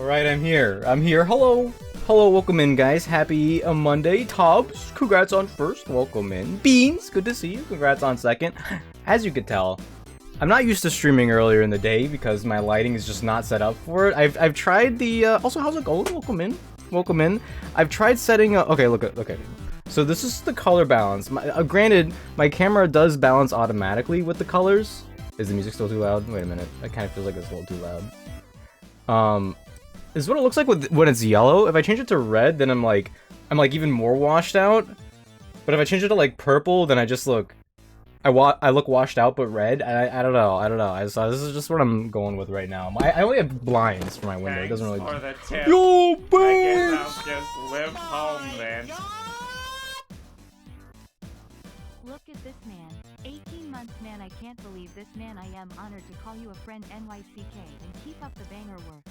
Alright, I'm here. Hello. Hello, welcome in, guys. Happy Monday. Tubbs, congrats on first. Welcome in. Beans, good to see you. Congrats on second. As you could tell, I'm not used to streaming earlier in the day because my lighting is just not set up for it. I've tried the, also, how's it going? Welcome in. Welcome in. I've tried setting up, okay, look. So this is the color balance. Granted, my camera does balance automatically with the colors. Is the music still too loud? Wait a minute. It kind of feels like it's a little too loud. This is what it looks like when it's yellow. If I change it to red, then I'm like even more washed out. But if I change it to like purple, then I just look, I look washed out but red. I don't know. This is just what I'm going with right now. I only have blinds for my window. It doesn't really. Yo, I guess I'll just live home then. Look at this man. 18 months man, I can't believe this man. I am honored to call you a friend, NYCK, and keep up the banger work.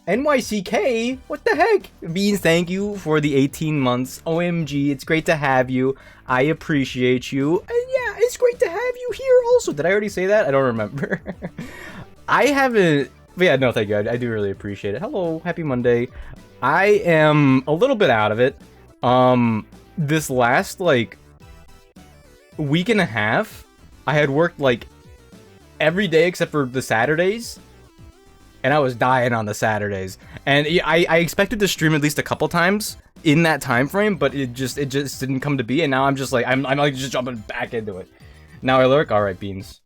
NYCK? What the heck? Beans, thank you for the 18 months. OMG, it's great to have you. I appreciate you. And yeah, it's great to have you here also. Did I already say that? I don't remember. I haven't... But yeah, no, thank you. I do really appreciate it. Hello, happy Monday. I am a little bit out of it. This last, like, week and a half, I had worked, like, every day except for the Saturdays. And I was dying on the Saturdays, and I expected to stream at least a couple times in that time frame, but it just didn't come to be. And now I'm just like I'm like just jumping back into it. Now I lurk. All right, Beans,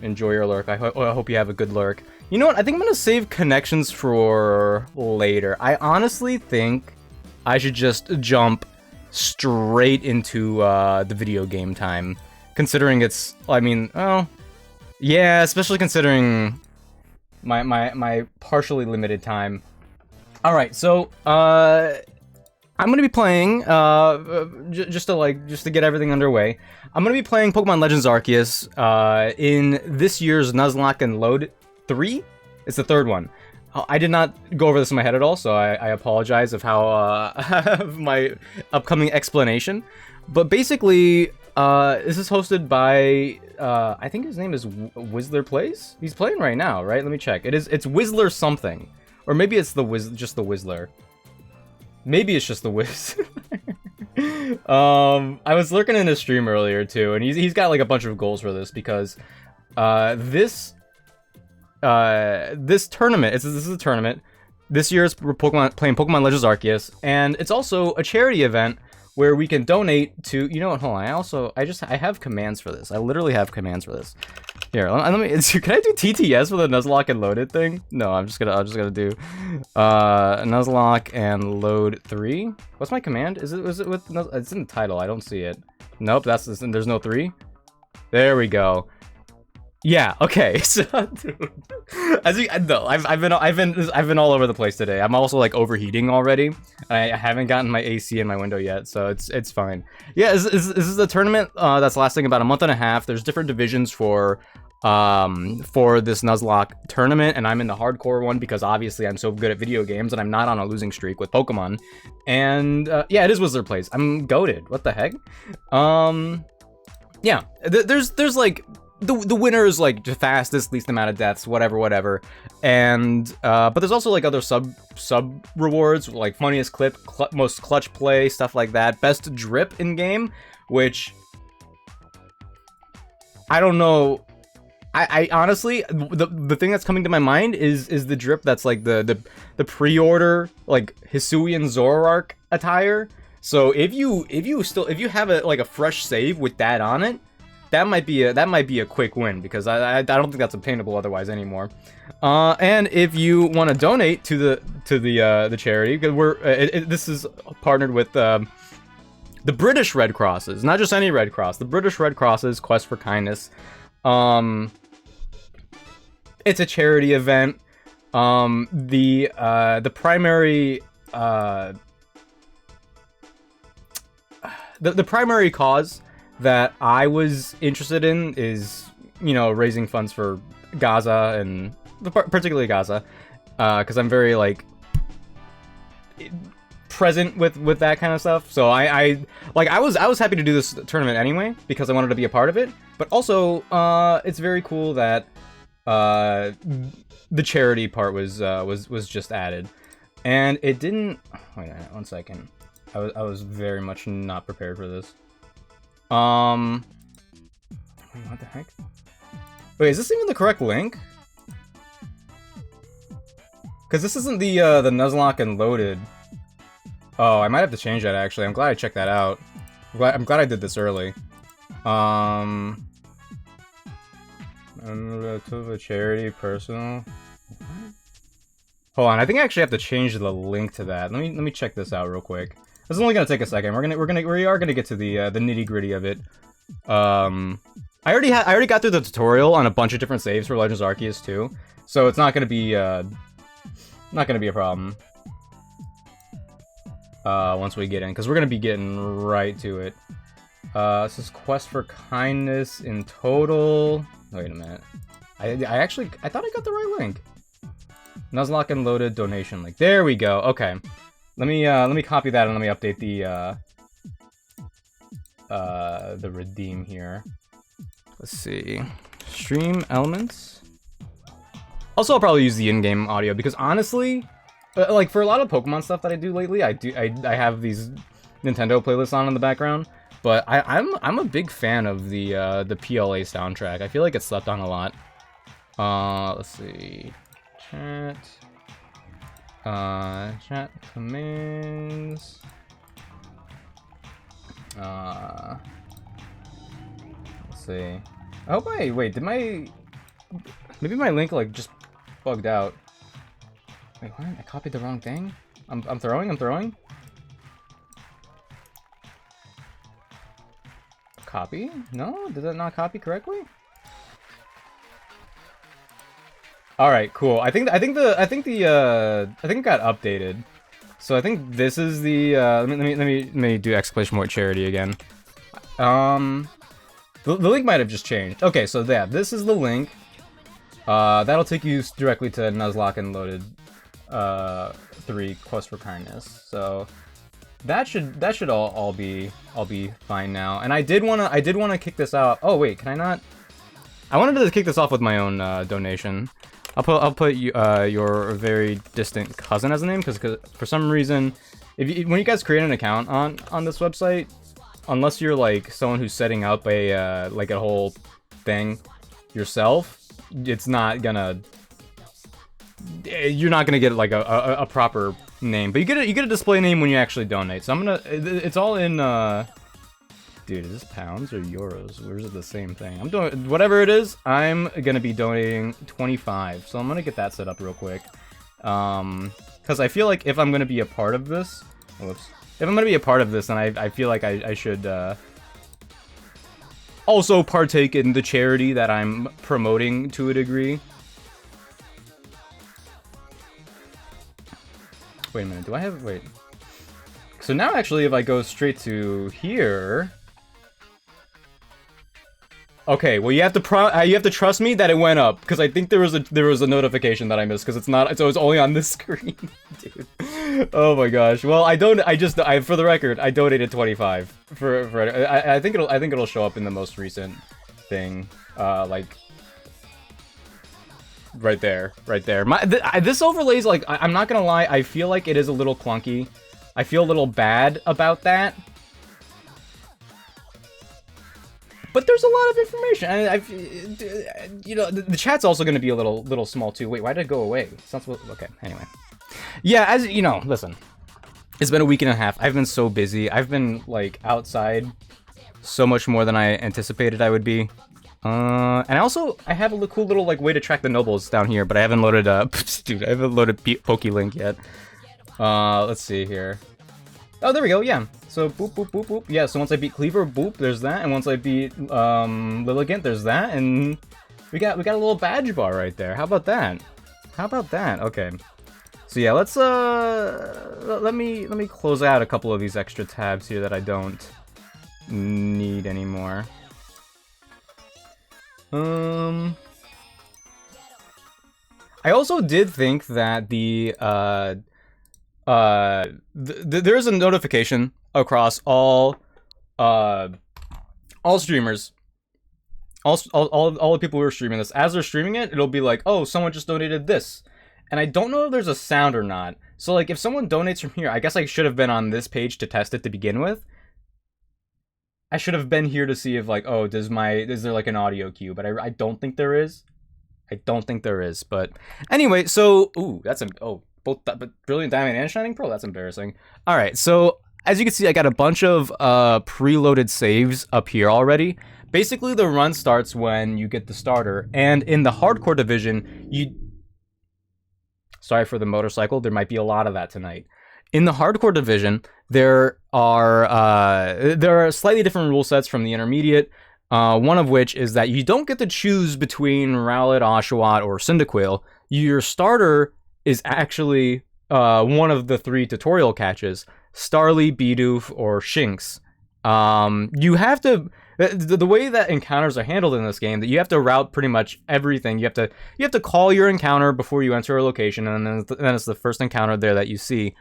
enjoy your lurk. I hope you have a good lurk. You know what? I think I'm gonna save connections for later. I honestly think I should just jump straight into the video game time, considering it's. I mean, oh, yeah, especially considering my partially limited time. All right, so I'm gonna be playing just to get everything underway. I'm gonna be playing Pokemon Legends Arceus in this year's Nuzlocke and Load 3. It's the third one. I did not go over this in my head at all, so I apologize of how my upcoming explanation. But basically, this is hosted by I think his name is Whistler Plays. He's playing right now, right? Let me check. It's Whistler something, or maybe it's just the Whistler. Maybe it's just the Whistler. I was lurking in his stream earlier too, and he's got like a bunch of goals for this because this tournament. This is a tournament. This year is playing Pokemon Legends Arceus, and it's also a charity event where we can donate to, you know what, hold on, I have commands for this. I literally have commands for this. Here, let me, can I do TTS with a Nuzlocke and Loaded thing? No, I'm just gonna do, Nuzlocke and Load 3. What's my command? Is it with, it's in the title, I don't see it. Nope, there's no 3. There we go. Yeah, okay, so, dude, as you know, I've been all over the place today. I'm also like overheating already. I haven't gotten my AC in my window yet, so it's fine. Yeah, this is a tournament that's lasting about a month and a half. There's different divisions for this Nuzlocke tournament, and I'm in the hardcore one because obviously I'm so good at video games and I'm not on a losing streak with Pokemon. And yeah, it is Whistler Plays. I'm goated. What the heck? Yeah, there's like. The winner is like the fastest, least amount of deaths, whatever, and but there's also like other sub rewards like funniest clip, most clutch play, stuff like that, best drip in game, which I don't know. I honestly the thing that's coming to my mind is the drip that's like the pre-order like Hisuian Zoroark attire. So if you have a fresh save with that on it. That might be a quick win because I don't think that's obtainable otherwise anymore. And if you want to donate to the charity, because this is partnered with the British Red Crosses, not just any Red Cross, the British Red Crosses Quest for Kindness. It's a charity event. The primary the primary cause that I was interested in is, you know, raising funds for Gaza, and particularly Gaza, because I'm very like present with that kind of stuff. So I was happy to do this tournament anyway because I wanted to be a part of it. But also, it's very cool that the charity part was just added. And it didn't... Wait a minute, 1 second. I was very much not prepared for this. Wait, what the heck? Wait, is this even the correct link? Because this isn't the Nuzlocke and Loaded. Oh, I might have to change that, actually. I'm glad I checked that out. I'm glad I did this early. To a charity, personal... Hold on, I think I actually have to change the link to that. Let me check this out real quick. This is only gonna take a second. We are gonna get to the nitty gritty of it. I already got through the tutorial on a bunch of different saves for Legends Arceus too, so it's not gonna be a problem. Once we get in, because we're gonna be getting right to it. This is Quest for Kindness in total. Wait a minute. I thought I got the right link. Nuzlocke and Loaded donation link. There we go. Okay. Let me copy that and let me update the redeem here. Let's see. Stream elements. Also, I'll probably use the in-game audio because honestly, like for a lot of Pokemon stuff that I do lately, I have these Nintendo playlists on in the background. But I'm a big fan of the PLA soundtrack. I feel like it's slept on a lot. Let's see. Chat commands. Let's see. I hope wait, maybe my link like just bugged out. Wait, what? I copied the wrong thing? I'm throwing? Copy? No? Did that not copy correctly? All right, cool. I think it got updated. So I think this is the let me do exclamation point charity again. The link might have just changed. Okay, so yeah, this is the link. That'll take you directly to Nuzlocke and Loaded 3 Quest for Kindness. So that should all be fine now. And I did wanna kick this out. Oh wait, can I not? I wanted to kick this off with my own donation. I'll put your very distant cousin as a name because for some reason, when you guys create an account on this website, unless you're like someone who's setting up a like a whole thing yourself, it's not gonna. You're not gonna get like a proper name, but you get a display name when you actually donate. So I'm gonna. It's all in. Dude, is this pounds or euros? Or is it the same thing? I'm doing whatever it is. I'm gonna be donating 25, so I'm gonna get that set up real quick. Because I feel like if I'm gonna be a part of this, whoops. If I'm gonna be a part of this, then I feel like I should also partake in the charity that I'm promoting to a degree. Wait a minute. Do I have wait? So now actually, if I go straight to here. Okay, well you have to trust me that it went up because I think there was a notification that I missed because it's only on this screen, dude. Oh my gosh. Well, for the record, I donated 25 for I think it'll show up in the most recent thing, like right there. This overlay's like I'm not gonna lie, I feel like it is a little clunky. I feel a little bad about that. But there's a lot of information, and you know, the chat's also going to be a little small too. Wait, why did it go away? It's not supposed. Okay, anyway. Yeah, as you know, listen. It's been a week and a half. I've been so busy. I've been like outside so much more than I anticipated I would be. And I have a cool little like way to track the nobles down here, but I haven't loaded dude, I haven't loaded PokeLink yet. Let's see here. Oh, there we go. Yeah. So boop boop boop boop. Yeah. So once I beat Cleaver, boop, there's that, and once I beat Lilligant, there's that, and we got a little badge bar right there. How about that? Okay. So yeah, let's let me close out a couple of these extra tabs here that I don't need anymore. I also did think that there's a notification across all streamers, all the people who are streaming this. As they're streaming it, it'll be like, oh, someone just donated this, and I don't know if there's a sound or not. So like if someone donates from here, I guess I should have been on this page to test it to begin with. I should have been here to see if like, oh, is there like an audio cue? But I don't think there is. I don't think there is. But anyway, so both Brilliant Diamond and Shining Pearl. That's embarrassing. All right, so as you can see, I got a bunch of preloaded saves up here already. Basically, the run starts when you get the starter, and in the hardcore division, sorry for the motorcycle. There might be a lot of that tonight. In the hardcore division, there are slightly different rule sets from the intermediate. One of which is that you don't get to choose between Rowlet, Oshawott, or Cyndaquil. Your starter is actually one of the 3 tutorial catches: Starly, Bidoof, or Shinx. You have to the way that encounters are handled in this game, that you have to route pretty much everything. You have to call your encounter before you enter a location, and then it's the first encounter there that you see.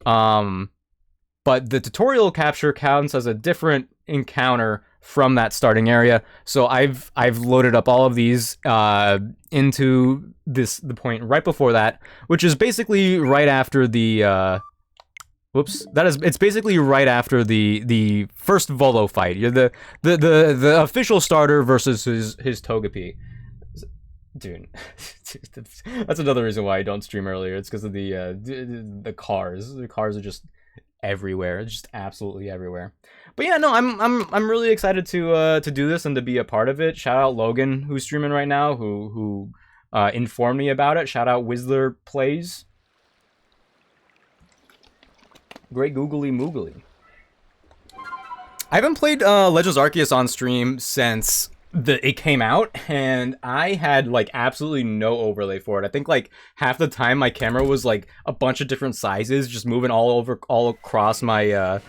But the tutorial capture counts as a different encounter from that starting area. So I've loaded up all of these into the point right before that, which is basically right after the it's basically right after the first Volo fight. You're the official starter versus his Togepi. Dude, that's another reason why I don't stream earlier. It's because of the cars. The cars are just everywhere. It's just absolutely everywhere. But yeah, no, I'm really excited to do this and to be a part of it. Shout out Logan, who's streaming right now, who informed me about it. Shout out Whistler Plays. Great googly moogly. I haven't played Legends Arceus on stream since it came out, and I had like absolutely no overlay for it. I think like half the time my camera was like a bunch of different sizes, just moving all across my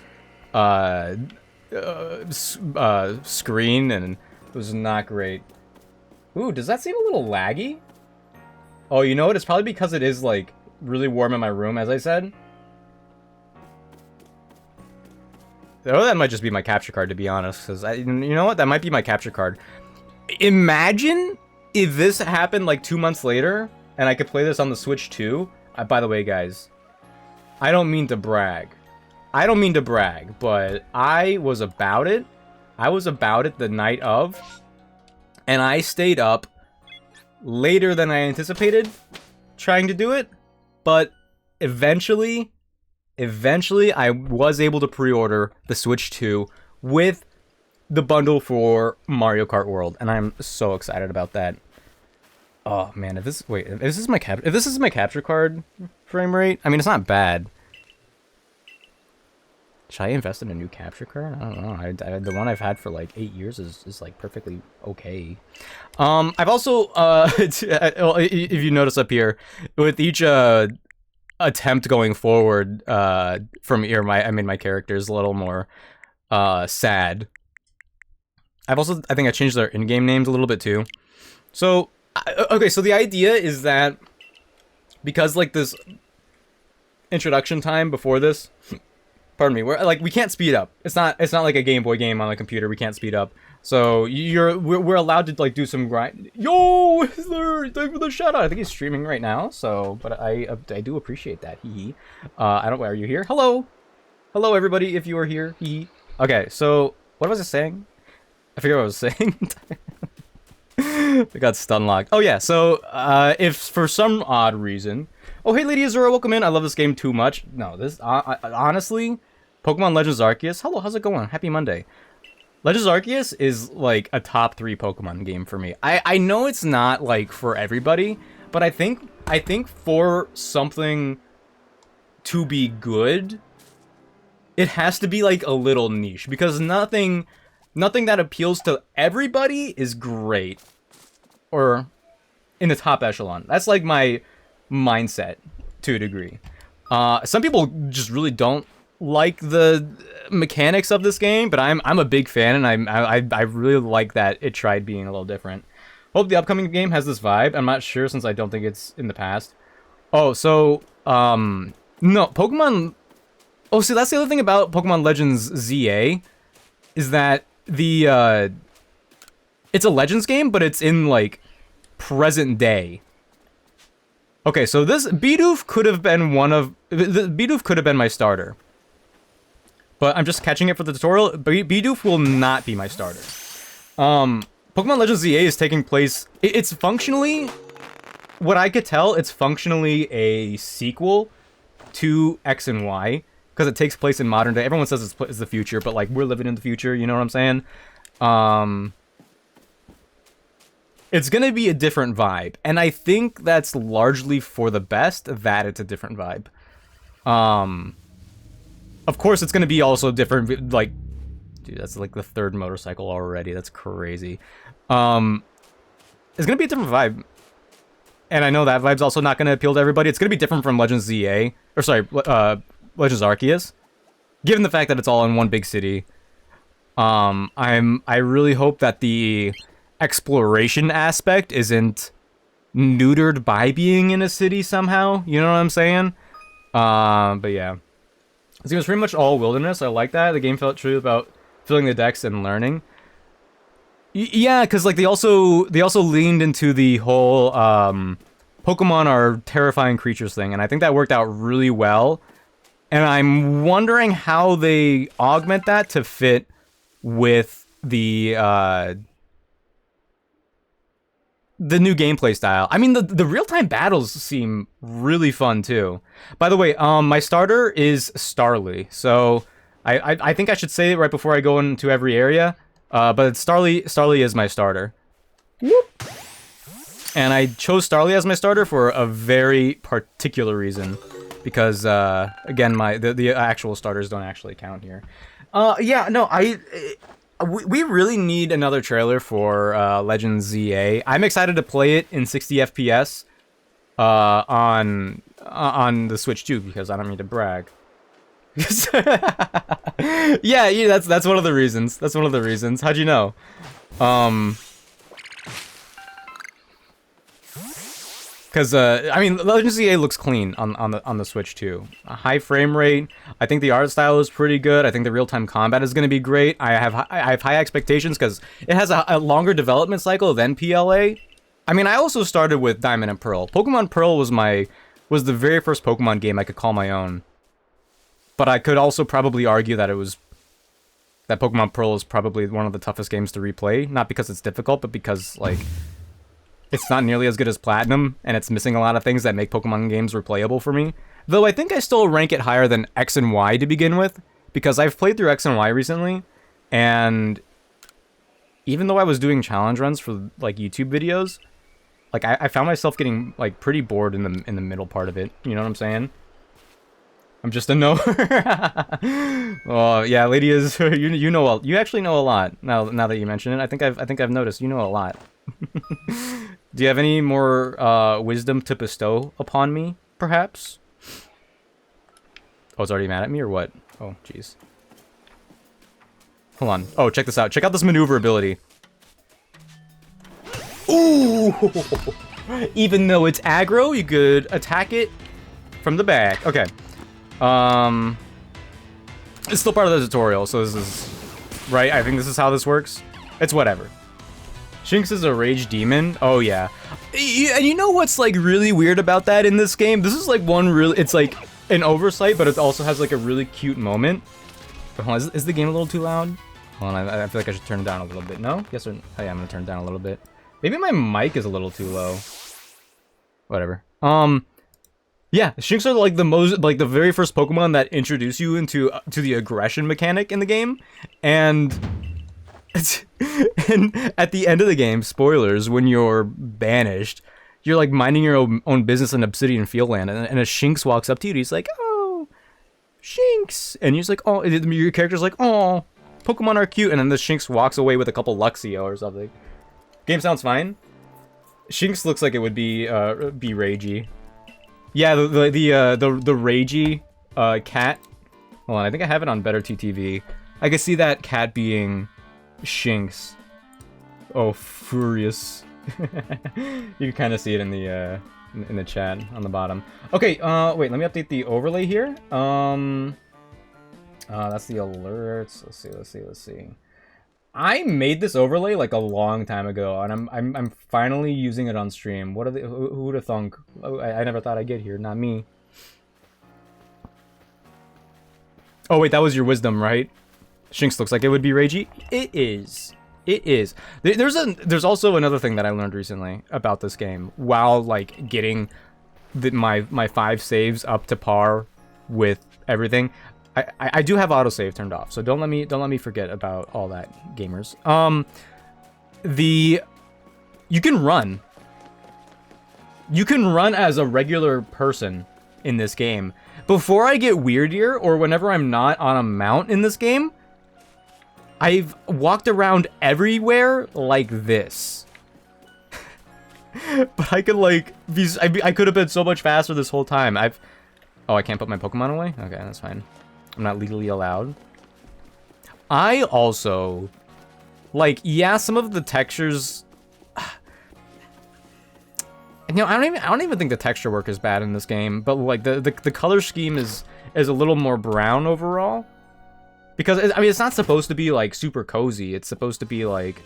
screen, and it was not great. Ooh, does that seem a little laggy? Oh, you know what? It's probably because it is like really warm in my room, as I said. Oh, that might just be my capture card, to be honest. Because you know what? That might be my capture card. Imagine if this happened like 2 months later, and I could play this on the Switch too. By the way, guys, I don't mean to brag. But I was about it. I was about it the night of, and I stayed up later than I anticipated trying to do it. But eventually I was able to pre-order the Switch 2 with the bundle for Mario Kart World, and I'm so excited about that. Oh man, if this is my capture card frame rate, I mean, it's not bad. Should I invest in a new capture card? I don't know. The one I've had for like 8 years is like perfectly okay. I've also if you notice up here, with each attempt going forward from here, my character is a little more sad. I think I changed their in-game names a little bit too. So okay, so the idea is that because like this introduction time before this, pardon me, we can't speed up. It's not like a Game Boy game on a computer. We can't speed up. So we're allowed to like do some grind. Yo, Whistler, thanks for the shout out. I think he's streaming right now. So, but I do appreciate that. Hee. I don't. Are you here? Hello, everybody. If you are here. Hee. Okay. So what was I saying? I forget what I was saying. I got stun locked. Oh yeah. So if for some odd reason, oh hey Lady Azura, welcome in. I love this game too much. No, this honestly, Pokemon Legends Arceus. Hello, how's it going? Happy Monday. Legends Arceus is like a top 3 Pokemon game for me. I know it's not like for everybody, but I think for something to be good, it has to be like a little niche, because nothing that appeals to everybody is great or in the top echelon. That's like my mindset to a degree. Some people just really don't like the mechanics of this game, but I'm a big fan, and I really like that it tried being a little different. Hope the upcoming game has this vibe. I'm not sure, since I don't think it's in the past. Oh, so no, Pokemon. Oh, see, that's the other thing about Pokemon Legends ZA, is that the it's a Legends game, but it's in like present day. Okay, so this Bidoof could have been Bidoof could have been my starter. But I'm just catching it for the tutorial. Bidoof will not be my starter. Pokemon Legends ZA is taking place... It's functionally... What I could tell, it's functionally a sequel to X and Y. Because it takes place in modern day. Everyone says it's the future, but like we're living in the future, you know what I'm saying? It's gonna be a different vibe. And I think that's largely for the best that it's a different vibe. Of course, it's gonna be also different, like... Dude, that's like the third motorcycle already. That's crazy. It's gonna be a different vibe. And I know that vibe's also not gonna appeal to everybody. It's gonna be different from Legends ZA. Or sorry, Legends Arceus. Given the fact that it's all in one big city. I really hope that the exploration aspect isn't neutered by being in a city somehow. You know what I'm saying? But yeah. It was pretty much all wilderness. I like that. The game felt true about filling the decks and learning. Yeah, because like they also leaned into the whole Pokemon are terrifying creatures thing, and I think that worked out really well. And I'm wondering how they augment that to fit with the new gameplay style. I mean, the real-time battles seem really fun too. By the way, my starter is Starly, so I think I should say it right before I go into every area. But Starly is my starter. Whoop. And I chose Starly as my starter for a very particular reason, because again, the actual starters don't actually count here. Yeah, no, we really need another trailer for Legends ZA. I'm excited to play it in 60 FPS on the Switch too, because I don't mean to brag. yeah, that's one of the reasons. That's one of the reasons. How'd you know? Because I mean, Legends ZA looks clean on the Switch too. A high frame rate. I think the art style is pretty good. I think the real-time combat is going to be great. I have high expectations because it has a longer development cycle than PLA. I mean, I also started with Diamond and Pearl. Pokemon Pearl was the very first Pokemon game I could call my own. But I could also probably argue that Pokemon Pearl is probably one of the toughest games to replay. Not because it's difficult, but because, like, it's not nearly as good as Platinum, and it's missing a lot of things that make Pokemon games replayable for me. Though I think I still rank it higher than X and Y to begin with, because I've played through X and Y recently, and even though I was doing challenge runs for, like, YouTube videos, like, I found myself getting, like, pretty bored in the middle part of it. You know what I'm saying? I'm just a no. Oh yeah, Lady is you know you actually know a lot now that you mention it. I think I've noticed you know a lot. Do you have any more wisdom to bestow upon me, perhaps? Oh, it's already mad at me or what? Oh, jeez. Hold on. Oh, check this out. Check out this maneuver ability. Ooh! Even though it's aggro, you could attack it from the back. Okay. It's still part of the tutorial, so this is... Right? I think this is how this works. It's whatever. Shinx is a rage demon? Oh, yeah. And you know what's, like, really weird about that in this game? This is, like, one really... It's, like, an oversight, but it also has, like, a really cute moment. But hold on, is the game a little too loud? Hold on, I feel like I should turn it down a little bit. No? Yes or no? Oh, yeah, I'm gonna turn it down a little bit. Maybe my mic is a little too low. Whatever. Yeah, Shinx are like the very first Pokemon that introduce you to the aggression mechanic in the game, and at the end of the game, spoilers, when you're banished, you're like minding your own business in Obsidian Fieldland, and a Shinx walks up to you, and he's like, "Oh, Shinx," and you're just like, "Oh," your character's like, "Oh, Pokemon are cute," and then the Shinx walks away with a couple Luxio or something. Game sounds fine. Shinx looks like it would be ragey. Yeah, the ragey cat. Hold on, I think I have it on Better TTV. I can see that cat being Shinx. Oh, furious. You can kind of see it in the chat on the bottom. Okay, wait, let me update the overlay here. That's the alerts. Let's see. I made this overlay like a long time ago, and I'm finally using it on stream. What are the who would have thunk? Oh, I never thought I'd get here. Not me. Oh wait, that was your wisdom, right? Shinx looks like it would be ragey. It is. It is. There's also another thing that I learned recently about this game while like getting my 5 saves up to par with everything. I do have autosave turned off, so don't let me forget about all that, gamers. You can run. You can run as a regular person in this game. Before I get weirdier, or whenever I'm not on a mount in this game, I've walked around everywhere like this. But I could like I could have been so much faster this whole time. Oh, I can't put my Pokemon away? Okay, that's fine. I'm not legally allowed. I also like, yeah, some of the textures. You know, I don't even think the texture work is bad in this game, but like the color scheme is a little more brown overall. Because I mean, it's not supposed to be like super cozy. It's supposed to be like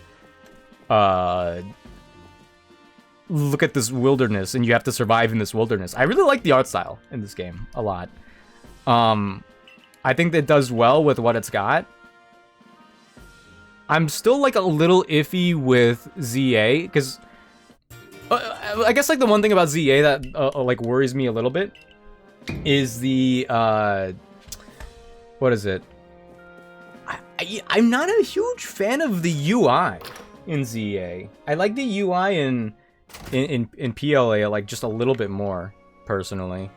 look at this wilderness and you have to survive in this wilderness. I really like the art style in this game a lot. I think that it does well with what it's got. I'm still like a little iffy with ZA because I guess like the one thing about ZA that like worries me a little bit is the what is it? I'm not a huge fan of the UI in ZA. I like the UI in PLA like just a little bit more personally.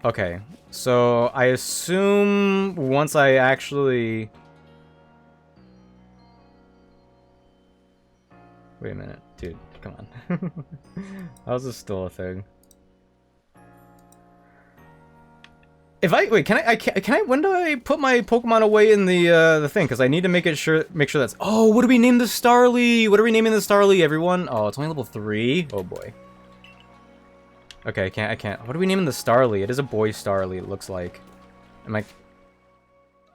Okay, so I assume once I actually... Wait a minute, dude, come on. How's this still a thing? If wait, can I when do I put my Pokemon away in the thing? Because I need to make sure that's... Oh, what do we name the Starly? What are we naming the Starly, everyone? Oh, it's only level 3. Oh boy. Okay, I can't. What are we naming the Starly? It is a boy Starly, it looks like. Am I...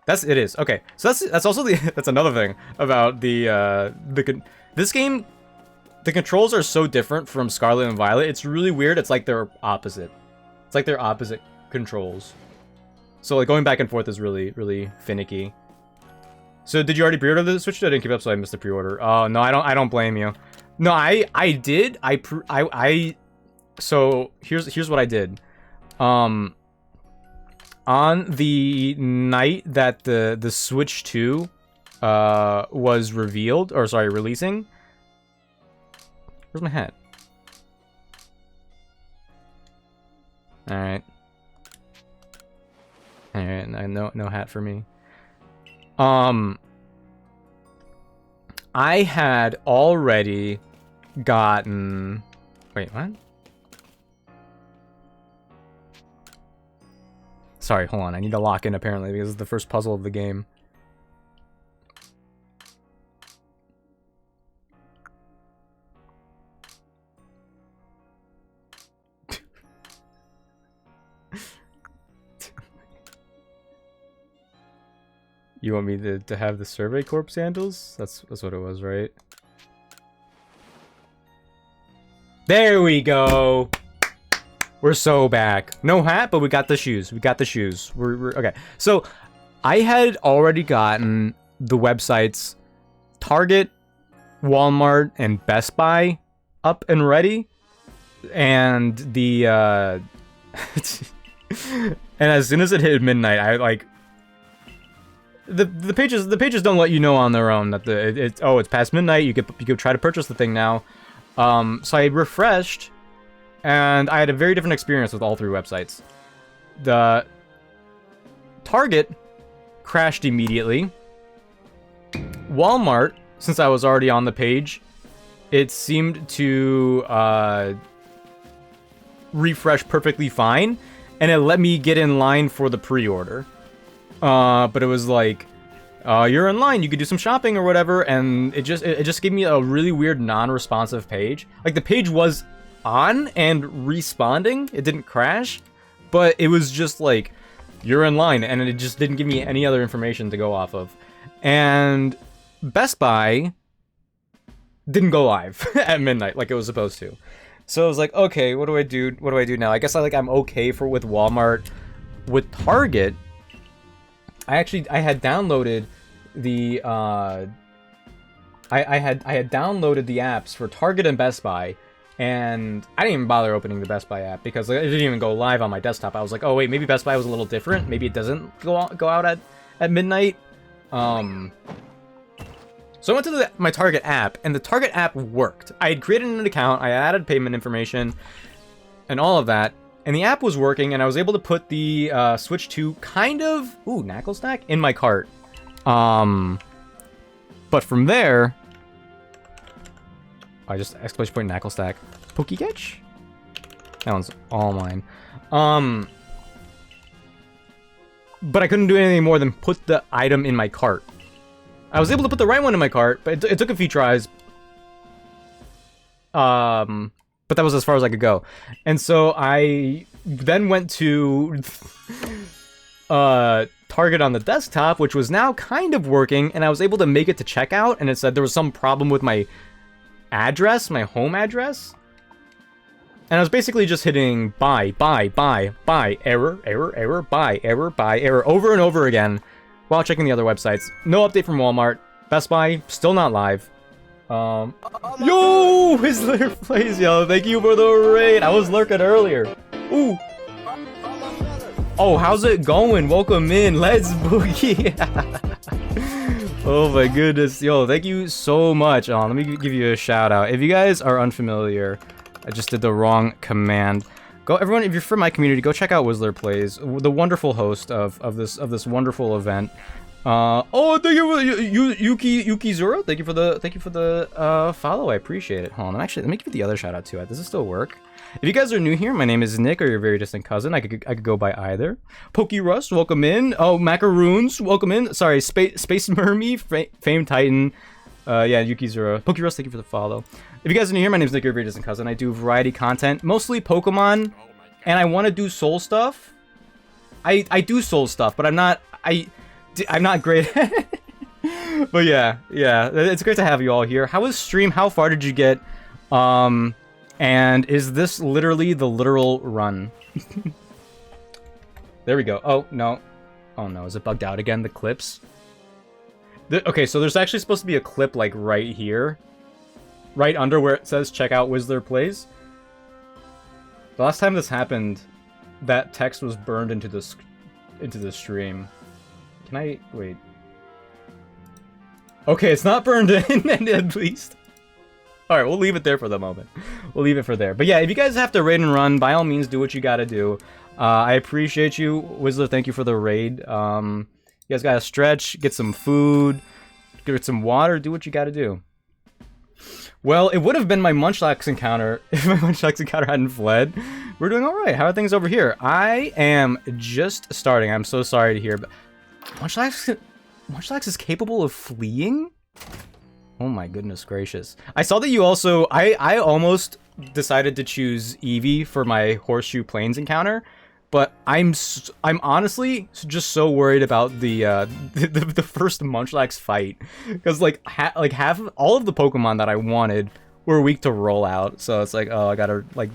It is. Okay, so that's also that's another thing about this game. The controls are so different from Scarlet and Violet. It's really weird. It's like they're opposite. It's like they're opposite controls. So like going back and forth is really, really finicky. So did you already pre-order the Switch? I didn't keep up, so I missed the pre-order. Oh no, I don't blame you. No, I did. So here's what I did. On the night that the Switch 2 was revealed, or sorry, releasing. Where's my hat? Alright. Alright, no hat for me. I had already gotten... Wait, what? Sorry, hold on. I need to lock in, apparently, because it's the first puzzle of the game. You want me to have the Survey Corps sandals? That's what it was, right? There we go! We're so back. No hat, but we got the shoes. We got the shoes. We're okay. So, I had already gotten the websites Target, Walmart, and Best Buy up and ready. And the, and as soon as it hit midnight, I, like... The pages don't let you know on their own that it's past midnight. You could try to purchase the thing now. So I refreshed, and I had a very different experience with all 3 websites. The Target crashed immediately. Walmart, since I was already on the page, it seemed to refresh perfectly fine, and it let me get in line for the pre-order. But it was like, you're in line, you could do some shopping or whatever, and it just gave me a really weird non-responsive page. Like, the page was on and responding, it didn't crash, but it was just like, you're in line, and it just didn't give me any other information to go off of. And Best Buy didn't go live at midnight like it was supposed to. So I was like, okay, what do I do? What do I do now? I guess I'm okay with Walmart. With Target, I had downloaded the I had downloaded the apps for Target and Best Buy, and I didn't even bother opening the Best Buy app because it didn't even go live on my desktop. I was like, oh wait, maybe Best Buy was a little different. Maybe it doesn't go out at midnight. So I went to my Target app, and the Target app worked. I had created an account, I added payment information, and all of that, and the app was working, and I was able to put the Switch 2 kind of, knuckle stack, in my cart. But from there, I just exclamation point knuckle stack. Pokeketch? That one's all mine. But I couldn't do anything more than put the item in my cart. I was able to put the right one in my cart, but it took a few tries. But that was as far as I could go. And so I then went to Target on the desktop, which was now kind of working, and I was able to make it to checkout, and it said there was some problem with my address, my home address. And I was basically just hitting buy, error, buy, over and over again while checking the other websites. No update from Walmart. Best Buy, still not live. Yo, Whistler Plays, yo, thank you for the raid. I was lurking earlier. Ooh. Oh, how's it going? Welcome in. Let's boogie. Oh my goodness. Yo, thank you so much. Let me give you a shout out. If you guys are unfamiliar, I just did the wrong command. Go, everyone, if you're from my community, go check out Whistler Plays, the wonderful host of this wonderful event. Oh, thank you for Yuki Zura. Thank you for the follow. I appreciate it. Hold on, actually, let me give you the other shout out too. Does it still work? If you guys are new here, my name is Nick, or your very distant cousin. I could go by either. Pokey Rust, welcome in. Oh, Macaroons, welcome in. Sorry, Space Mermy, Fame Titan. Yeah, Yuki Zura. Pokey Rust, thank you for the follow. If you guys are new here, my name is Nick, your very distant cousin. I do variety content, mostly Pokemon, and I want to do Soul stuff. I do Soul stuff, but I'm not great at it. But yeah, it's great to have you all here. How was stream? How far did you get? And is this literally the literal run? There we go. Oh no, is it bugged out again? The clips. Okay, so there's actually supposed to be a clip like right here, right under where it says check out Whistler Plays. The last time this happened, that text was burned into the stream. Can I wait? Okay, it's not burned in at least. All right, we'll leave it there for the moment. We'll leave it for there. But yeah, if you guys have to raid and run, by all means, do what you gotta do. I appreciate you, Whistler. Thank you for the raid. You guys gotta stretch, get some food, get some water, do what you gotta do. Well, it would have been my Munchlax encounter if my Munchlax encounter hadn't fled. We're doing all right. How are things over here? I am just starting. I'm so sorry to hear, but Munchlax is capable of fleeing? Oh my goodness gracious. I saw that you also... I almost decided to choose Eevee for my Horseshoe Plains encounter, but I'm honestly just so worried about the first Munchlax fight, because like half of all of the Pokemon that I wanted were weak to roll out, so it's like, oh, I gotta like,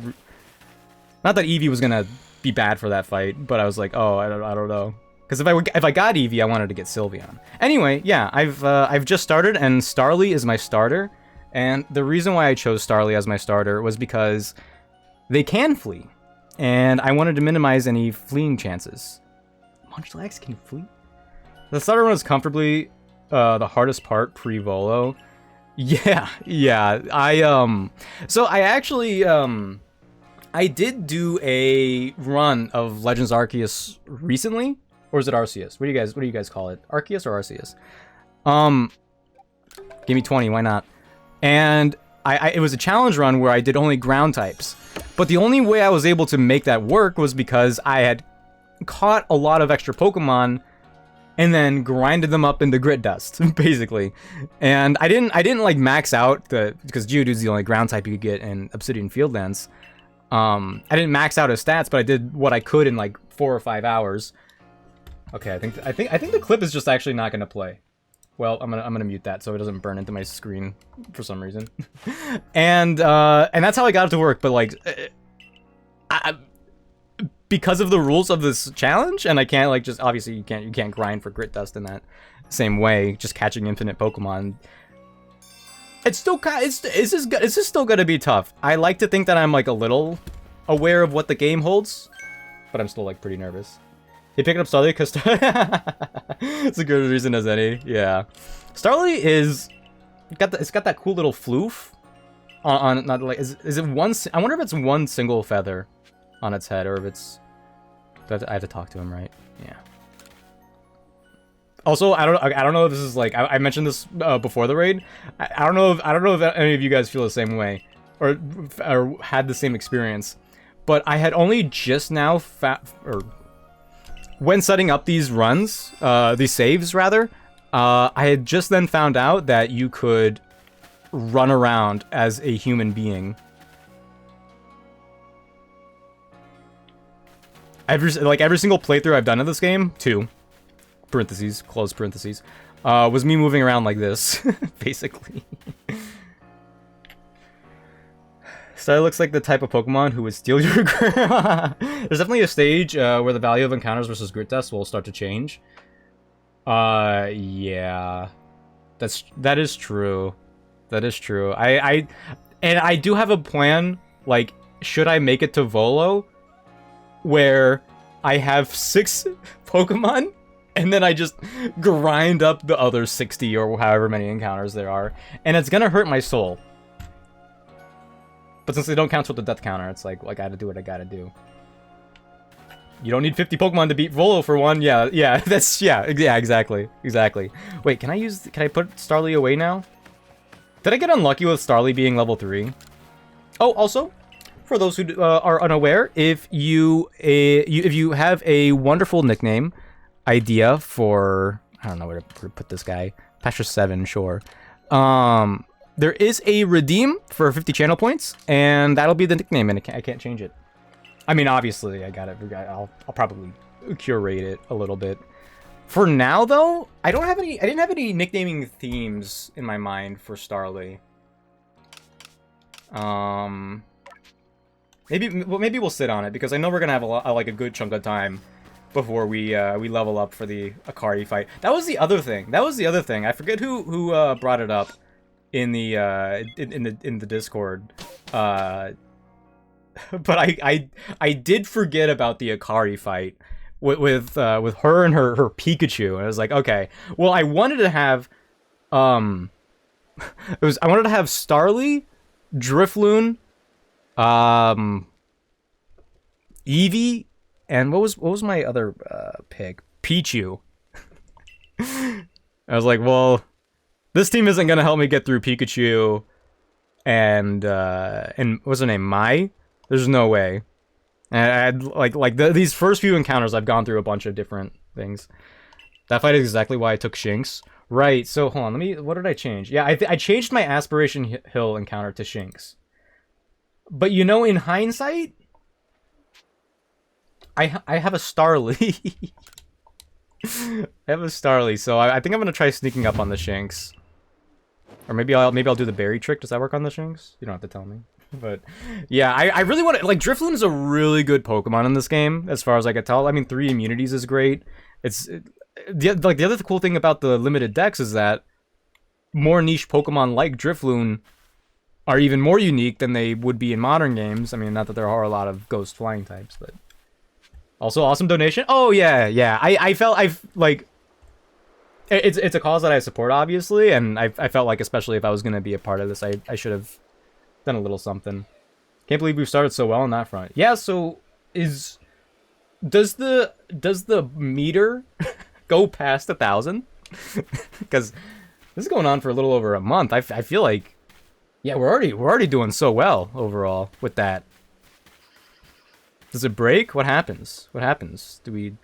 not that Eevee was gonna be bad for that fight, but I was like, oh, I don't know, because if I got Eevee, I wanted to get Sylveon. Anyway, yeah, I've just started, and Starly is my starter, and the reason why I chose Starly as my starter was because they can flee. And I wanted to minimize any fleeing chances. Munchlax can flee? The starter run is comfortably the hardest part pre-Volo. Yeah. So I actually I did do a run of Legends Arceus recently, or is it Arceus? What do you guys call it? Arceus or Arceus? Give me 20, why not? And it was a challenge run where I did only ground types. But the only way I was able to make that work was because I had caught a lot of extra Pokemon and then grinded them up into grit dust, basically. And I didn't like max out because Geodude's the only ground type you could get in Obsidian Fieldlands. I didn't max out his stats, but I did what I could in like 4 or 5 hours. Okay, I think the clip is just actually not gonna play. Well, I'm gonna mute that so it doesn't burn into my screen for some reason. And that's how I got it to work. But like, because of the rules of this challenge, and I can't like just obviously you can't grind for grit dust in that same way, just catching infinite Pokemon. It's still is this still gonna be tough? I like to think that I'm like a little aware of what the game holds, but I'm still like pretty nervous. You pick up Starly because it's a good reason as any. Yeah, Starly is it's got that cool little floof on not like is it one? I wonder if it's one single feather on its head or if it's. I have to talk to him, right? Yeah. Also, I don't know if this is like I mentioned this before the raid. I don't know if any of you guys feel the same way or had the same experience, but I had only just now when setting up these runs, these saves rather, I had just then found out that you could run around as a human being. Every single playthrough I've done of this game, 2 parentheses, close parentheses, was me moving around like this, basically. Starly looks like the type of Pokemon who would steal your grit. There's definitely a stage where the value of encounters versus grit dust will start to change. Yeah. That is true. That is true. I do have a plan, like, should I make it to Volo, where I have 6 Pokemon, and then I just grind up the other 60 or however many encounters there are, and it's gonna hurt my soul. But since they don't count with the death counter, it's like I gotta do what I gotta do. You don't need 50 Pokemon to beat Volo for one. Yeah, exactly. Wait, can I put Starly away now? Did I get unlucky with Starly being level 3? Oh, also, for those who are unaware, if you have a wonderful nickname idea for, I don't know where to put this guy, Pasture 7, sure. There is a redeem for 50 channel points, and that'll be the nickname, and I can't change it. I mean, obviously, I'll probably curate it a little bit. For now, though, I didn't have any nicknaming themes in my mind for Starly. Maybe we'll sit on it, because I know we're gonna have a good chunk of time before we level up for the Akari fight. That was the other thing. I forget who brought it up in the Discord. But I did forget about the Akari fight with her and her Pikachu, and I was like, okay, well, I wanted to have I wanted to have Starly, Drifloon, Eevee, and what was my other pick? Pichu. I was like, well, this team isn't gonna help me get through Pikachu and what's her name? Mai? There's no way. And I had these first few encounters, I've gone through a bunch of different things. That fight is exactly why I took Shinx. Right. So hold on. What did I change? Yeah, I changed my Aspiration Hill encounter to Shinx. But you know, in hindsight, I have a Starly. I have a Starly, so I think I'm gonna try sneaking up on the Shinx. Or maybe I'll do the berry trick. Does that work on the Shinx? You don't have to tell me. But yeah, I really want to, like, Drifloon is a really good Pokemon in this game, as far as I can tell. I mean, 3 immunities is great. The other cool thing about the limited decks is that more niche Pokemon like Drifloon are even more unique than they would be in modern games. I mean, not that there are a lot of ghost flying types, but also awesome donation. Oh yeah. I felt it's a cause that I support, obviously, and I felt like, especially if I was gonna be a part of this, I should have done a little something. Can't believe we've started so well on that front. Yeah, so does the meter go past 1,000? Because this is going on for a little over a month. I feel like, yeah, we're already doing so well overall with that. Does it break? What happens? Do we?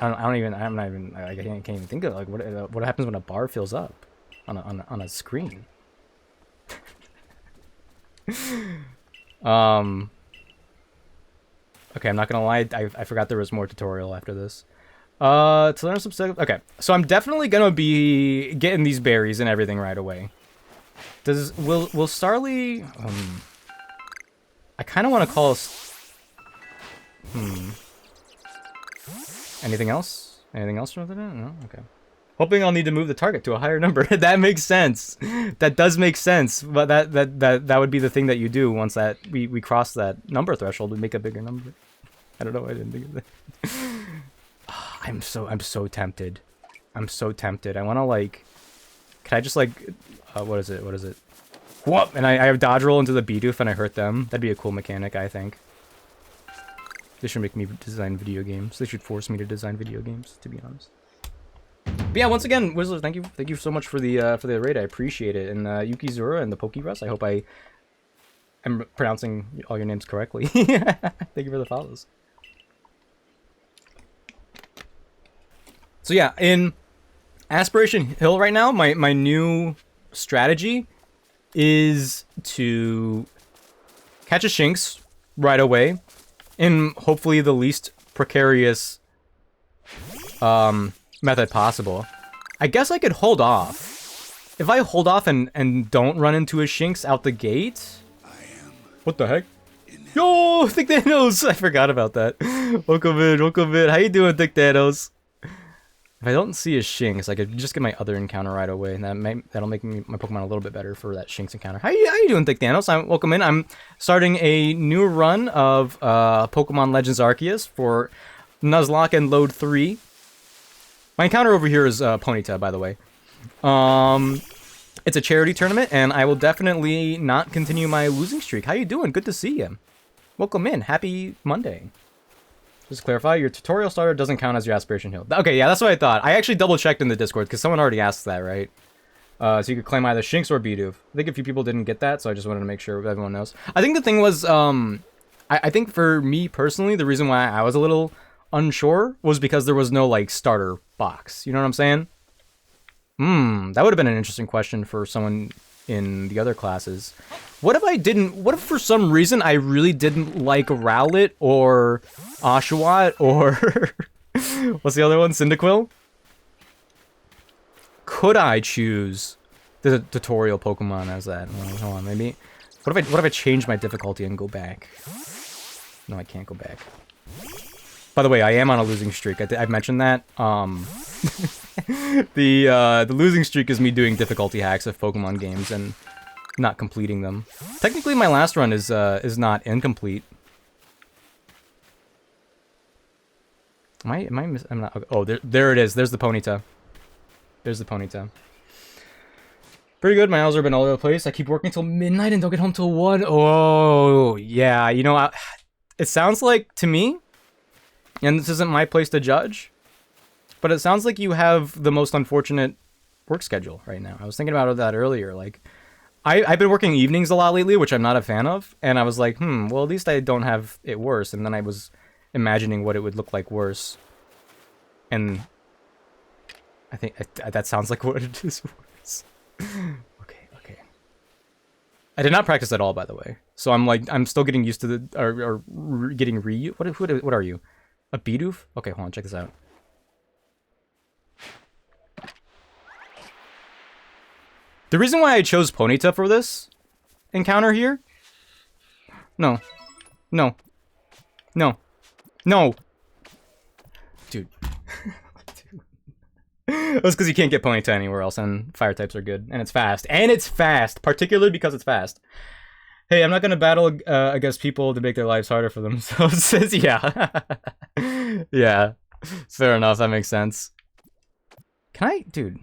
I can't even think of, like, what happens when a bar fills up on a screen. Okay, I'm not gonna lie, I forgot there was more tutorial after this. To learn some stuff. Okay, so I'm definitely gonna be getting these berries and everything right away. Will Starly? I kind of want to call. Anything else? Anything else from that? No. Okay. Hoping I'll need to move the target to a higher number. That makes sense. That does make sense. But that would be the thing that you do once that we cross that number threshold. We make a bigger number. I don't know. I didn't think of that. I'm so tempted. I'm so tempted. I want to like. Can I just like? What is it? What is it? Whoop! And I have dodge roll into the Bidoof and I hurt them. That'd be a cool mechanic, I think. They should make me design video games. They should force me to design video games, to be honest. But yeah, once again, Whistler, thank you so much for the raid. I appreciate it. And Yukizura and the Pokerus, I hope I am pronouncing all your names correctly. Thank you for the follows. So yeah, in Aspiration Hill right now, my new strategy is to catch a Shinx right away in hopefully the least precarious method possible. I guess I could hold off. If I hold off and don't run into a Shinx out the gate... What the heck? Yo, Thick Thanos! I forgot about that. Welcome in. How you doing, Thick Thanos? If I don't see a Shinx, I could just get my other encounter right away, and that'll make my Pokemon a little bit better for that Shinx encounter. How you doing, Thick Thanos? Welcome in. I'm starting a new run of Pokemon Legends Arceus for Nuzlocke and Load 3. My encounter over here is Ponyta, by the way. It's a charity tournament, and I will definitely not continue my losing streak. How you doing? Good to see you. Welcome in. Happy Monday. Just to clarify, your tutorial starter doesn't count as your Aspiration Hill. Okay, yeah, that's what I thought. I actually double-checked in the Discord, because someone already asked that, right? So you could claim either Shinx or Bidoof. I think a few people didn't get that, so I just wanted to make sure everyone knows. I think the thing was, I think for me personally, the reason why I was a little unsure was because there was no, like, starter box. You know what I'm saying? That would have been an interesting question for someone in the other classes. What if for some reason I really didn't like Rowlet or Oshawott or what's the other one? Cyndaquil? Could I choose the tutorial Pokemon as that? Hold on, maybe. What if I change my difficulty and go back? No, I can't go back. By the way, I am on a losing streak. I've mentioned that. The losing streak is me doing difficulty hacks of Pokemon games and not completing them. Technically, my last run is not incomplete. I'm not. Oh, there it is. There's the Ponyta. There's the Ponyta. Pretty good. My hours have been all over the place. I keep working till midnight and don't get home till 1. Oh, yeah. You know, it sounds like to me, and this isn't my place to judge, but it sounds like you have the most unfortunate work schedule right now. I was thinking about that earlier. Like, I've been working evenings a lot lately, which I'm not a fan of, and I was like, well, at least I don't have it worse. And then I was imagining what it would look like worse, and I think that sounds like what it is worse. Okay. I did not practice at all, by the way. So I'm still getting used to getting what are you? A Bidoof? Okay, hold on, check this out. The reason why I chose Ponyta for this encounter here... No. Dude. It was because you can't get Ponyta anywhere else, and fire types are good. And it's fast. Particularly because it's fast. Hey, I'm not going to battle against people to make their lives harder for themselves. Yeah. Yeah. Fair enough, that makes sense. Can I... Dude.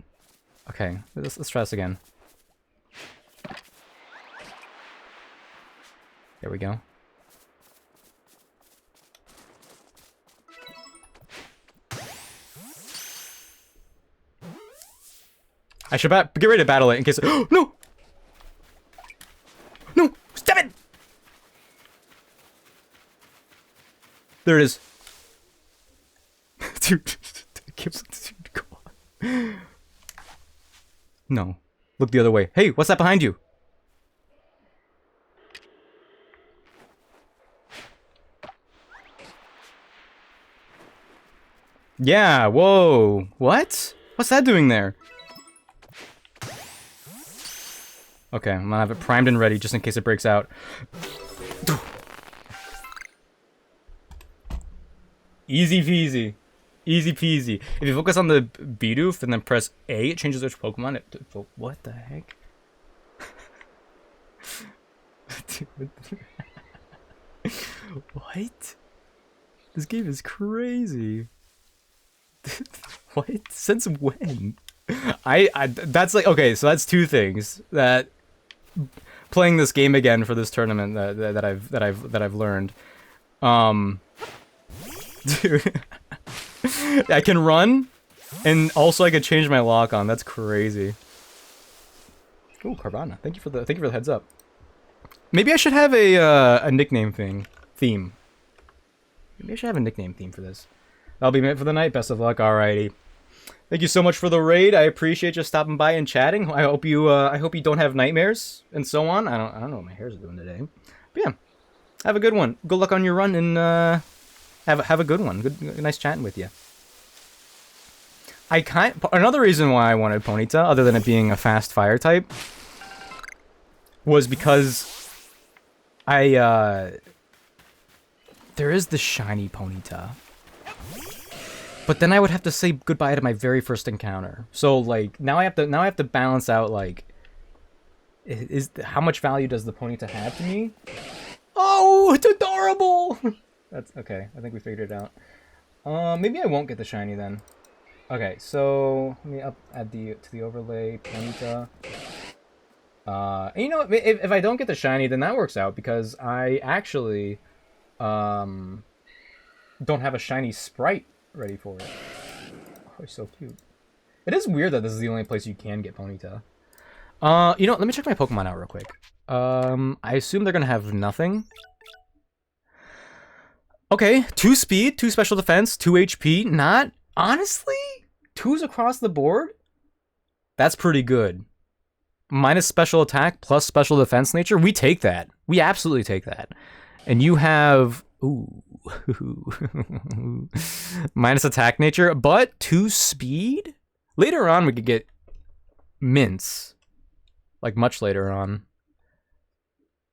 Okay, let's try this again. There we go. I should get ready to battle it in case... No! No! Stop it! There it is. Dude. Dude, come on. No. Look the other way. Hey, what's that behind you? Yeah, whoa. What? What's that doing there? Okay, I'm gonna have it primed and ready just in case it breaks out. Easy peasy. Easy peasy. If you focus on the Bidoof and then press A, it changes which Pokemon it... What the heck? What? This game is crazy. What? Since when? That's like, okay, so that's two things that playing this game again for this tournament that I've learned. Dude, I can run, and also I can change my lock on. That's crazy. Oh, Carvana, thank you for the heads up. Maybe I should have a nickname theme. Maybe I should have a nickname theme for this. That'll be it for the night. Best of luck. Alrighty. Thank you so much for the raid. I appreciate you stopping by and chatting. I hope you don't have nightmares and so on. I don't know what my hair's doing today. But yeah, have a good one. Good luck on your run and have a good one. Nice chatting with you. Another reason why I wanted Ponyta, other than it being a fast fire type, was because there is the shiny Ponyta. But then I would have to say goodbye to my very first encounter. So like now I have to balance out like how much value does the Ponyta have to me? Oh, it's adorable. That's okay. I think we figured it out. Maybe I won't get the shiny then. Okay, so let me add to the overlay Ponyta. And you know, if I don't get the shiny, then that works out because I actually don't have a shiny sprite ready for it. Oh, he's so cute. It is weird that this is the only place you can get Ponyta. You know, let me check my Pokemon out real quick. I assume they're gonna have nothing. Okay, 2 speed, 2 special defense, 2 HP. Not honestly, 2s across the board. That's pretty good. Minus special attack plus special defense nature. We take that. We absolutely take that. And you have ooh. Minus attack nature, but 2 speed? Later on, we could get mints. Like, much later on.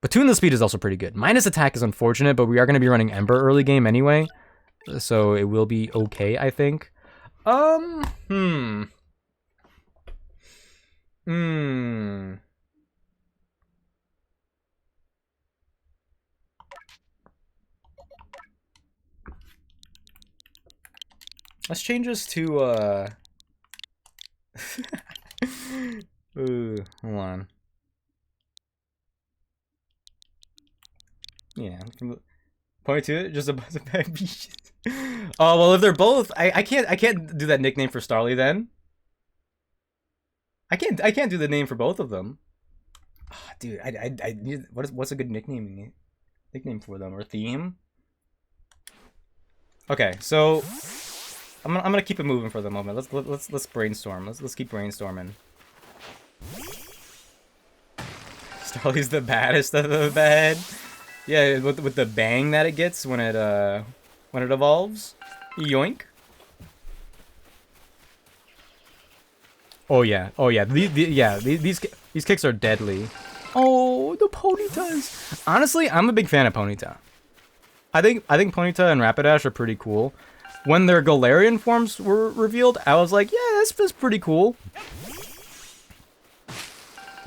But 2 in the speed is also pretty good. Minus attack is unfortunate, but we are going to be running Ember early game anyway. So it will be okay, I think. Let's change this to, Ooh, hold on. Yeah, point to it, just a bunch of bad beaches. Oh, well, if they're both, I can't do that nickname for Starly then. I can't do the name for both of them. Oh, dude, I need, what's a good nickname for them, or theme? Okay, so I'm gonna keep it moving for the moment. Let's brainstorm. Let's keep brainstorming. Starly's the baddest of the bad. Yeah, with the bang that it gets when it evolves. Yoink. Oh yeah. These kicks are deadly. Oh, the Ponytas. Honestly, I'm a big fan of Ponyta. I think Ponyta and Rapidash are pretty cool. When their Galarian forms were revealed, I was like, yeah, that's pretty cool.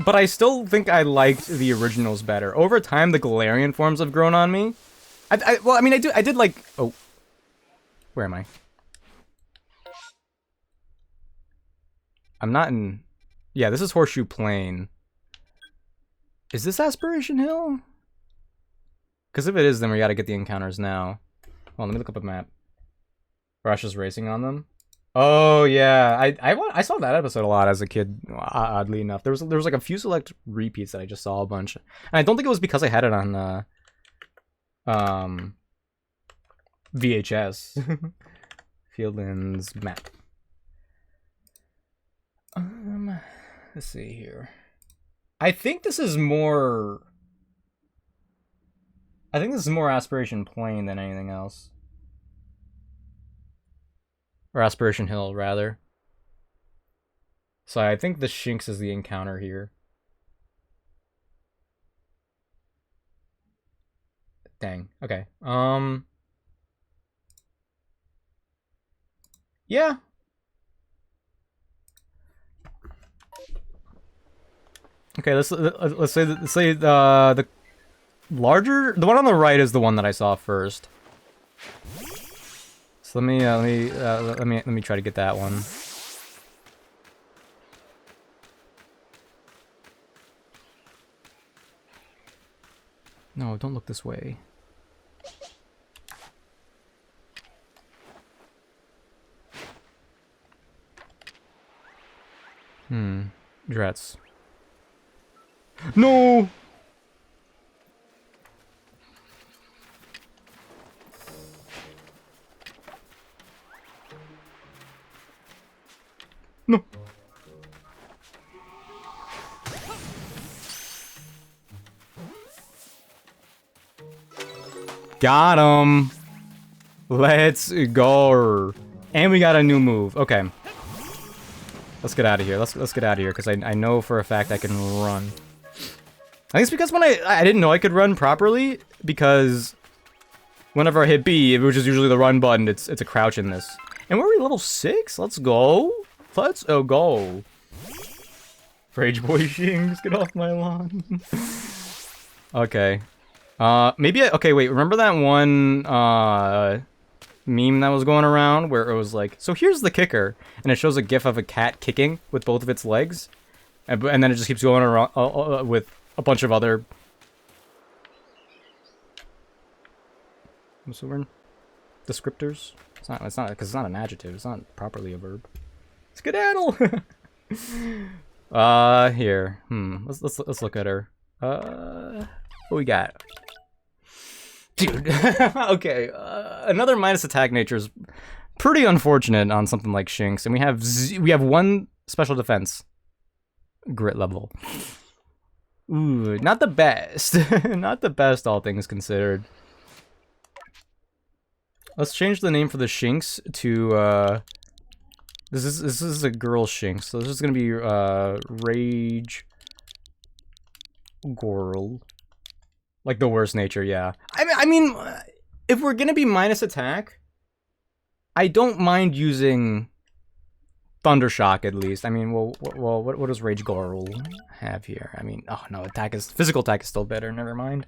But I still think I liked the originals better. Over time, the Galarian forms have grown on me. Well, I mean, I did like... Oh. Where am I? I'm not in... Yeah, this is Horseshoe Plain. Is this Aspiration Hill? Because if it is, then we gotta get the encounters now. Well, let me look up a map. Rush is racing on them. Oh yeah, I saw that episode a lot as a kid. Oddly enough, there was like a few select repeats that I just saw a bunch, and I don't think it was because I had it on VHS. Fieldlands map. Let's see here. I think this is more Aspiration Plain than anything else. Or Aspiration Hill, rather. So I think the Shinx is the encounter here. Dang. Okay. Yeah. Okay, let's say the larger, the one on the right is the one that I saw first. So let me try to get that one. No, don't look this way. Drets. No! No. Got him. Let's go. And we got a new move. Okay. Let's get out of here. Let's get out of here because I know for a fact I can run. I think it's because when I didn't know I could run properly because whenever I hit B, which is usually the run button, it's a crouch in this. And we're level 6. Let's go. Let's go. Rage Boy Shinx, get off my lawn. Okay. Maybe okay, wait, remember that one meme that was going around where it was like, so here's the kicker, and it shows a gif of a cat kicking with both of its legs, and then it just keeps going around with a bunch of other what's the word? Descriptors? It's not because it's not an adjective, it's not properly a verb. Skedaddle. Here. Let's look at her. What we got? Dude. Okay. Another minus attack nature is pretty unfortunate on something like Shinx, and we have one special defense grit level. Ooh, not the best. Not the best, all things considered. Let's change the name for the Shinx to this is a girl Shinx, so this is gonna be Rage Girl. Like the worst nature, yeah. I mean, if we're gonna be minus attack, I don't mind using Thundershock at least. I mean, well, what does Rage Girl have here? I mean, oh no, physical attack is still better. Never mind.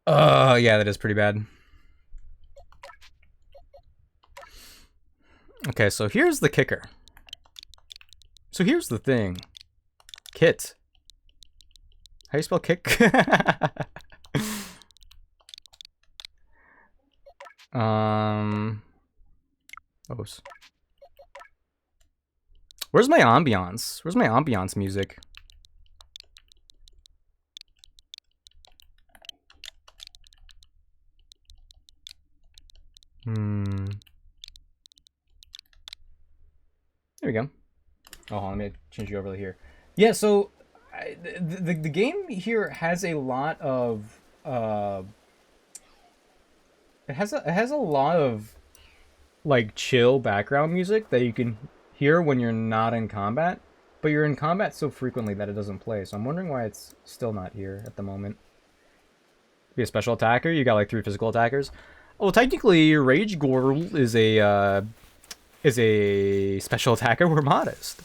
Yeah, that is pretty bad. Okay, so here's the kicker. So here's the thing. Kit. How you spell kick? Oops. Where's my ambiance? Where's my ambiance music? There we go. Oh, let me change you over here. Yeah, so the game here has a lot of it has a lot of like chill background music that you can hear when you're not in combat, but you're in combat so frequently that it doesn't play. So I'm wondering why it's still not here at the moment. Be a special attacker. You got like 3 physical attackers. Oh, technically, Rage Girl is a special attacker. We're modest.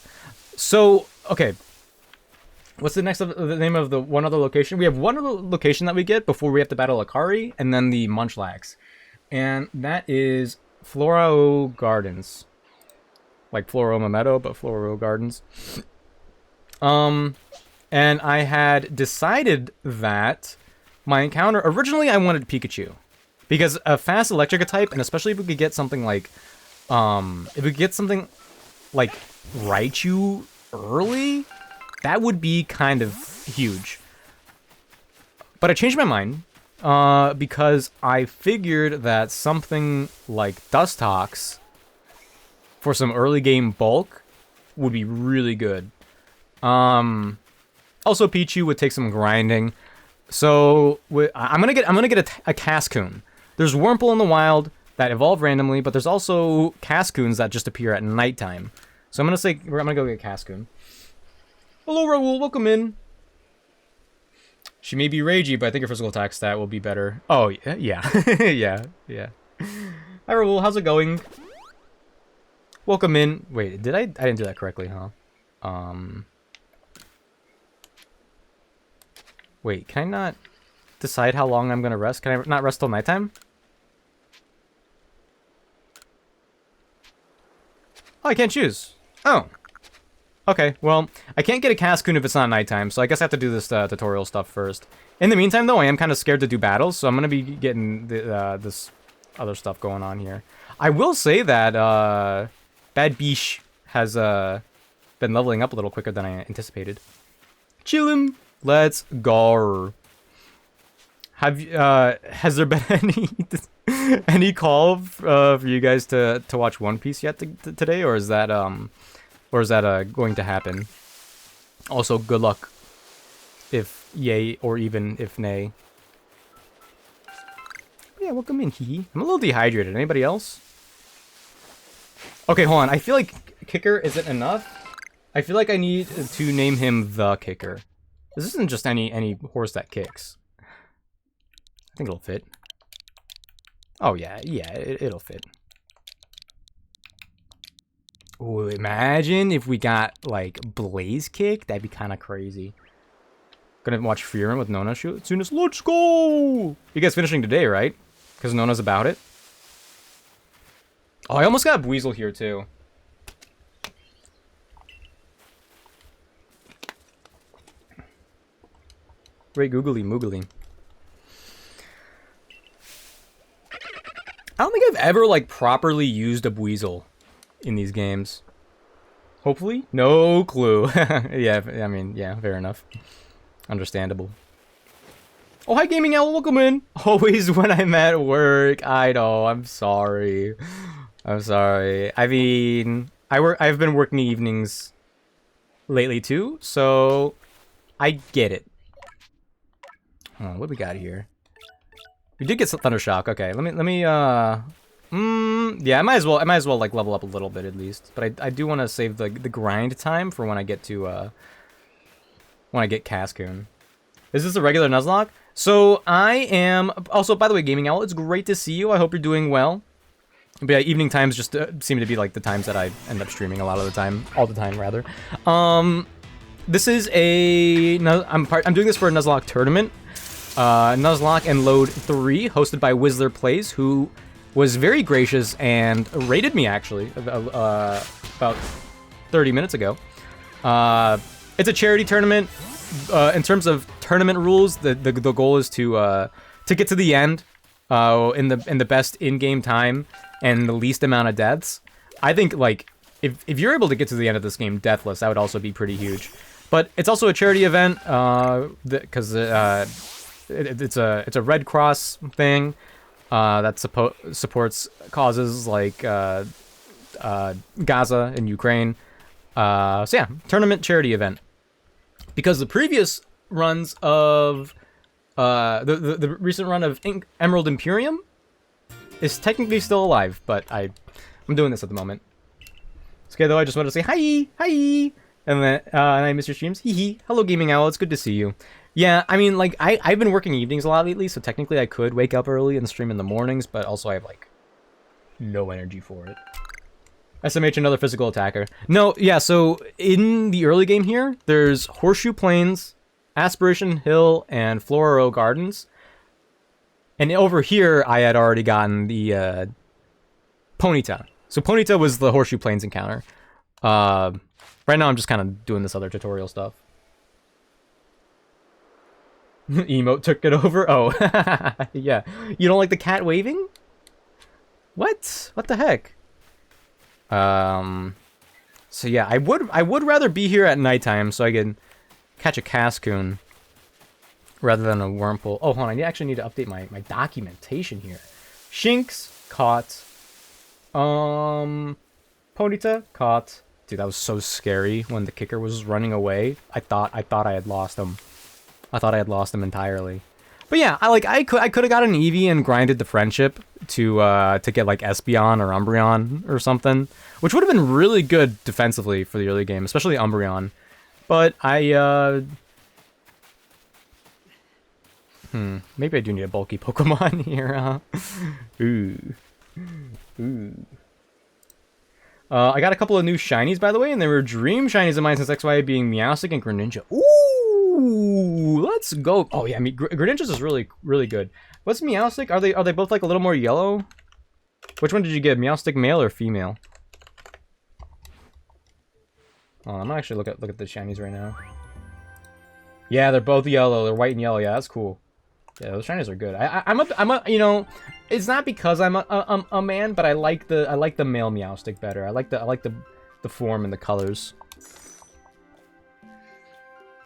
So okay. What's the name of the one other location? We have one other location that we get before we have to battle Akari, and then the Munchlax. And that is Floro Gardens. Like Floroma Meadow, but Floro Gardens. And I had decided that my encounter... Originally, I wanted Pikachu. Because a fast electric type, and especially if we could get something like... if we could get something like Raichu early... That would be kind of huge. But I changed my mind because I figured that something like Dustox for some early game bulk would be really good. Also, Pichu would take some grinding. So I'm gonna get a Cascoon. There's Wurmple in the wild that evolve randomly, but there's also Cascoons that just appear at nighttime. So I'm gonna go get Cascoon. Hello, Raoul, welcome in. She may be ragey, but I think her physical attack stat will be better. Oh, yeah. Yeah. Hi, Raoul, how's it going? Welcome in. Wait, I didn't do that correctly, huh? Wait, can I not decide how long I'm gonna rest? Can I not rest till nighttime? Oh, I can't choose. Oh. Okay, well, I can't get a Cascoon if it's not nighttime, so I guess I have to do this tutorial stuff first. In the meantime, though, I am kind of scared to do battles, so I'm gonna be getting this other stuff going on here. I will say that Bad Beesh has been leveling up a little quicker than I anticipated. Chillin'. Let's go. Has there been any call for you guys to watch One Piece yet today, or is that going to happen? Also, good luck, if yay or even if nay. Yeah, welcome in, Hee. I'm a little dehydrated. Anybody else? Okay, hold on. I feel like Kicker isn't enough. I feel like I need to name him the Kicker. This isn't just any horse that kicks. I think it'll fit. Oh yeah, it'll fit. Ooh, imagine if we got like Blaze Kick. That'd be kind of crazy. Gonna watch Freerun with Nona shoot soon as. Let's go! You guys finishing today, right? Because Nona's about it. Oh, I almost got Weasel here too. Great googly moogly. I don't think I've ever like properly used a Weasel in these games. Hopefully, no clue. Yeah, I mean, yeah, fair enough. Understandable. Oh, hi, Gaming Owl, welcome in. Always when I'm at work. I know. I'm sorry. I'm sorry. I mean, I've been working evenings lately too, so I get it. Oh, what we got here? We did get some Thundershock. Okay, let me yeah, I might as well like level up a little bit at least. But I do want to save the grind time for when I get to Cascoon. Is this a regular Nuzlocke? So I am also, by the way, Gaming Owl, it's great to see you. I hope you're doing well. But yeah, evening times just seem to be like the times that I end up streaming a lot of the time, all the time rather. This is I'm doing this for a Nuzlocke tournament. Nuzlocke and Load 3, hosted by Whistler Plays, who was very gracious and rated me, actually, about 30 minutes ago. It's a charity tournament. In terms of tournament rules, the goal is to get to the end in the best in-game time and the least amount of deaths. I think, like, if you're able to get to the end of this game deathless, that would also be pretty huge. But it's also a charity event, because it's a Red Cross thing that supports causes like Gaza and Ukraine. So yeah, tournament charity event. Because the previous runs of the recent run of Emerald Imperium is technically still alive, but I'm doing this at the moment. It's okay though. I just wanted to say hi, and then I miss your streams. Hee. Hello, Gaming Owl. It's good to see you. Yeah, I mean, like, I've been working evenings a lot lately, so technically I could wake up early and stream in the mornings, but also I have, like, no energy for it. SMH, another physical attacker. No, yeah, so in the early game here, there's Horseshoe Plains, Aspiration Hill, and Florero Gardens. And over here, I had already gotten the Ponyta. So Ponyta was the Horseshoe Plains encounter. Right now, I'm just kind of doing this other tutorial stuff. Emote took it over. Oh, yeah. You don't like the cat waving? What? What the heck? So yeah, I would rather be here at nighttime so I can catch a Cascoon rather than a Wurmple. Oh, hold on. I actually need to update my documentation here. Shinx caught. Ponyta caught. Dude, that was so scary when the kicker was running away. I thought I had lost him. I thought I had lost him entirely. But yeah, I could have got an Eevee and grinded the friendship to get like Espeon or Umbreon or something, which would have been really good defensively for the early game, especially Umbreon. But maybe I do need a bulky Pokemon here, huh? Ooh. Ooh. I got a couple of new shinies, by the way, and they were dream shinies of mine since XY being Meowstic and Greninja. Ooh, let's go. Oh yeah, I mean, Greninja's is really, really good. What's Meowstic? Are they both like a little more yellow? Which one did you get? Meowstic male or female? Oh, I'm gonna actually look at the shinies right now. Yeah, they're both yellow. They're white and yellow. Yeah, that's cool. Yeah, those shinies are good. I'm a you know, it's not because I'm a man, but I like the male Meowstic better. I like the form and the colors.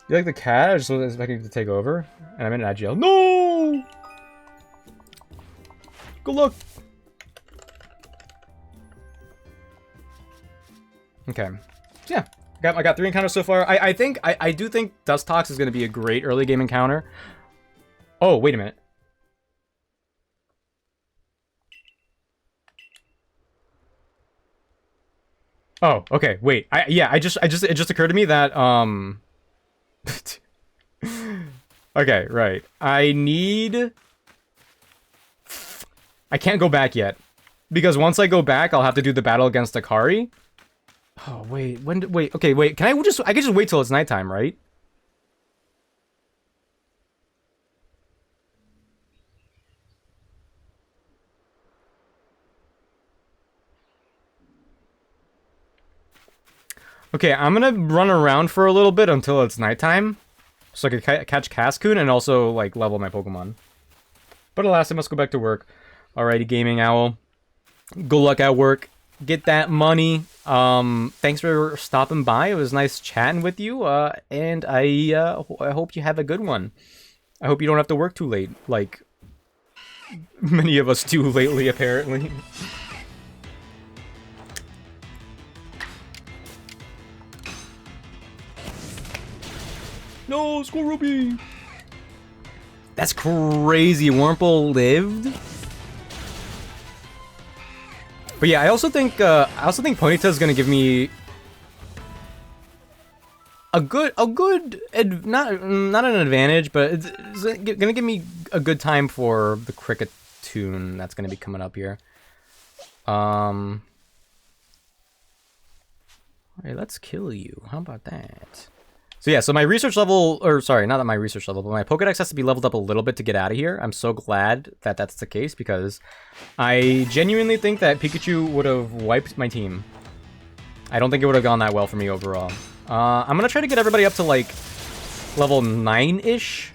You like the cat? I just was expecting to take over, and I'm in agile. No! Good luck. Okay. Yeah. I got 3 encounters so far. I do think Dustox is going to be a great early game encounter. Oh, wait a minute. Oh, okay. Wait. It just occurred to me that okay, right. I can't go back yet. Because once I go back, I'll have to do the battle against Akari. Oh, wait. Okay, wait. I can just wait till it's nighttime, right? Okay, I'm gonna run around for a little bit until it's nighttime. So I can catch Cascoon and also, like, level my Pokemon. But alas, I must go back to work. Alrighty, Gaming Owl. Good luck at work. Get that money. Thanks for stopping by. It was nice chatting with you. And I hope you have a good one. I hope you don't have to work too late, like many of us do lately, apparently. No, Squirrelby! That's crazy. Wurmple lived. But yeah, I also think Ponyta is gonna give me not an advantage, but it's gonna give me a good time for the cricket tune that's gonna be coming up here. Alright, let's kill you. How about that? So yeah, so my research level, or sorry, not that my research level, but my Pokedex has to be leveled up a little bit to get out of here. I'm so glad that that's the case, because I genuinely think that Pikachu would have wiped my team. I don't think it would have gone that well for me overall. I'm gonna try to get everybody up to, like, level 9-ish?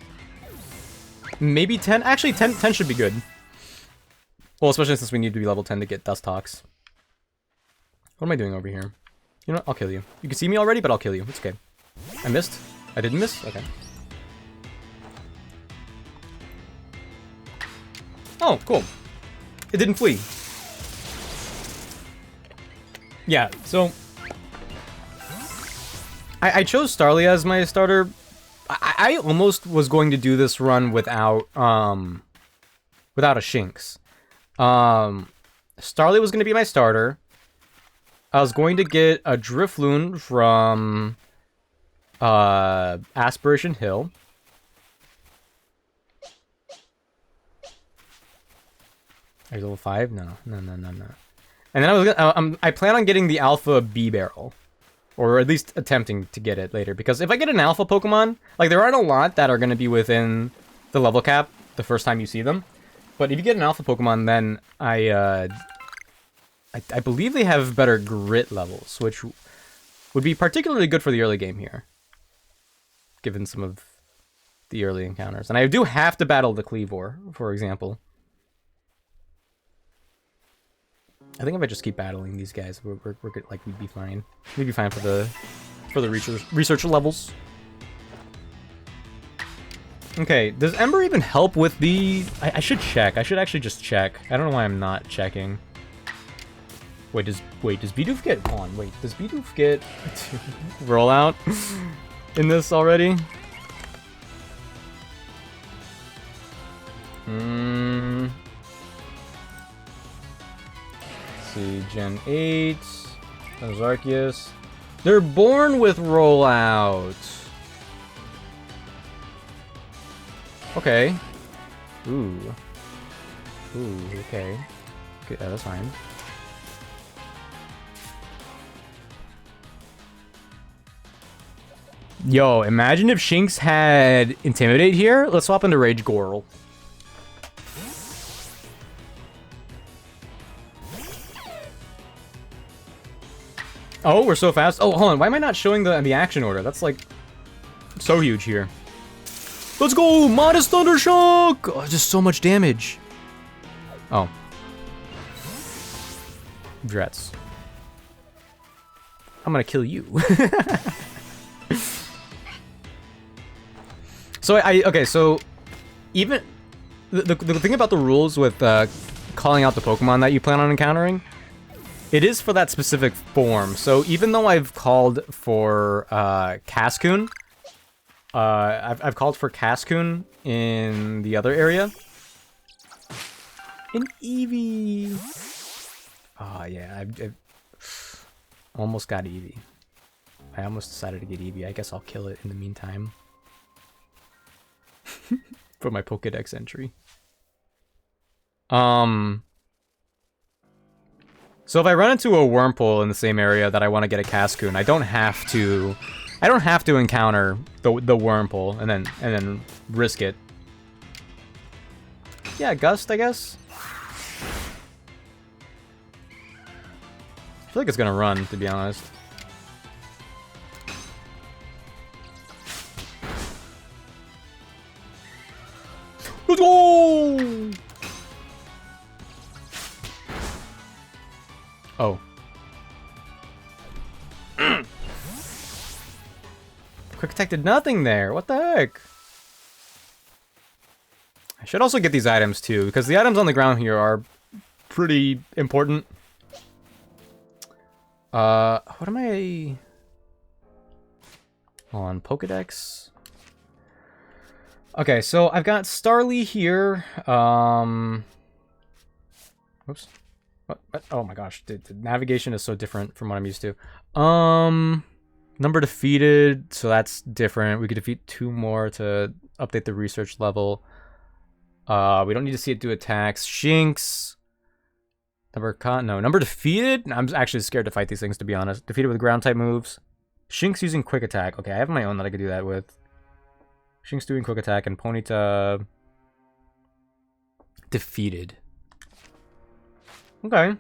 Maybe 10? Actually, 10 should be good. Well, especially since we need to be level 10 to get Dustox. What am I doing over here? You know what? I'll kill you. You can see me already, but I'll kill you. It's okay. I missed? I didn't miss? Okay. Oh, cool. It didn't flee. Yeah, so... I chose Starly as my starter. I almost was going to do this run without a Shinx. Starly was going to be my starter. I was going to get a Drifloon from... Aspiration Hill. Are you level 5? No. And then I plan on getting the Alpha B-Barrel. Or at least attempting to get it later. Because if I get an Alpha Pokemon, like, there aren't a lot that are going to be within the level cap the first time you see them. But if you get an Alpha Pokemon, then I believe they have better grit levels, which would be particularly good for the early game here. Given some of the early encounters. And I do have to battle the Cleavor, for example. I think if I just keep battling these guys, we're good, like, we'd be fine. We'd be fine for the research levels. Okay, does Ember even help with the... I should check. I should actually just check. I don't know why I'm not checking. Wait, does Bidoof get... Hold on, wait. Does Bidoof get... rollout in this already? Let's see, Gen 8, Zarkius. They're born with rollout. Okay. Ooh. Ooh, okay. Okay, that's fine. Yo, imagine if Shinx had Intimidate here. Let's swap into Rage Goral. Oh, we're so fast. Oh, hold on. Why am I not showing the action order? That's like so huge here. Let's go! Modest Thunder Shock! Oh, just so much damage. Oh. Drets. I'm gonna kill you. So okay, so even the thing about the rules with calling out the Pokemon that you plan on encountering, it is for that specific form. So even though I've called for Cascoon, I've called for Cascoon in the other area. In Eevee. Oh yeah, I've almost got Eevee. I almost decided to get Eevee. I guess I'll kill it in the meantime. For my Pokédex entry. So if I run into a Wurmple in the same area that I want to get a Cascoon, I don't have to encounter the Wurmple and then risk it. Yeah, Gust, I guess. I feel like it's gonna run, to be honest. Let's go! Oh. Quick attack did nothing there. What the heck? I should also get these items too, because the items on the ground here are pretty important. What am I... Hold on, Pokedex. Okay, so I've got Starly here. Whoops. What? Oh my gosh, the navigation is so different from what I'm used to. Number defeated, so that's different. We could defeat 2 more to update the research level. We don't need to see it do attacks. Shinx. Number defeated? I'm actually scared to fight these things, to be honest. Defeated with ground type moves. Shinx using quick attack. Okay, I have my own that I could do that with. Shinx doing quick attack and Ponyta defeated. Okay.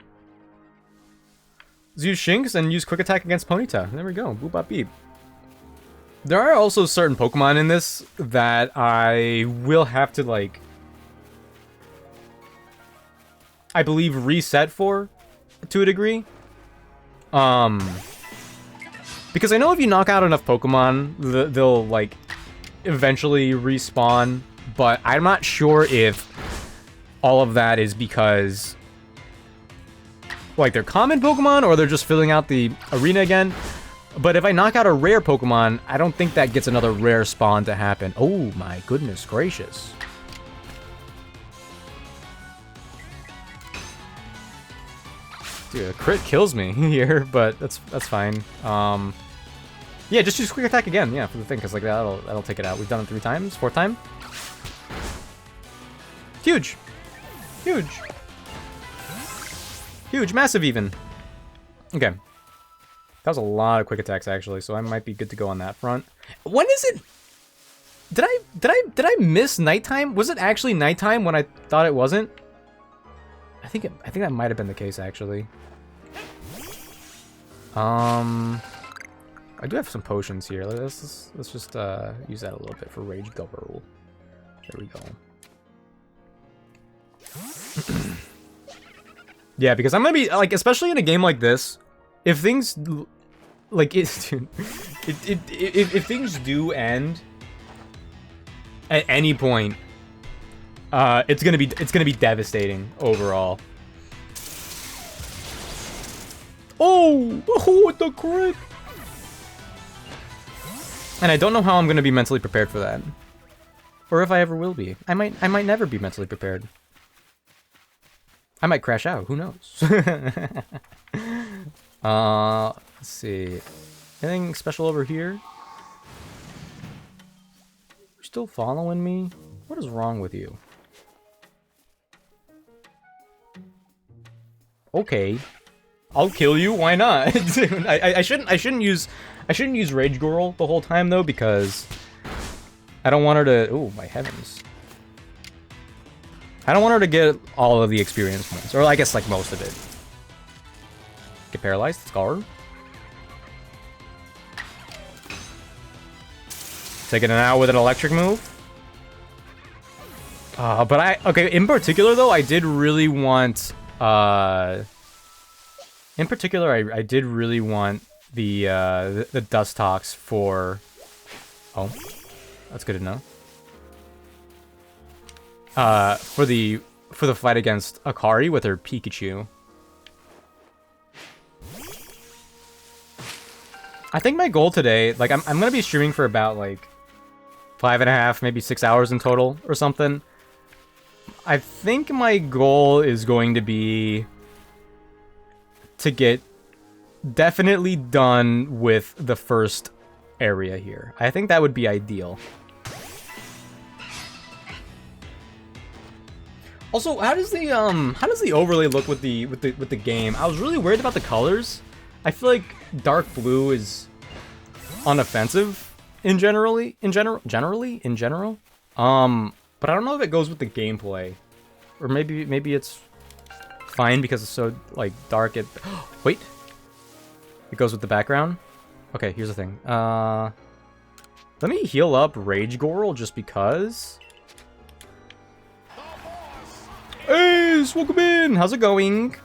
Let's use Shinx and use quick attack against Ponyta. There we go. Boop bop beep. There are also certain Pokemon in this that I will have to, like, I believe reset for to a degree. Because I know if you knock out enough Pokemon, they'll like eventually respawn, but I'm not sure if all of that is because like they're common Pokemon or they're just filling out the arena again. But if I knock out a rare Pokemon, I don't think that gets another rare spawn to happen. Oh my goodness gracious. Dude, a crit kills me here, but that's fine. Yeah, just use quick attack again, yeah, for the thing, because like that'll take it out. We've done it 3 times, 4th time. Huge! Huge! Huge, massive even. Okay. That was a lot of quick attacks actually, so I might be good to go on that front. When is it? Did I miss nighttime? Was it actually nighttime when I thought it wasn't? I think that might have been the case actually. I do have some potions here. Let's just use that a little bit for Rage Gubberl. There we go. Yeah, because I'm gonna be like, especially in a game like this, if things like if things do end at any point, it's gonna be devastating overall. Oh, what the crit! And I don't know how I'm gonna be mentally prepared for that. Or if I ever will be. I might never be mentally prepared. I might crash out, who knows? Let's see. Anything special over here? You're still following me? What is wrong with you? Okay. I'll kill you, why not? I shouldn't use Rage Girl the whole time though, because I don't want her to oh my heavens. I don't want her to get all of the experience points. Or I guess like most of it. Get paralyzed, scar. Taking it out with an electric move. Okay, in particular though, I did really want in particular I did really want the dust tox for oh, that's good to know. For the fight against Akari with her Pikachu. I think my goal today, like I'm gonna be streaming for about like 5.5, maybe 6 hours in total or something. I think my goal is going to be to get definitely done with the first area here. I think that would be ideal. Also, how does the overlay look with the game? I was really worried about the colors. I feel like dark blue is unoffensive in general. But I don't know if it goes with the gameplay, or maybe it's fine because it's so like dark. It wait, it goes with the background. Okay, here's the thing. Let me heal up Rage Goral just because. Ace, welcome in. How's it going?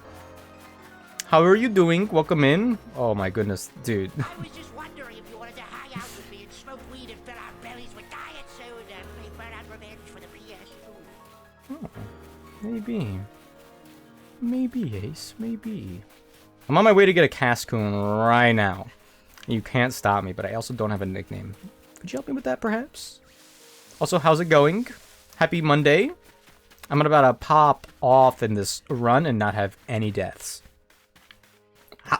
How are you doing? Welcome in. Oh my goodness, dude. I was just wondering if you wanted to hang out with me and smoke weed and fill our bellies with diet soda and play Burnout Revenge for the PS2. Oh, maybe. Maybe, Ace. Maybe. I'm on my way to get a Cascoon right now. You can't stop me, but I also don't have a nickname. Could you help me with that, perhaps? Also, how's it going? Happy Monday. I'm about to pop off in this run and not have any deaths.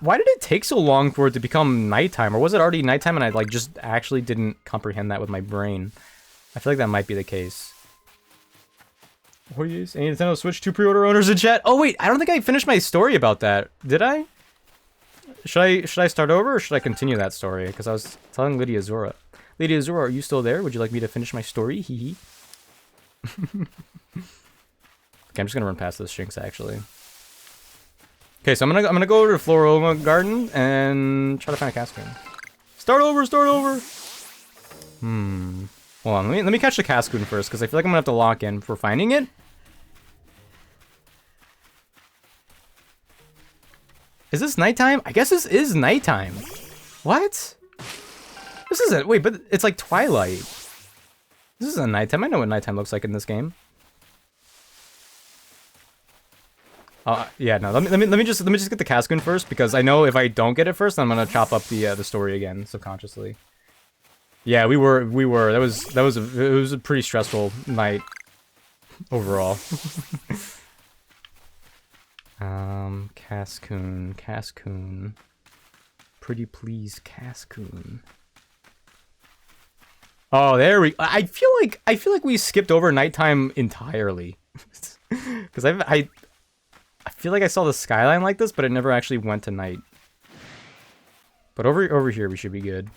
Why did it take so long for it to become nighttime? Or was it already nighttime and I like just actually didn't comprehend that with my brain? I feel like that might be the case. Oh yes, any Nintendo Switch 2 pre-order owners in chat? Oh wait, I don't think I finished my story about that. Did I? Should I start over or should I continue that story? Because I was telling Lydia Zora. Lydia Zora, are you still there? Would you like me to finish my story? Hee hee. Okay, I'm just gonna run past this Shinx actually. Okay, so I'm gonna go over to Floroma Garden and try to find a Cascoon. Start over. Hold on, let me catch the Cascoon first because I feel like I'm gonna have to lock in for finding it. Is this nighttime? I guess this is nighttime. What? This isn't. Wait, but it's like twilight. This isn't nighttime. I know what nighttime looks like in this game. Yeah, no. Let me just get the Cascoon first because I know if I don't get it first, I'm gonna chop up the story again subconsciously. Yeah, we were. It was a pretty stressful night overall. Cascoon. Pretty please, Cascoon. Oh, there we. I feel like we skipped over nighttime entirely. Because I feel like I saw the skyline like this, but it never actually went to night. But over here we should be good.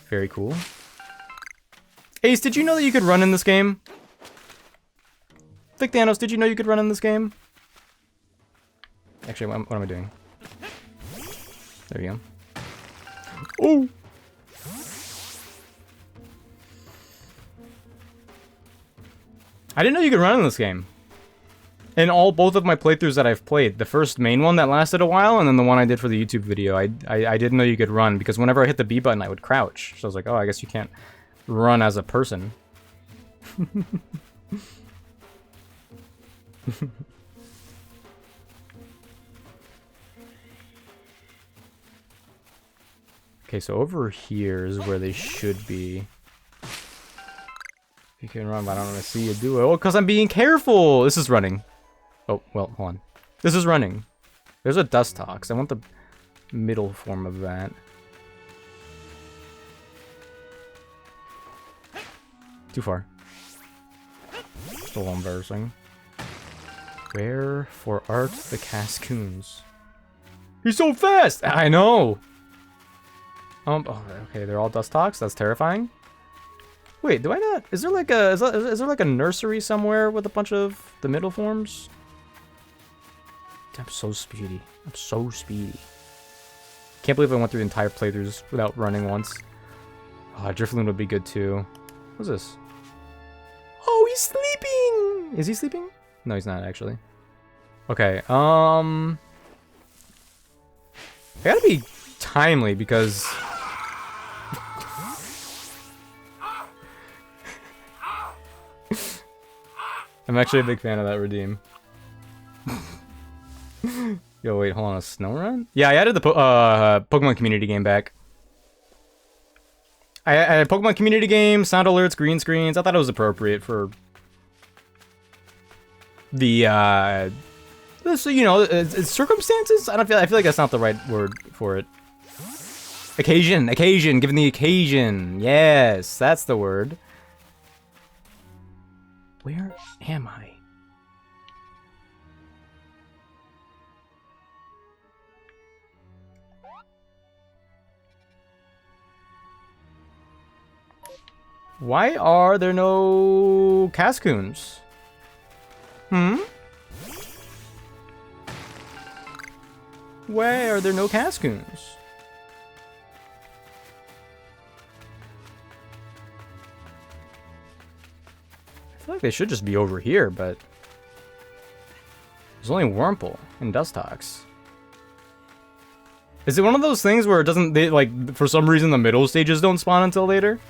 Very cool. Ace, did you know that you could run in this game? Thick Thanos, did you know you could run in this game? Actually, what am I doing? There we go. Oh! I didn't know you could run in this game. In both of my playthroughs that I've played, the first main one that lasted a while, and then the one I did for the YouTube video, I didn't know you could run, because whenever I hit the B button, I would crouch. So I was like, oh, I guess you can't run as a person. Okay, so over here is where they should be. You can run, but I don't want to see you do it. Oh, because I'm being careful. This is running. Oh, well, hold on. This is running. There's a dust tox. I want the middle form of that. Too far. Still embarrassing. Where for art the Cascoons? He's so fast! I know! Oh, okay, they're all dust tox? That's terrifying. Wait, do I not? Is there like a is there like a nursery somewhere with a bunch of the middle forms? I'm so speedy. I'm so speedy. Can't believe I went through the entire playthroughs without running once. Oh, Drifloon would be good too. What's this? Oh, he's sleeping! Is he sleeping? No, he's not actually. Okay, I gotta be timely because I'm actually a big fan of that redeem. Yo, wait, hold on, a snow run? Yeah, I added the Pokemon community game back. I had Pokemon community game, sound alerts, green screens. I thought it was appropriate for the so, you know, circumstances. I feel like that's not the right word for it. Occasion, given the occasion. Yes, that's the word. Where am I? Why are there no Cascoons? Hmm? Why are there no Cascoons? I feel like they should just be over here, but there's only Wurmple and Dustox. Is it one of those things where it doesn't, like, for some reason the middle stages don't spawn until later?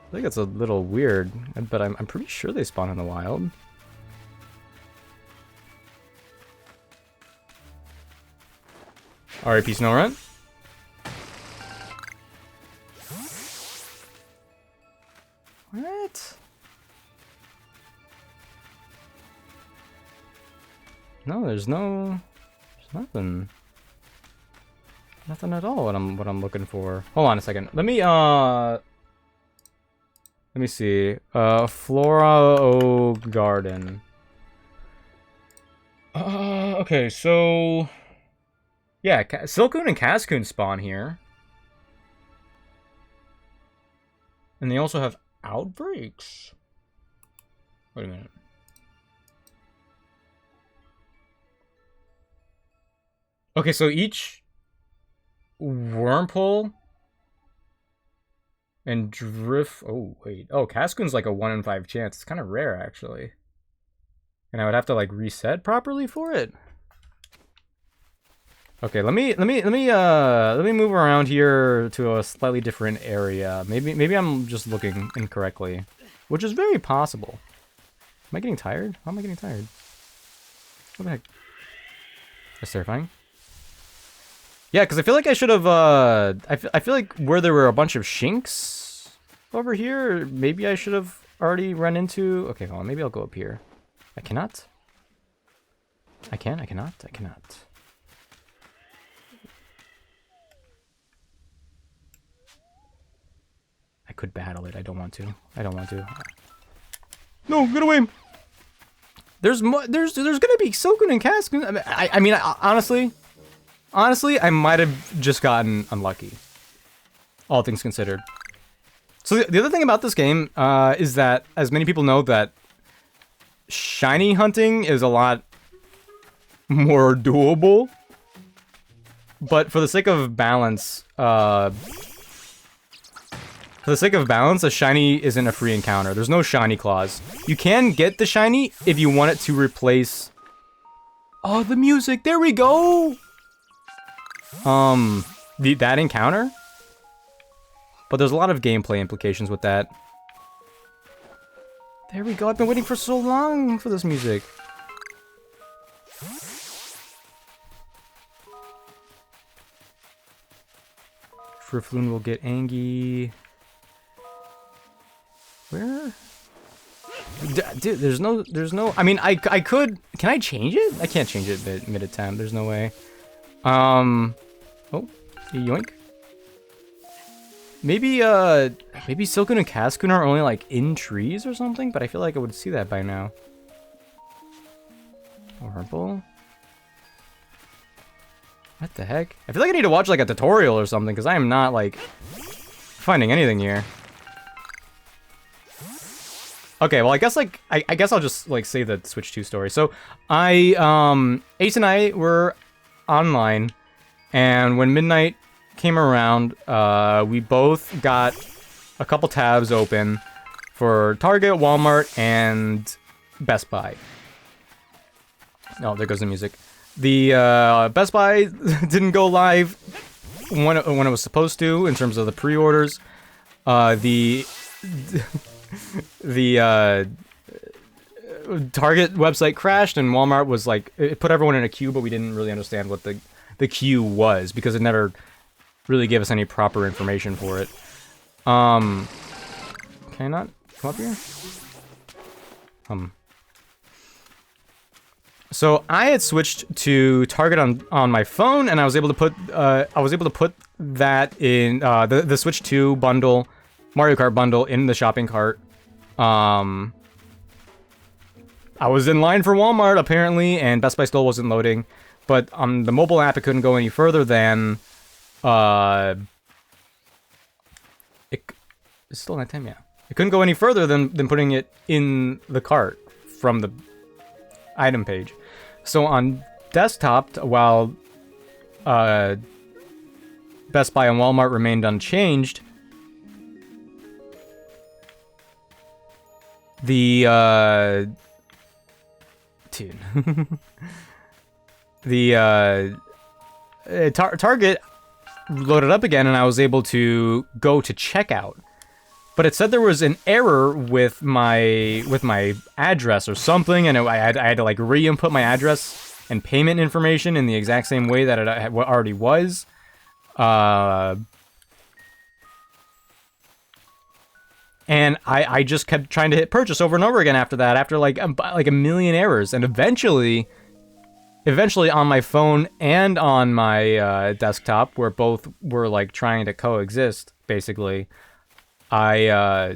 I think it's a little weird, but I'm pretty sure they spawn in the wild. R.I.P. Snorunt. What? No, there's nothing. Nothing at all what I'm looking for. Hold on a second. Let me see. Flora Garden. Okay, so yeah, Silcoon and Cascoon spawn here. And they also have outbreaks. Wait a minute. Okay, so each Wurmple and Drift... Oh, wait. Oh, Cascoon's like a 1 in 5 chance. It's kind of rare, actually. And I would have to, like, reset properly for it. Okay, let me move around here to a slightly different area. Maybe I'm just looking incorrectly, which is very possible. Am I getting tired? How am I getting tired? What the heck? That's terrifying. Yeah, because I feel like I should have, I feel like where there were a bunch of Shinx over here, maybe I should have already run into... Okay, hold on, maybe I'll go up here. I cannot? I can? I cannot? I cannot. I could battle it, I don't want to. I don't want to. No, get away! There's gonna be Silcoon and Cascoon. I mean, honestly, I might have just gotten unlucky. All things considered. So the other thing about this game is that, as many people know, that shiny hunting is a lot more doable. But for the sake of balance, a shiny isn't a free encounter. There's no shiny clause. You can get the shiny if you want it to replace... Oh, the music! There we go! That encounter? But there's a lot of gameplay implications with that. There we go, I've been waiting for so long for this music. Drifloon will get Angie. Where? Dude, there's no. I mean, I could. Can I change it? I can't change it mid attempt. There's no way. Oh, yoink. Maybe maybe Silcoon and Cascoon are only like in trees or something, but I feel like I would see that by now. Horrible. What the heck? I feel like I need to watch like a tutorial or something because I am not like finding anything here. Okay, well I guess like I guess I'll just like say the Switch 2 story. So Ace and I were online, and when midnight came around, we both got a couple tabs open for Target, Walmart, and Best Buy. Oh, there goes the music. The Best Buy didn't go live when it was supposed to in terms of the pre-orders. The Target website crashed, and Walmart was like, it put everyone in a queue, but we didn't really understand what the queue was because it never really gave us any proper information for it. Can I not come up here? So I had switched to Target on my phone, and I was able to put that in the Switch 2 bundle, Mario Kart bundle, in the shopping cart. I was in line for Walmart apparently, and Best Buy still wasn't loading. But on the mobile app, it couldn't go any further than it's still nighttime, yeah. It couldn't go any further than putting it in the cart from the item page. So on desktop, while Best Buy and Walmart remained unchanged, the Target loaded up again, and I was able to go to checkout. But it said there was an error with my address or something, and I had to like re-input my address and payment information in the exact same way that it already was. And I just kept trying to hit purchase over and over again after that, after like a million errors, and eventually on my phone and on my desktop, where both were like trying to coexist, basically. Yeah,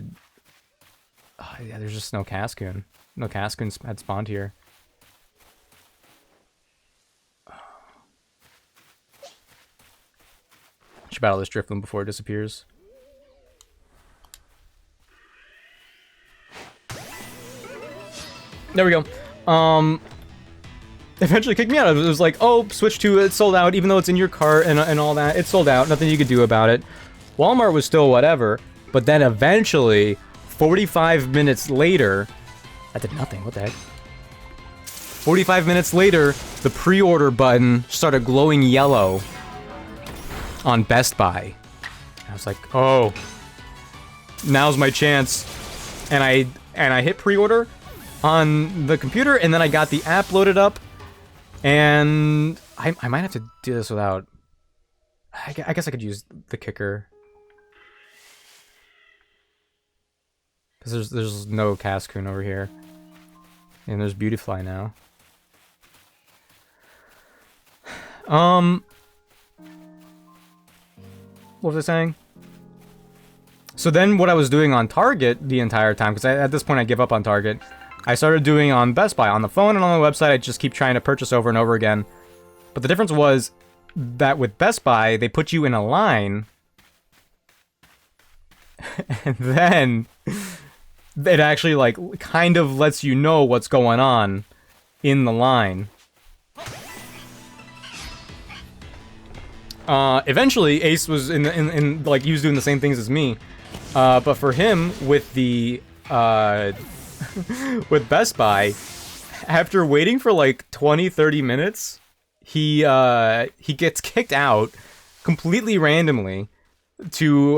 there's just no Cascoon. No Cascoon had spawned here. Should battle this Drifloon before it disappears. There we go. Eventually kicked me out. It was like, oh, Switch 2, it's sold out, even though it's in your cart and all that. It's sold out. Nothing you could do about it. Walmart was still whatever. But then eventually, 45 minutes later, that did nothing, what the heck? 45 minutes later, the pre-order button started glowing yellow on Best Buy. I was like, oh, now's my chance. And I hit pre-order on the computer, and then I got the app loaded up, and I might have to do this without, I guess I could use the kicker. Because there's no Cascoon over here. And there's Beautyfly now. What was I saying? So then what I was doing on Target the entire time, because at this point I give up on Target, I started doing on Best Buy. On the phone and on the website, I just keep trying to purchase over and over again. But the difference was that with Best Buy, they put you in a line. And then it actually, like, kind of lets you know what's going on in the line. Eventually, Ace was like, he was doing the same things as me. But for him, with the, with Best Buy, after waiting for, like, 20-30 minutes, he gets kicked out completely randomly to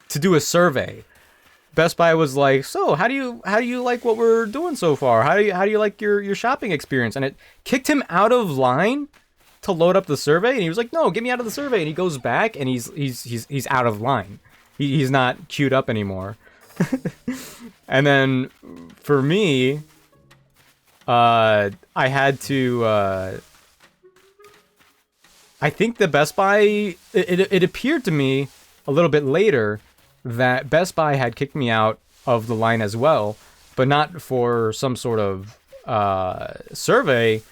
do a survey. Best Buy was like, so how do you like what we're doing so far? How do you like your shopping experience? And it kicked him out of line to load up the survey, and he was like, no, get me out of the survey. And he goes back, and he's out of line. He's not queued up anymore. And then for me, I had to. I think the Best Buy. It appeared to me a little bit later that Best Buy had kicked me out of the line as well, but not for some sort of survey.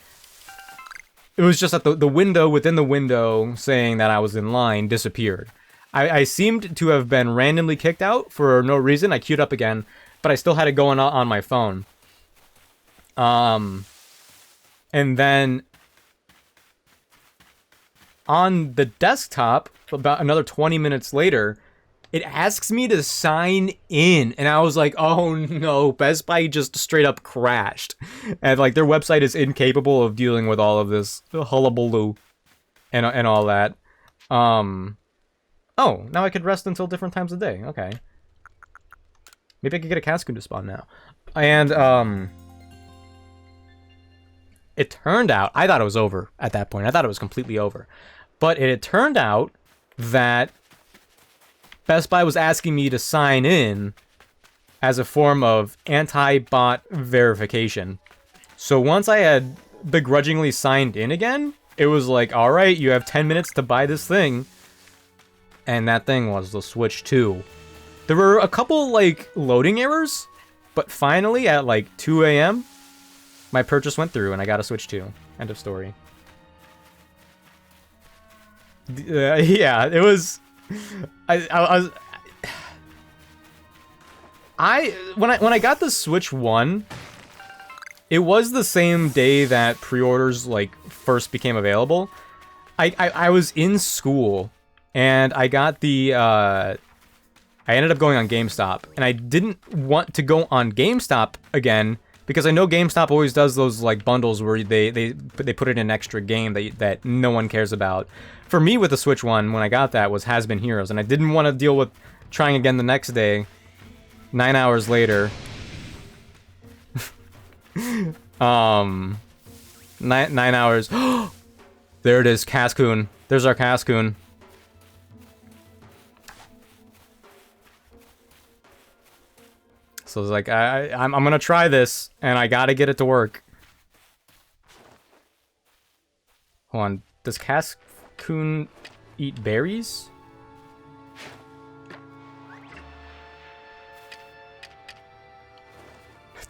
It was just that the window within the window saying that I was in line disappeared. I seemed to have been randomly kicked out for no reason. I queued up again, but I still had it going on my phone. And then on the desktop, about another 20 minutes later, it asks me to sign in. And I was like, oh no, Best Buy just straight up crashed. And like their website is incapable of dealing with all of this hullabaloo and all that. Oh, now I could rest until different times of day. Okay. Maybe I could get a Cascoon to spawn now. And, it turned out, I thought it was over at that point. I thought it was completely over. But it turned out that Best Buy was asking me to sign in as a form of anti-bot verification. So once I had begrudgingly signed in again, it was like, alright, you have 10 minutes to buy this thing. And that thing was the Switch 2. There were a couple, like, loading errors, but finally, at, like, 2 a.m., my purchase went through, and I got a Switch 2. End of story. Yeah, it was... when I got the Switch 1, it was the same day that pre-orders, like, first became available. I was in school... And I got the, I ended up going on GameStop. And I didn't want to go on GameStop again, because I know GameStop always does those, like, bundles where they put in an extra game that no one cares about. For me, with the Switch 1, when I got that, was Has Been Heroes. And I didn't want to deal with trying again the next day, 9 hours later. 9 hours. There it is, Cascoon. There's our Cascoon. So it's like, I'm gonna try this, and I gotta get it to work. Hold on, does Cascoon eat berries?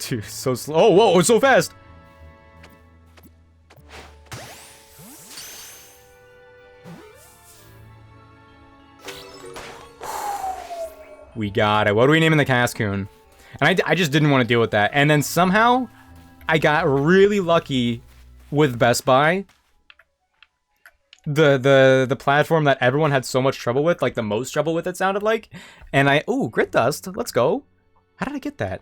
Dude, so slow. Oh, whoa, it's so fast! We got it. What are we naming the Cascoon? And I just didn't want to deal with that. And then somehow, I got really lucky with Best Buy. The platform that everyone had so much trouble with, like the most trouble with, it sounded like. And ooh, Grit Dust, let's go. How did I get that?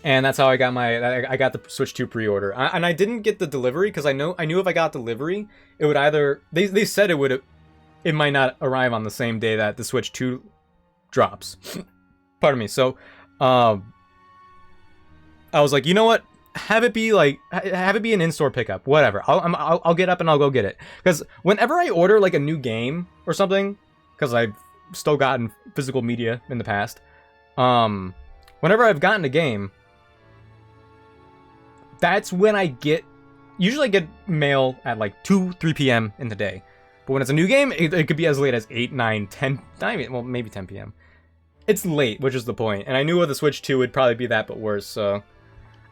And that's how I got I got the Switch 2 pre-order. And I didn't get the delivery, because I knew if I got delivery, it would either, they said it might not arrive on the same day that the Switch 2 drops. Pardon me. So, I was like, you know what? Have it be an in-store pickup. Whatever. I'll get up and I'll go get it. Because whenever I order like a new game or something, because I've still gotten physical media in the past, whenever I've gotten a game, that's when usually I get mail at like 2-3 p.m. in the day. But when it's a new game, it could be as late as 8, 9, 10, well, maybe 10 p.m. It's late, which is the point. And I knew with the Switch 2 would probably be that, but worse, so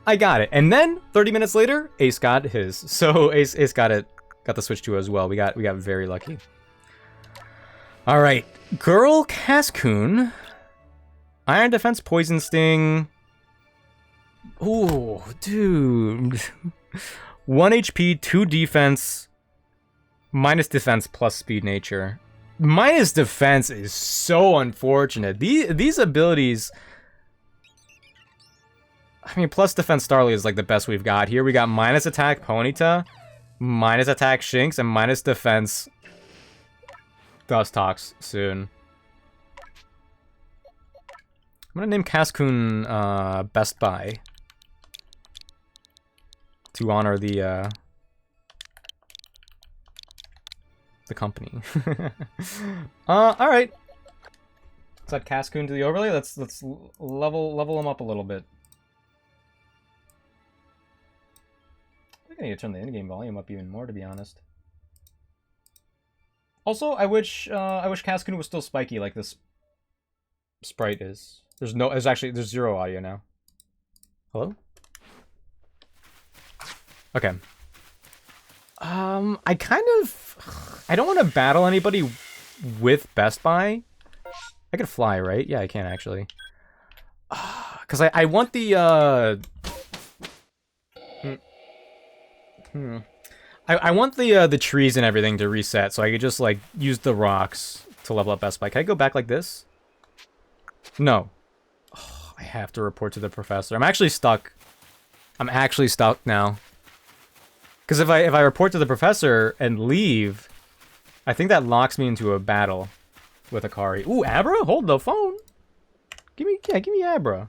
I got it. And then 30 minutes later, Ace got his. So Ace got the Switch 2 as well. We got very lucky. All right, Girl Cascoon, Iron Defense, Poison Sting. Ooh, dude. 1 HP, 2 defense, minus defense plus speed nature. Minus defense is so unfortunate. These abilities... I mean, plus defense Starly is like the best we've got here. We got minus attack Ponyta, minus attack Shinx, and minus defense Dustox soon. I'm gonna name Cascoon Best Buy to honor the company. Alright. Let's add Cascoon to the overlay. Let's level him up a little bit. I think I need to turn the in-game volume up even more, to be honest. Also, I wish Cascoon was still spiky like this sprite is. There's zero audio now. Hello? Okay. I don't want to battle anybody with Best Buy. I can fly, right? Yeah, I can actually. Because I want the I want the trees and everything to reset, so I could just like use the rocks to level up Best Buy. Can I go back like this? No. Oh, I have to report to the professor. I'm actually stuck. I'm actually stuck now. Because if I report to the professor and leave, I think that locks me into a battle with Akari. Ooh, Abra? Hold the phone. Give me Abra.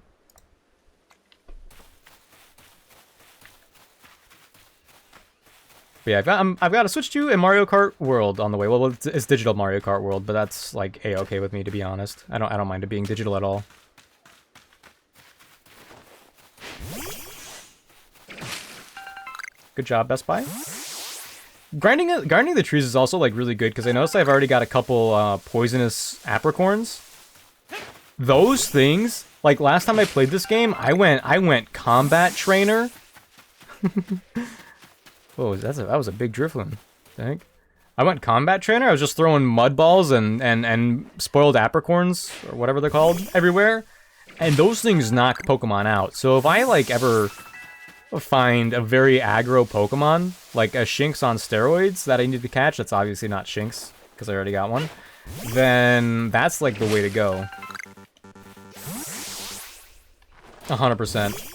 But yeah, I've got to switch to a Mario Kart World on the way. Well, it's digital Mario Kart World, but that's like a-okay with me, to be honest. I don't mind it being digital at all. Good job, Best Buy. Grinding the trees is also like really good because I noticed I've already got a couple poisonous apricorns. Those things, like last time I played this game, I went combat trainer. Oh, that was a big Drifloon, I think. I went combat trainer. I was just throwing mud balls and spoiled apricorns or whatever they're called everywhere, and those things knock Pokemon out. So if I like ever find a very aggro Pokemon, like a Shinx on steroids that I need to catch, that's obviously not Shinx, because I already got one, then that's like the way to go. 100%.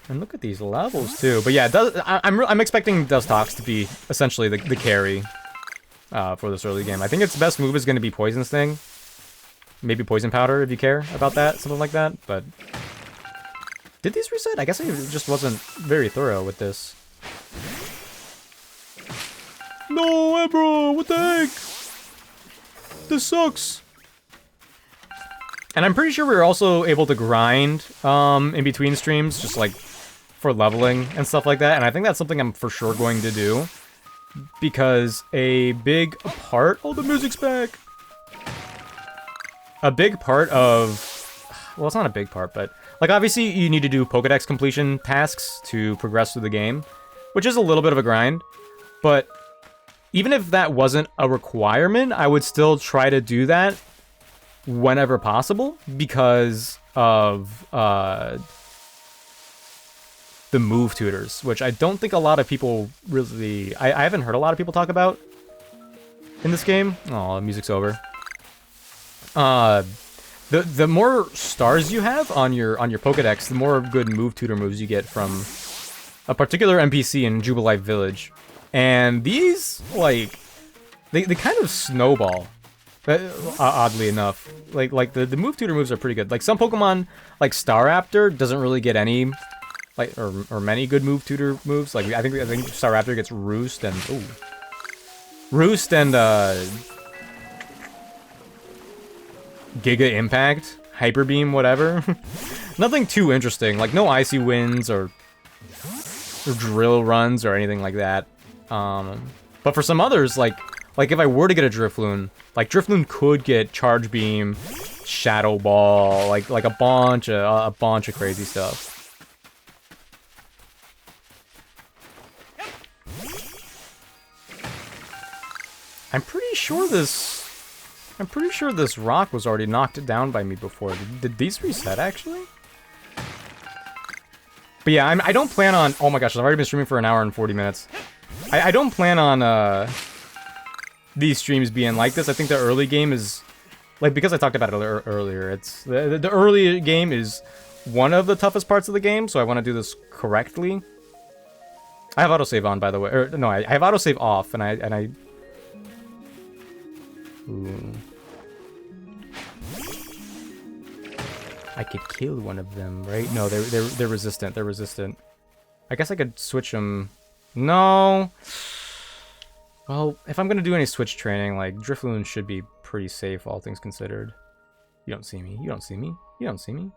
And look at these levels, too. But yeah, I'm expecting Dustox to be essentially the carry for this early game. I think its best move is going to be Poison Sting. Maybe Poison Powder, if you care about that, something like that, but... Did these reset? I guess I just wasn't very thorough with this. No, Abra! What the heck? This sucks! And I'm pretty sure we were also able to grind in between streams, just like for leveling and stuff like that. And I think that's something I'm for sure going to do. Because a big part... Oh, the music's back! A big part of... Well, it's not a big part, but... Like, obviously, you need to do Pokedex completion tasks to progress through the game, which is a little bit of a grind, but even if that wasn't a requirement, I would still try to do that whenever possible because of the move tutors, which I don't think a lot of people really... I haven't heard a lot of people talk about in this game. Oh, the music's over. The more stars you have on your Pokedex, the more good move tutor moves you get from a particular NPC in Jubilife Village. And these, like, they kind of snowball, oddly enough. Like the move tutor moves are pretty good. Like, some Pokemon, like Staraptor, doesn't really get any, like, or many good move tutor moves. Like, I think Staraptor gets Roost and, ooh. Roost and, Giga Impact, Hyper Beam, whatever. Nothing too interesting, like no Icy Winds or Drill Runs or anything like that. But for some others, like if I were to get a Drifloon, like Drifloon could get Charge Beam, Shadow Ball, like a bunch of crazy stuff. I'm pretty sure this rock was already knocked down by me before. Did these reset, actually? But yeah, I don't plan on... Oh my gosh, I've already been streaming for an hour and 40 minutes. I don't plan on these streams being like this. I think the early game is... Like, because I talked about it earlier, it's... The early game is one of the toughest parts of the game, so I want to do this correctly. I have autosave on, by the way. Or, no, I have autosave off, and I... Ooh. I could kill one of them, right? No, they're resistant. They're resistant. I guess I could switch them. No. Well, if I'm gonna do any switch training, like Drifloon should be pretty safe, all things considered. You don't see me. You don't see me. You don't see me.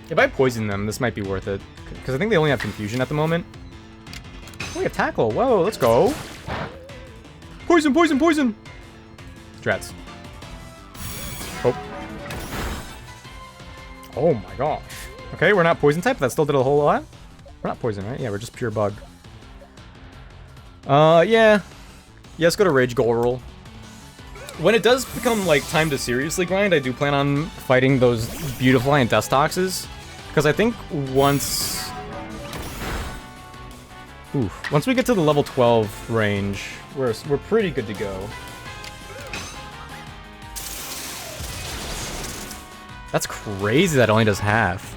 If I poison them, this might be worth it. Because I think they only have confusion at the moment. Oh, we have tackle. Whoa, let's go. Poison, poison, poison. Drats. Oh. Oh my gosh. Okay, we're not poison type. That still did a whole lot. We're not poison, right? Yeah, we're just pure bug. Yeah. Yeah, let's go to Rage Goal Roll. When it does become, like, time to seriously grind, I do plan on fighting those Beautifly and Destoxes. Because I think once... Oof. Once we get to the level 12 range, we're pretty good to go. That's crazy that only does half.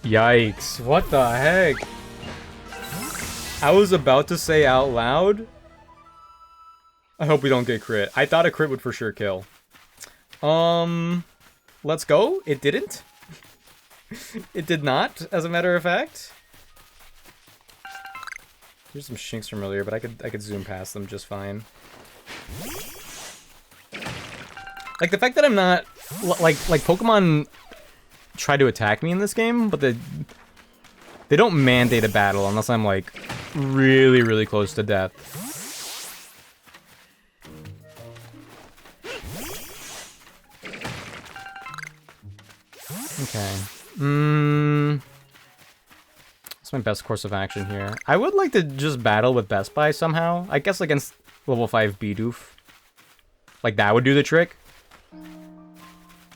Yikes, what the heck? I was about to say out loud, I hope we don't get crit. I thought a crit would for sure kill. Let's go. It didn't. It did not, as a matter of fact. There's some shinks from earlier, but I could zoom past them just fine. Like, the fact that I'm not... Like Pokemon try to attack me in this game, but they don't mandate a battle unless I'm, like, really, really close to death. Okay. That's my best course of action here. I would like to just battle with Best Buy somehow. I guess against level 5 Bidoof. Like, that would do the trick.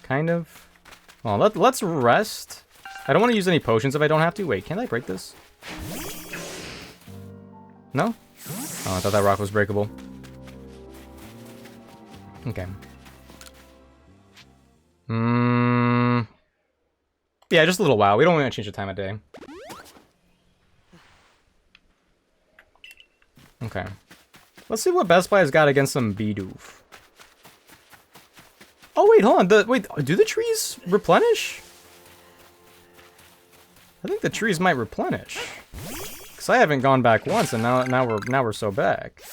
Kind of. Well, let's rest. I don't want to use any potions if I don't have to. Wait, can I break this? No? Oh, I thought that rock was breakable. Okay. Yeah, just a little while. We don't want to change the time of day. Okay. Let's see what Best Buy has got against some Bidoof. Oh wait, hold on. Wait, do the trees replenish? I think the trees might replenish. Cause I haven't gone back once, and now we're so back.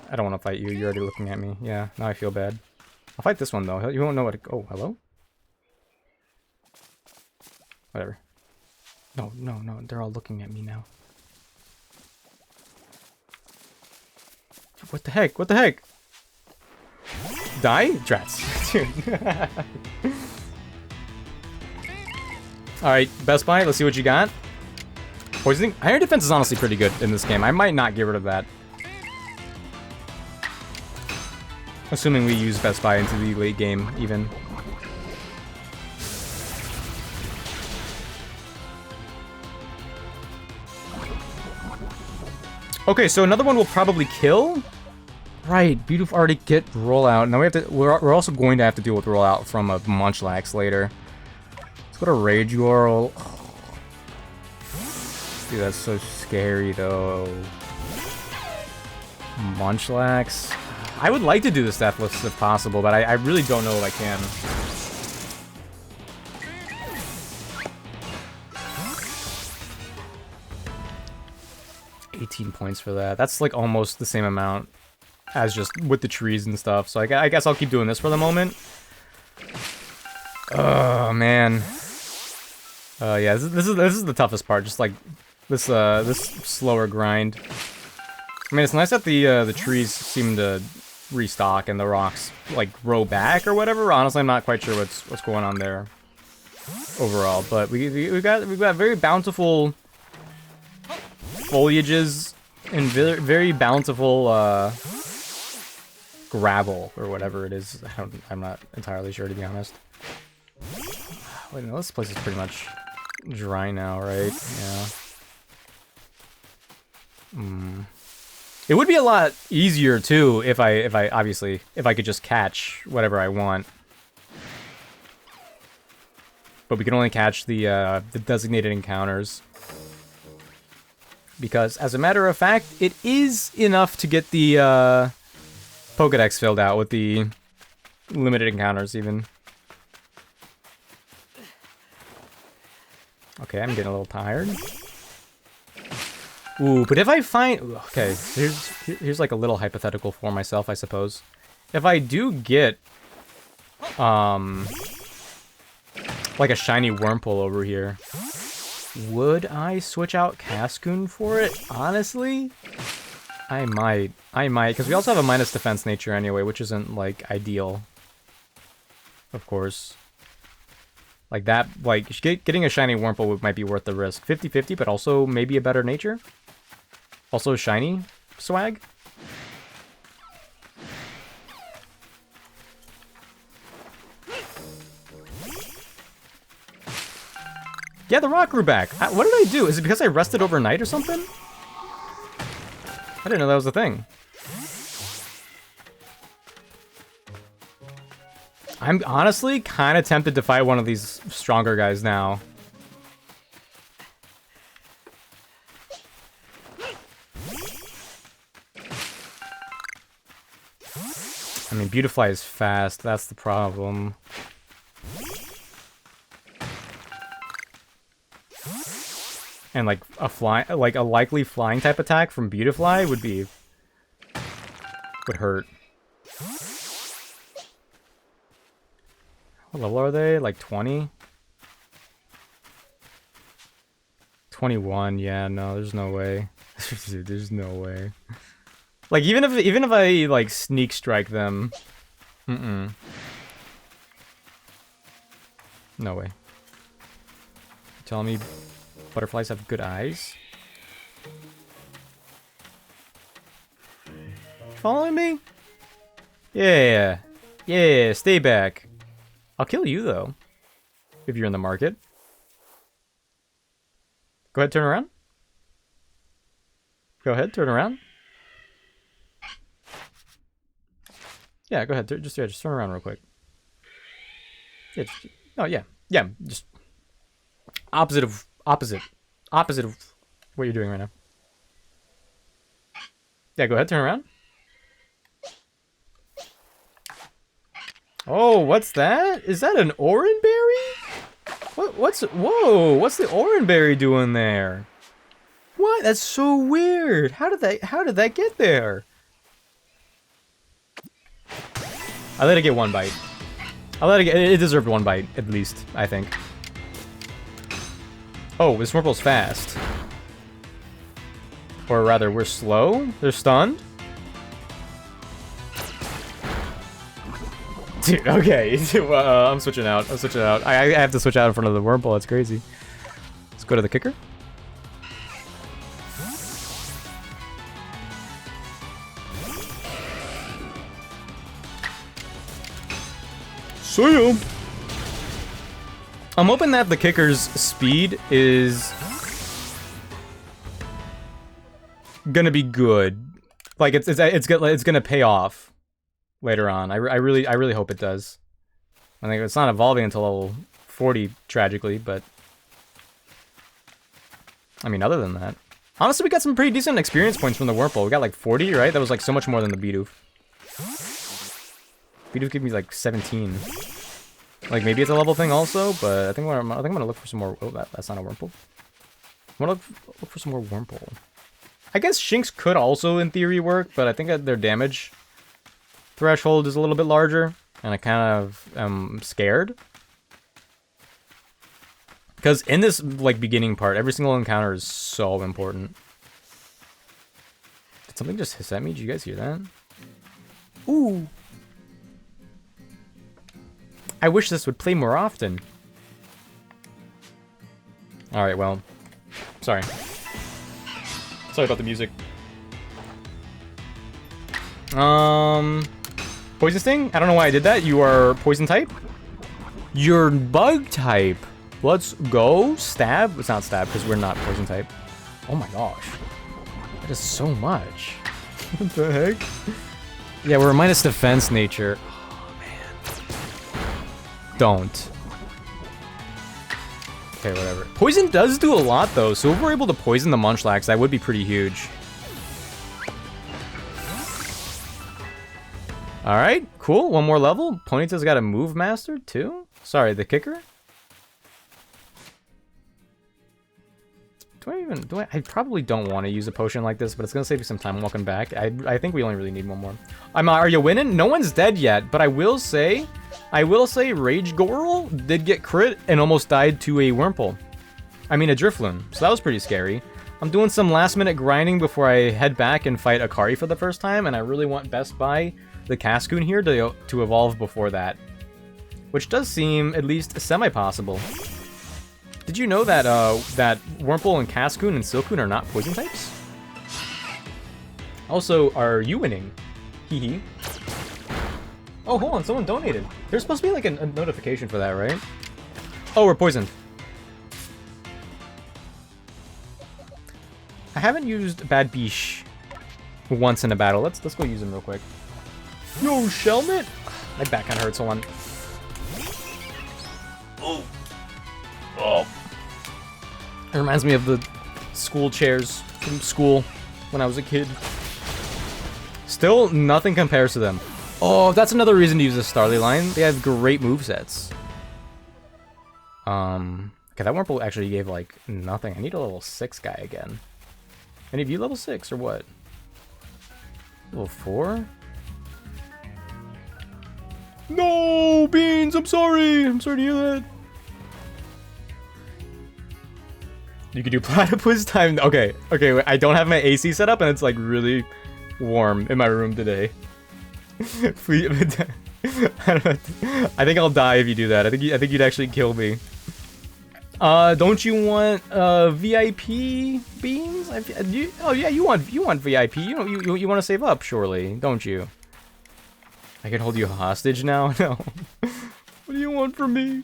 I don't want to fight you. You're already looking at me. Yeah, now I feel bad. I'll fight this one though. You won't know what. Oh, hello. Whatever. No, no, no. They're all looking at me now. What the heck? What the heck? Die? Drats. Dude. Alright, Best Buy, let's see what you got. Poisoning? Iron Defense is honestly pretty good in this game. I might not get rid of that. Assuming we use Best Buy into the late game, even. Okay, so another one will probably kill. Right, Bidoof already get rollout. Now we have to. We're also going to have to deal with rollout from a Munchlax later. Let's go to Rage Whirl. Dude, that's so scary though. Munchlax. I would like to do this deathless if possible, but I really don't know if I can. 18 points for that. That's like almost the same amount as just with the trees and stuff. So I guess I'll keep doing this for the moment. Oh man. Yeah, this is the toughest part. Just like this slower grind. I mean, it's nice that the trees seem to restock and the rocks like grow back or whatever. Honestly, I'm not quite sure what's going on there overall, but we've got very bountiful foliages and very bountiful gravel or whatever it is. I'm not entirely sure, to be honest. Wait, no, this place is pretty much dry now, right? Yeah. It would be a lot easier too if I obviously if I could just catch whatever I want. But we can only catch the designated encounters. because, as a matter of fact, it is enough to get the Pokedex filled out with the limited encounters, even. Okay, I'm getting a little tired. Ooh, but if I find... Okay, here's like a little hypothetical for myself, I suppose. If I do get, like a shiny Wurmple over here, would I switch out Cascoon for it? Honestly, I might, because we also have a minus defense nature anyway, which isn't, like, ideal. Of course. Like that, like, getting a shiny Wurmple might be worth the risk. 50-50, but also maybe a better nature. Also shiny swag. Yeah, the rock grew back. What did I do? Is it because I rested overnight or something? I didn't know that was a thing. I'm honestly kind of tempted to fight one of these stronger guys now. I mean, Beautifly is fast. That's the problem. And like a likely flying type attack from Beautifly would hurt. What level are they? Like 20? 21, yeah, no, there's no way. Dude, there's no way. Like, even if I, like, sneak strike them... No way. You're telling me butterflies have good eyes? Following me? Yeah. Yeah, stay back. I'll kill you, though. If you're in the market. Go ahead, turn around. Go ahead, turn around. Yeah, go ahead. Just turn around real quick. Yeah, just opposite of what you're doing right now. Yeah, go ahead, turn around. Oh, what's that? Is that an Oranberry? What's the Oranberry doing there? What? That's so weird. How did that get there? I let it get one bite. It deserved one bite, at least, I think. Oh, this Wurmple's fast. Or rather, we're slow? They're stunned? Dude, okay. I'm switching out. I have to switch out in front of the Wurmple. That's crazy. Let's go to the kicker. See ya. I'm hoping that the kicker's speed is gonna be good. Like it's gonna pay off later on. I really hope it does. I think it's not evolving until level 40, tragically, but I mean, other than that, honestly, we got some pretty decent experience points from the Wurmple. We got like 40, right? That was like so much more than the Bidoof. Bidoof gave me like 17. Like maybe it's a level thing also, but I think I'm gonna look for some more. Oh, that's not a Wurmple. I want to look for some more Wurmple. I guess Shinx could also, in theory, work, but I think that their damage threshold is a little bit larger, and I kind of am scared. Because in this, like, beginning part, every single encounter is so important. Did something just hiss at me? Did you guys hear that? Ooh! I wish this would play more often. Alright, well. Sorry. Sorry about the music. Poison Sting? I don't know why I did that. You are poison type? You're bug type. Let's go. Stab? It's not stab because we're not poison type. Oh my gosh. That is so much. What the heck? Yeah, we're a minus defense nature. Oh man. Don't. Okay, whatever. Poison does do a lot, though, so if we're able to poison the Munchlax, that would be pretty huge. Alright, cool. One more level. Ponytail's got a move mastered, too? Sorry, the kicker? I probably don't want to use a potion like this, but it's gonna save me some time walking back. I think we only really need one more. Are you winning? No one's dead yet, but I will say Rage Gorl did get crit and almost died to a Wurmple. I mean a Drifloon, so that was pretty scary. I'm doing some last minute grinding before I head back and fight Akari for the first time, and I really want Best Buy the Cascoon here to evolve before that. Which does seem at least semi-possible. Did you know that that Wurmple and Cascoon and Silcoon are not poison types? Also, are you winning? Hee hee. Oh, hold on, someone donated. There's supposed to be like a notification for that, right? Oh, we're poisoned. I haven't used Bad Biche once in a battle. Let's go use him real quick. Yo, Shelmet! My back kind of hurts. Hold on. Oh. Oh. It reminds me of the school chairs from school when I was a kid. Still, nothing compares to them. Oh, that's another reason to use the Starly line. They have great movesets. Okay, that Wurmple actually gave, like, nothing. I need a level 6 guy again. Any of you level 6 or what? Level 4? No, Beans, I'm sorry. I'm sorry to hear that. You could do platypus time. Okay, wait, I don't have my AC set up, and it's like really warm in my room today. I think I'll die if you do that. I think you'd actually kill me. Don't you want VIP beans? Oh yeah, you want VIP. You want to save up, surely, don't you? I can hold you hostage now. No. What do you want from me?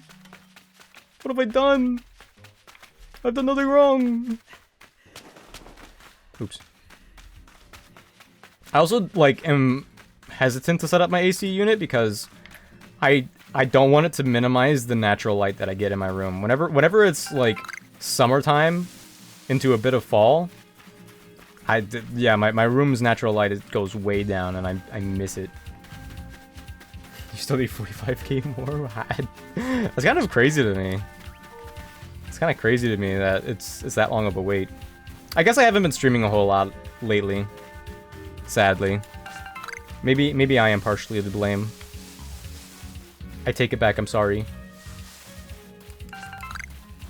What have I done? I've done nothing wrong. Oops. I also, like, am hesitant to set up my AC unit because I don't want it to minimize the natural light that I get in my room. Whenever it's, like, summertime into a bit of fall, yeah, my room's natural light goes way down, and I miss it. You still need 45k more? That's kind of crazy to me. It's kind of crazy to me that it's that long of a wait. I guess I haven't been streaming a whole lot lately. Sadly. Maybe I am partially to blame. I take it back, I'm sorry.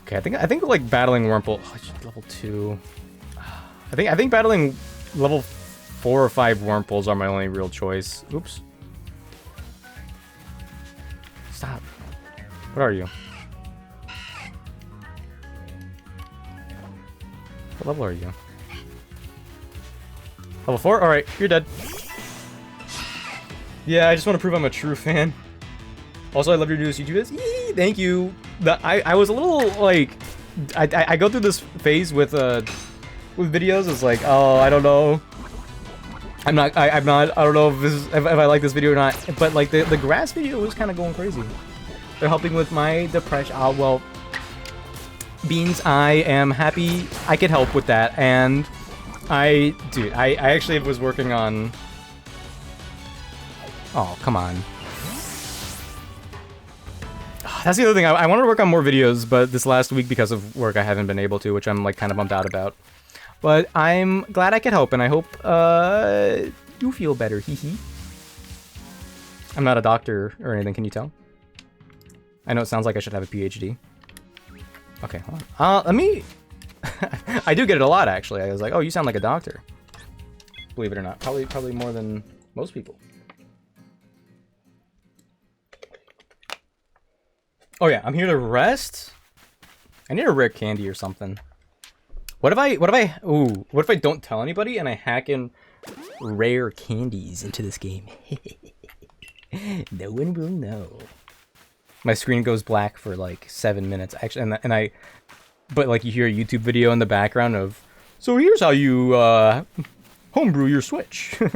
Okay, I think like battling Wurmple. Oh, level 2. I think battling level 4 or 5 Wurmples are my only real choice. Oops. Stop. What are you? What level are you? Level 4? Alright, you're dead. Yeah, I just want to prove I'm a true fan. Also, I love your newest YouTubers. Yee, thank you. I was a little, like... I go through this phase with videos. It's like, oh, I don't know. I don't know if I like this video or not. But, like, the grass video was kind of going crazy. They're helping with my depression. Well... Beans, I am happy I could help with that, and I actually was working on... Oh, come on. That's the other thing, I wanted to work on more videos, but this last week, because of work, I haven't been able to, which I'm, like, kind of bummed out about. But I'm glad I could help, and I hope, you feel better, hee hee. I'm not a doctor or anything, can you tell? I know it sounds like I should have a PhD. Okay, hold on. Let me... I do get it a lot, actually. I was like, oh, you sound like a doctor. Believe it or not. Probably more than most people. Oh yeah, I'm here to rest. I need a rare candy or something. What if I don't tell anybody and I hack in rare candies into this game? No one will know. My screen goes black for like 7 minutes, actually, but like you hear a YouTube video in the background of, so here's how you homebrew your Switch. Oh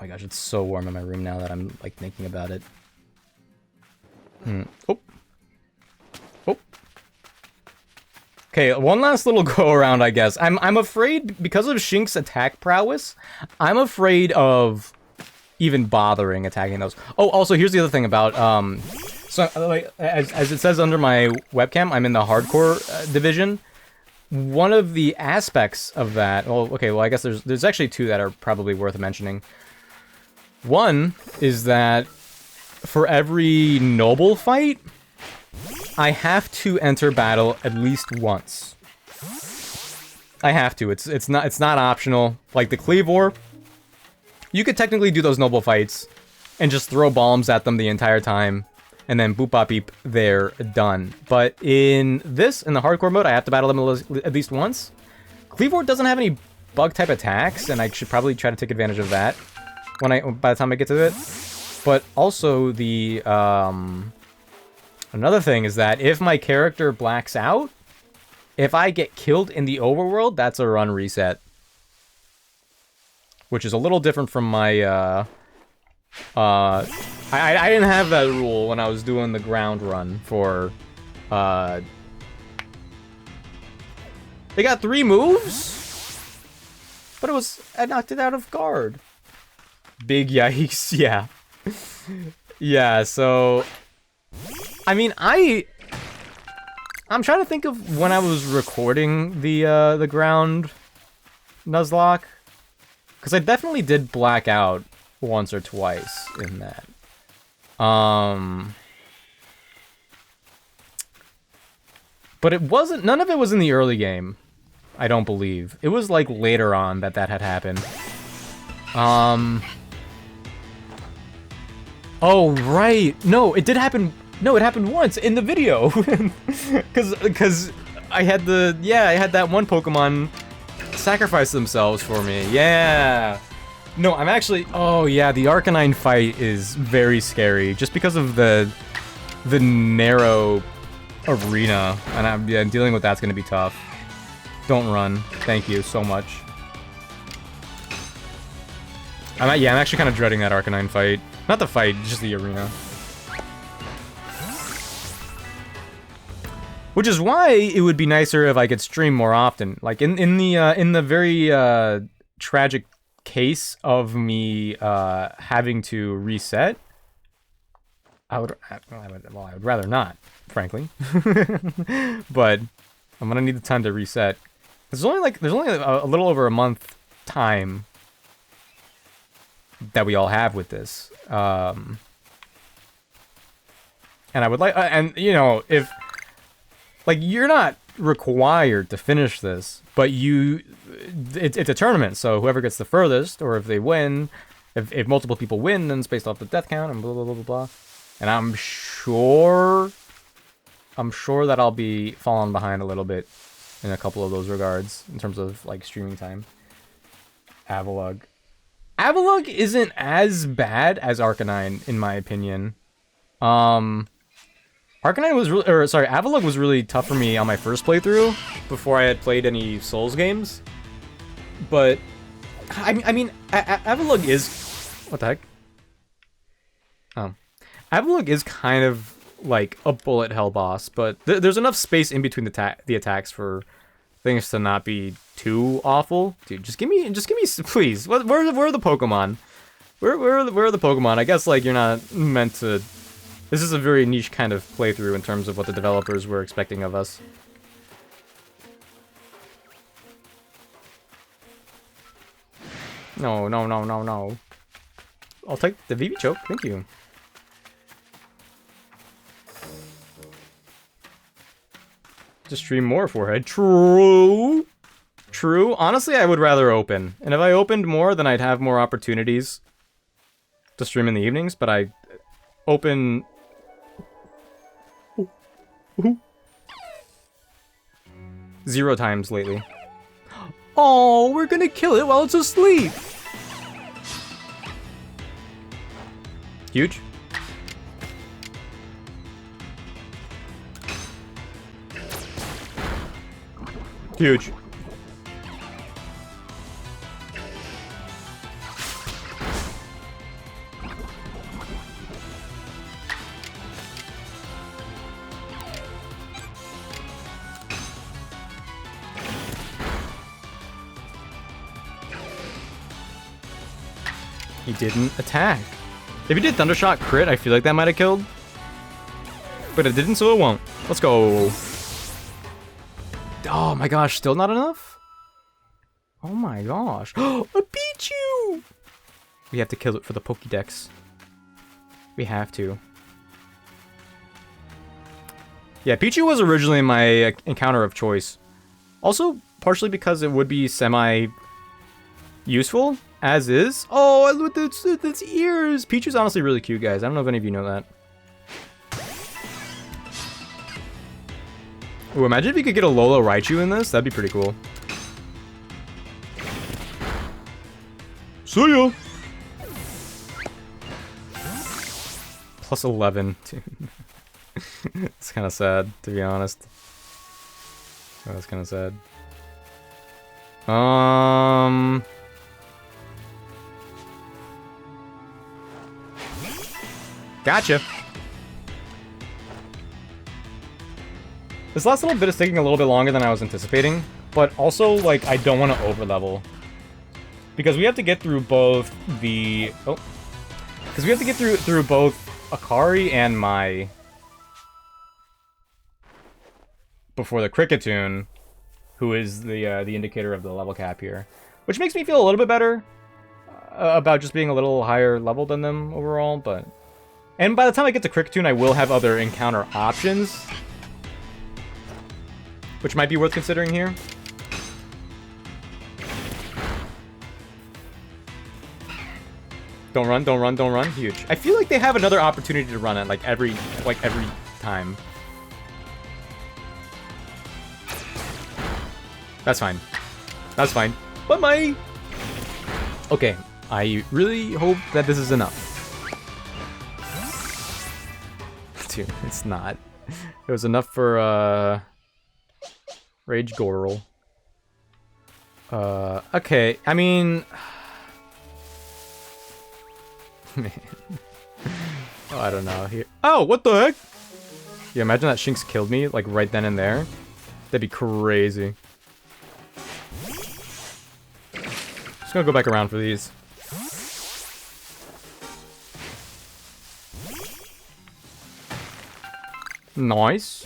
my gosh, it's so warm in my room now that I'm like thinking about it. Oh, Okay, one last little go around, I guess. I'm afraid, because of Shink's attack prowess, I'm afraid of even bothering attacking those. Oh, also, here's the other thing about, so, like, as it says under my webcam, I'm in the hardcore division. One of the aspects of that, well, okay, well, I guess there's actually two that are probably worth mentioning. One is that for every noble fight, I have to enter battle at least once. I have to. It's not optional. Like the Cleavor, you could technically do those noble fights and just throw bombs at them the entire time, and then boop bop beep, they're done. But in this, in the hardcore mode, I have to battle them at least once. Cleavor doesn't have any bug type attacks, and I should probably try to take advantage of that by the time I get to it. But also the another thing is that if my character blacks out, if I get killed in the overworld, that's a run reset. Which is a little different from my, I didn't have that rule when I was doing the ground run for, They got 3 moves? But I knocked it out of guard. Big yikes, yeah. Yeah, so... I mean, I'm trying to think of when I was recording the ground Nuzlocke. Because I definitely did black out once or twice in that. But it wasn't... None of it was in the early game. I don't believe. It was, like, later on that had happened. Oh, right. No, it did happen... No, it happened once in the video. Because I had I had that one Pokemon sacrifice themselves for me. Yeah. No, I'm actually... Oh, yeah, the Arcanine fight is very scary. Just because of the narrow arena. And I'm dealing with that's going to be tough. Don't run. Thank you so much. I'm actually kind of dreading that Arcanine fight. Not the fight, just the arena. Which is why it would be nicer if I could stream more often. Like in the very tragic case of me having to reset, I would rather not, frankly. But I'm gonna need the time to reset. There's only a little over a month time that we all have with this. And I would like, and you know, if like you're not required to finish this, but it's a tournament, so whoever gets the furthest, or if they win, if multiple people win, then it's based off the death count and blah blah blah blah blah. And I'm sure that I'll be falling behind a little bit in a couple of those regards in terms of like streaming time. Avalugg isn't as bad as Arcanine, in my opinion. Arcanine was really, Avalugg was really tough for me on my first playthrough before I had played any Souls games. But I mean, Avalugg is, what the heck? Oh, Avalugg is kind of like a bullet hell boss, but there's enough space in between the attacks for things to not be too awful. Dude, just give me, please. Where are the Pokemon? Where are the Pokemon? I guess like you're not meant to. This is a very niche kind of playthrough in terms of what the developers were expecting of us. No. I'll take the VV choke. Thank you. Just stream more forehead. True. Honestly, I would rather open. And if I opened more, then I'd have more opportunities to stream in the evenings. But I open... Ooh. 0 times lately. Oh, we're gonna kill it while it's asleep. Huge. Huge. He didn't attack. If he did Thundershot crit, I feel like that might have killed. But it didn't, so it won't. Let's go. Oh my gosh, still not enough? Oh my gosh. A Pichu! We have to kill it for the Pokédex. We have to. Yeah, Pichu was originally my encounter of choice. Also, partially because it would be semi-useful, as is. Oh, look at its ears! Pichu's honestly really cute, guys. I don't know if any of you know that. Ooh, imagine if you could get a Lola Raichu in this. That'd be pretty cool. See ya! Plus 11. It's kind of sad, to be honest. That's kind of sad. Gotcha. This last little bit is taking a little bit longer than I was anticipating, but also, like, I don't want to over-level. Because we have to get through both the... Oh. Because we have to get through both Akari and Mai before the Cricketune, who is the indicator of the level cap here. Which makes me feel a little bit better about just being a little higher level than them overall, but... And by the time I get to Cricketune, I will have other encounter options, which might be worth considering here. Don't run, don't run, don't run. Huge. I feel like they have another opportunity to run it, like every time. That's fine. That's fine. Bye-bye! Okay, I really hope that this is enough. Dude, it's not. It was enough for, Rage Gorl. Okay, I mean... Man. Oh, I don't know. Here. Oh, what the heck? Yeah, imagine that Shinx killed me, like, right then and there. That'd be crazy. Just gonna go back around for these. Nice.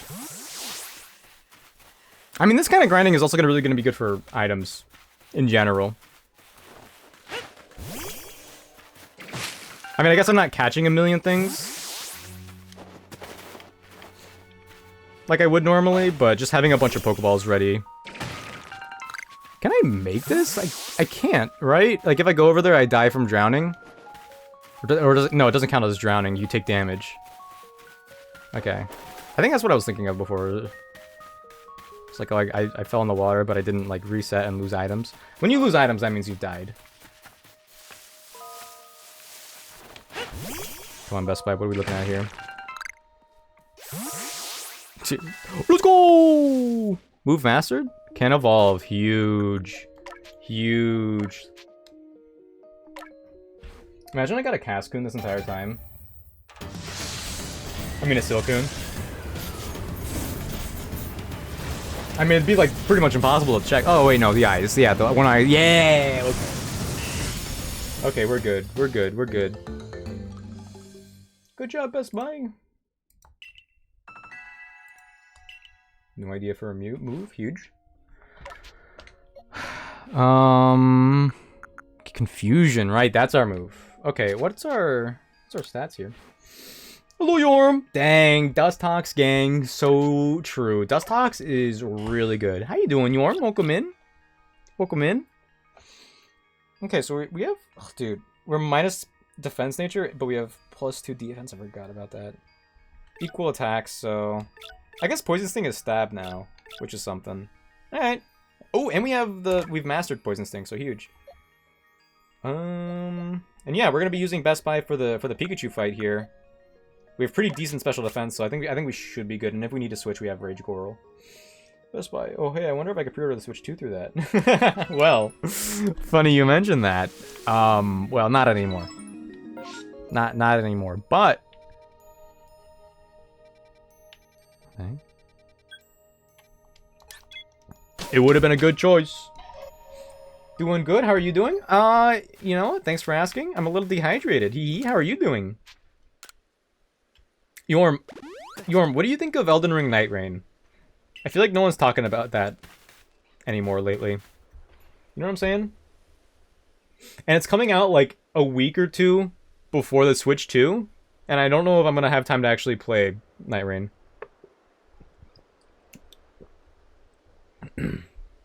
I mean, this kind of grinding is also really gonna be good for items in general. I mean, I guess I'm not catching a million things like I would normally, but just having a bunch of Pokeballs ready. Can I make this? I can't, right? Like, if I go over there, I die from drowning? Or does it... No, it doesn't count as drowning. You take damage. Okay. I think that's what I was thinking of before. It's like, oh, I fell in the water, but I didn't, like, reset and lose items. When you lose items, that means you've died. Come on, Best Buy, what are we looking at here? Let's go! Move mastered? Can evolve. Huge. Huge. Imagine I got a Cascoon this entire time. I mean, a Silcoon. I mean, it'd be, like, pretty much impossible to check. Oh, wait, no, the eyes. Yeah, the one eye. Yeah! Okay. Okay, we're good. We're good. We're good. Good job, Best Buy. No idea for a move. Huge. Confusion, right? That's our move. Okay, what's our stats here? Hello, Yorm. Dang, Dustox gang, so true. Dustox is really good. How you doing, Yorm? Welcome in. Welcome in. Okay, so we have, oh, dude, we're minus defense nature, but we have +2 defense. I forgot about that. Equal attacks, so I guess Poison Sting is stab now, which is something. All right. Oh, and we've mastered Poison Sting, so huge. And yeah, we're gonna be using Best Buy for the Pikachu fight here. We have pretty decent special defense, so I think we should be good. And if we need to switch, we have Rage Gorl. Best Buy. Oh, hey, I wonder if I could pre-order the Switch 2 through that. Well, funny you mentioned that. Well, not anymore. Not anymore. But okay. It would have been a good choice. Doing good. How are you doing? You know, thanks for asking. I'm a little dehydrated. Hee hee. How are you doing? Yorm, what do you think of Elden Ring Night Rain? I feel like no one's talking about that anymore lately. You know what I'm saying? And it's coming out like a week or two before the Switch 2, and I don't know if I'm gonna have time to actually play Night Rain.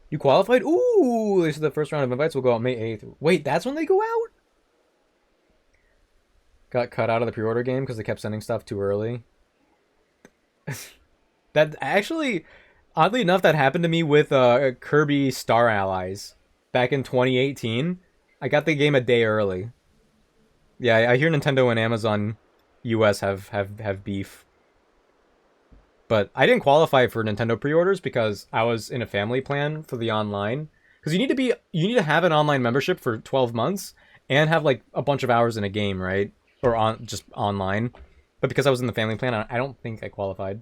You qualified? Ooh, this is the first round of invites will go out May 8th. Wait, that's when they go out? Got cut out of the pre-order game because they kept sending stuff too early. That actually, oddly enough, that happened to me with Kirby Star Allies back in 2018. I got the game a day early. Yeah, I hear Nintendo and Amazon US have beef. But I didn't qualify for Nintendo pre-orders because I was in a family plan for the online. Because you need to have an online membership for 12 months and have like a bunch of hours in a game, right? Or just online. But because I was in the family plan, I don't think I qualified.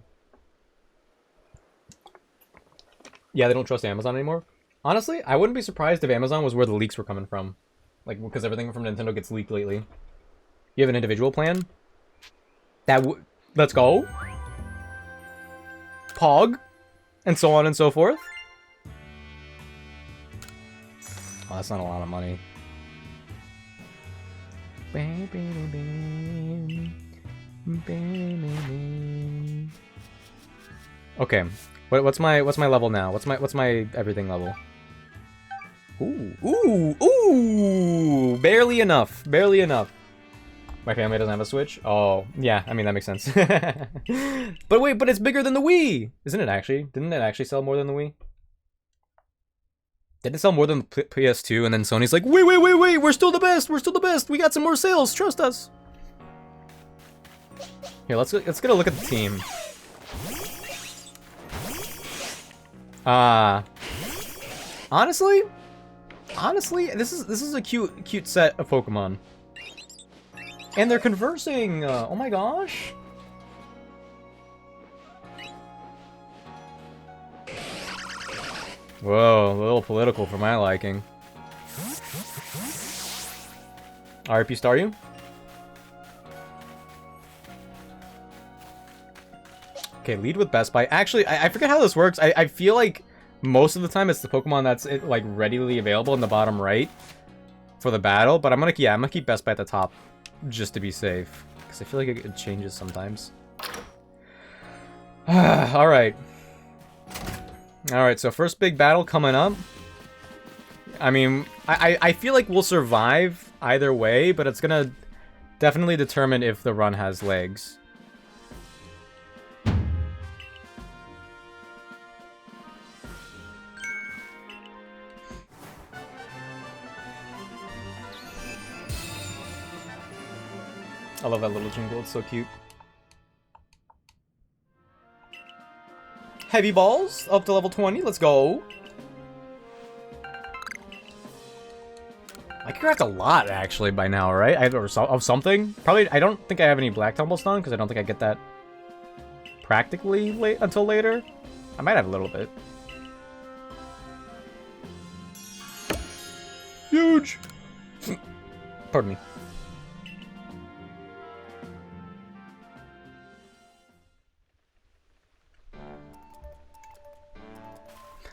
Yeah, they don't trust Amazon anymore. Honestly, I wouldn't be surprised if Amazon was where the leaks were coming from. Like, because everything from Nintendo gets leaked lately. You have an individual plan? Let's go. Pog. And so on and so forth. Oh, that's not a lot of money. Okay. What's my level now? What's my everything level? Ooh! Barely enough. Barely enough. My family doesn't have a Switch? Oh, yeah, I mean, that makes sense. But wait, but it's bigger than the Wii! Isn't it actually? Didn't it actually sell more than the Wii? Did it sell more than the PS2? And then Sony's like, wait, we're still the best! We're still the best! We got some more sales! Trust us! Here, let's get a look at the team. Honestly, this is a cute set of Pokemon. And they're conversing! Oh my gosh! Whoa, a little political for my liking. RP star you? Okay, lead with Best Buy. Actually, I forget how this works. I feel like most of the time it's the Pokemon that's like readily available in the bottom right for the battle, but I'm gonna keep Best Buy at the top just to be safe because I feel like it changes sometimes. All right, so first big battle coming up. I mean, I feel like we'll survive either way, but it's gonna definitely determine if the run has legs. I love that little jingle, it's so cute. Heavy balls, up to level 20, let's go. I could craft a lot, actually, by now, right? Of something? Probably, I don't think I have any Black Tumblestone, because I don't think I get that practically until later. I might have a little bit. Huge! Pardon me.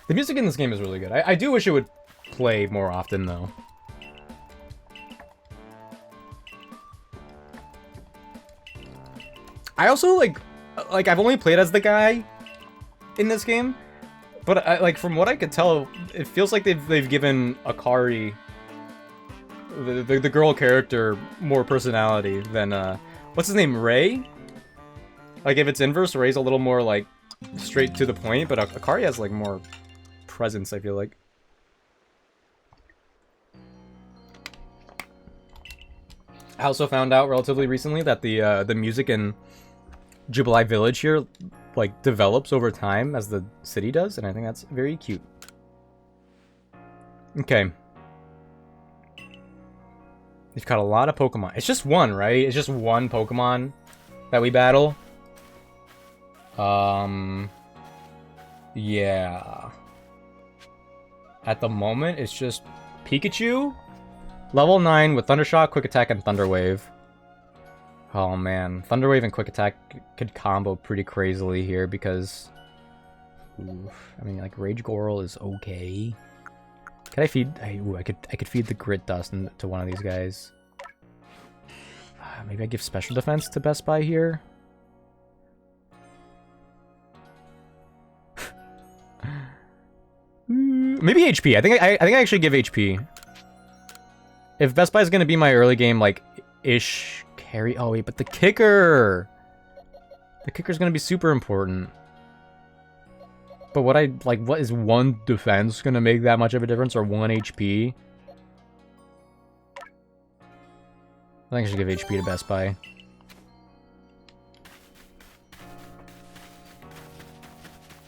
The music in this game is really good. I do wish it would play more often, though. I also, like, I've only played as the guy in this game, but, like, from what I could tell, it feels like they've given Akari, the girl character, more personality than, what's his name, Ray? Like, if it's inverse, Ray's a little more, like, straight to the point, but Akari has, like, more presence, I feel like. I also found out relatively recently that the music in Jubilee Village here, like, develops over time as the city does, and I think that's very cute. Okay. We've got a lot of Pokemon. It's just one, right? It's just one Pokemon that we battle. Yeah. At the moment, it's just Pikachu? Level 9 with Thunder Shock, Quick Attack, and Thunder Wave. Oh man, Thunder Wave and Quick Attack could combo pretty crazily here because... Oof. I mean, like, Rage Goral is okay. Can I feed... I could feed the Grit Dust to one of these guys. Maybe I give Special Defense to Best Buy here? Maybe HP. I think I actually give HP. If Best Buy is gonna be my early game, like, ish carry. Oh wait, but the kicker. The kicker's gonna be super important. But what is one defense gonna make that much of a difference, or 1 HP? I think I should give HP to Best Buy.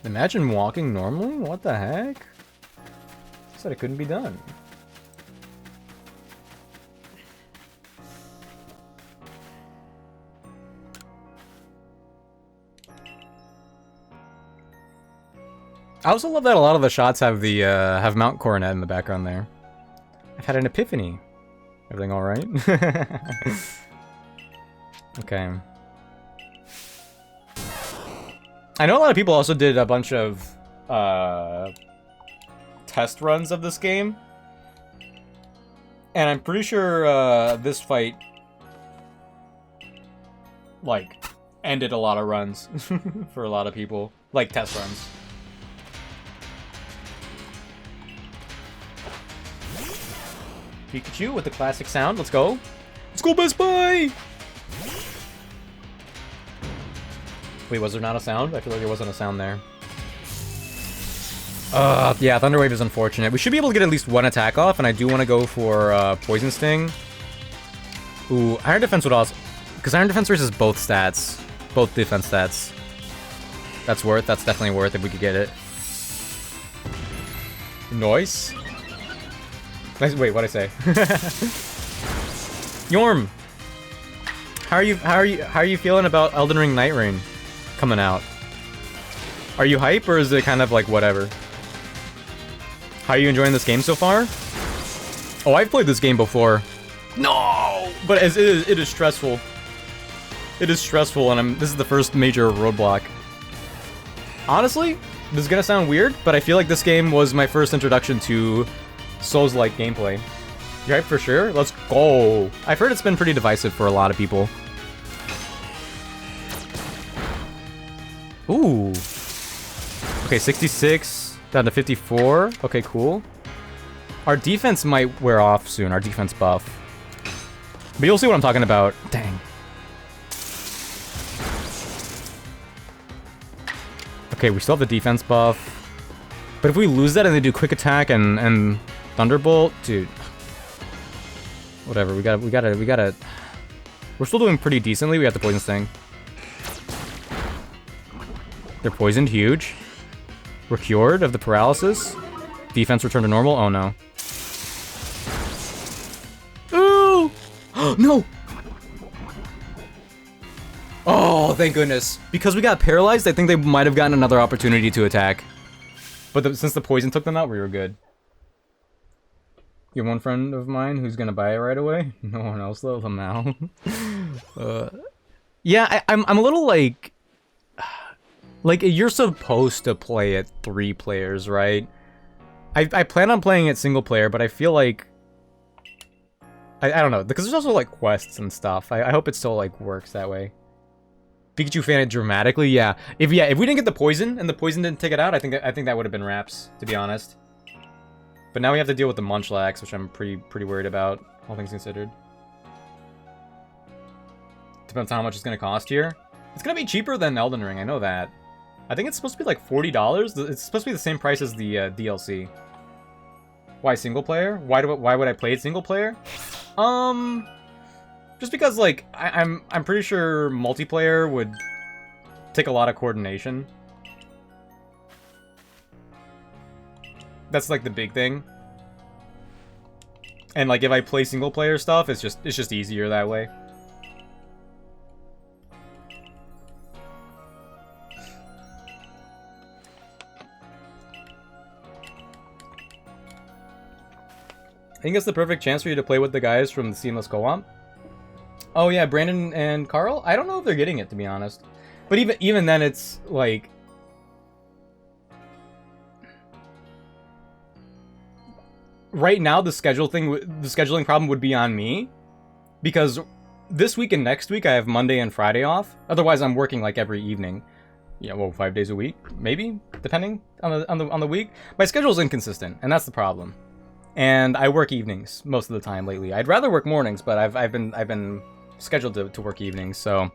Imagine walking normally? What the heck? I said it couldn't be done. I also love that a lot of the shots have the have Mount Coronet in the background there. I've had an epiphany. Everything all right? Okay. I know a lot of people also did a bunch of test runs of this game, and I'm pretty sure this fight like ended a lot of runs for a lot of people, like test runs. Pikachu with the classic sound. Let's go. Let's go, Best Buy! Wait, was there not a sound? I feel like there wasn't a sound there. Yeah, Thunder Wave is unfortunate. We should be able to get at least one attack off, and I do want to go for Poison Sting. Ooh, Iron Defense would also... Because Iron Defense raises both stats. Both defense stats. That's definitely worth if we could get it. Nice. Wait, what'd I say? Yorm! How are you feeling about Elden Ring Night Rain coming out? Are you hype, or is it kind of like whatever? How are you enjoying this game so far? Oh, I've played this game before. No! But it is stressful. It is stressful, and this is the first major roadblock. Honestly, this is gonna sound weird, but I feel like this game was my first introduction to Souls-like gameplay. You hyped for sure? Let's go! I've heard it's been pretty divisive for a lot of people. Ooh. Okay, 66 down to 54. Okay, cool. Our defense might wear off soon, our defense buff. But you'll see what I'm talking about. Dang. Okay, we still have the defense buff. But if we lose that and they do quick attack and Thunderbolt, dude. Whatever, we gotta... We're still doing pretty decently. We got the Poison Sting. They're poisoned, huge. We're cured of the paralysis. Defense returned to normal. Oh no. Ooh! No! Oh, thank goodness. Because we got paralyzed, I think they might have gotten another opportunity to attack. But since the poison took them out, we were good. You have one friend of mine who's gonna buy it right away? No one else though, now. Yeah, I'm a little like... Like, you're supposed to play it 3 players, right? I plan on playing it single player, but I feel like... I don't know, because there's also like quests and stuff. I hope it still like works that way. Pikachu fanned dramatically, yeah. If we didn't get the poison and the poison didn't take it out, I think that would have been wraps, to be honest. But now we have to deal with the Munchlax, which I'm pretty worried about, all things considered. Depends on how much it's gonna cost here. It's gonna be cheaper than Elden Ring, I know that. I think it's supposed to be like $40. It's supposed to be the same price as the DLC. Why single player? Why would I play it single player? Just because like I'm pretty sure multiplayer would take a lot of coordination. That's like the big thing. And like if I play single player stuff, it's just easier that way. think it's the perfect chance for you to play with the guys from the Seamless Co-op. Oh yeah, Brandon and Carl? I don't know if they're getting it, to be honest. But even then, it's like... Right now, the scheduling problem would be on me. Because this week and next week, I have Monday and Friday off. Otherwise, I'm working like every evening. Yeah, well, 5 days a week, maybe, depending on the week. My schedule's inconsistent, and that's the problem. And I work evenings most of the time lately. I'd rather work mornings, but I've been scheduled to work evenings, so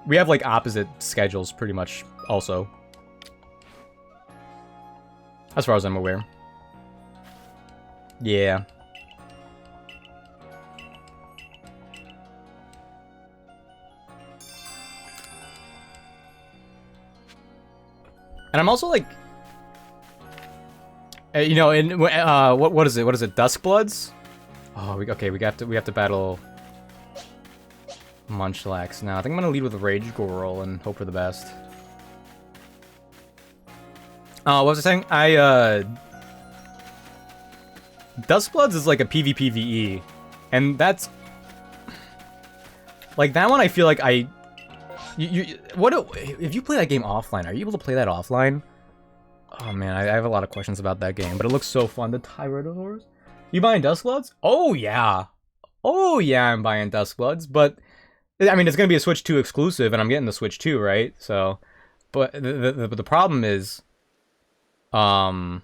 we have like opposite schedules pretty much also. As far as I'm aware. Yeah. And I'm also like, you know, in what is it? What is it? Duskbloods? Oh, we have to battle Munchlax now. I think I'm gonna lead with Rage Gorl and hope for the best. What was I saying? Duskbloods is like a PvPvE, and that's like that one. I feel like if you play that game offline? Are you able to play that offline? Oh man, I have a lot of questions about that game, but it looks so fun. The Tyrannosaurs. You buying Duskbloods? Oh yeah, I'm buying Duskbloods. But I mean, it's gonna be a Switch 2 exclusive, and I'm getting the Switch 2, right? So, but the problem is, I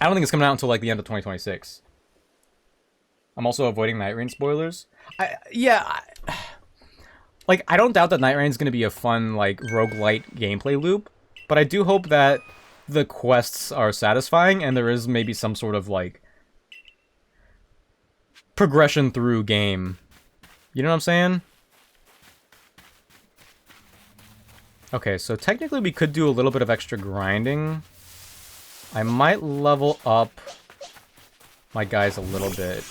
don't think it's coming out until like the end of 2026. I'm also avoiding Night Rain spoilers. I don't doubt that Night Rain is going to be a fun, like, roguelite gameplay loop, but I do hope that the quests are satisfying and there is maybe some sort of, like, progression through game. You know what I'm saying? Okay, so technically we could do a little bit of extra grinding. I might level up my guys a little bit.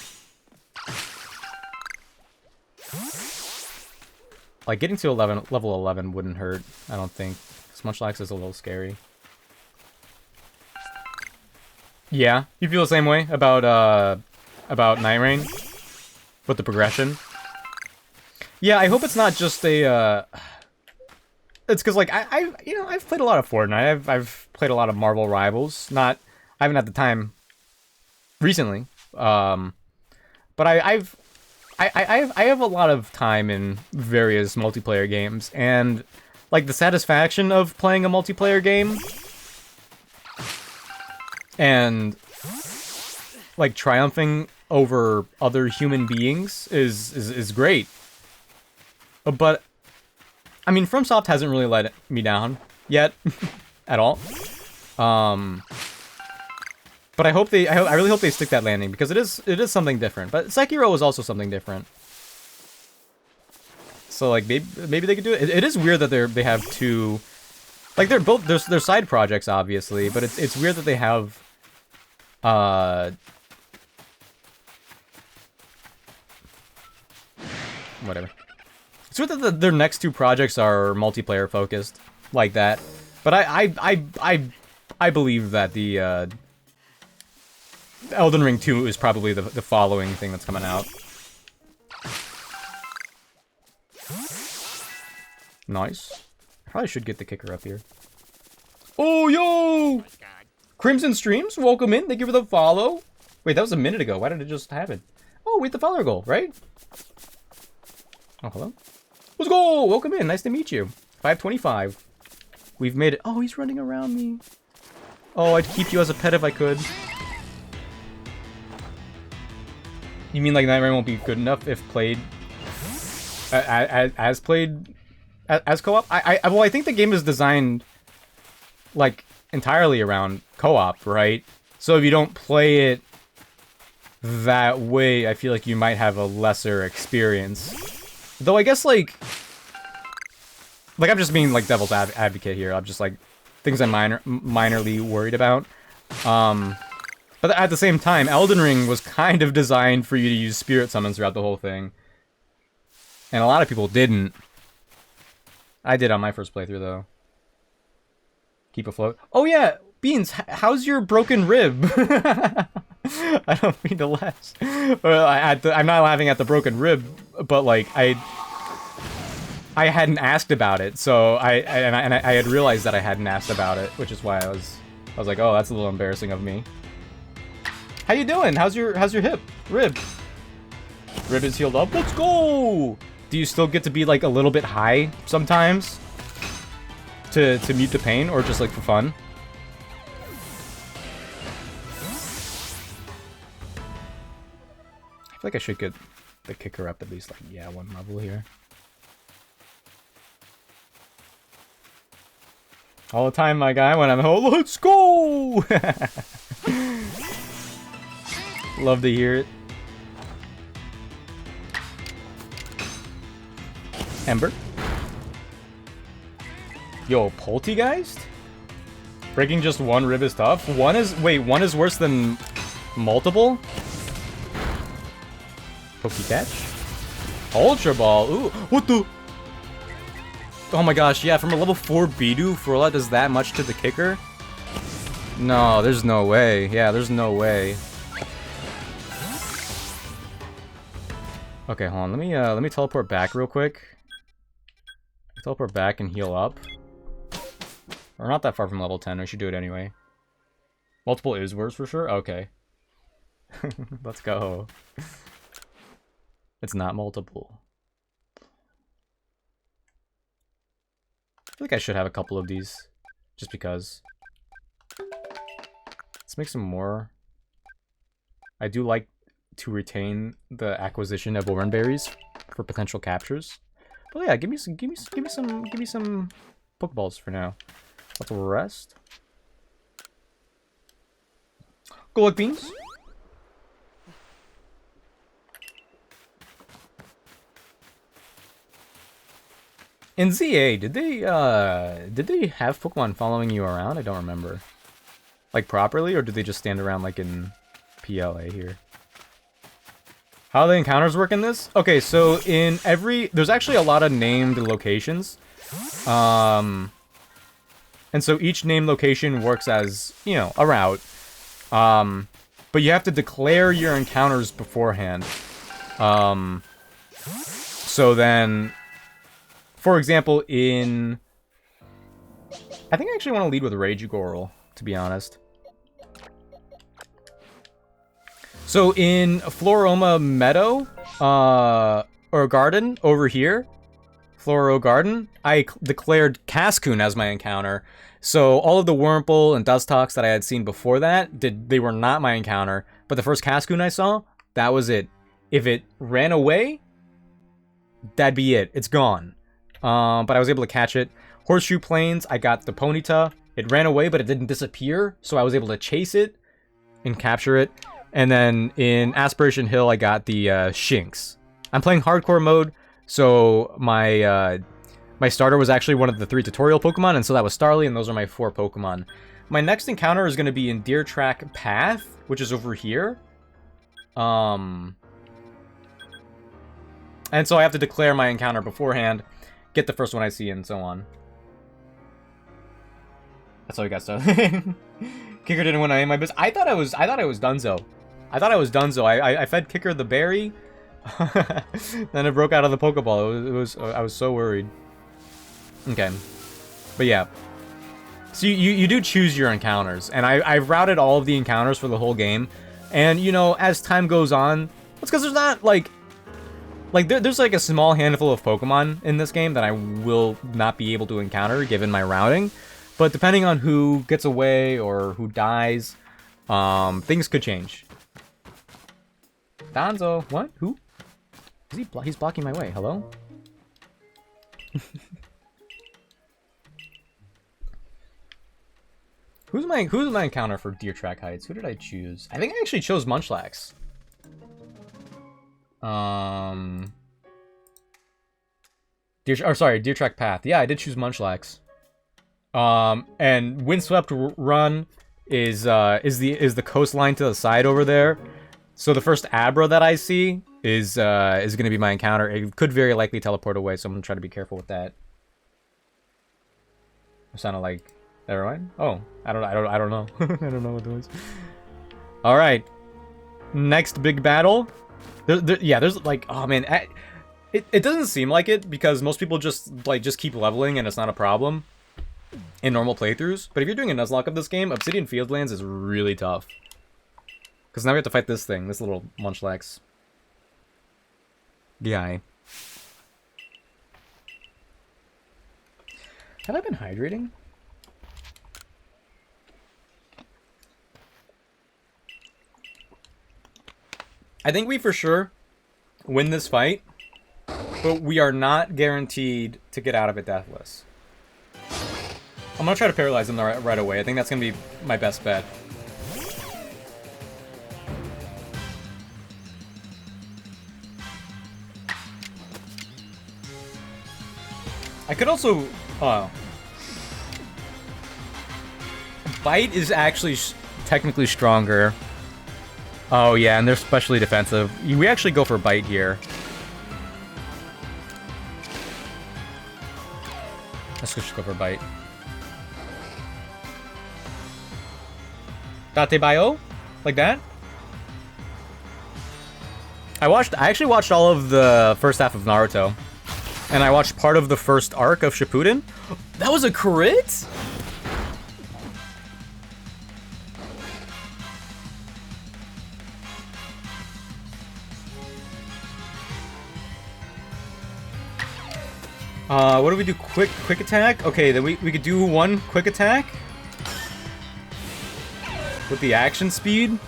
Like, getting to level 11 wouldn't hurt, I don't think. Munchlax is a little scary. Yeah, you feel the same way about Night Rain? With the progression? Yeah, I hope it's not just a, It's because, like, I've played a lot of Fortnite. I've played a lot of Marvel Rivals. I haven't had the time recently. But I have a lot of time in various multiplayer games, and like the satisfaction of playing a multiplayer game and like triumphing over other human beings is great. But I mean, FromSoft hasn't really let me down yet at all. But I really hope they stick that landing, because it is something different. But Sekiro is also something different. So like maybe they could do it. It is weird that they have two, like they're side projects obviously, but it's weird that they have whatever. It's weird that their next two projects are multiplayer focused like that. But I believe that the Elden Ring 2 is probably the following thing that's coming out. Nice. Probably should get the kicker up here. Oh, yo! Crimson Streams, welcome in. Thank you for the follow. Wait, that was a minute ago. Why did it just happen? Oh, we hit the follower goal, right? Oh, hello? Let's go! Welcome in. Nice to meet you. 525. We've made it. Oh, he's running around me. Oh, I'd keep you as a pet if I could. You mean like Night Rain won't be good enough if played as co-op? Well, I think the game is designed like entirely around co-op, right? So if you don't play it that way, I feel like you might have a lesser experience. Though I guess like I'm just being like devil's advocate here. I'm just like things I'm minorly worried about. But at the same time, Elden Ring was kind of designed for you to use spirit summons throughout the whole thing. And a lot of people didn't. I did on my first playthrough, though. Keep afloat. Oh, yeah! Beans, how's your broken rib? I don't mean to laugh. Well, I'm not laughing at the broken rib, but like I hadn't asked about it, so I had realized that I hadn't asked about it, which is why I was like, oh, that's a little embarrassing of me. How you doing? How's your rib? Rib is healed up. Let's go. Do you still get to be like a little bit high sometimes to mute the pain, or just like for fun? I feel like I should get the kicker up at least like, yeah, 1 level here. All the time, my guy, when I'm home, let's go! Love to hear it. Ember. Yo, Poltergeist? Breaking just 1 rib is tough? One is worse than multiple? Pokecatch? Ultra Ball. Ooh, what the? Oh my gosh, yeah, from a level 4 Bidoof, Frola does that much to the kicker? No, there's no way. Yeah, there's no way. Okay, hold on. Let me teleport back real quick. Teleport back and heal up. We're not that far from level 10. We should do it anyway. Multiple is worse for sure? Okay. Let's go. It's not multiple. I feel like I should have a couple of these. Just because. Let's make some more. I do like to retain the acquisition of Oran berries for potential captures. But yeah, give me some Pokeballs for now. Let's rest. Go like beans. In ZA, did they have Pokemon following you around? I don't remember. Like properly, or did they just stand around like in PLA here? How do the encounters work in this? Okay, so in there's actually a lot of named locations. And so each named location works as, you know, a route. But you have to declare your encounters beforehand. So then, for example, I think I actually want to lead with Ragegorl, to be honest. So in Floroma Meadow, or Garden, over here, Floro Garden, I declared Cascoon as my encounter. So all of the Wurmple and Dustox that I had seen before that, they were not my encounter. But the first Cascoon I saw, that was it. If it ran away, that'd be it. It's gone. But I was able to catch it. Horseshoe Plains, I got the Ponyta. It ran away, but it didn't disappear. So I was able to chase it and capture it. And then in Aspiration Hill, I got the Shinx. I'm playing hardcore mode, so my starter was actually one of the 3 tutorial Pokemon, and so that was Starly, and those are my 4 Pokemon. My next encounter is going to be in Deer Track Path, which is over here. And so I have to declare my encounter beforehand, get the first one I see, and so on. That's how we got started. Kicker didn't win any of my business. I thought I was Dunzo. I fed Kicker the berry. Then it broke out of the Pokeball. I was so worried. Okay. But yeah. So you do choose your encounters. And I've routed all of the encounters for the whole game. And, you know, as time goes on, it's because there's not, there's like a small handful of Pokemon in this game that I will not be able to encounter given my routing. But depending on who gets away or who dies, things could change. Donzo, what? Who? He's blocking my way. Hello? Who's my encounter for Deer Track Heights? Who did I choose? I think I actually chose Munchlax. Deer Track Path. Yeah, I did choose Munchlax. And Windswept Run is the coastline to the side over there. So the first Abra that I see is gonna be my encounter. It could very likely teleport away, so I'm gonna try to be careful with that. It sounded like Never mind. Oh, I don't know. I don't know what it was. All right. Next big battle. Yeah, there's like, oh man, it doesn't seem like it because most people just keep leveling and it's not a problem in normal playthroughs. But if you're doing a Nuzlocke of this game, Obsidian Fieldlands is really tough. Because now we have to fight this thing, this little Munchlax guy. Have I been hydrating? I think we for sure win this fight, but we are not guaranteed to get out of it deathless. I'm gonna try to paralyze him right away. I think that's gonna be my best bet. I could also... Bite is actually technically stronger. Oh yeah, and they're specially defensive. We actually go for Bite here. Let's just go for Bite. Date Bio? Like that? I actually watched all of the first half of Naruto. And I watched part of the first arc of Shippuden. That was a crit? What do we do? Quick attack? Okay, then we could do one quick attack. With the action speed.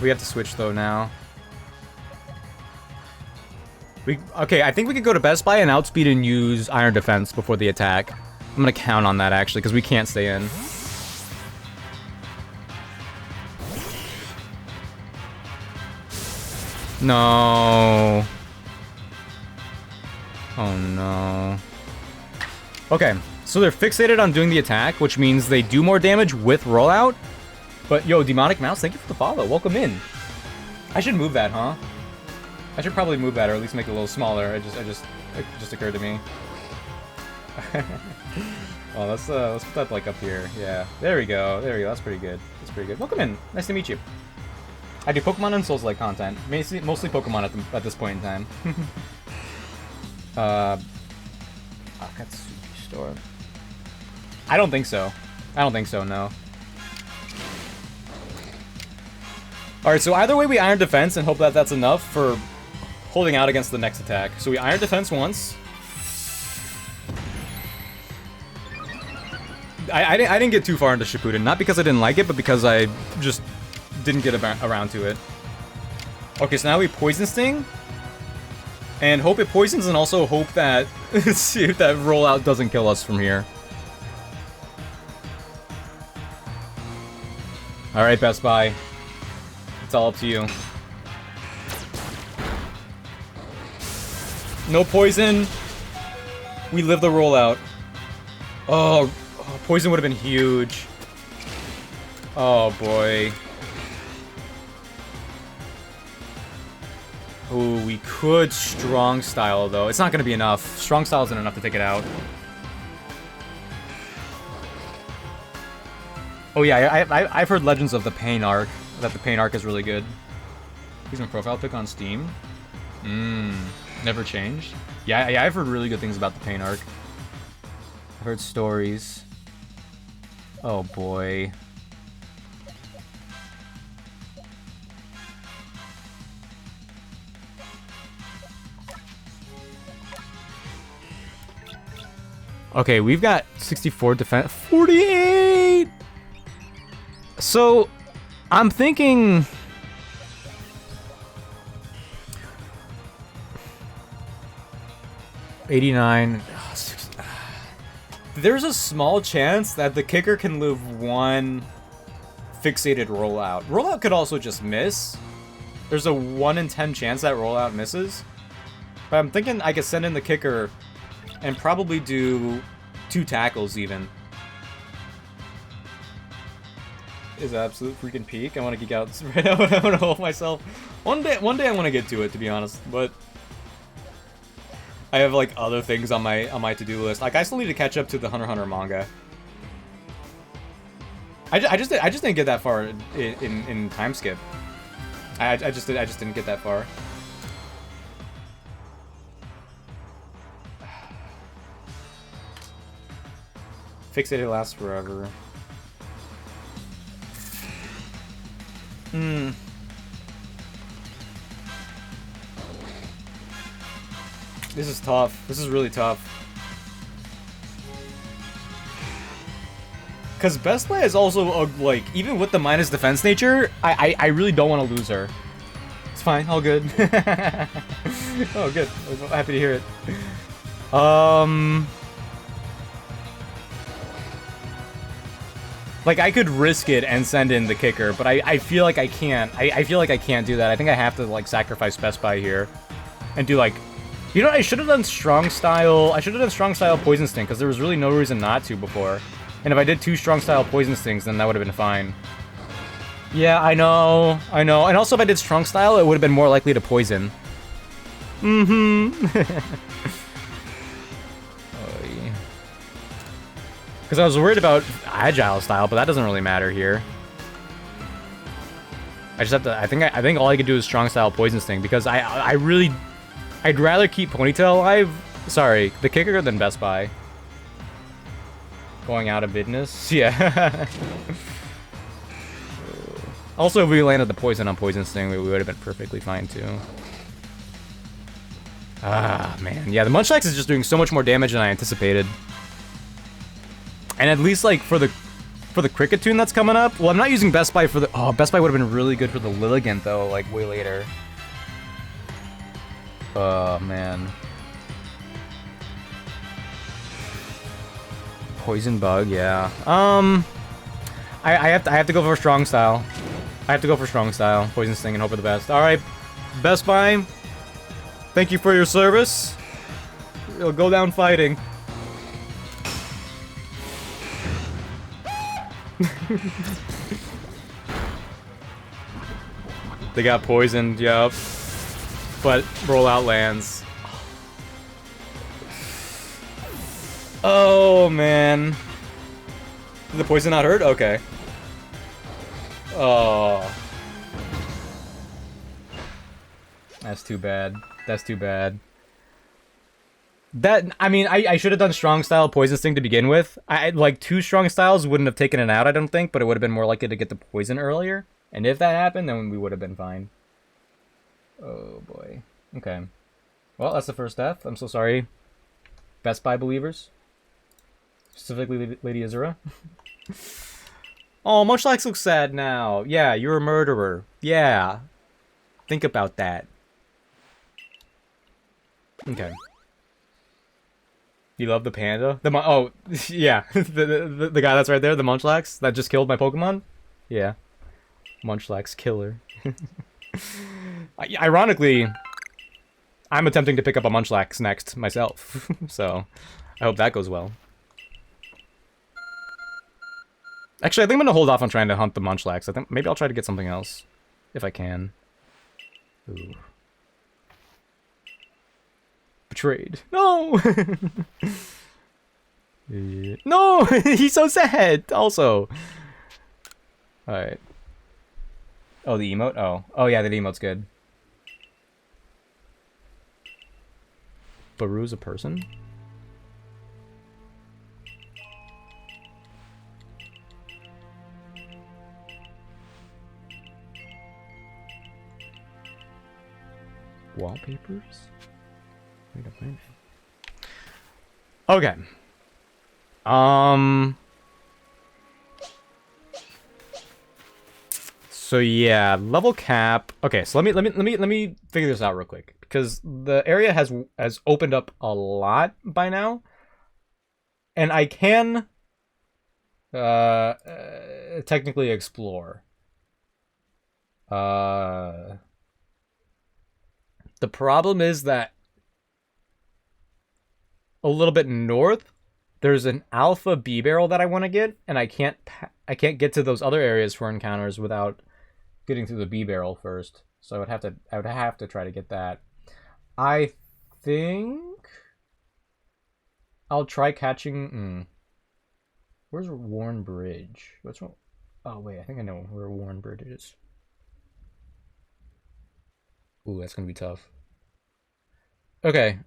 We have to switch though now. Okay, I think we could go to Best Buy and outspeed and use Iron Defense before the attack. I'm gonna count on that actually, because we can't stay in. No. Oh no. Okay, so they're fixated on doing the attack, which means they do more damage with rollout. But yo, Demonic Mouse, thank you for the follow. Welcome in. I should move that, huh? I should probably move that, or at least make it a little smaller. It just occurred to me. Well, let's put that like up here. Yeah, there we go. There we go. That's pretty good. That's pretty good. Welcome in. Nice to meet you. I do Pokemon and Souls-like content. Mostly Pokemon at this point in time. Akatsuki Store. I don't think so. I don't think so. No. All right. So either way, we Iron Defense and hope that that's enough for holding out against the next attack. So we Iron Defense once. I didn't get too far into Shippuden, not because I didn't like it, but because I just didn't get around to it. Okay, so now we Poison Sting. And hope it poisons, and also hope that see if that rollout doesn't kill us from here. Alright, Best Buy. It's all up to you. No poison. We live the rollout. Oh, poison would have been huge. Oh boy. Oh, we could strong style though. It's not gonna be enough. Strong style isn't enough to take it out. Oh yeah, I've heard legends of the Pain arc. That the Pain arc is really good. He's my profile pic on Steam. Never changed. Yeah, I've heard really good things about the Pain arc. I've heard stories. Oh boy. Okay, we've got 64 defense, 48. So, I'm thinking. $89. There's a small chance that the kicker can live one fixated rollout. Rollout could also just miss. There's a 1 in 10 chance that rollout misses. But I'm thinking I could send in the kicker and probably do 2 tackles even. Is absolute freaking peak. I want to geek out right now. I want to hold myself. One day I want to get to it, to be honest. But I have like other things on my to-do list. Like I still need to catch up to the Hunter x Hunter manga. I just didn't get that far in time skip. I just didn't get that far. Fixated lasts forever. This is tough. This is really tough. Because Best Buy is also, like, even with the minus defense nature, I really don't want to lose her. It's fine. All good. Oh, good. I'm happy to hear it. Like, I could risk it and send in the kicker, but I feel like I can't. I feel like I can't do that. I think I have to, like, sacrifice Best Buy here. And do, like... You know, I should have done Strong Style... I should have done Strong Style Poison Sting, because there was really no reason not to before. And if I did 2 Strong Style Poison Stings, then that would have been fine. Yeah, I know. I know. And also, if I did Strong Style, it would have been more likely to poison. Because I was worried about Agile Style, but that doesn't really matter here. I just have to... I think all I could do is Strong Style Poison Sting, because I really... I'd rather keep Ponytail alive... Sorry, the kicker than Best Buy. Going out of business? Yeah. Also, if we landed the poison on Poison Sting, we would have been perfectly fine, too. Ah, man. Yeah, the Munchlax is just doing so much more damage than I anticipated. And at least, like, for the Cricketune that's coming up... Well, I'm not using Best Buy for the... Oh, Best Buy would have been really good for the Lilligant, though, like, way later. Oh, man. Poison Bug, yeah. I have to go for Strong Style. I have to go for Strong Style, Poison Sting, and hope for the best. All right, Best Buy. Thank you for your service. You'll go down fighting. They got poisoned, yup. But rollout lands. Oh, man. Did the poison not hurt? Okay. Oh. That's too bad. That's too bad. That, I mean, I should have done Strong Style Poison Sting to begin with. Like, 2 Strong Styles wouldn't have taken it out, I don't think, but it would have been more likely to get the poison earlier. And if that happened, then we would have been fine. Oh, boy. Okay. Well, that's the first death. I'm so sorry. Best Buy believers. Specifically, Lady Azura. Oh, Munchlax looks sad now. Yeah, you're a murderer. Yeah. Think about that. Okay. You love the panda? Oh, yeah. the guy that's right there, the Munchlax, that just killed my Pokemon? Yeah. Munchlax killer. Ironically, I'm attempting to pick up a Munchlax next myself. So, I hope that goes well. Actually, I think I'm gonna hold off on trying to hunt the Munchlax. I think maybe I'll try to get something else. If I can. Ooh. Betrayed. No! No! He's so sad! Also. Alright. Oh, the emote? Oh. Oh, yeah, the emote's good. Baru's a person? Wallpapers? Wait a minute. Okay. So yeah, level cap. Okay, so let me figure this out real quick, because the area has opened up a lot by now, and I can technically explore. The problem is that a little bit north, there's an alpha B barrel that I want to get, and I can't get to those other areas for encounters without getting through the B barrel first. So I would have to try to get that. I think I'll try catching... Where's Warren Bridge? What's wrong? Oh, wait, I think I know where Warren Bridge is. Ooh, that's gonna be tough. Okay,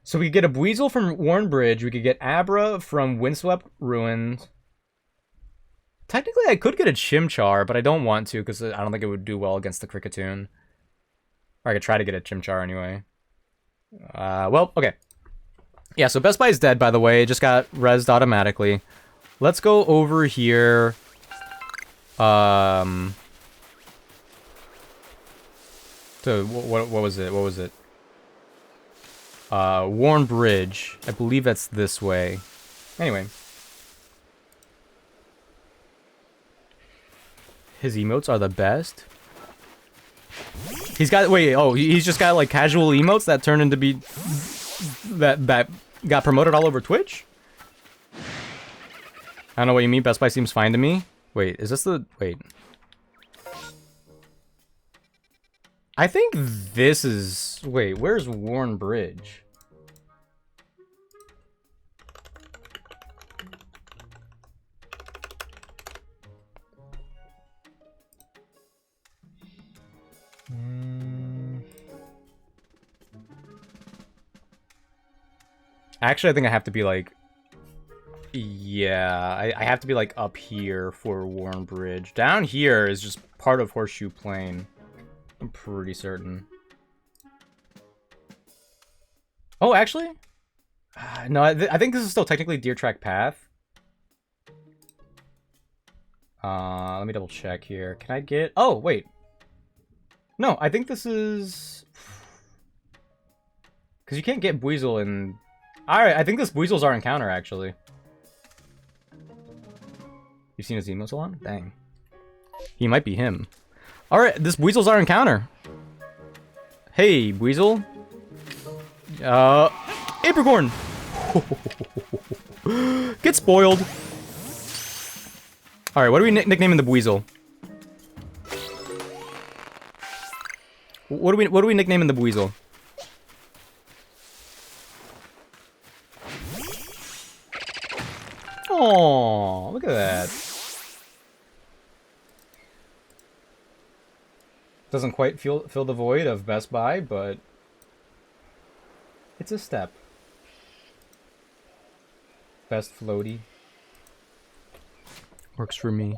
so we could get a Buizel from Warren Bridge, we could get Abra from Windswept Ruins. Technically, I could get a Chimchar, but I don't want to, because I don't think it would do well against the Kricketune. Or I could try to get a Chimchar anyway. Well, okay. Yeah, so Best Buy is dead, by the way. It just got rezzed automatically. Let's go over here. So, what was it? What was it? Warren Bridge. I believe that's this way. Anyway. His emotes are the best. He's got, wait, oh, he's just got like casual emotes that turned into be, that got promoted all over Twitch? I don't know what you mean, Best Buy seems fine to me. Wait, is this the, wait. I think this is, wait, where's Warren Bridge? Actually, I think I have to be like... Yeah, I have to be like up here for Warren Bridge. Down here is just part of Horseshoe Plain. I'm pretty certain. Oh, actually? No, I think this is still technically Deer Track Path. Let me double check here. Can I get... Oh, wait. No, I think this is... Because you can't get Buizel in... Alright, I think this Buizel's our encounter, actually. You've seen his emotes a lot? Dang. He might be him. Alright, this Buizel's our encounter. Hey, Buizel. Apricorn! Get spoiled. Alright, what are we nicknaming the Buizel? What are we nicknaming the Buizel? Oh, look at that. Doesn't quite fill the void of Best Buy, but it's a step. Best floaty. Works for me.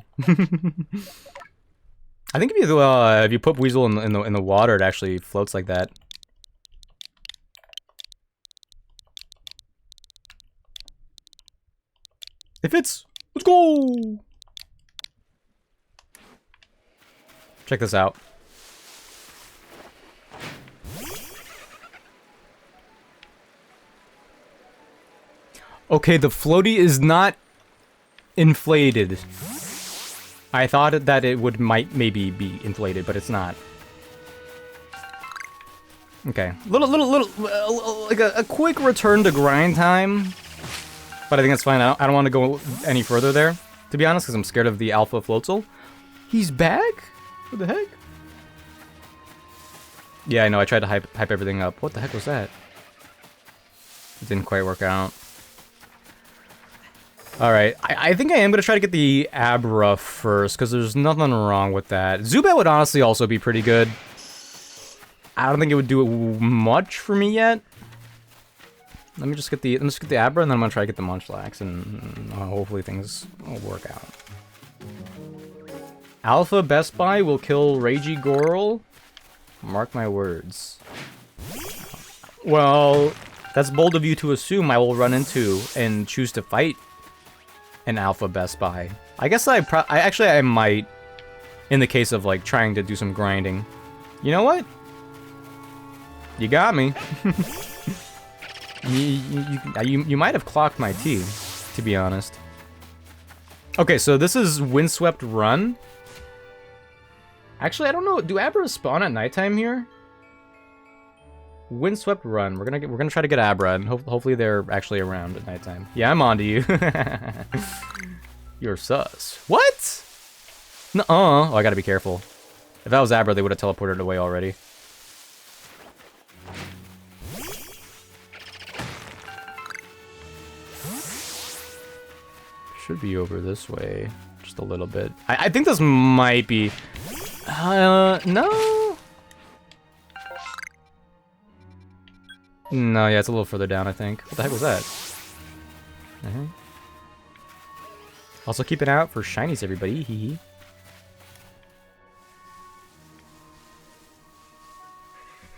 I think if you put Weasel in the water, it actually floats like that. It fits. Let's go. Check this out. Okay, the floaty is not inflated. I thought that it might maybe be inflated, but it's not. Okay, little like a quick return to grind time, but I think that's fine. I don't want to go any further there, to be honest, because I'm scared of the Alpha Floatzel. He's back? What the heck? Yeah, I know. I tried to hype everything up. What the heck was that? It didn't quite work out. Alright, I think I am going to try to get the Abra first, because there's nothing wrong with that. Zubat would honestly also be pretty good. I don't think it would do much for me yet. Let me just get the Abra, and then I'm going to try to get the Munchlax, and hopefully things will work out. Alpha Best Buy will kill Regigorl? Mark my words. Well, that's bold of you to assume I will run into and choose to fight an Alpha Best Buy. I guess I might, in the case of like trying to do some grinding. You know what? You got me. you might have clocked my T, to be honest. Okay, so this is Windswept Run. Actually, I don't know. Do Abras spawn at nighttime here? Windswept Run. We're gonna try to get Abra, and hopefully they're actually around at nighttime. Yeah, I'm on to you. You're sus. What? Nuh-uh. Oh, I gotta be careful. If that was Abra, they would have teleported away already. Should be over this way. Just a little bit. I think this might be... no? No, yeah, it's a little further down, I think. What the heck was that? Also keep an eye out for shinies, everybody. Hee hee.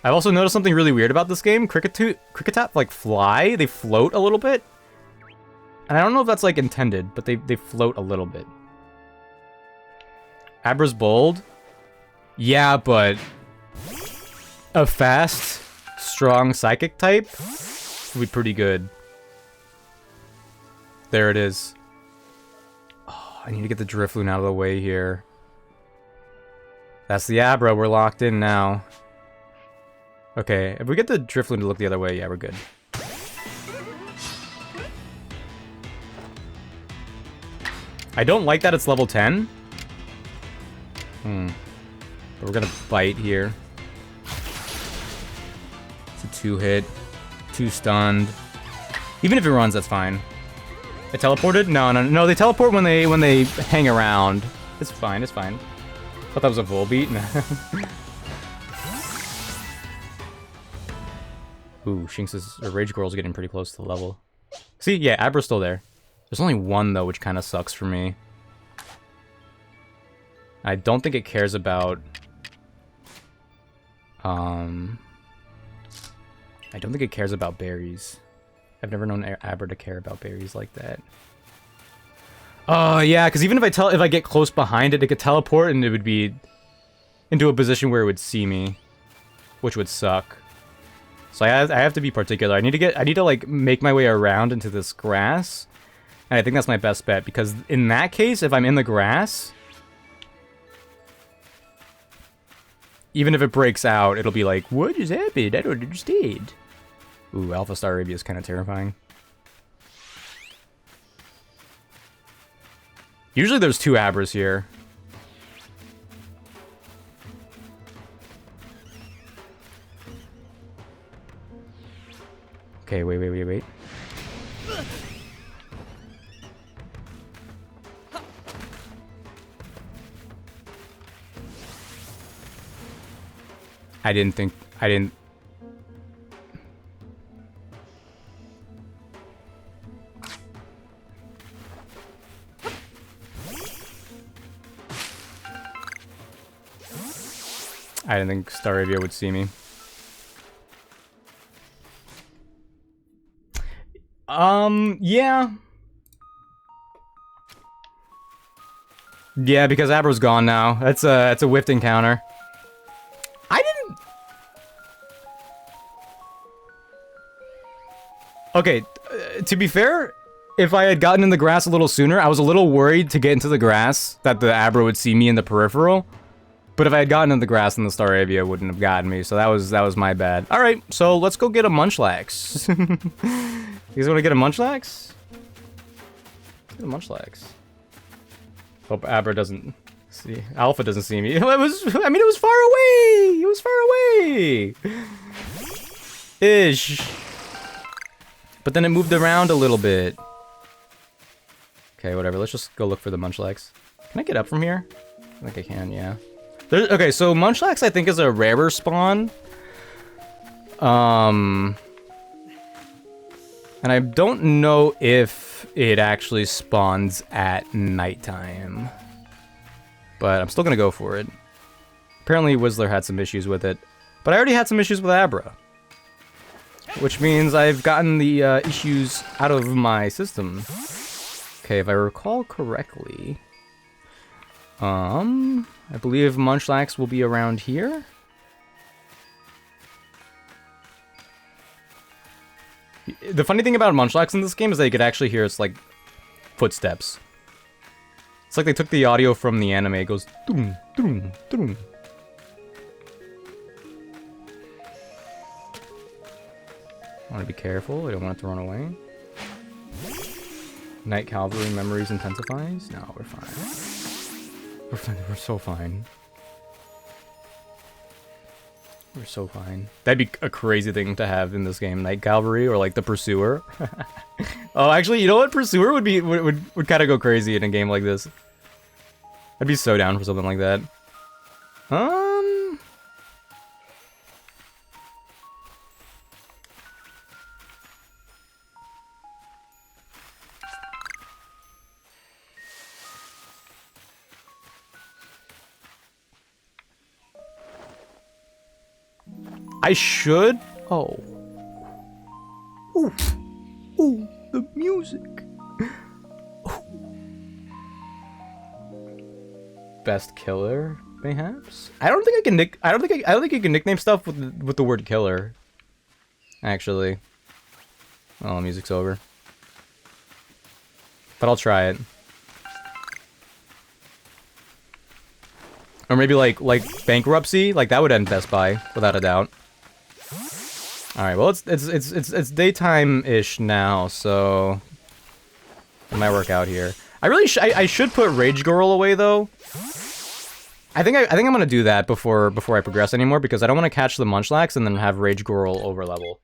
I've also noticed something really weird about this game. Cricketap, like, fly. They float a little bit. And I don't know if that's, like, intended, but they float a little bit. Abra's bold. Yeah, but... a fast, strong psychic type would be pretty good. There it is. Oh, I need to get the Drifloon out of the way here. That's the Abra. We're locked in now. Okay, if we get the Drifloon to look the other way, yeah, we're good. I don't like that it's level 10. But we're gonna bite here. It's a 2-hit. 2 stunned. Even if it runs, that's fine. It teleported? No, they teleport when they hang around. It's fine, it's fine. Thought that was a Volbeat. Ooh, Shinx's or Rage Girl's getting pretty close to the level. See, yeah, Abra's still there. There's only one though, which kind of sucks for me. I don't think it cares about... I don't think it cares about berries. I've never known Abra to care about berries like that. Oh, yeah, because even if I get close behind it, it could teleport and it would be into a position where it would see me, which would suck. So I have to be particular. I need to like make my way around into this grass, and I think that's my best bet because in that case, if I'm in the grass, even if it breaks out, it'll be like, what just happened? I don't understand. Ooh, Alpha Star Arabia is kind of terrifying. Usually there's 2 Abras here. Okay, wait. I didn't... I didn't think Staravia would see me. Yeah. Yeah, because Abra's gone now. That's a whiffed encounter. I didn't... Okay, to be fair, if I had gotten in the grass a little sooner, I was a little worried to get into the grass that the Abra would see me in the peripheral. But if I had gotten in the grass, then the Staravia wouldn't have gotten me, so that was my bad. Alright, so let's go get a Munchlax. You guys want to get a Munchlax? Let's get a Munchlax. Hope Abra doesn't see... Alpha doesn't see me. It was far away! It was far away! Ish. But then it moved around a little bit. Okay, whatever. Let's just go look for the Munchlax. Can I get up from here? I think I can, yeah. Okay, so Munchlax I think is a rarer spawn. And I don't know if it actually spawns at nighttime. But I'm still gonna go for it. Apparently Whistler had some issues with it. But I already had some issues with Abra. Which means I've gotten the issues out of my system. Okay, if I recall correctly... I believe Munchlax will be around here. The funny thing about Munchlax in this game is that you could actually hear its, like, footsteps. It's like they took the audio from the anime. It goes... Doom, doom, doom. I want to be careful. I don't want it to run away. Night Cavalry memories intensifies? No, we're fine. We're so fine. We're so fine. That'd be a crazy thing to have in this game. Night Cavalry or like the Pursuer. Oh, actually, you know what? Pursuer would be would kind of go crazy in a game like this. I'd be so down for something like that. I should. Oh. Ooh. Ooh, the music. Best killer, perhaps? I don't think you can nickname stuff with the word killer. Actually. Oh, the music's over. But I'll try it. Or maybe like bankruptcy, like that would end Best Buy without a doubt. All right, well it's daytime-ish now, so it might work out here. I should put Rage Girl away though. I think I'm gonna do that before I progress anymore because I don't want to catch the Munchlax and then have Rage Girl over level.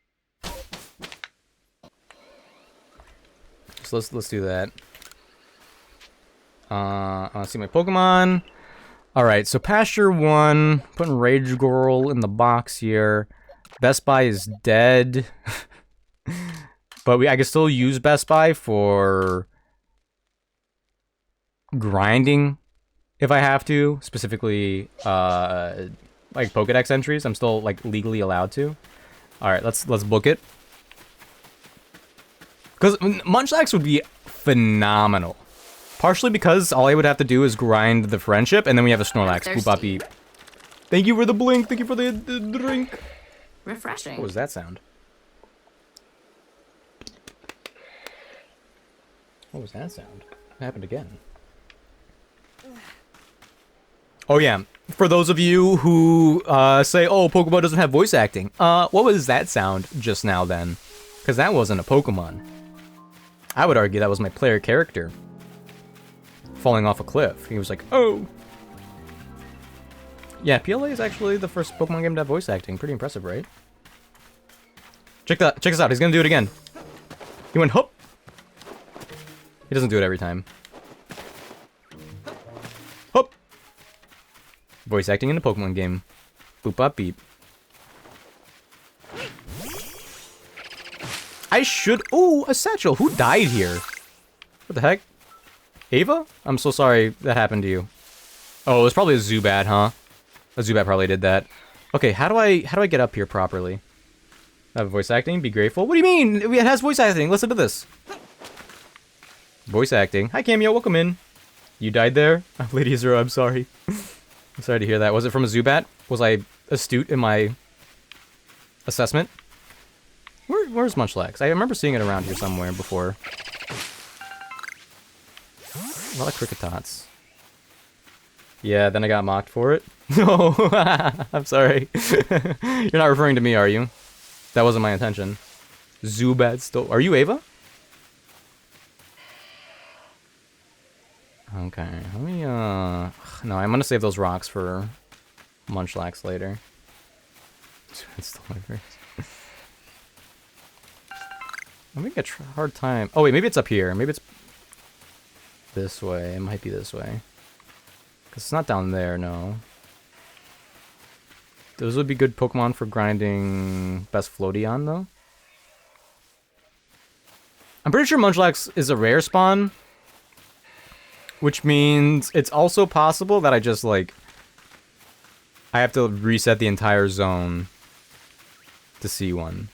So let's do that. I want to see my Pokemon. All right, so Pasture 1, putting Rage Girl in the box here. Best Buy is dead. But I can still use Best Buy for grinding if I have to, specifically like Pokédex entries. I'm still like legally allowed to. All right, let's book it. Cuz Munchlax would be phenomenal. Partially because all I would have to do is grind the friendship and then we have a Snorlax. Boop bop beep. Thank you for the blink. Thank you for the drink. Refreshing. What was that sound? What was that sound? It happened again. Oh yeah, for those of you who say, oh, Pokemon doesn't have voice acting. What was that sound just now then? Because that wasn't a Pokemon. I would argue that was my player character. Falling off a cliff. He was like, oh. Yeah, PLA is actually the first Pokemon game to have voice acting. Pretty impressive, right? Check this out. He's gonna do it again. He went hop. He doesn't do it every time. Hop. Voice acting in a Pokemon game. Boop bop beep. I should. Oh, a satchel. Who died here? What the heck? Ava? I'm so sorry that happened to you. Oh, it was probably a Zubat, huh? A Zubat probably did that. Okay, how do I get up here properly? Have voice acting? Be grateful? What do you mean? It has voice acting. Listen to this. Voice acting. Hi, Cameo. Welcome in. You died there? Lady Zero, I'm sorry. I'm sorry to hear that. Was it from a Zubat? Was I astute in my assessment? Where's Munchlax? I remember seeing it around here somewhere before. A lot of Cricketots. Yeah, then I got mocked for it. No, I'm sorry. You're not referring to me, are you? That wasn't my intention. Zubat stole. Are you Ava? Okay, let me, no, I'm gonna save those rocks for Munchlax later. Zubat stole my first. I'm having a hard time. Oh, wait, maybe it's up here. Maybe it's this way. It might be this way. Because it's not down there, no. Those would be good Pokemon for grinding best Floaty though. I'm pretty sure Munchlax is a rare spawn. Which means it's also possible that I just, like... I have to reset the entire zone to see one.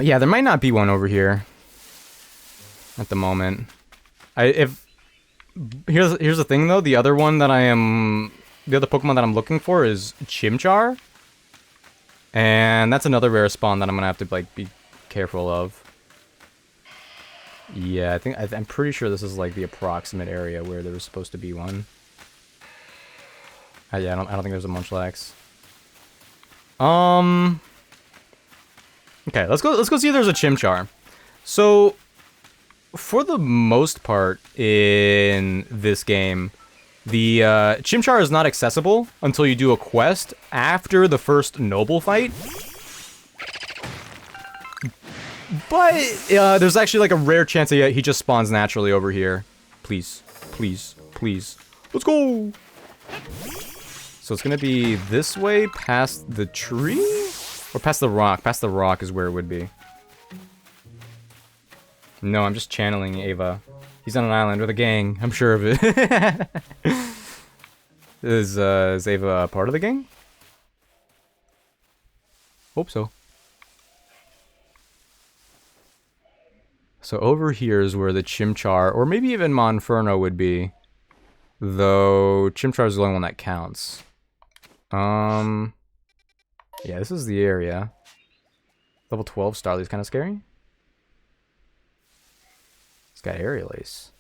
Yeah, there might not be one over here at the moment. Here's the thing though. The other Pokemon that I'm looking for is Chimchar, and that's another rare spawn that I'm gonna have to like be careful of. Yeah, I'm pretty sure this is like the approximate area where there was supposed to be one. Yeah, I don't think there's a Munchlax. Okay, let's go see if there's a Chimchar. So, for the most part in this game, the Chimchar is not accessible until you do a quest after the first noble fight. But there's actually like a rare chance that he just spawns naturally over here. Please, please, please. Let's go! So it's gonna be this way, past the tree? Or past the rock? Past the rock is where it would be. No, I'm just channeling Ava. He's on an island with a gang. I'm sure of it. Is Ava a part of the gang? Hope so. So over here is where the Chimchar, or maybe even Monferno would be. Though Chimchar is the only one that counts. Yeah, this is the area. Level 12 Starly's kind of scary. It's got Aerial Ace.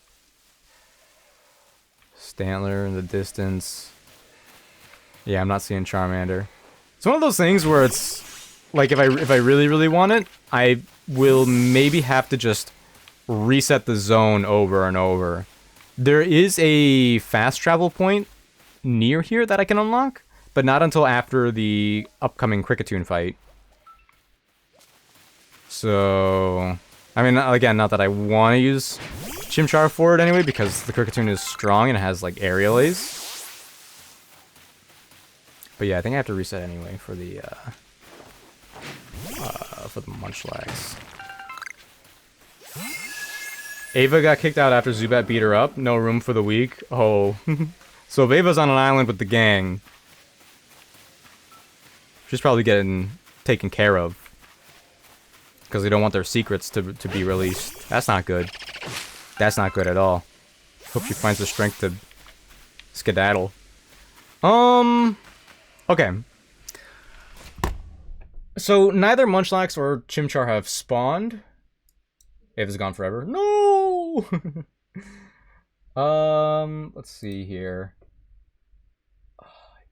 Stantler in the distance. Yeah, I'm not seeing Charmander. It's one of those things where it's like if I really, really want it, I will maybe have to just reset the zone over and over. There is a fast travel point near here that I can unlock, but not until after the upcoming Kricketune fight. So, I mean, again, not that I want to use Chimchar for it anyway, because the Kricketune is strong and it has, like, Aerial Ace. But yeah, I think I have to reset anyway for the Munchlax. Ava got kicked out after Zubat beat her up. No room for the weak. Oh. So if Ava's on an island with the gang, she's probably getting taken care of. Because they don't want their secrets to be released. That's not good. That's not good at all. Hope she finds the strength to skedaddle. Okay. So neither Munchlax or Chimchar have spawned. Ava's gone forever. No! Let's see here.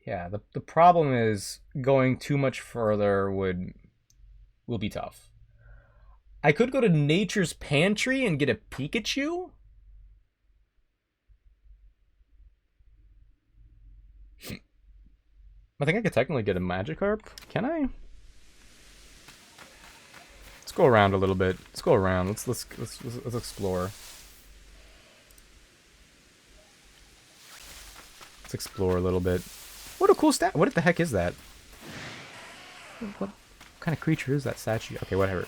Yeah, the problem is going too much further will be tough. I could go to Nature's Pantry and get a Pikachu. I think I could technically get a Magikarp. Can I? Let's go around a little bit. Let's go around. Let's explore. Let's explore a little bit. What a cool stat! What the heck is that? What kind of creature is that statue? Okay, whatever.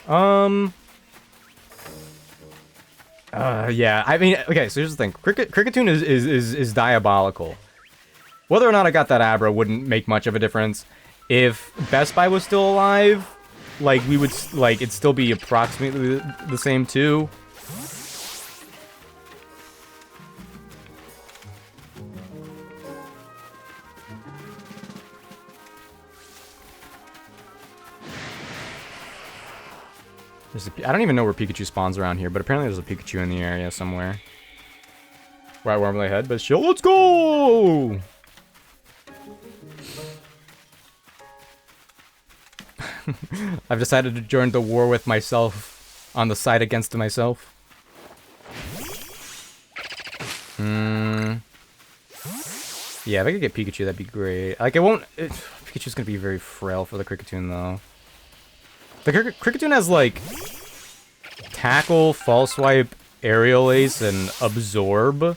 Yeah. I mean, okay. So here's the thing. Kricketune is diabolical. Whether or not I got that Abra wouldn't make much of a difference. If Best Buy was still alive, like, we would, like, it'd still be approximately the same too. I don't even know where Pikachu spawns around here, but apparently there's a Pikachu in the area somewhere. Right where I'm gonna head, but still, let's go! I've decided to join the war with myself, on the side against myself. Yeah, if I could get Pikachu, that'd be great. Like, Pikachu's gonna be very frail for the Kricketune, though. The Kricketune has, like, Tackle, False Swipe, Aerial Ace, and Absorb.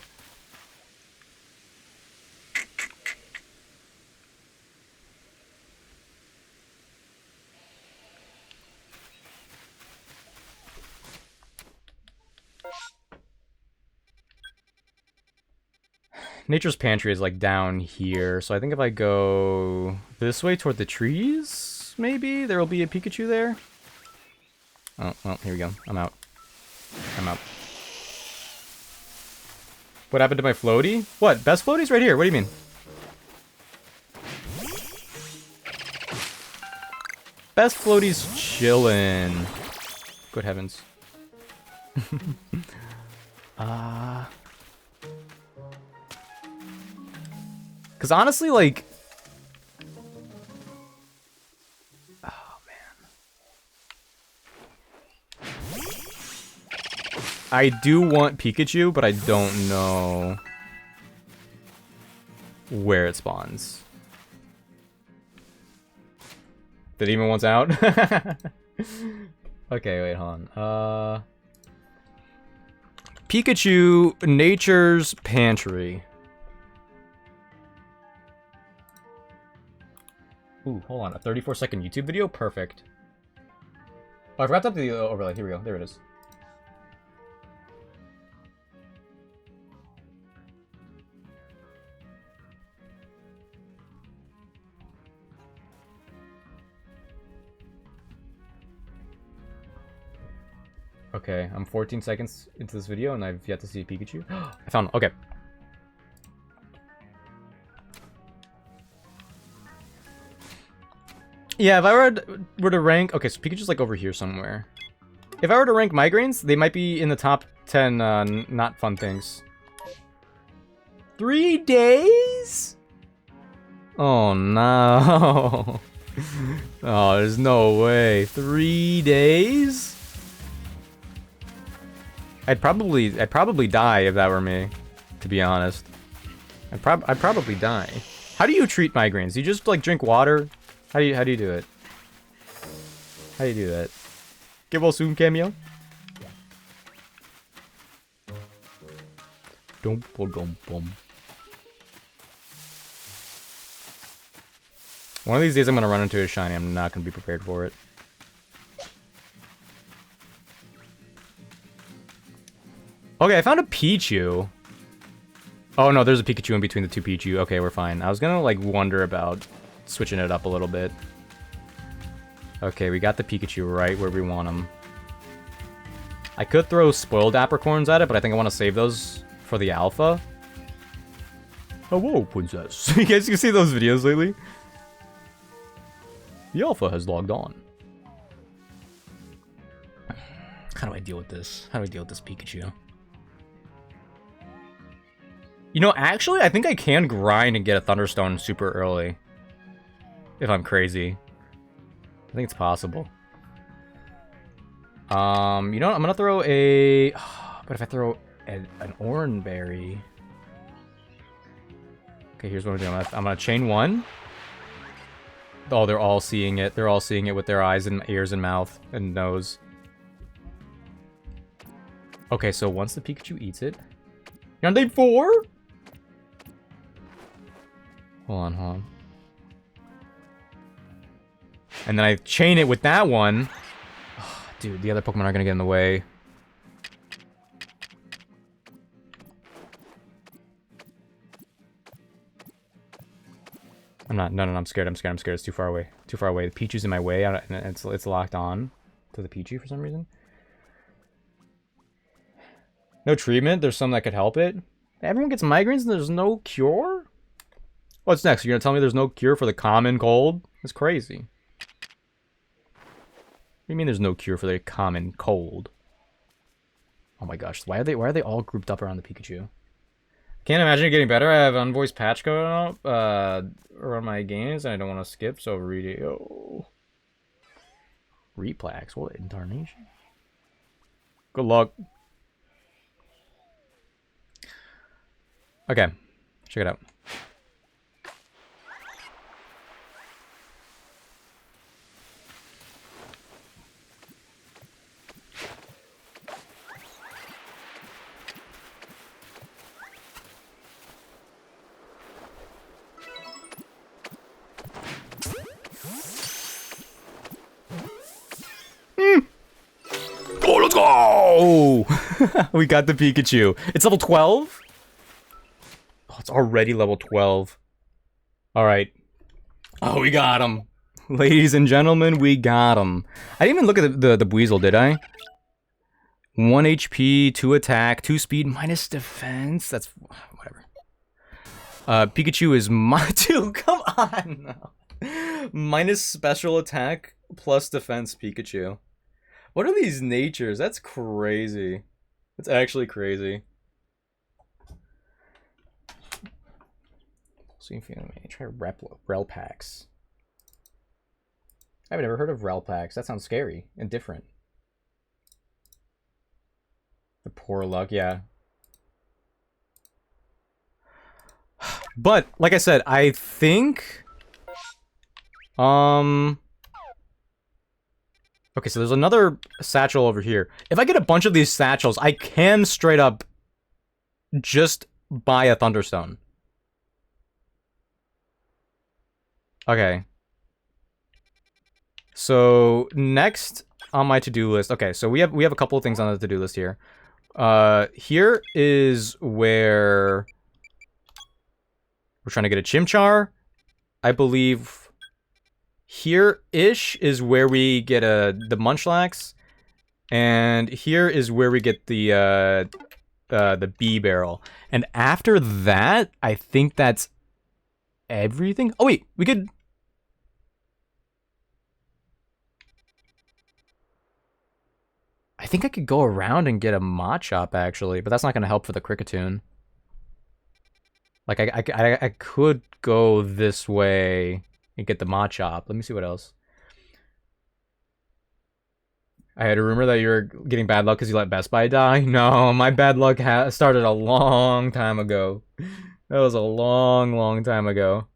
Nature's Pantry is, like, down here, so I think if I go this way toward the trees, maybe there will be a Pikachu there. Oh, well, here we go. I'm out. I'm out. What happened to my floaty? What? Best floaty's right here. What do you mean? Best floaty's chillin'. Good heavens. Because honestly, like... Oh, man. I do want Pikachu, but I don't know where it spawns. The demon wants out? Okay, wait, hold on. Pikachu, Nature's Pantry. Ooh, hold on. A 34-second YouTube video? Perfect. Oh, I forgot to have the overlay. Here we go. There it is. Okay, I'm 14 seconds into this video and I've yet to see Pikachu. I found him. Okay. Yeah, if I were to rank... Okay, so Pikachu's like over here somewhere. If I were to rank migraines, they might be in the top 10 not fun things. 3 days? Oh, no. Oh, there's no way. 3 days? I'd probably die if that were me, to be honest. I'd probably die. How do you treat migraines? You just like drink water? How do you do it? How do you do that? Get well soon, cameo. Dum bum bum. One of these days I'm gonna run into a shiny. I'm not gonna be prepared for it. Okay, I found a Pichu. Oh no, there's a Pikachu in between the two Pichu. Okay, we're fine. I was gonna like wonder about switching it up a little bit. Okay, we got the Pikachu right where we want him. I could throw spoiled apricorns at it, but I think I want to save those for the alpha. Hello, princess. You guys can see those videos lately? The alpha has logged on. How do I deal with this? How do I deal with this Pikachu? You know, actually, I think I can grind and get a Thunderstone super early. If I'm crazy. I think it's possible. You know what? I'm gonna throw a... But if I throw an Oranberry... Okay, here's what I'm doing. I'm gonna chain one. Oh, they're all seeing it. They're all seeing it with their eyes and ears and mouth and nose. Okay, so once the Pikachu eats it... You're on day 4? Hold on. And then I chain it with that one. Oh, dude, the other Pokemon are gonna get in the way. I'm not. No, I'm scared. I'm scared. It's too far away. Too far away. The Pichu's in my way. And it's locked on to the Pichu for some reason. No treatment. There's some that could help it. Everyone gets migraines and there's no cure? What's next? You're gonna tell me there's no cure for the common cold? That's crazy. What do you mean there's no cure for the common cold? Oh my gosh, why are they all grouped up around the Pikachu? Can't imagine it getting better. I have unvoiced patch going up around my games and I don't want to skip, so radio. Replax, what in tarnation? Good luck. Okay, check it out. Oh, let's go! We got the Pikachu. It's level 12? Oh, it's already level 12. Alright. Oh, we got him. Ladies and gentlemen, we got him. I didn't even look at the Buizel, did I? 1 HP, 2 attack, 2 speed, minus defense. That's... whatever. Pikachu is... Dude, come on! Minus special attack, plus defense Pikachu. What are these natures? That's crazy. That's actually crazy. See if you may try Relpax. I've never heard of Relpax. That sounds scary and different. The poor luck, yeah. But, like I said, I think... Okay, so there's another satchel over here. If I get a bunch of these satchels, I can straight up just buy a Thunderstone. Okay. So, next on my to-do list... Okay, so we have a couple of things on the to-do list here. Here is where... We're trying to get a Chimchar. I believe here-ish is where we get the Munchlax. And here is where we get the bee barrel. And after that, I think that's everything. Oh wait, we could... I think I could go around and get a Machop, actually, but that's not going to help for the Kricketune. Like, I could go this way and get the Machop. Let me see what else. I had a rumor that you were getting bad luck because you let Best Buy die. No, my bad luck started a long time ago. That was a long time ago.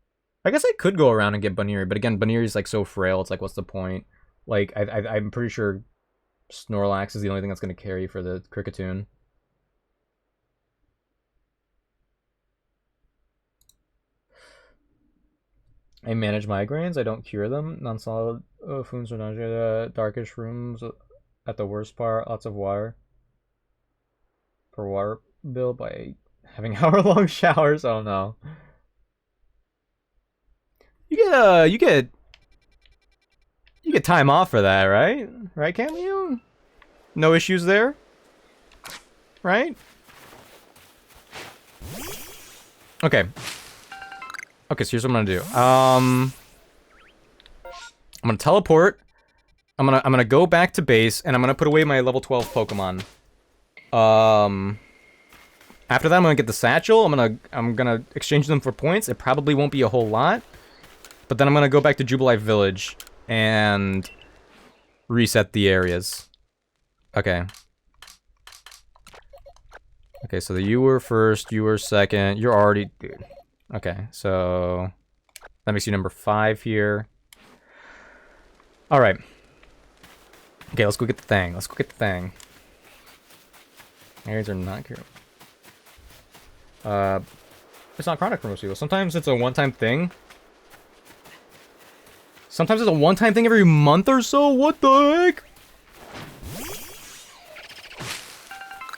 I guess I could go around and get Baniri, but again, Baniri's like so frail, it's like, what's the point? Like, I'm pretty sure Snorlax is the only thing that's going to carry for the Kricketune. I manage migraines, I don't cure them. Non-solid foods or nausea, darkish rooms at the worst part, lots of water. Per water bill by having hour-long showers, oh no. You get time off for that, right? Right, Cameo? No issues there? Right? Okay. Okay, so here's what I'm gonna do. I'm gonna teleport. I'm gonna go back to base, and I'm gonna put away my level 12 Pokemon. After that, I'm gonna get the satchel. I'm gonna exchange them for points. It probably won't be a whole lot, but then I'm gonna go back to Jubilife Village and reset the areas. Okay. Okay, so you were first, you were second. You're already, dude. Okay, so that makes you number 5 here. All right. Okay, let's go get the thing. Let's go get the thing. Areas are not careful. It's not chronic for most people. Sometimes it's a one-time thing. Sometimes it's a one-time thing every month or so. What the heck?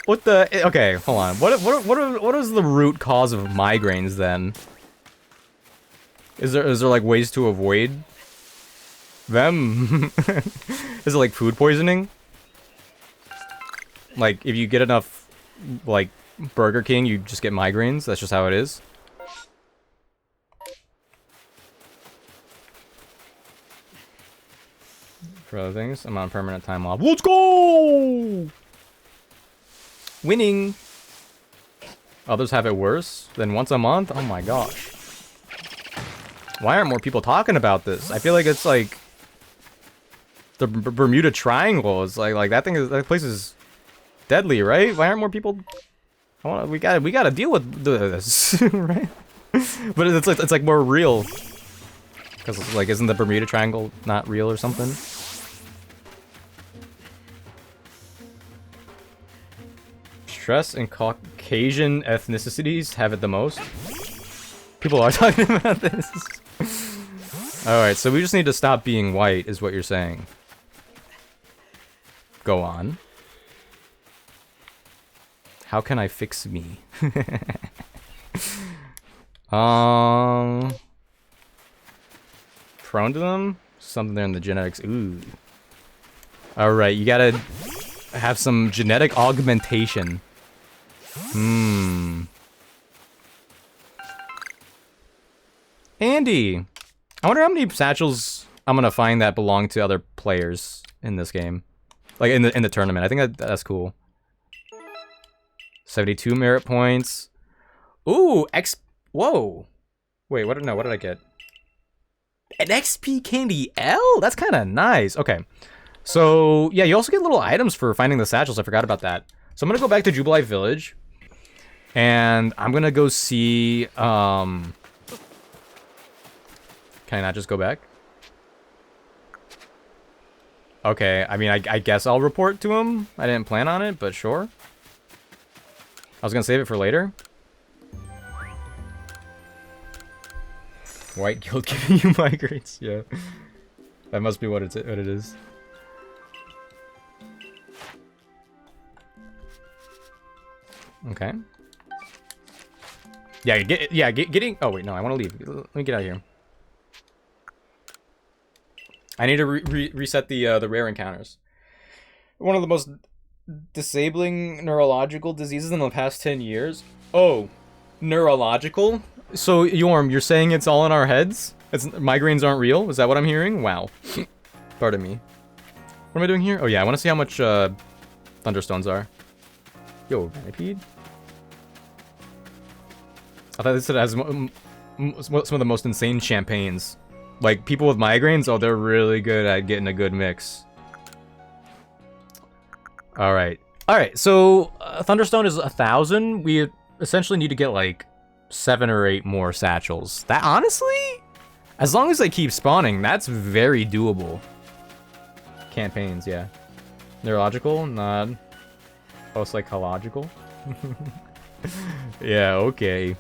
What the... Okay, hold on. What is the root cause of migraines then? Is there like ways to avoid them? Is it like food poisoning? Like if you get enough like Burger King, you just get migraines? That's just how it is? For other things, I'm on permanent time off. Let's go! Winning! Others have it worse than once a month? Oh my gosh. Why aren't more people talking about this? I feel like it's like the Bermuda Triangle is like that place is deadly, right? Why aren't more people? We gotta deal with this, right? But it's like more real, because like isn't the Bermuda Triangle not real or something? Stress and Caucasian ethnicities have it the most. People are talking about this. Alright, so we just need to stop being white, is what you're saying. Go on. How can I fix me? Prone to them? Something there in the genetics. Ooh. Alright, you gotta have some genetic augmentation. Andy! I wonder how many satchels I'm gonna find that belong to other players in this game. Like, in the tournament. I think that's cool. 72 merit points. Ooh, whoa! Wait, what did I get? An XP Candy L? That's kind of nice. Okay. So, yeah, you also get little items for finding the satchels. I forgot about that. So I'm gonna go back to Jubilife Village, and I'm gonna go see. Can I not just go back? Okay, I mean, I guess I'll report to him. I didn't plan on it, but sure. I was gonna save it for later. White guild giving you migraines, yeah. That must be what it is. Okay. Yeah, getting. Oh wait, no, I want to leave. Let me get out of here. I need to reset the rare encounters. One of the most disabling neurological diseases in the past 10 years. Oh, neurological? So Yorm, you're saying it's all in our heads? Migraines aren't real? Is that what I'm hearing? Wow. Pardon me. What am I doing here? Oh yeah, I want to see how much thunderstones are. Yo, Venipede? I thought this has some of the most insane champagnes. Like, people with migraines, oh, they're really good at getting a good mix. Alright. Alright, so Thunderstone is 1,000. We essentially need to get, like, 7 or 8 more satchels. That, honestly, as long as they keep spawning, that's very doable. Campaigns, yeah. Neurological? Not. Oh, psychological? Yeah, okay.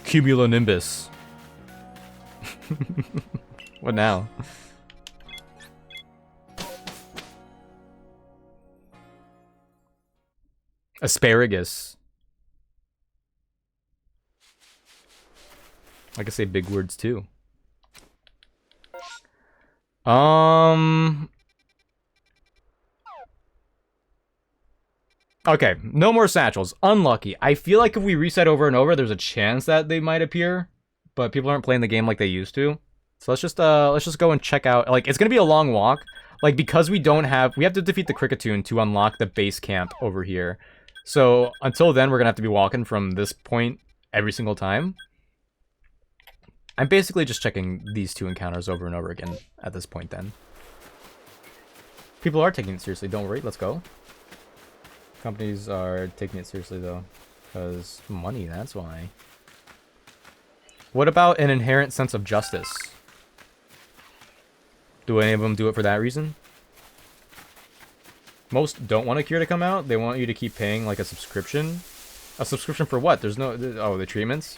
Cumulonimbus. What now? Asparagus. I can say big words too. Okay, no more satchels. Unlucky. I feel like if we reset over and over, there's a chance that they might appear, but people aren't playing the game like they used to. So let's just go and check out. Like, it's gonna be a long walk. Like, because we have to defeat the Cricketune to unlock the base camp over here. So until then, we're gonna have to be walking from this point every single time. I'm basically just checking these 2 encounters over and over again at this point then. People are taking it seriously, don't worry, let's go. Companies are taking it seriously though, because money, that's why. What about an inherent sense of justice? Do any of them do it for that reason? Most don't want a cure to come out. They want you to keep paying like a subscription. A subscription for what? There's no... Oh, the treatments?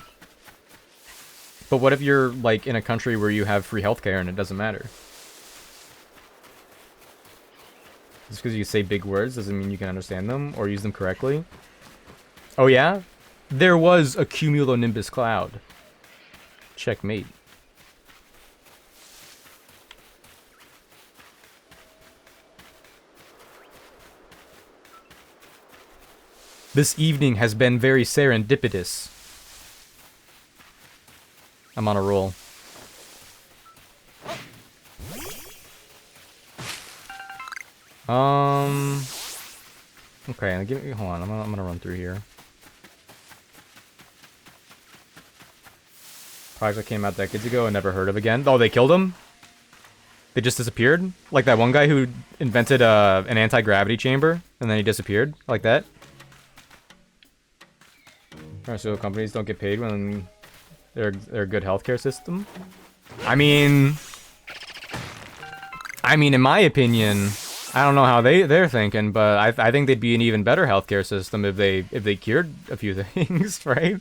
But what if you're like in a country where you have free healthcare and it doesn't matter? Just because you say big words doesn't mean you can understand them or use them correctly. Oh yeah? There was a cumulonimbus cloud. Checkmate. This evening has been very serendipitous. I'm on a roll. Okay, hold on. I'm gonna run through here. Project that came out decades ago and never heard of again. Oh, they killed him? They just disappeared? Like that one guy who invented an anti-gravity chamber and then he disappeared? Like that? Pharmaceutical companies don't get paid when they're a good healthcare system? I mean, in my opinion, I don't know how they're thinking, but I think they'd be an even better healthcare system if they cured a few things, right?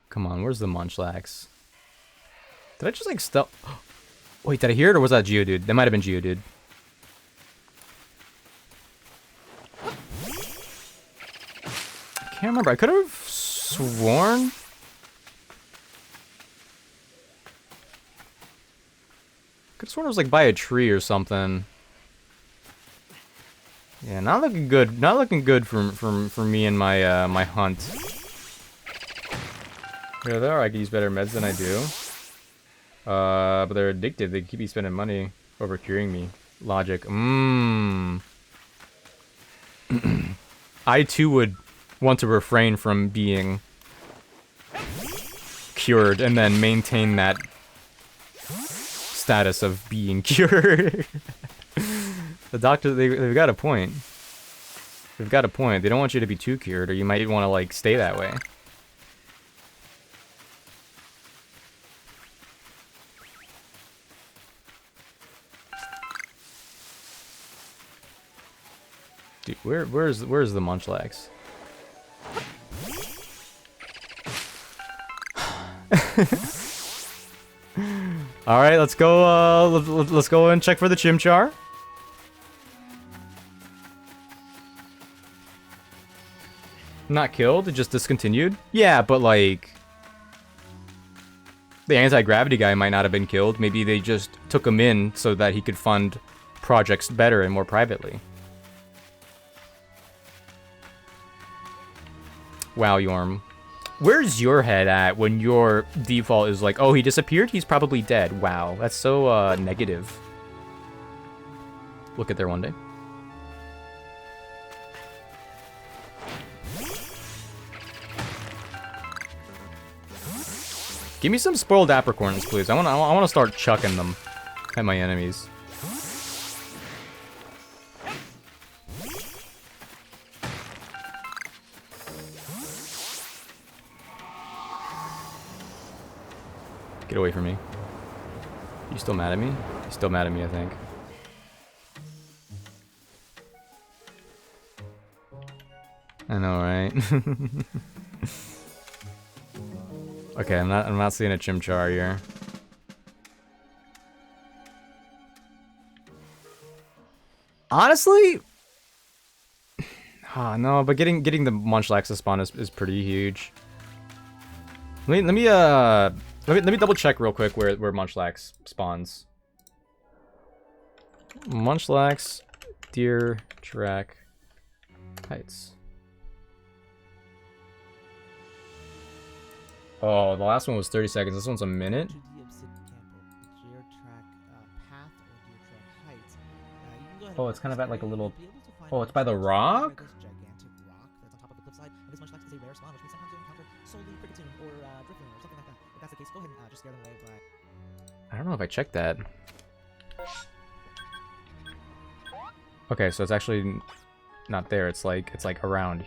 Come on, where's the Munchlax? Did I just like stealth? Wait, did I hear it or was that Geodude? That might have been Geodude. I can't remember. I could have sworn. Could have sworn it was like by a tree or something. Yeah, not looking good. Not looking good for me and my my hunt. Yeah, there I could use better meds than I do. But they're addictive. They keep me spending money over curing me. Logic. I too would want to refrain from being cured and then maintain that status of being cured. The doctor, they've got a point. They've got a point. They don't want you to be too cured, or you might want to, like, stay that way. Dude, where's the Munchlax? All right, let's go. Let's go and check for the Chimchar. Not killed, it just discontinued. Yeah, but like the anti-gravity guy might not have been killed. Maybe they just took him in so that he could fund projects better and more privately. Wow, Yorm. Where's your head at when your default is like, oh, he disappeared? He's probably dead. Wow, that's so negative. We'll get there one day. Give me some spoiled apricorns, please. I want to start chucking them at my enemies. Get away from me. You still mad at me? You're still mad at me, I think. I know, right? Okay, I'm not seeing a Chimchar here. Honestly, no, but getting the Munchlax to spawn is pretty huge. Let me double check real quick where Munchlax spawns. Munchlax, Deer Track Heights. Oh, the last one was 30 seconds. This one's a minute. Oh, it's kind of at like a little. Oh, it's by the rock. I don't know if I checked that. Okay, so it's actually not there. It's like around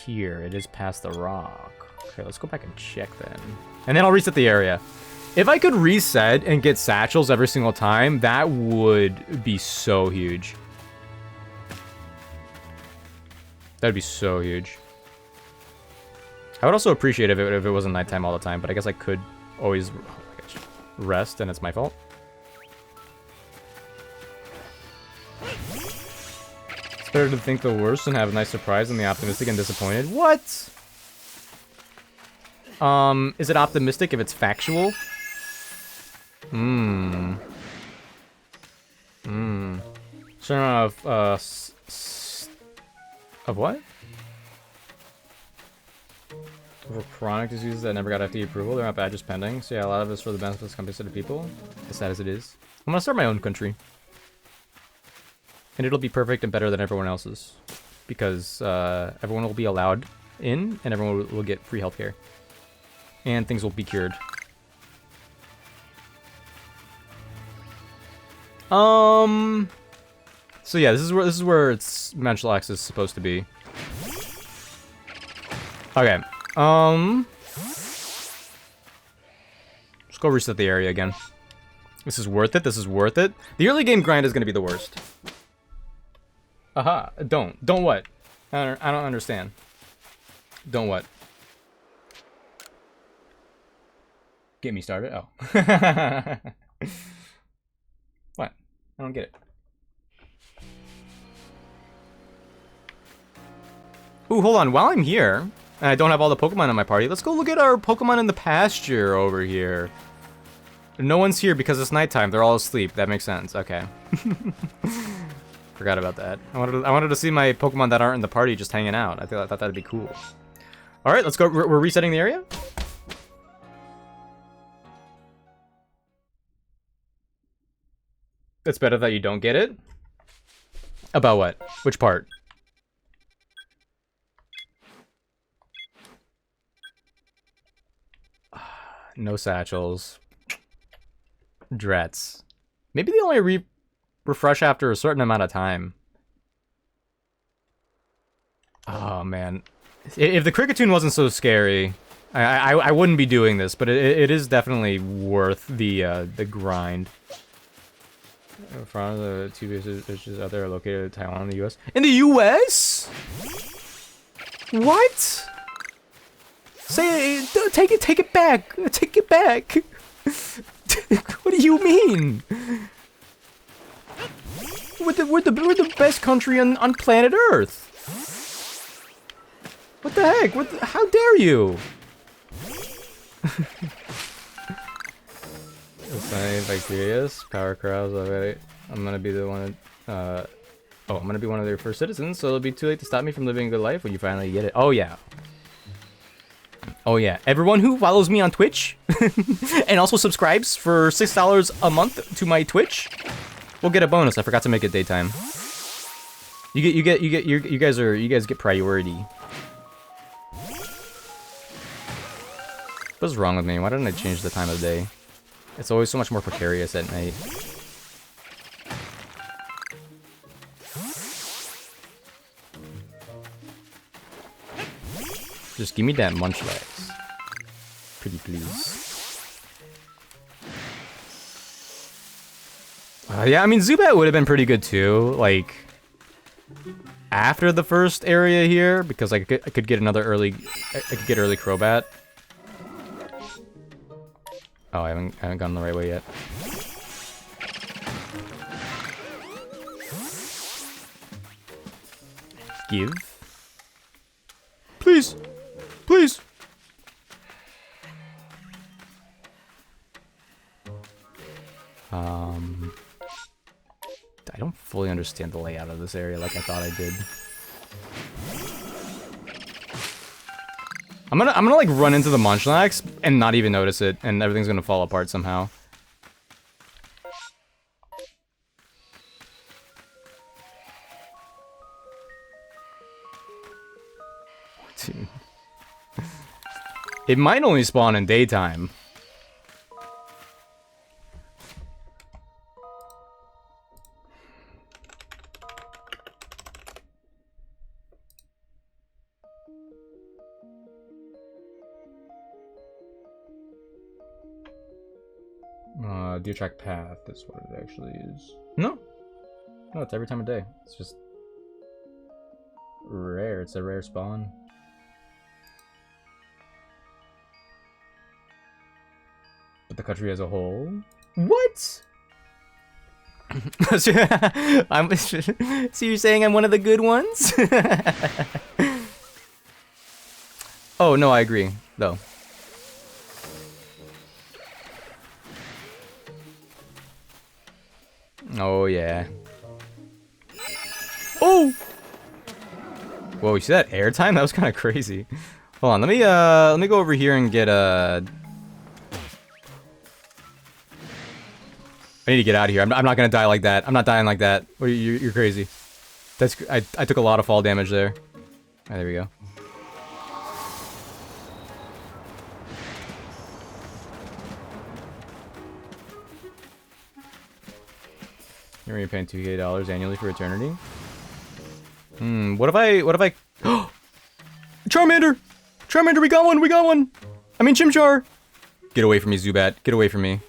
here. It is past the rock. Okay, let's go back and check then. And then I'll reset the area. If I could reset and get satchels every single time, that would be so huge. That'd be so huge. I would also appreciate if it wasn't nighttime all the time, but I guess I could always rest, and it's my fault. It's better to think the worst and have a nice surprise than the optimistic and disappointed. What? Is it optimistic if it's factual? Certain of what? For chronic diseases that never got FDA approval, they're not bad, just pending. So yeah, a lot of it's for the benefit of companies to the people. As sad as it is. I'm gonna start my own country. And it'll be perfect and better than everyone else's. Because everyone will be allowed in, and everyone will get free healthcare. And things will be cured. So yeah, this is where its Munchlax is supposed to be. Okay. Let's go reset the area again. This is worth it. This is worth it. The early game grind is gonna be the worst. Aha! Don't what? I don't understand. Don't what? Get me started? Oh. What? I don't get it. Ooh, hold on. While I'm here, and I don't have all the Pokemon in my party, let's go look at our Pokemon in the pasture over here. No one's here because it's nighttime. They're all asleep. That makes sense. Okay. Forgot about that. I wanted to see my Pokemon that aren't in the party just hanging out. I thought that'd be cool. All right, let's go. We're resetting the area. It's better that you don't get it. About what? Which part? No satchels. Drets. Maybe they only refresh after a certain amount of time. Oh, man. If the Cricketune wasn't so scary, I wouldn't be doing this, but it is definitely worth the grind. In front of the two bases out there are located in Taiwan in the U.S. In the U.S.? What? Say, take it back. Take it back. What do you mean? We're the best country on planet Earth. What the heck? How dare you? Victorious, power crowds already. I'm gonna be the one. I'm gonna be one of their first citizens, so it'll be too late to stop me from living a good life when you finally get it. Oh yeah. Oh yeah. Everyone who follows me on Twitch and also subscribes for $6 a month to my Twitch will get a bonus. I forgot to make it daytime. You guys get priority. What's wrong with me? Why didn't I change the time of day? It's always so much more precarious at night. Just give me that Munchlax. Pretty please. Yeah, I mean, Zubat would have been pretty good too, like, after the first area here, because I could get another early, I could get early Crobat. Oh, I haven't gone the right way yet. Give. Please! Please! I don't fully understand the layout of this area like I thought I did. I'm gonna like run into the Munchlax and not even notice it, and everything's gonna fall apart somehow. Dude. It might only spawn in daytime. Deer track path, that's what it actually is. No, it's every time of day. It's just rare. It's a rare spawn. But the country as a whole. What? So you're saying I'm one of the good ones? Oh no, I agree though. Oh yeah. Oh! Whoa, you see that airtime? That was kind of crazy. Hold on, let me go over here and get I need to get out of here. I'm not gonna die like that. I'm not dying like that. Oh, you're crazy. I took a lot of fall damage there. Alright, there we go. You're paying $2K annually for eternity? What if I Charmander! Charmander, we got one! I mean Chimchar! Get away from me, Zubat. Get away from me.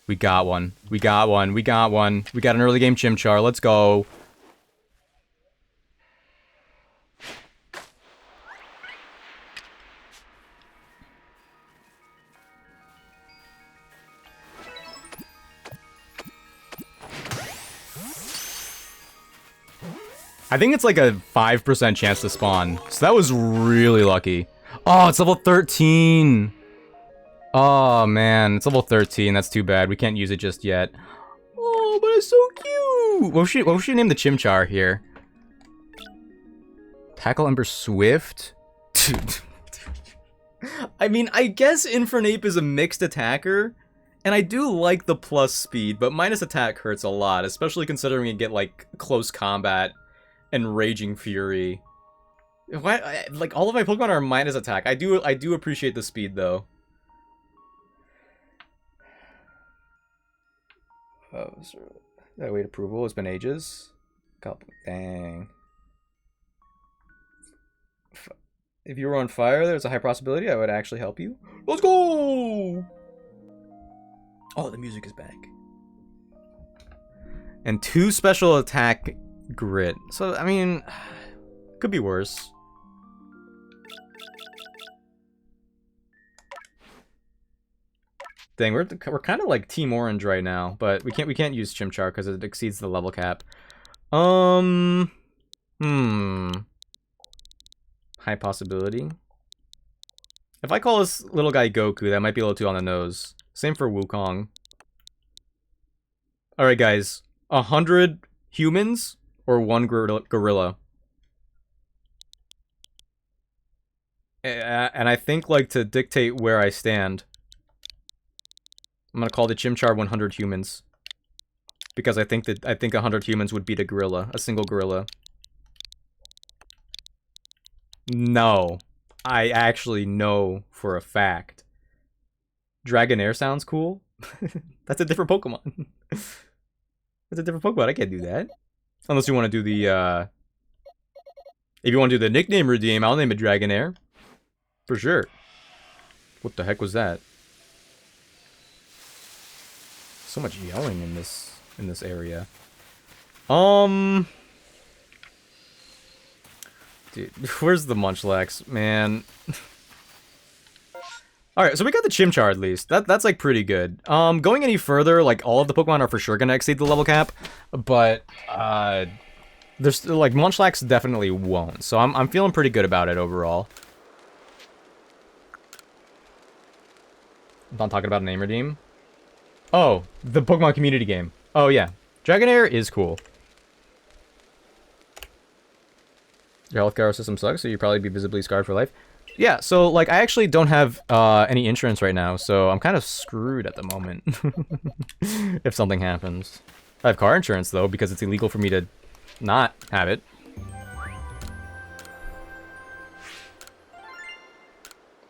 We got one. We got an early game Chimchar. Let's go. I think it's like a 5% chance to spawn. So that was really lucky. Oh, it's level 13. Oh, man. It's level 13. That's too bad. We can't use it just yet. Oh, but it's so cute. What should we name the Chimchar here? Tackle Ember Swift? Dude. I mean, I guess Infernape is a mixed attacker. And I do like the plus speed, but minus attack hurts a lot. Especially considering you get, like, close combat and Raging Fury. What? Like, all of my Pokemon are minus attack. I do appreciate the speed, though. That wait approval. It's been ages. Couple. Dang. If you were on fire, there's a high possibility I would actually help you. Let's go! Oh, the music is back. And 2 special attack grit. So, I mean, could be worse. Dang, we're kind of like Team Orange right now, but we can't use Chimchar because it exceeds the level cap. High possibility. If I call this little guy Goku, that might be a little too on the nose. Same for Wukong. Alright guys, 100 humans or 1 gorilla? And I think, like, to dictate where I stand, I'm gonna call the Chimchar 100 humans. Because I think 100 humans would beat a gorilla, a single gorilla. No. I actually know for a fact. Dragonair sounds cool. That's a different Pokemon. That's a different Pokemon. I can't do that. Unless you want to do the, if you want to do the nickname redeem, I'll name it Dragonair. For sure. What the heck was that? So much yelling in this area. Dude, where's the Munchlax, man? Alright, so we got the Chimchar at least. That's like pretty good. Going any further, like all of the Pokemon are for sure gonna exceed the level cap, but there's like Munchlax definitely won't. So I'm feeling pretty good about it overall. I'm not talking about a name redeem. Oh, the Pokemon community game. Oh yeah, Dragonair is cool. Your healthcare system sucks, so you'd probably be visibly scarred for life. Yeah, so, like, I actually don't have any insurance right now, so I'm kind of screwed at the moment. If something happens. I have car insurance, though, because it's illegal for me to not have it.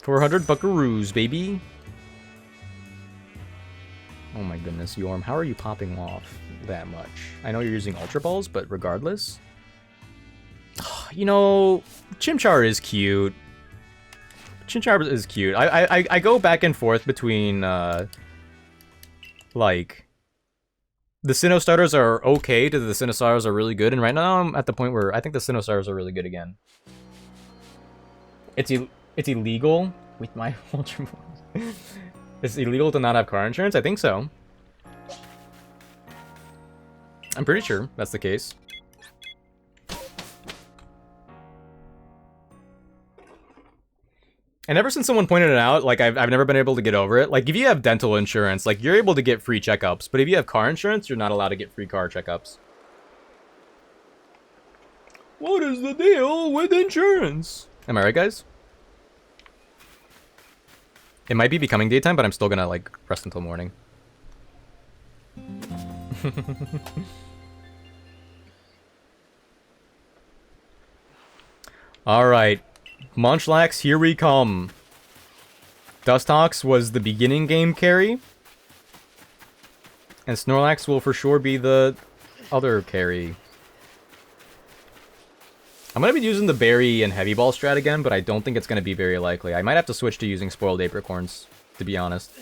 $400 buckaroos, baby. Oh my goodness, Yorm, how are you popping off that much? I know you're using Ultra Balls, but regardless... You know, Chimchar is cute. Chimchar is cute. I go back and forth between, like, the Sinnoh starters are okay to the Sinnoh are really good, and right now I'm at the point where I think the Sinnoh are really good again. It's illegal with my Ultra Balls. It's illegal to not have car insurance? I think so. I'm pretty sure that's the case. And ever since someone pointed it out, like, I've never been able to get over it. Like, if you have dental insurance, like, you're able to get free checkups. But if you have car insurance, you're not allowed to get free car checkups. What is the deal with insurance? Am I right, guys? It might be becoming daytime, but I'm still gonna, like, rest until morning. Alright. Munchlax, here we come. Dustox was the beginning game carry. And Snorlax will for sure be the other carry. I'm going to be using the Berry and Heavy Ball strat again, but I don't think it's going to be very likely. I might have to switch to using Spoiled Apricorns, to be honest.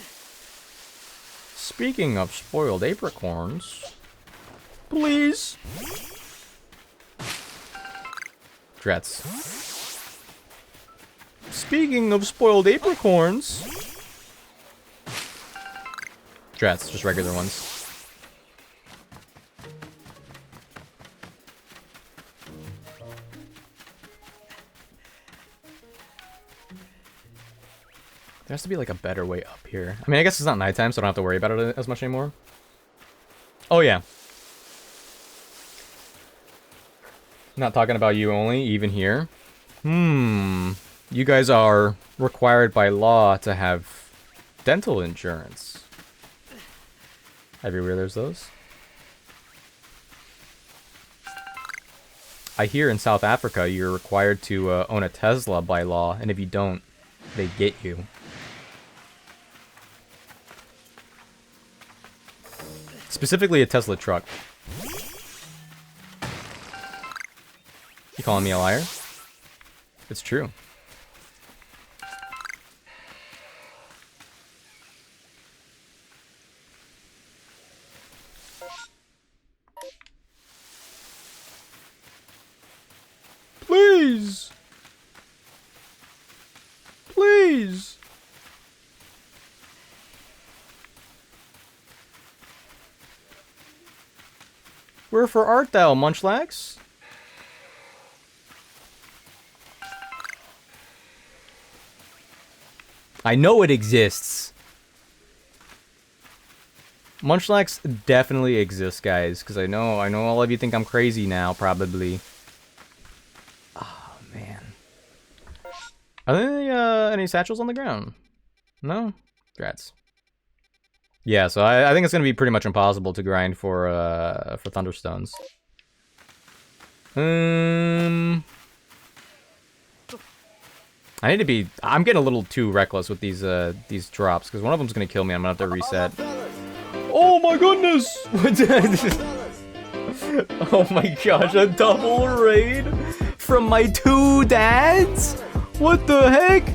Speaking of Spoiled Apricorns... Please! Drets. Speaking of Spoiled Apricorns... Drats, just regular ones. There has to be, like, a better way up here. I mean, I guess it's not nighttime, so I don't have to worry about it as much anymore. Oh, yeah. Not talking about you only, even here. You guys are required by law to have dental insurance. Everywhere there's those. I hear in South Africa you're required to own a Tesla by law, and if you don't, they get you. Specifically a Tesla truck. You calling me a liar? It's true. Please! Please! Wherefore art thou, Munchlax? I know it exists. Munchlax definitely exists, guys, because I know all of you think I'm crazy now, probably. Oh man. Are there any satchels on the ground? No? Grats. Yeah, so I think it's gonna be pretty much impossible to grind for Thunderstones. I need to be. I'm getting a little too reckless with these drops because one of them's gonna kill me. I'm gonna have to reset. Oh my goodness! Oh my gosh! A double raid from my two dads. What the heck?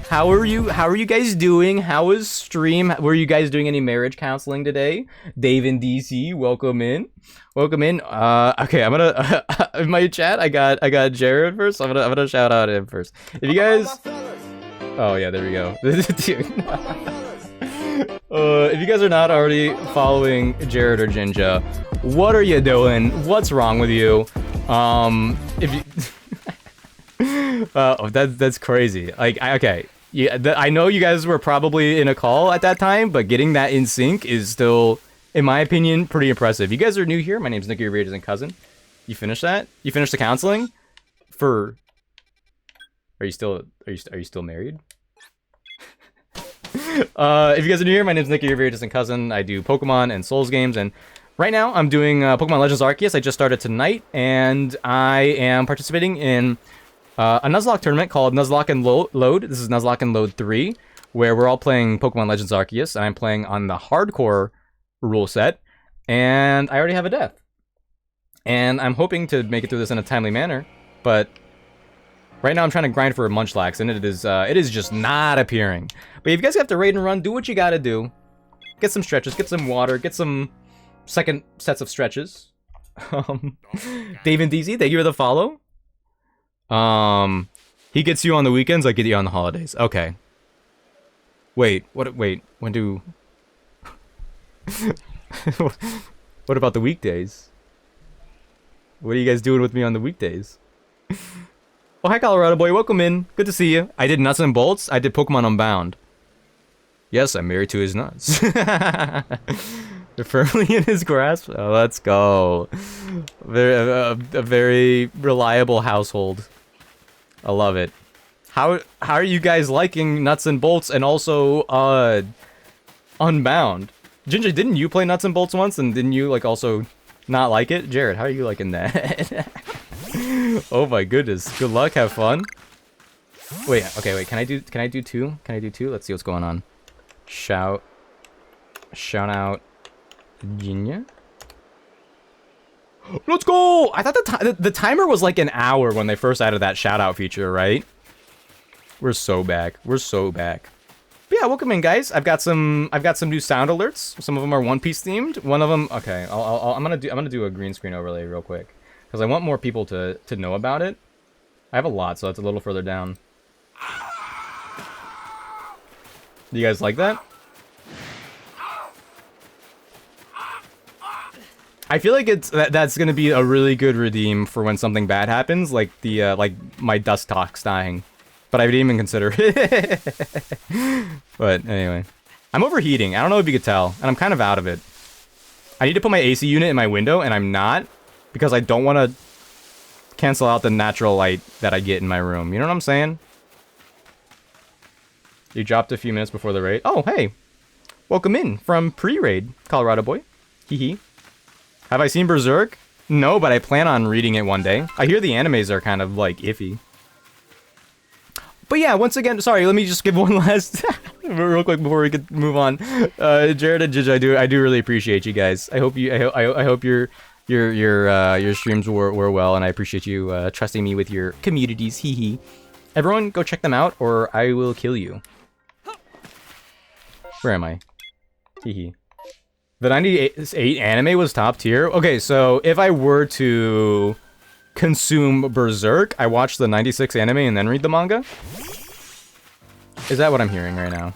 How are you guys doing? How is stream? Were you guys doing any marriage counseling today? Dave in DC, welcome in. Welcome in. Okay, I'm gonna in my chat. I got Jared first. So I'm gonna shout out him first. If you guys, oh yeah, there we go. If you guys are not already following Jared or Jinja, what are you doing? What's wrong with you? If you, oh, that's crazy. Like, okay. Yeah, I know you guys were probably in a call at that time, but getting that in sync is still, in my opinion, pretty impressive. You guys are new here. My name's Nicky, your and cousin. You finished that? You finished the counseling? For? Are you still married? If you guys are new here, my name's Nicky, your and cousin. I do Pokemon and Souls games, and right now I'm doing Pokemon Legends Arceus. I just started tonight, and I am participating in a Nuzlocke tournament called Nuzlocke and Load. This is Nuzlocke and Load 3, where we're all playing Pokemon Legends Arceus, and I'm playing on the hardcore rule set, and I already have a death. And I'm hoping to make it through this in a timely manner, but right now I'm trying to grind for a Munchlax, and it is just not appearing. But if you guys have to raid and run, do what you gotta do. Get some stretches, get some water, get some second sets of stretches. Dave and DZ, thank you for the follow. He gets you on the weekends, I get you on the holidays. Okay. Wait, when do... What about the weekdays? What are you guys doing with me on the weekdays? Oh, hi Colorado boy, welcome in. Good to see you. I did Nuts and Bolts, I did Pokemon Unbound. Yes, I'm married to his nuts. They're firmly in his grasp. Oh, let's go. A very reliable household. I love it. How are you guys liking Nuts and Bolts and also Unbound? Ginger, didn't you play Nuts and Bolts once and didn't you like also not like it? Jared, how are you liking that? Oh my goodness. Good luck, have fun. Wait, okay, wait, can I do two? Can I do two? Let's see what's going on. Shout out Ginger. Let's go! I thought the timer was like an hour when they first added that shout out feature, right? We're so back. We're so back. But yeah, welcome in, guys. I've got some new sound alerts. Some of them are One Piece themed. One of them, okay. I'm gonna do a green screen overlay real quick because I want more people to know about it. I have a lot, so it's a little further down. Do you guys like that? I feel like that's gonna be a really good redeem for when something bad happens, like the like my dust talks dying. But I didn't even consider it. But anyway, I'm overheating. I don't know if you could tell, and I'm kind of out of it. I need to put my AC unit in my window, and I'm not because I don't want to cancel out the natural light that I get in my room. You know what I'm saying? You dropped a few minutes before the raid. Oh, hey, welcome in from pre-raid, Colorado boy. Hee hee. Have I seen Berserk? No, but I plan on reading it one day. I hear the animes are kind of, like, iffy. But yeah, once again, sorry, let me just give one last real quick before we could move on. Jared and Jij, I do really appreciate you guys. I hope your streams were well, and I appreciate you trusting me with your communities. Hee hee. Everyone, go check them out, or I will kill you. Where am I? Hee hee. The 98 anime was top tier. Okay, so if I were to consume Berserk, I watch the 96 anime and then read the manga? Is that what I'm hearing right now?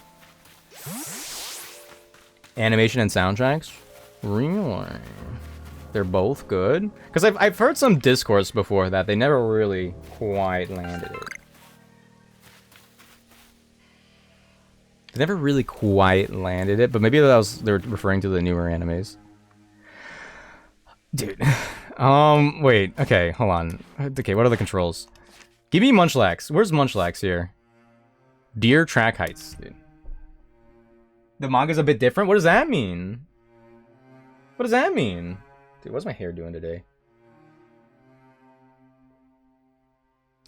Animation and soundtracks? Really? They're both good? Because I've heard some discourse before that they never really quite landed it. They never really quite landed it, but maybe they're referring to the newer animes. Dude. Wait. Okay, hold on. Okay, what are the controls? Give me Munchlax. Where's Munchlax here? Deer track heights, dude. The manga's a bit different? What does that mean? What does that mean? Dude, what's my hair doing today?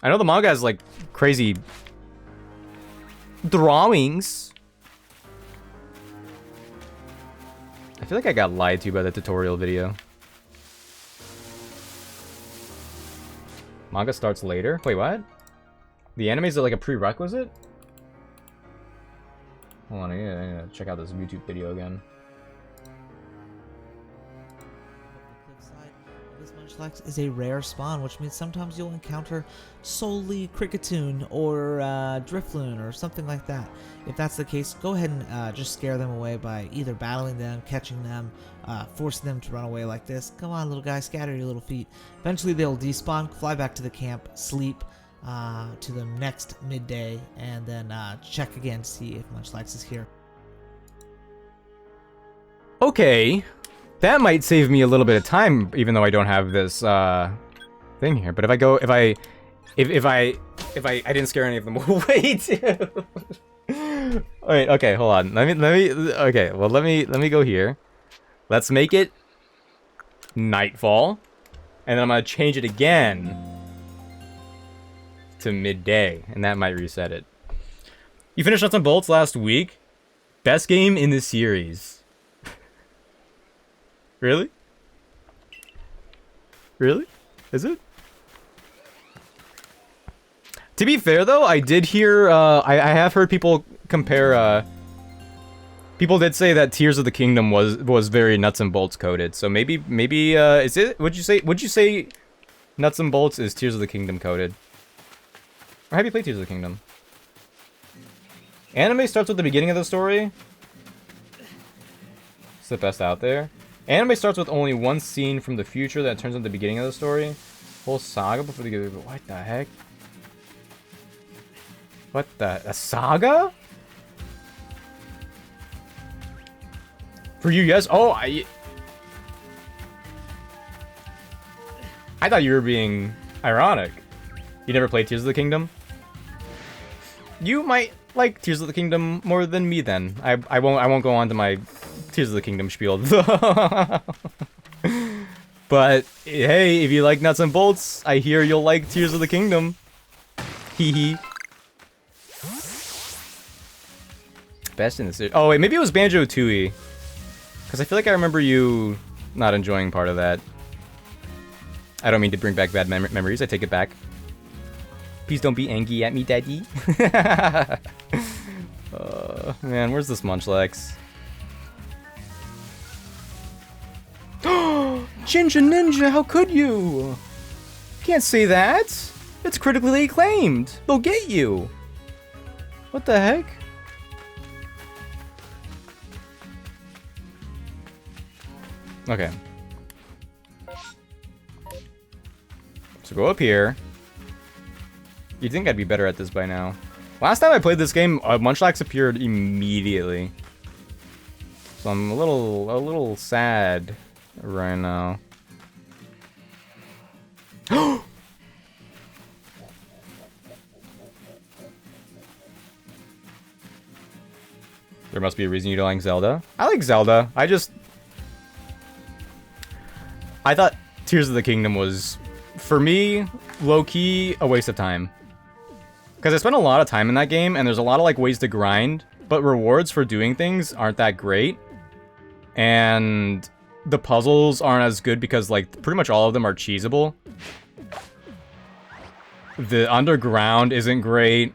I know the manga has, like, crazy drawings. I feel like I got lied to by the tutorial video. Manga starts later? Wait, what? The animes are like a prerequisite? Hold on, I gotta check out this YouTube video again. The flip side of this Munchlax is a rare spawn, which means sometimes you'll encounter solely Cricketune or Drifloon or something like that. If that's the case, go ahead and just scare them away by either battling them, catching them, forcing them to run away like this. Come on, little guy, scatter your little feet. Eventually they'll despawn, fly back to the camp, sleep to the next midday, and then check again to see if Munchlax is here. Okay, that might save me a little bit of time, even though I don't have this thing here. But if I didn't scare any of them away too. Wait, okay, hold on. Let me go here. Let's make it nightfall, and then I'm gonna change it again to midday, and that might reset it. You finished Nuts and Bolts last week? Best game in the series. Really? Really? Is it? To be fair though, I did hear, I have heard people compare, people did say that Tears of the Kingdom was very Nuts and Bolts coded. So maybe, is it, would you say Nuts and Bolts is Tears of the Kingdom coded? Or have you played Tears of the Kingdom? Anime starts with the beginning of the story. It's the best out there. Anime starts with only one scene from the future that turns into the beginning of the story. Whole saga before the... What the heck? What the... A saga? For you, yes? Oh, I thought you were being ironic. You never played Tears of the Kingdom? You might like Tears of the Kingdom more than me then. I won't go on to my Tears of the Kingdom spiel. But hey, if you like Nuts and Bolts, I hear you'll like Tears of the Kingdom. Hee hee. Best in the series. Oh wait, maybe it was Banjo-Tooie. Because I feel like I remember you not enjoying part of that. I don't mean to bring back bad memories. I take it back. Please don't be angry at me, daddy. Man, where's this Munchlax? Ginger Ninja, how could you? Can't say that. It's critically acclaimed. They'll get you. What the heck? Okay. So go up here. You'd think I'd be better at this by now. Last time I played this game, Munchlax appeared immediately. So I'm a little sad right now. There must be a reason you don't like Zelda. I like Zelda. I thought Tears of the Kingdom was, for me, low-key, a waste of time. Because I spent a lot of time in that game, and there's a lot of like ways to grind, but rewards for doing things aren't that great. And the puzzles aren't as good because like pretty much all of them are cheesable. The underground isn't great.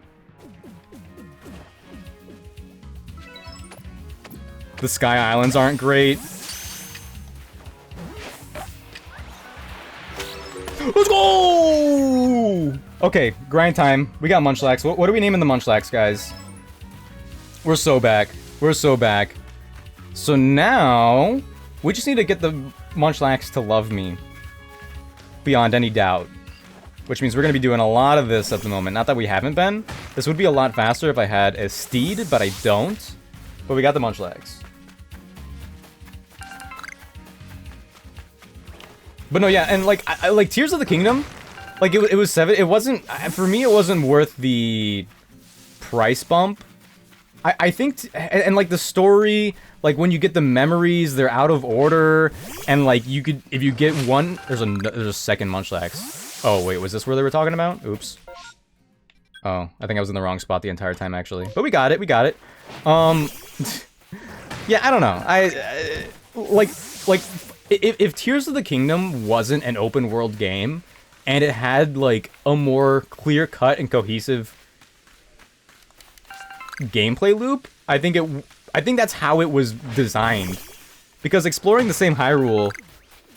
The Sky Islands aren't great. Let's go! Okay, grind time. We got Munchlax. What are we naming the Munchlax, guys? We're so back. We're so back. So now, we just need to get the Munchlax to love me. Beyond any doubt. Which means we're going to be doing a lot of this at the moment. Not that we haven't been. This would be a lot faster if I had a steed, but I don't. But we got the Munchlax. But no, yeah, and like, I like Tears of the Kingdom, like it was 7. It wasn't, for me, it wasn't worth the price bump. I think, and like the story, like when you get the memories, they're out of order, and like you could, if you get one, there's a second Munchlax. Oh wait, was this where they were talking about? Oops. Oh, I think I was in the wrong spot the entire time actually. But we got it, we got it. Yeah, I don't know. Like. If Tears of the Kingdom wasn't an open world game, and it had like a more clear-cut and cohesive gameplay loop, I think that's how it was designed. Because exploring the same Hyrule,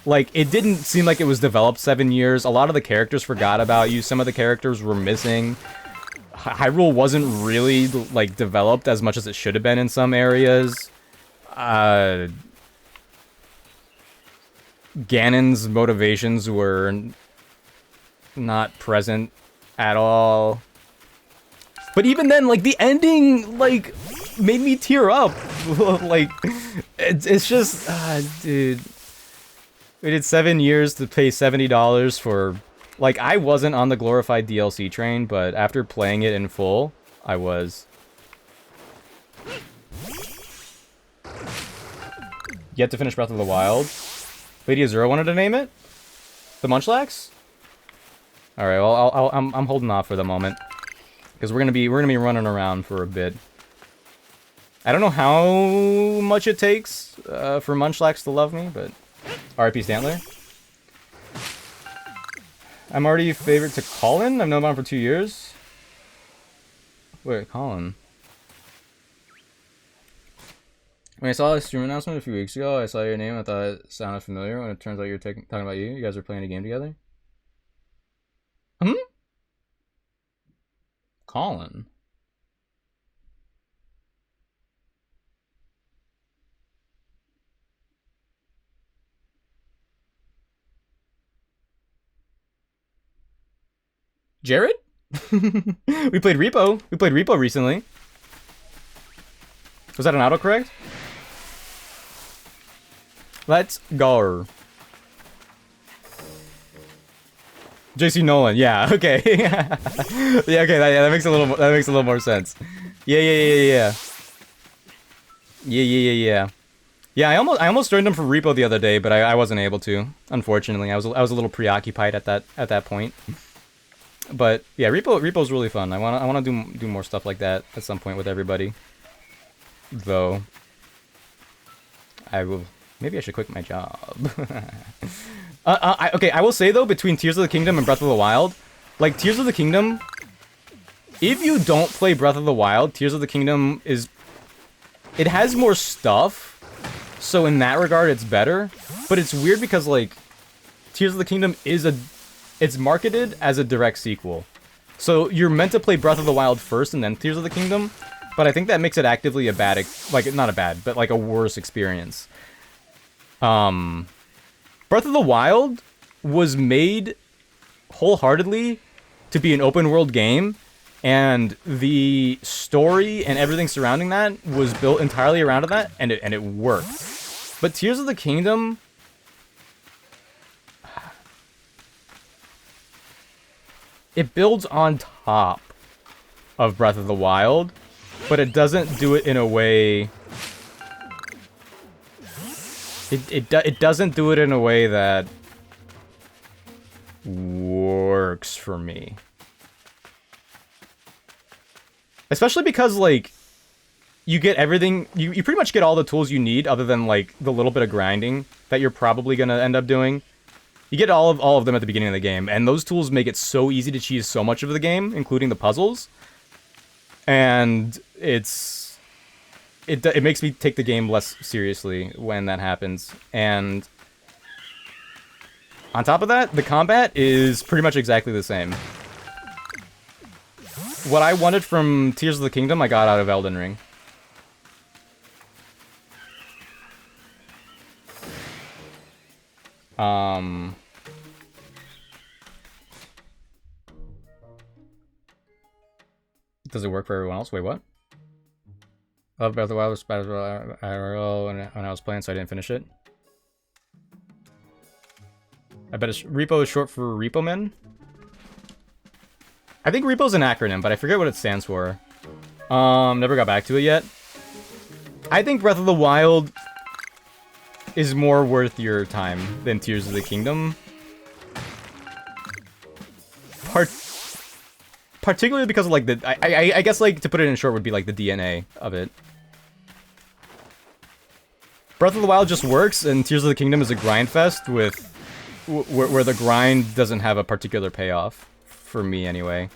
like, it didn't seem like it was developed 7 years. A lot of the characters forgot about you. Some of the characters were missing. Hyrule wasn't really like developed as much as it should have been in some areas. Ganon's motivations were not present at all. But even then, like, the ending, like, made me tear up. Like, it's just, dude. We did 7 years to pay $70 for, like, I wasn't on the glorified DLC train, but after playing it in full, I was. Yet to finish Breath of the Wild. Lady Azura wanted to name it? The Munchlax? Alright, well, I'm holding off for the moment. Because we're gonna be running around for a bit. I don't know how much it takes for Munchlax to love me, but... R.I.P. Stantler. I'm already favorite to Colin? I've known about him for 2 years. Wait, Colin. When I saw a stream announcement a few weeks ago, I saw your name. I thought it sounded familiar. When it turns out you're talking about you. You guys are playing a game together. Colin. Jared? We played Repo. We played Repo recently. Was that an autocorrect? Let's go. JC Nolan, yeah, okay. Yeah, okay, that makes a little more sense. Yeah. Yeah, I almost joined him for Repo the other day, but I wasn't able to. Unfortunately, I was a little preoccupied at that point. But yeah, Repo's really fun. I wanna do more stuff like that at some point with everybody. Though I will. Maybe I should quit my job. Okay, I will say though, between Tears of the Kingdom and Breath of the Wild, like Tears of the Kingdom, if you don't play Breath of the Wild, Tears of the Kingdom it has more stuff, so in that regard it's better. But it's weird because like Tears of the Kingdom it's marketed as a direct sequel, so you're meant to play Breath of the Wild first and then Tears of the Kingdom. But I think that makes it actively not a bad, but like a worse experience. Breath of the Wild was made wholeheartedly to be an open world game, and the story and everything surrounding that was built entirely around that, and it worked. But Tears of the Kingdom, it builds on top of Breath of the Wild, but it doesn't do it in a way. It doesn't do it in a way that works for me. Especially because, like, you get everything, you pretty much get all the tools you need other than, like, the little bit of grinding that you're probably gonna end up doing. You get all of them at the beginning of the game, and those tools make it so easy to cheese so much of the game, including the puzzles. And it makes me take the game less seriously when that happens. And on top of that, the combat is pretty much exactly the same. What I wanted from Tears of the Kingdom, I got out of Elden Ring. Does it work for everyone else? Wait, what? Love Breath of the Wild was when I was playing, so I didn't finish it. I bet Repo is short for Repo Man. I think Repo's an acronym, but I forget what it stands for. Never got back to it yet. I think Breath of the Wild is more worth your time than Tears of the Kingdom. Particularly because of, like, I guess, like, to put it in short would be, like, the DNA of it. Breath of the Wild just works, and Tears of the Kingdom is a grind fest with... where the grind doesn't have a particular payoff. For me, anyway.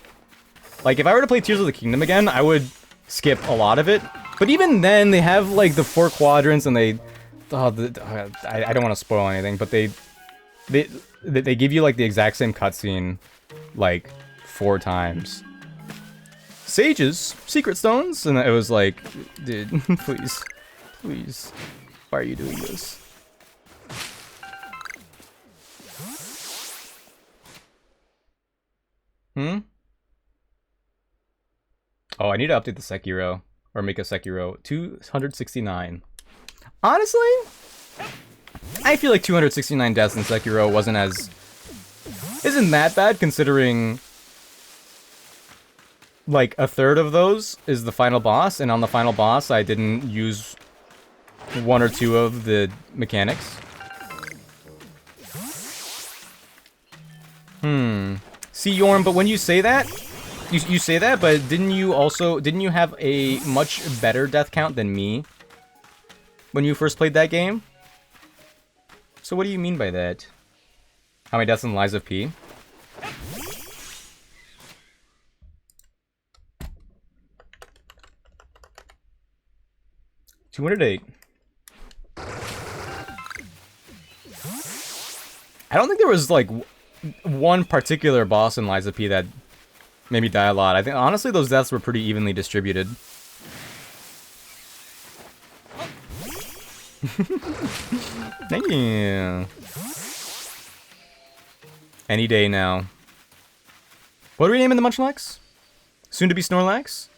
Like, if I were to play Tears of the Kingdom again, I would skip a lot of it. But even then, they have, like, the 4 quadrants, and they... I don't want to spoil anything, but they give you, like, the exact same cutscene, like, 4 times. Sages, secret stones, and it was like, dude, please, why are you doing this? Oh, I need to update the Sekiro, or make a Sekiro 269. Honestly, I feel like 269 deaths in Sekiro isn't that bad, considering like a third of those is the final boss, and on the final boss I didn't use 1 or 2 of the mechanics. See, Yorm, but when you say that, you say that, but didn't you have a much better death count than me when you first played that game? So what do you mean by that? How many deaths in Lies of P? $208. I don't think there was, like, one particular boss in Lies of P that made me die a lot. I think, honestly, those deaths were pretty evenly distributed. Thank you. Any day now. What are we naming the Munchlax? Soon to be Snorlax?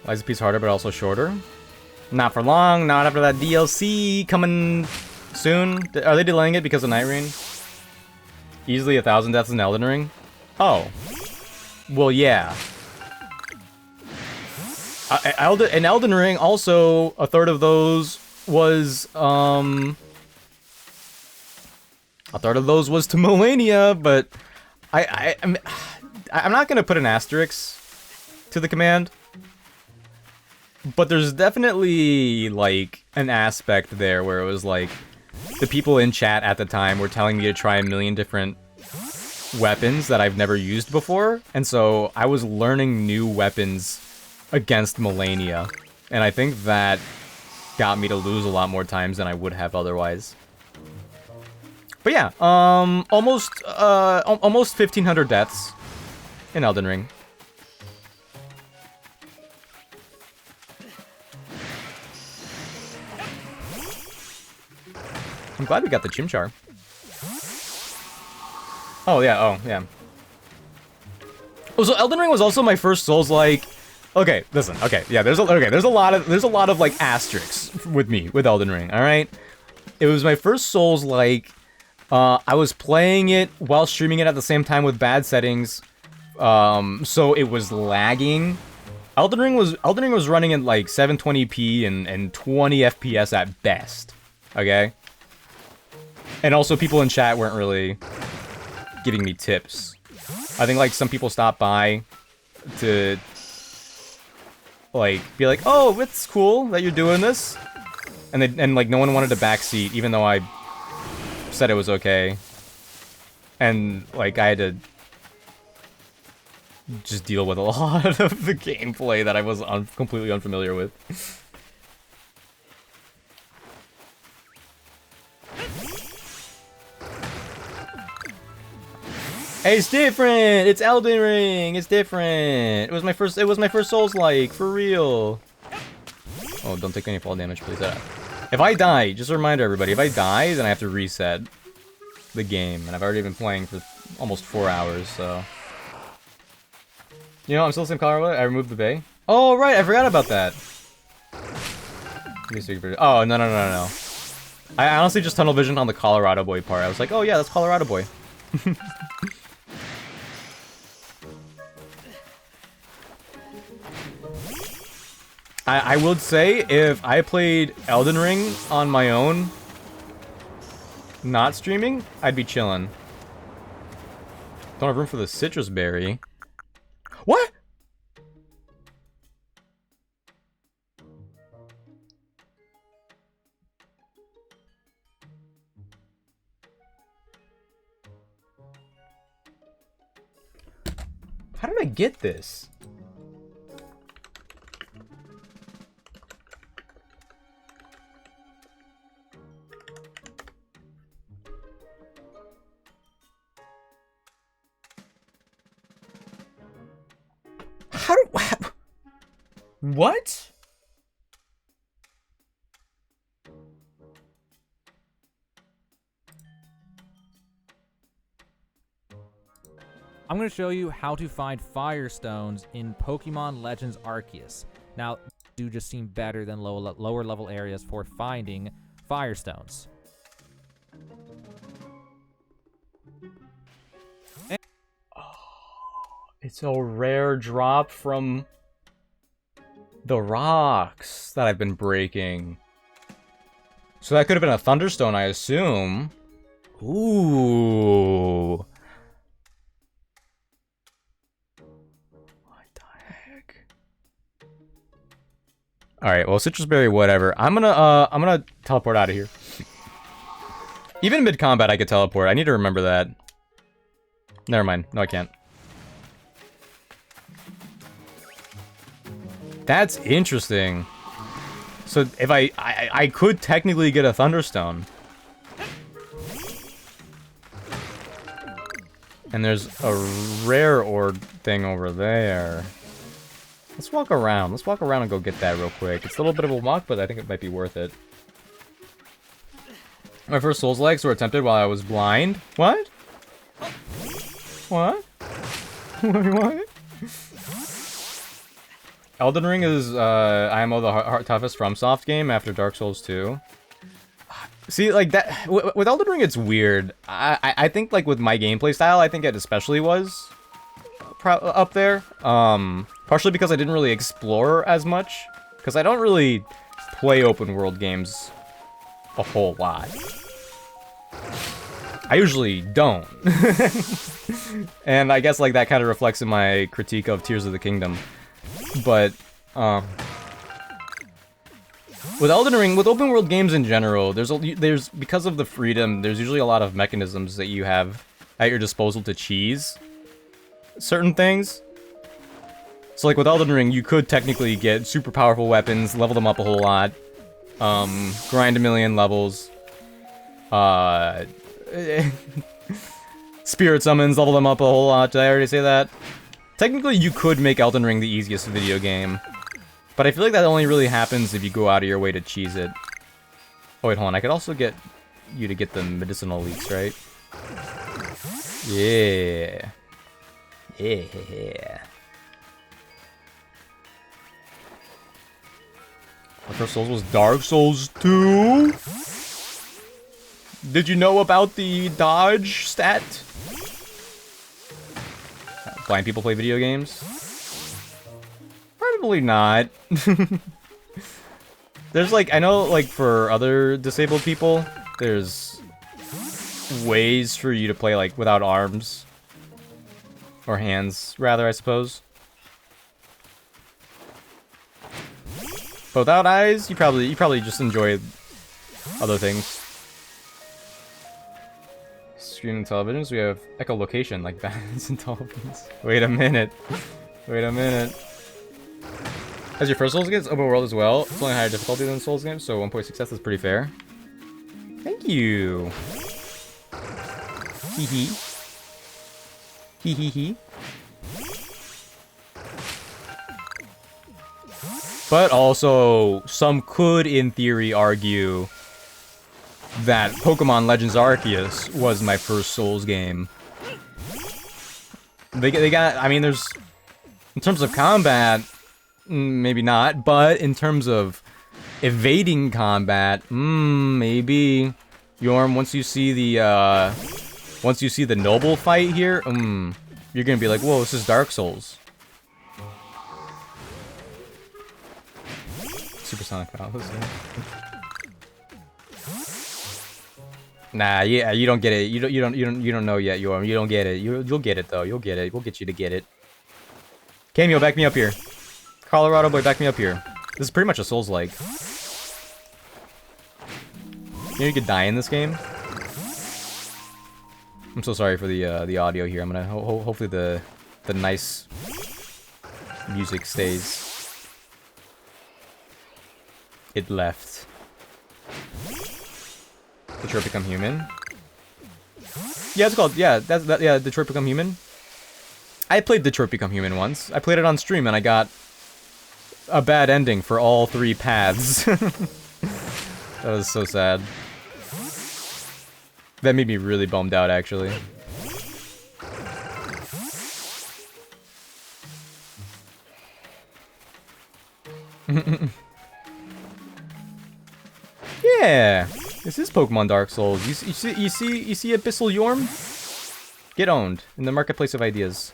Lies of P's harder, but also shorter. Not for long, not after that DLC coming soon. Are they delaying it because of Night Rain? Easily 1,000 deaths in Elden Ring? Oh. Well, yeah. In Elden Ring, also, a third of those was, a third of those was to Melania, but I'm not gonna put an asterisk to the command. But there's definitely, like, an aspect there where it was like, the people in chat at the time were telling me to try a million different weapons that I've never used before, and so I was learning new weapons against Melania, and I think that got me to lose a lot more times than I would have otherwise. But yeah, almost 1,500 deaths in Elden Ring. I'm glad we got the Chimchar. Oh yeah. Oh, so Elden Ring was also my first Souls-like. Okay, listen. Okay, yeah. There's a lot of like asterisks with me with Elden Ring. All right, it was my first Souls-like. I was playing it while streaming it at the same time with bad settings, so it was lagging. Elden Ring was running at like 720p and 20 FPS at best. Okay? And also people in chat weren't really giving me tips. I think like some people stopped by to like be like, "Oh, it's cool that you're doing this." And like no one wanted a backseat even though I said it was okay. And like I had to just deal with a lot of the gameplay that I was completely unfamiliar with. Hey, it's different. It's Elden Ring. It's different. It was my first Souls-like, for real. Oh, don't take any fall damage, please. If I die, just a reminder, everybody. If I die, then I have to reset the game, and I've already been playing for almost 4 hours, so. You know, I'm still in Colorado. I removed the bay. Oh, right. I forgot about that. Oh, no. I honestly just tunnel visioned on the Colorado boy part. I was like, oh, yeah, that's Colorado boy. I would say if I played Elden Ring on my own, not streaming, I'd be chilling. Don't have room for the citrus berry. What? How did I get this? What? I'm going to show you how to find firestones in Pokemon Legends Arceus. Now, do just seem better than lower level areas for finding firestones. It's a rare drop from the rocks that I've been breaking. So that could have been a Thunderstone, I assume. Ooh. What the heck? Alright, well, Citrus Berry, whatever. I'm gonna teleport out of here. Even mid-combat I could teleport. I need to remember that. Never mind. No, I can't. That's interesting. So if I could technically get a Thunderstone. And there's a rare ore thing over there. Let's walk around. Let's walk around and go get that real quick. It's a little bit of a walk, but I think it might be worth it. My first Souls legs were attempted while I was blind. What? What? What? Elden Ring is IMO the toughest FromSoft game after Dark Souls 2. See, like that with Elden Ring, it's weird. I think like with my gameplay style, I think it especially was up there. Partially because I didn't really explore as much, because I don't really play open world games a whole lot. I usually don't. And I guess like that kind of reflects in my critique of Tears of the Kingdom. But with Elden Ring, with open world games in general, there's because of the freedom, there's usually a lot of mechanisms that you have at your disposal to cheese certain things. So like with Elden Ring, you could technically get super powerful weapons, level them up a whole lot, grind a million levels, spirit summons, level them up a whole lot. Did I already say that? Technically, you could make Elden Ring the easiest video game. But I feel like that only really happens if you go out of your way to cheese it. Oh wait, hold on. I could also get you to get the medicinal leaks, right? Yeah. Yeah. My first Souls was Dark Souls 2? Did you know about the dodge stat? Blind people play video games? Probably not. There's like, I know like for other disabled people, there's ways for you to play like without arms. Or hands, rather, I suppose. But without eyes, you probably just enjoy other things. Screen and televisions, we have echolocation, like bats and dolphins. Wait a minute. Wait a minute. As your first Souls game, it's open world as well. It's only higher difficulty than Souls games, so 1 point success is pretty fair. Thank you. Hee hee. Hee hee hee. But also, some could, in theory, argue that Pokemon Legends Arceus was my first Souls game. They got, I mean, there's, in terms of combat, maybe not, but in terms of evading combat, maybe. Yorm, once you see the noble fight here, you're gonna be like, whoa, this is Dark Souls. Supersonic Palace. Nah, yeah, you don't get it. You don't know yet, Yorm. You don't get it. You'll get it though. You'll get it. We'll get you to get it. Cameo, back me up here. Colorado boy, back me up here. This is pretty much a Souls-like. You know you could die in this game. I'm so sorry for the audio here. I'm gonna hopefully the nice music stays. It left. Detroit Become Human. Yeah, it's called, yeah, yeah, Detroit Become Human. I played Detroit Become Human once. I played it on stream and I got a bad ending for all 3 paths. That was so sad. That made me really bummed out, actually. Yeah, this is Pokemon Dark Souls. You see Abyssal Yorm? Get owned in the marketplace of ideas.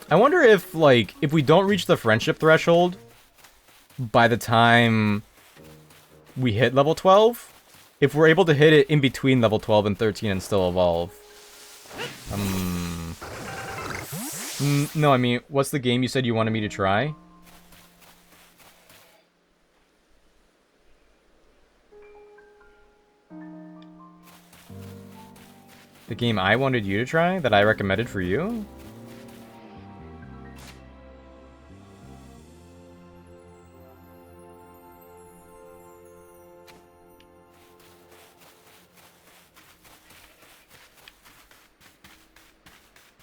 I wonder if, like, if we don't reach the friendship threshold by the time we hit level 12, if we're able to hit it in between level 12 and 13 and still evolve. No, I mean, what's the game you said you wanted me to try? The game I wanted you to try? That I recommended for you?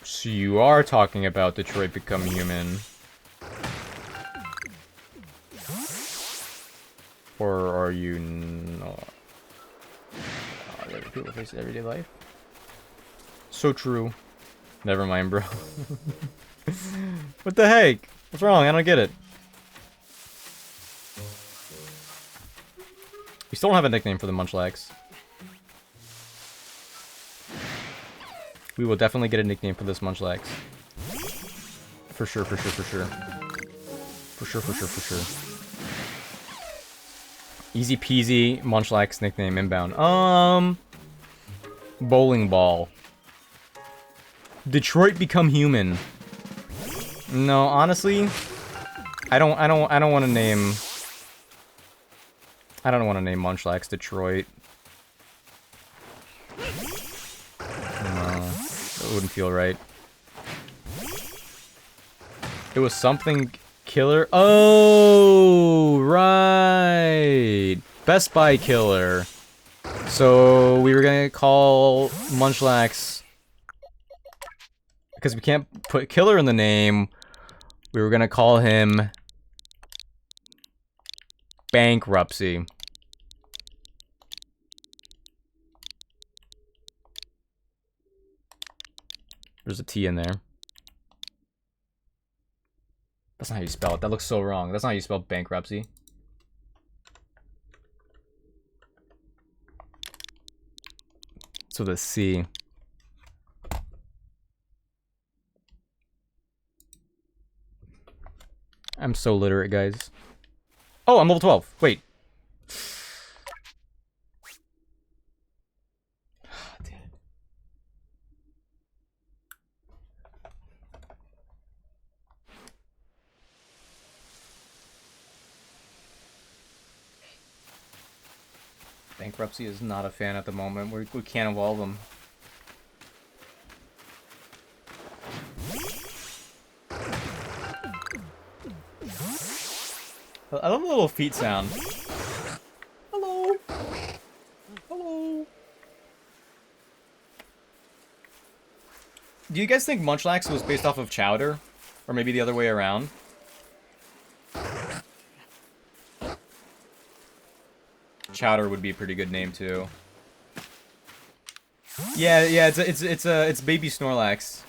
So you are talking about Detroit Become Human. Or are you not? Oh, people face everyday life. So true. Never mind, bro. What the heck? What's wrong? I don't get it. We still don't have a nickname for the Munchlax. We will definitely get a nickname for this Munchlax. For sure, for sure, for sure. For sure, for sure, for sure. Easy peasy Munchlax nickname inbound. Bowling ball. Detroit Become Human. No, honestly, I don't want to name. I don't want to name Munchlax Detroit. No, it wouldn't feel right. It was something killer. Oh, right. Best Buy killer. So we were gonna call Munchlax, because we can't put killer in the name, we were gonna call him Bankruptcy. There's a T in there. That's not how you spell it. That looks so wrong. That's not how you spell bankruptcy. So the C. I'm so literate, guys. Oh, I'm level 12. Wait. Damn. Bankruptcy is not a fan at the moment. We can't evolve them. I love the little feet sound. Hello. Hello. Do you guys think Munchlax was based off of Chowder? Or maybe the other way around? Chowder would be a pretty good name too. Yeah, it's baby Snorlax.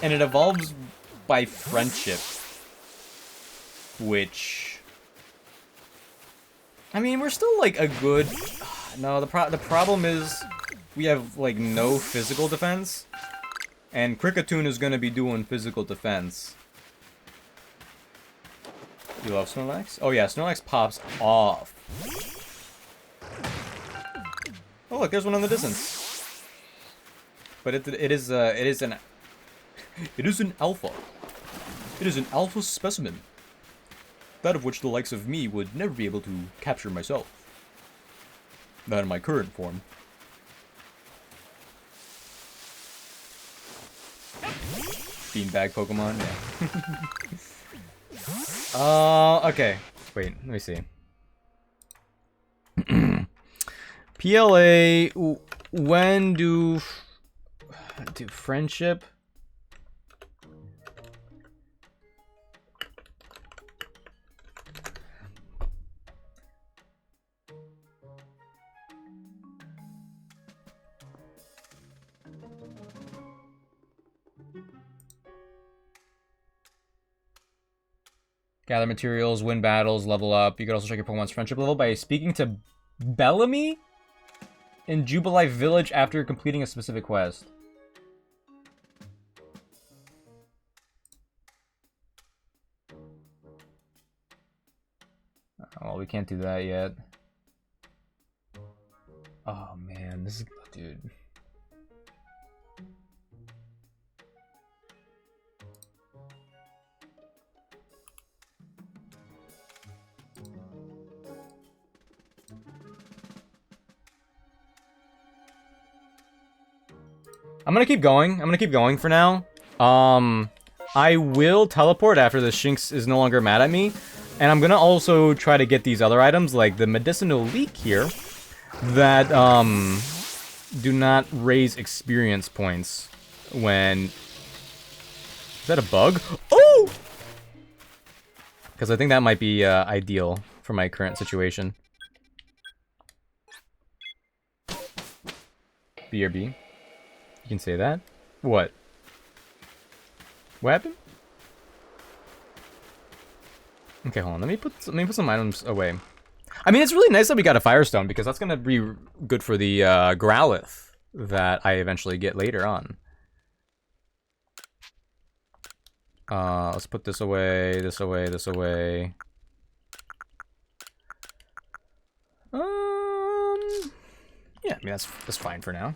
And it evolves by friendship. Which, I mean, we're still like a good. No, the problem is we have like no physical defense, and Kricketune is gonna be doing physical defense. You love Snorlax? Oh yeah, Snorlax pops off. Oh look, there's one in the distance. But it is an alpha. It is an alpha specimen. That of which the likes of me would never be able to capture myself. Not in my current form. Beanbag Pokemon, yeah. Okay. Wait, let me see. PLA, when do friendship? Gather materials, win battles, level up. You could also check your Pokemon's friendship level by speaking to Bellamy in Jubilife Village after completing a specific quest. Oh, well, we can't do that yet. Oh man, this is... dude. I'm gonna keep going. I'm gonna keep going for now. I will teleport after the Shinx is no longer mad at me. And I'm gonna also try to get these other items, like the medicinal leek here, that, do not raise experience points when... Is that a bug? Oh! Because I think that might be, ideal for my current situation. BRB. You can say that. What? What happened? Okay, hold on. Let me put some items away. I mean, it's really nice that we got a Firestone because that's gonna be good for the Growlithe that I eventually get later on. Let's put this away, this away, this away. Yeah, I mean that's fine for now.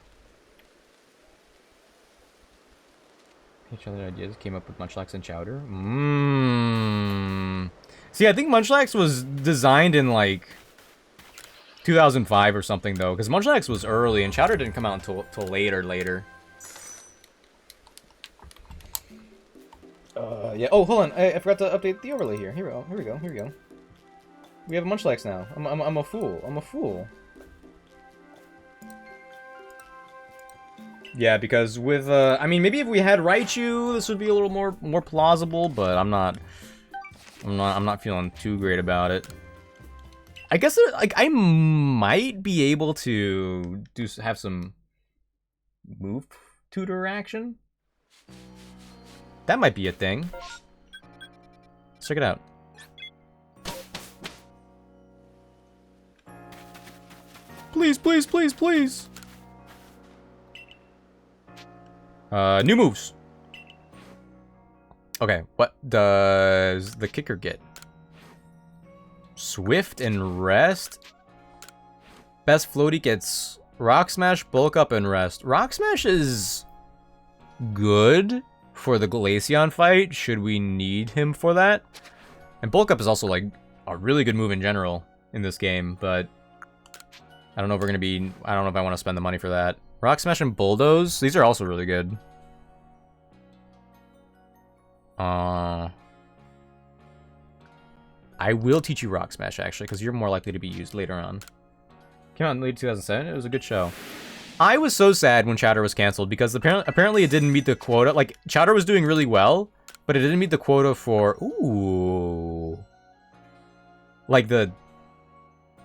Each other ideas came up with Munchlax and Chowder. See, I think Munchlax was designed in like 2005 or something though, because Munchlax was early and Chowder didn't come out until later. Yeah. Oh, hold on. I forgot to update the overlay here. Here we go. We have a Munchlax now. I'm a fool. I'm a fool. Yeah, because with I mean, maybe if we had Raichu, this would be a little more plausible, but I'm not feeling too great about it. I guess like I might be able to have some move tutor action. That might be a thing. Let's check it out. Please. New moves. Okay, what does the kicker get? Swift and rest? Best floaty gets rock smash, bulk up, and rest. Rock smash is good for the Glaceon fight, should we need him for that. And bulk up is also like a really good move in general in this game, but I don't know if we're gonna be, I don't know if I want to spend the money for that. Rock smash and bulldoze, these are also really good. I will teach you rock smash actually, because you're more likely to be used later on. Came out in late 2007. It was a good show. I was so sad when Chowder was canceled because apparently it didn't meet the quota. Like, Chowder was doing really well, but it didn't meet the quota for, ooh, like the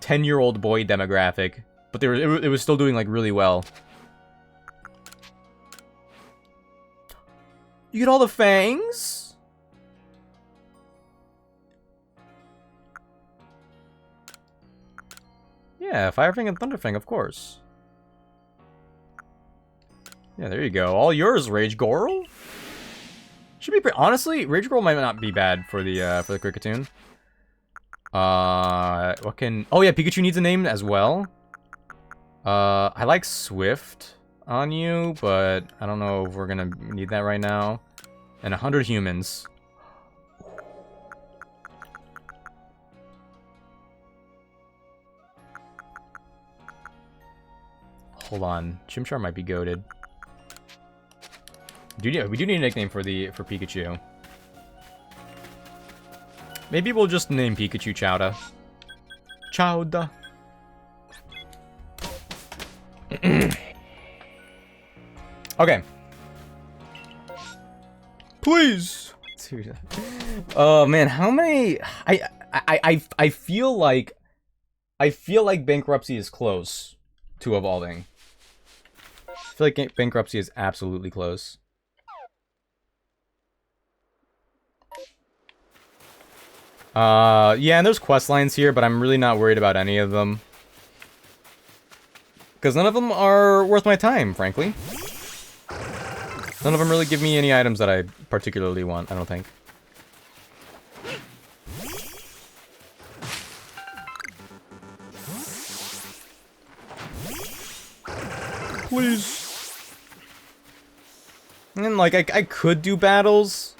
10-year-old boy demographic. But it was still doing like really well. You get all the fangs? Yeah, Firefang and Thunderfang, of course. Yeah, there you go. All yours, Rage Gorl. Should be pretty. Honestly, Rage Gorl might not be bad for the Cricketune. What can? Oh yeah, Pikachu needs a name as well. I like Swift on you, but I don't know if we're gonna need that right now. And 100 humans. Hold on, Chimchar might be goated. We do need a nickname for Pikachu. Maybe we'll just name Pikachu Chowda. Chowda. Okay. Please. Dude. Oh man, how many? I feel like Bankruptcy is close to evolving. I feel like Bankruptcy is absolutely close. Yeah, and there's quest lines here, but I'm really not worried about any of them. Because none of them are worth my time, frankly. None of them really give me any items that I particularly want, I don't think. Please. And like, I could do battles.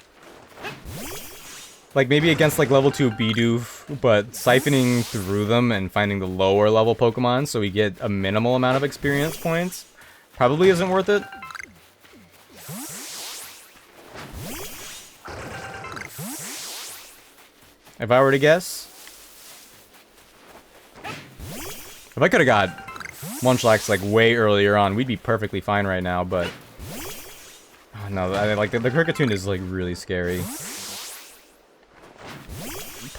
Like, maybe against, like, level 2 Bidoof, but siphoning through them and finding the lower level Pokemon so we get a minimal amount of experience points probably isn't worth it. If I were to guess. If I could've got Munchlax, like, way earlier on, we'd be perfectly fine right now, but... Oh, no, like, the Cricketune is, like, really scary.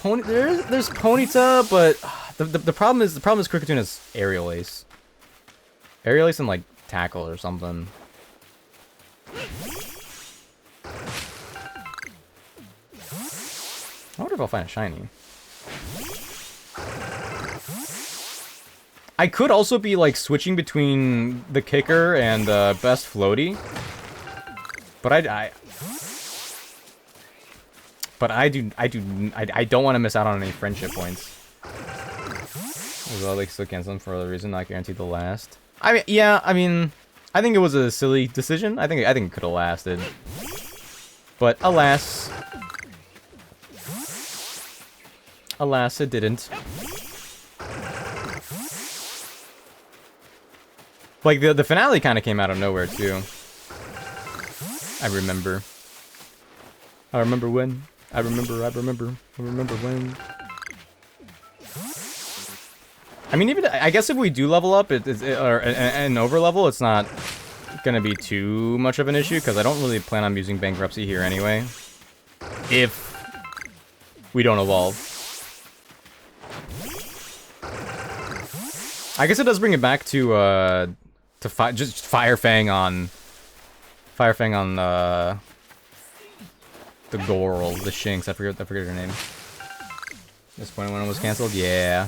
There's Ponyta, but the problem is Cricketune has Aerial Ace. Aerial Ace and like Tackle or something. I wonder if I'll find a shiny. I could also be like switching between the Kicker and Best Floaty, but I don't want to miss out on any friendship points. Although they still cancel them for other reason, not guaranteed to last. I mean, yeah, I mean, I think it was a silly decision. I think it could have lasted, but alas, it didn't. Like the finale kind of came out of nowhere too. I remember when. I remember when. I mean, even I guess if we do level up, and over level, it's not gonna be too much of an issue because I don't really plan on using Bankruptcy here anyway. If we don't evolve, I guess it does bring it back to just Firefang on the Gorl, the Shinx. I forget her name. This point when it was canceled, yeah.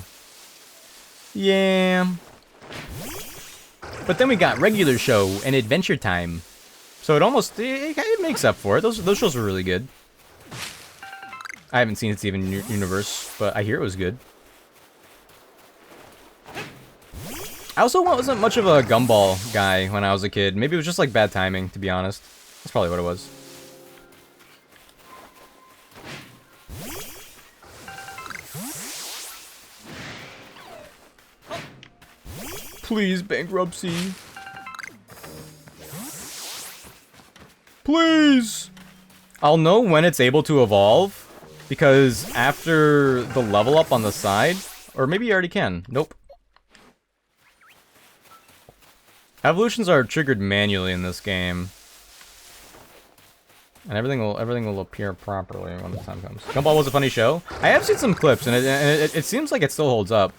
But then we got Regular Show and Adventure Time, so it makes up for it. Those shows were really good. I haven't seen Steven Universe, but I hear it was good. I also wasn't much of a gumball guy when I was a kid. Maybe it was just like bad timing, to be honest. That's probably what it was. Please, bankruptcy. Please! I'll know when it's able to evolve, because after the level up on the side, or maybe you already can. Nope. Evolutions are triggered manually in this game. And everything will appear properly when the time comes. Gumball was a funny show. I have seen some clips, and it seems like it still holds up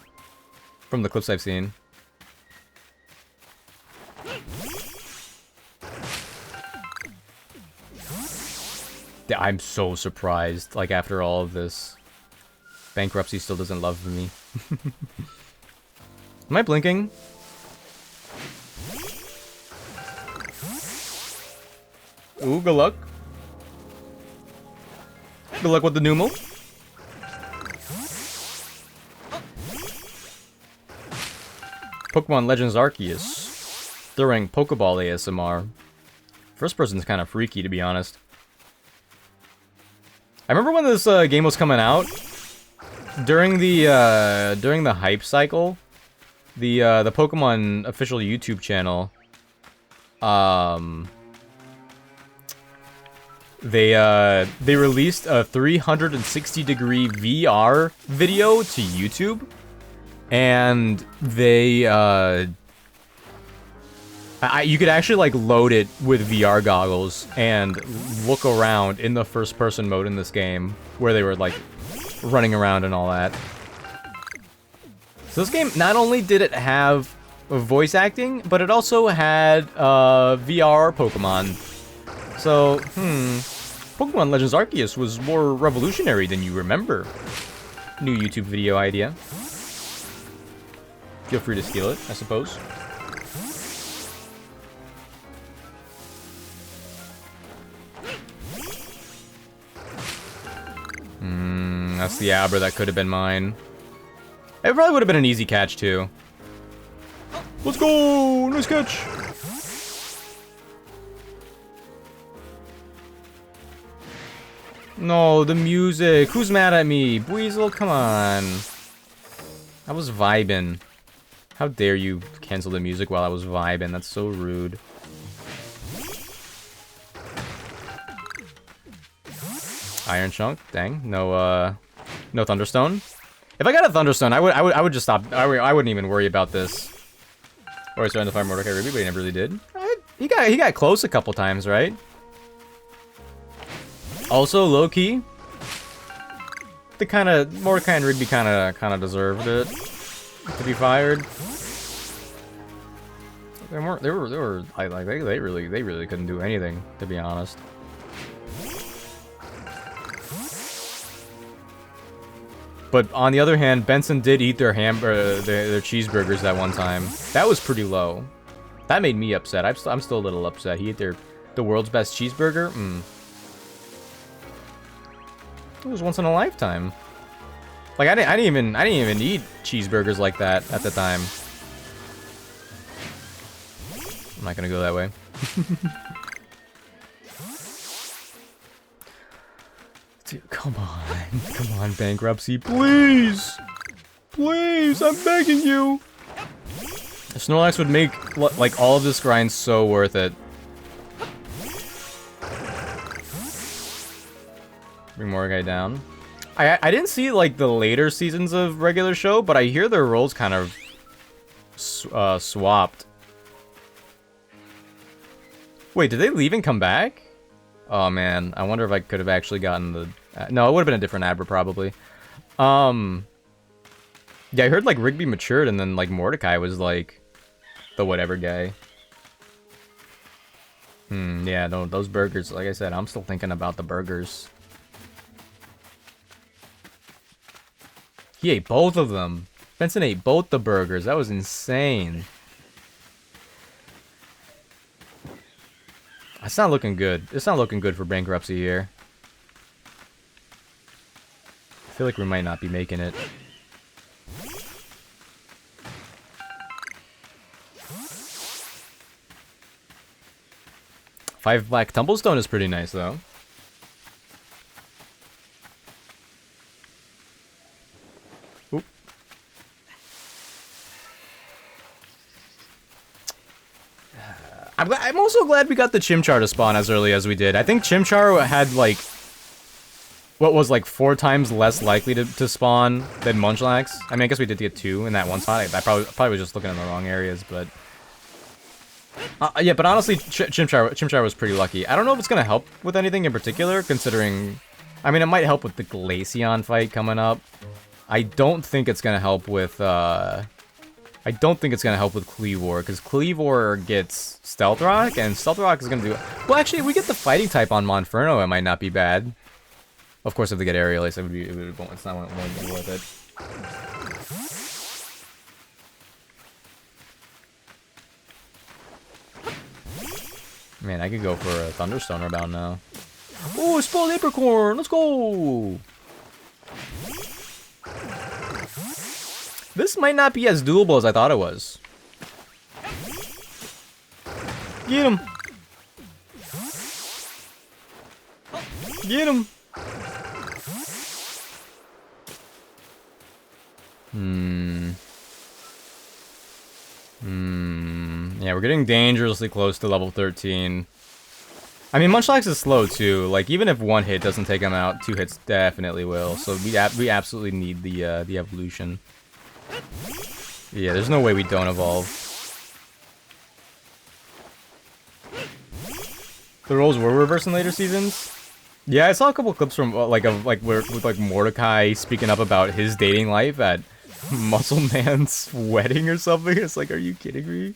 from the clips I've seen. I'm so surprised, like, after all of this. Bankruptcy still doesn't love me. Am I blinking? Ooh, good luck. Good luck with the Numo. Pokemon Legends Arceus. During Pokeball ASMR. First person's kind of freaky, to be honest. I remember when this game was coming out, during the hype cycle, the Pokemon official YouTube channel, they released a 360-degree VR video to YouTube, and you could actually, like, load it with VR goggles and look around in the first-person mode in this game, where they were, like, running around and all that. So this game, not only did it have voice acting, but it also had VR Pokemon. So, Pokemon Legends Arceus was more revolutionary than you remember. New YouTube video idea. Feel free to steal it, I suppose. That's the Abra that could have been mine. It probably would have been an easy catch, too. Let's go! Nice catch! No, the music. Who's mad at me? Weasel, come on. I was vibing. How dare you cancel the music while I was vibing? That's so rude. Iron Chunk, dang. No Thunderstone. If I got a Thunderstone, I would just stop. I wouldn't even worry about this. Or he's trying to find Mordecai Ruby, but he never really did. He got close a couple times, right? Also, low key, the Mordecai and Rigby kind of deserved it to be fired. They really couldn't do anything, to be honest. But on the other hand, Benson did eat their their cheeseburgers that one time. That was pretty low. That made me upset. I'm still a little upset. He ate the world's best cheeseburger. It was once in a lifetime. Like I didn't even eat cheeseburgers like that at the time. I'm not gonna go that way. Dude, come on, bankruptcy, please, please, I'm begging you. Snorlax would make like all of this grind so worth it. Bring more guy down. I didn't see like the later seasons of regular show, but I hear their roles kind of swapped. Wait, did they leave and come back? Oh man, I wonder if I could have actually gotten the... no, it would have been a different Abra, probably. Yeah, I heard, like, Rigby matured, and then, like, Mordecai was, like, the whatever guy. Yeah, no, those burgers, like I said, I'm still thinking about the burgers. He ate both of them. Benson ate both the burgers. That was insane. It's not looking good. It's not looking good for bankruptcy here. feel like we might not be making it. Five black tumblestone is pretty nice though. Oop. I'm also glad we got the Chimchar to spawn as early as we did. I think Chimchar had like what was like 4 times less likely to spawn than Munchlax. I mean, I guess we did get 2 in that one spot. I probably was just looking in the wrong areas, but yeah. But honestly, Chimchar was pretty lucky. I don't know if it's gonna help with anything in particular, considering. I mean, it might help with the Glaceon fight coming up. I don't think it's gonna help with. I don't think it's gonna help with Kleavor, because Kleavor gets Stealth Rock, and Stealth Rock is gonna do. Well, actually, if we get the Fighting type on Monferno, it might not be bad. Of course, if they get Aerial Ace, it's not won't be worth it. Man, I could go for a Thunderstone rebound now. Oh, spoiled Apricorn! Let's go! This might not be as doable as I thought it was. Get him! Get him! Yeah, we're getting dangerously close to level 13. I mean, Munchlax is slow too. Like, even if 1 hit doesn't take him out, 2 hits definitely will. So we absolutely need the evolution. Yeah, there's no way we don't evolve. The roles were reversed in later seasons. Yeah, I saw a couple clips from with Mordecai speaking up about his dating life at Muscle Man's wedding or something. It's like, are you kidding me?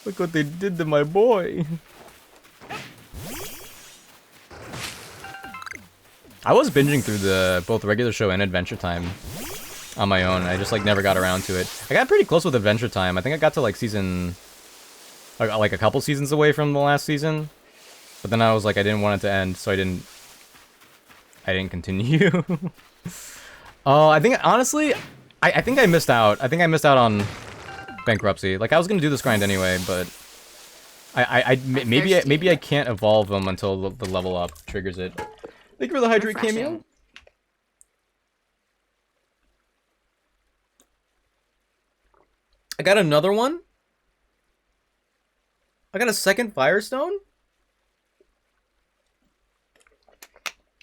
Look what they did to my boy. I was binging through both regular show and Adventure Time on my own. I just like never got around to it. I got pretty close with Adventure Time. I think I got to like season, like a couple seasons away from the last season. But then I was like, I didn't want it to end, so I didn't continue. I think honestly, I think I missed out. I think I missed out on Bankruptcy. Like, I was gonna do this grind anyway, but maybe I can't evolve them until the level up triggers it. Thank you for the Hydrate cameo. I got another one. I got a second Firestone.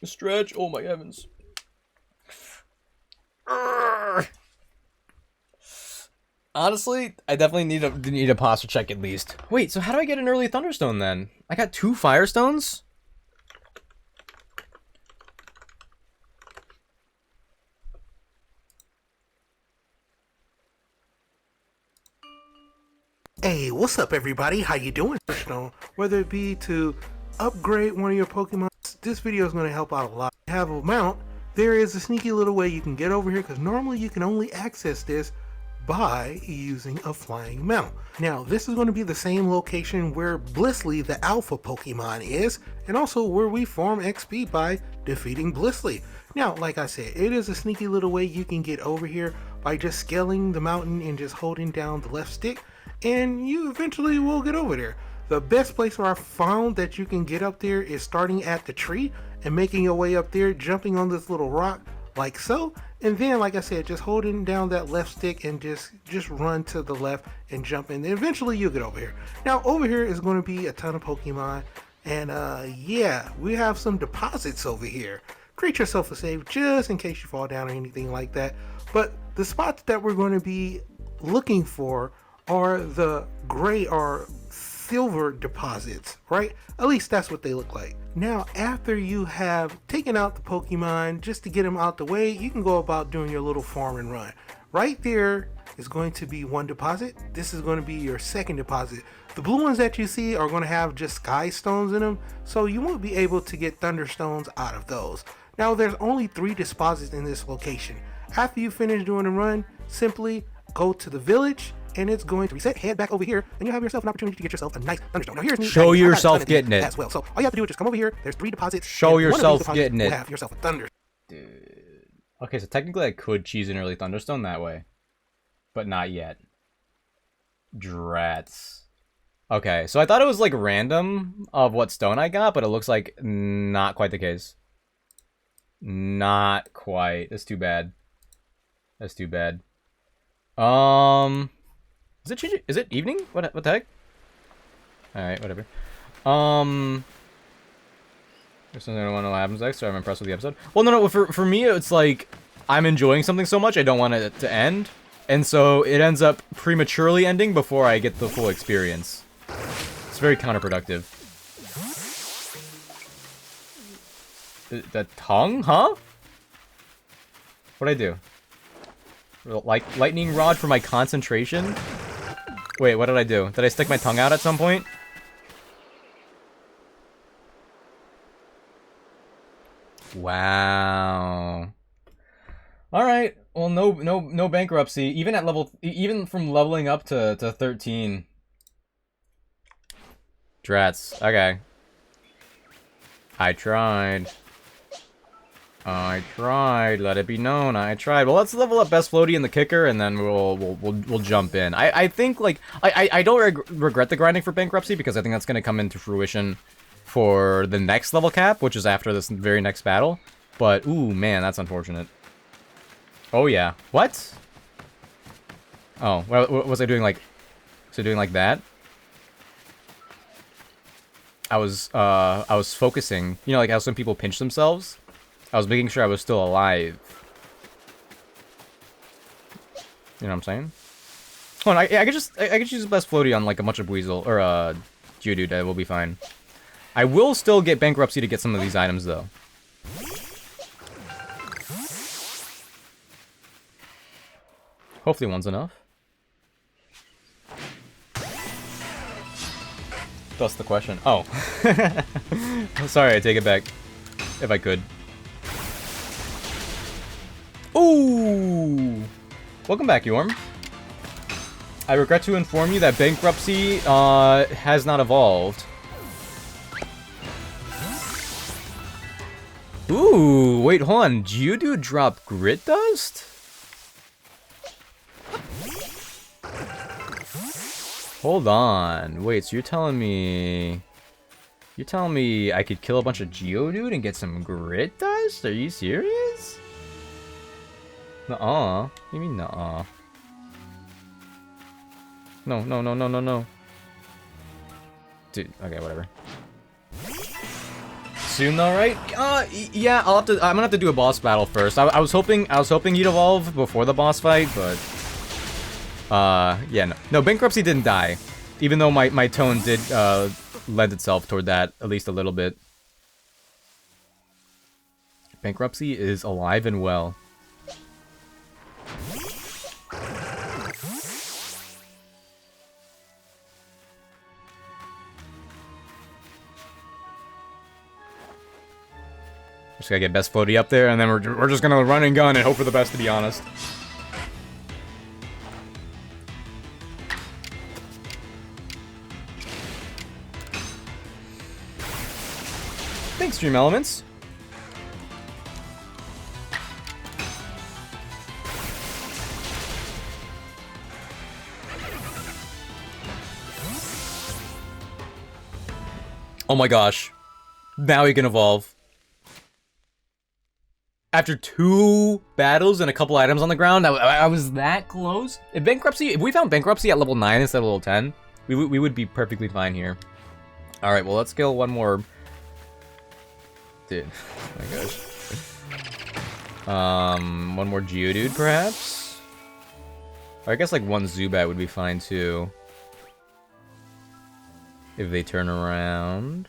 Stretch. Oh my heavens. Urgh. Honestly, I definitely need a posture check at least. Wait, so how do I get an early Thunderstone then? I got 2 Firestones? Hey, what's up everybody? How you doing? Whether it be to upgrade one of your Pokemon, this video is going to help out a lot. Have a mount, there is a sneaky little way you can get over here, because normally you can only access this by using a flying mount. Now, this is going to be the same location where Blissey, the alpha Pokemon, is, and also where we farm XP by defeating Blissey. Now, like I said, it is a sneaky little way you can get over here by just scaling the mountain and just holding down the left stick, and you eventually will get over there. The best place where I found that you can get up there is starting at the tree and making your way up there, jumping on this little rock like so, and then, like I said, just holding down that left stick and just run to the left and jump in. And eventually you'll get over here. Now, over here is going to be a ton of Pokemon, and yeah, we have some deposits over here. Create yourself a save just in case you fall down or anything like that. But the spots that we're going to be looking for are the gray or silver deposits, right? At least that's what they look like. Now, after you have taken out the Pokemon just to get them out the way, you can go about doing your little farm and run. Right there is going to be 1 deposit. This is going to be your second deposit. The blue ones that you see are going to have just Sky Stones in them, so you won't be able to get Thunderstones out of those. Now, there's only 3 deposits in this location. After you finish doing the run, simply go to the village, and it's going to reset. Head back over here, and you have yourself an opportunity to get yourself a nice Thunderstone. Now here's me. Show yourself getting it as well. So all you have to do is just come over here. There's 3 deposits. Show yourself getting it. Have yourself a Thunder. Dude. Okay, so technically I could cheese an early Thunderstone that way. But not yet. Drats. Okay, so I thought it was like random of what stone I got, but it looks like not quite the case. Not quite. That's too bad. That's too bad. Is it changing? Is it evening? What the heck? Alright, whatever. There's something I don't want to know what happens next, so I'm impressed with the episode. Well, no, for me, it's like, I'm enjoying something so much, I don't want it to end. And so, it ends up prematurely ending before I get the full experience. It's very counterproductive. The tongue? Huh? What'd I do? Like, lightning rod for my concentration? Wait, what did I do? Did I stick my tongue out at some point? Wow. All right. Well, no bankruptcy. Even at level, even from leveling up to 13. Drats. Okay. I tried. I tried. Let it be known. I tried. Well, let's level up Best Floaty and the Kicker, and then we'll jump in. I think like I don't regret the grinding for bankruptcy because I think that's gonna come into fruition for the next level cap, which is after this very next battle. But, ooh, man, that's unfortunate. Oh, yeah. What? Oh, well, was I doing like... Was I doing like that? I was focusing. You know, like how some people pinch themselves? I was making sure I was still alive. You know what I'm saying? Hold on, I could use the Best Floaty on like a bunch of Weasel, or Geodude, that will be fine. I will still get bankruptcy to get some of these items, though. Hopefully one's enough. That's the question. Oh. Sorry, I take it back. If I could. Ooh! Welcome back, Yorm. I regret to inform you that bankruptcy has not evolved. Ooh, wait, hold on. Geodude drop Grit Dust? Hold on. Wait, so you're telling me... You're telling me I could kill a bunch of Geodude and get some Grit Dust? Are you serious? Nuh-uh. What do you mean nuh-uh? No. Dude, okay, whatever. Soon though, right? Yeah, I'm gonna have to do a boss battle first. I was hoping he'd evolve before the boss fight, but yeah, no, bankruptcy didn't die, even though my tone did lend itself toward that at least a little bit. Bankruptcy is alive and well. Just gotta get Best Floaty up there, and then we're just gonna run and gun and hope for the best, to be honest. Thanks, Dream Elements. Oh my gosh. Now he can evolve. After 2 battles and a couple items on the ground, I was that close. If we found bankruptcy at level 9 instead of level 10, we would be perfectly fine here. Alright, well, let's kill one more. Dude, oh my gosh. One more Geodude, perhaps? Or I guess like one Zubat would be fine too. If they turn around.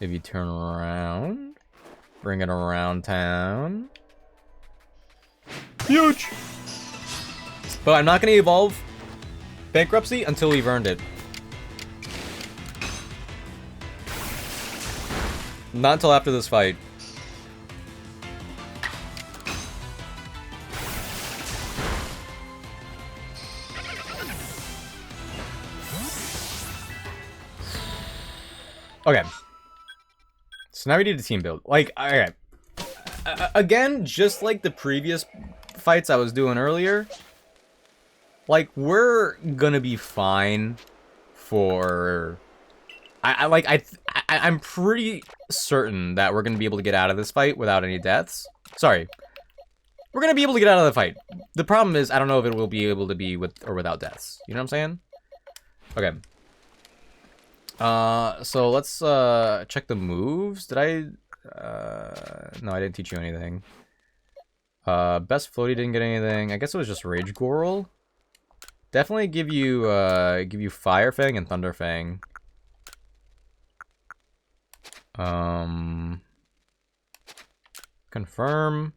If you turn around. Bring it around town. Huge! But I'm not going to evolve bankruptcy until we've earned it. Not until after this fight. Okay. So now we need a team build. Like, alright. again, just like the previous fights I was doing earlier, like, we're gonna be fine for... I'm pretty certain that we're gonna be able to get out of this fight without any deaths. Sorry. We're gonna be able to get out of the fight. The problem is, I don't know if it will be able to be with or without deaths. You know what I'm saying? Okay. So let's, check the moves. Did I... no, I didn't teach you anything. Best floaty didn't get anything. I guess it was just Rage Gorl. Definitely give you Fire Fang and Thunder Fang. Confirm.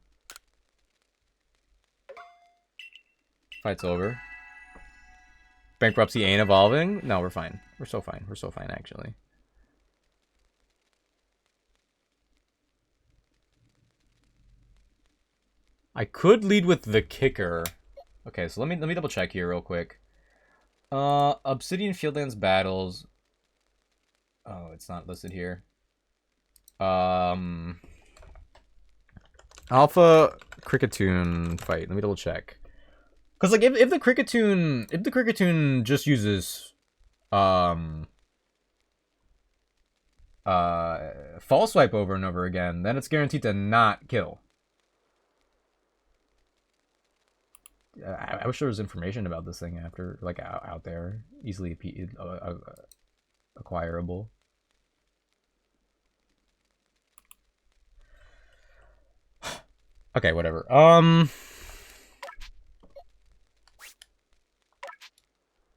Fight's over. Bankruptcy ain't evolving. No, we're fine. We're so fine. We're so fine, actually. I could lead with the kicker. Okay, so let me double check here real quick. Obsidian Fieldlands battles. Oh, it's not listed here. Alpha Cricketune fight. Let me double check. Cause like if the Cricketune just uses False Swipe over and over again, then it's guaranteed to not kill. I wish there was information about this thing after, like, out there, easily acquirable. Okay, whatever.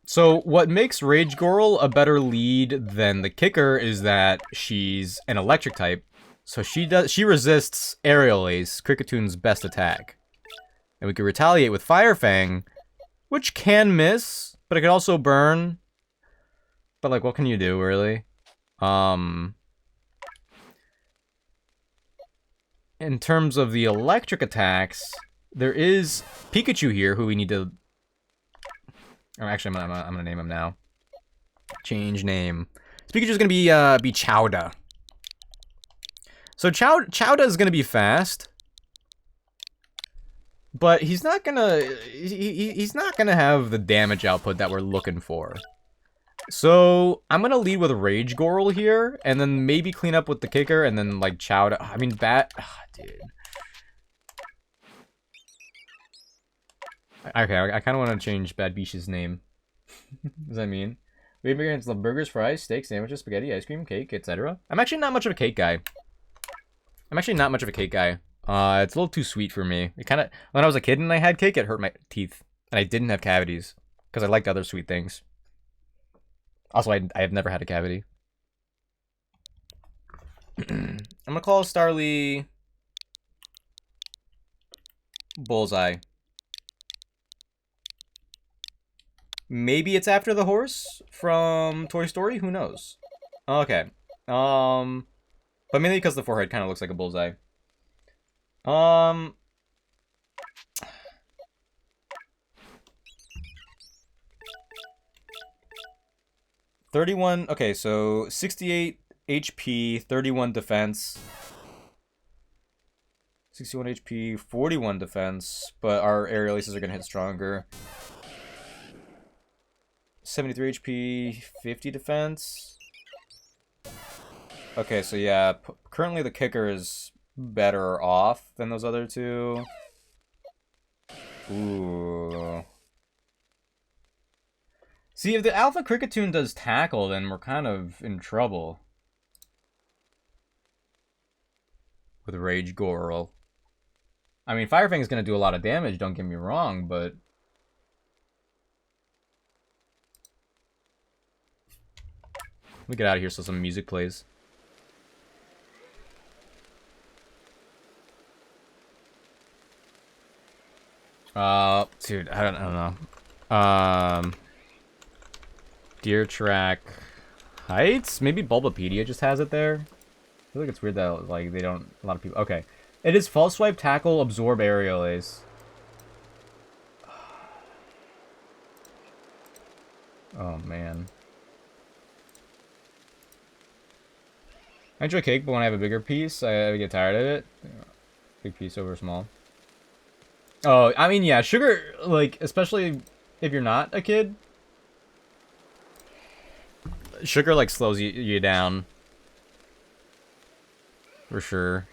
So what makes Rage Gorl a better lead than the kicker is that she's an electric type, so she resists Aerial Ace, Cricketune best attack. And we could retaliate with Fire Fang, which can miss, but it could also burn. But like, what can you do, really? In terms of the electric attacks, there is Pikachu here, who we need to... Oh, actually, I'm gonna name him now. Change name. So Pikachu's gonna be Chowda. So Chowda is gonna be fast. But he's not gonna have the damage output that we're looking for. So I'm gonna lead with Rage Gorl here, and then maybe clean up with the kicker, and then like Chowda. I mean, dude. Okay, I kind of want to change Bad Beach's name. Does that mean? We ingredients love burgers, fries, steaks, sandwiches, spaghetti, ice cream, cake, etc. I'm actually not much of a cake guy. It's a little too sweet for me. It kind of, when I was a kid and I had cake, it hurt my teeth. And I didn't have cavities. Because I liked other sweet things. Also, I have never had a cavity. I'm going to call Starly... Bullseye. Maybe it's after the horse from Toy Story? Who knows? Okay. But mainly because the forehead kind of looks like a bullseye. 31, okay, so 68 HP, 31 defense. 61 HP, 41 defense, but our aerial aces are gonna hit stronger. 73 HP, 50 defense. Okay, so yeah, currently the kicker is better off than those other two. Ooh. See, if the Alpha Cricketune does tackle, then we're kind of in trouble. With Rage Gorl. I mean, Fire Fang is going to do a lot of damage, don't get me wrong, but... Let me get out of here so some music plays. Dude, I don't know. Deer Track Heights? Maybe Bulbapedia just has it there? I feel like it's weird that, like, they don't... A lot of people... Okay. It is False Swipe, Tackle, Absorb, Aerial Ace. Oh, man. I enjoy cake, but when I have a bigger piece, I get tired of it. Big piece over small. Oh, I mean, yeah, sugar, like, especially if you're not a kid, sugar, like, slows you down. For sure.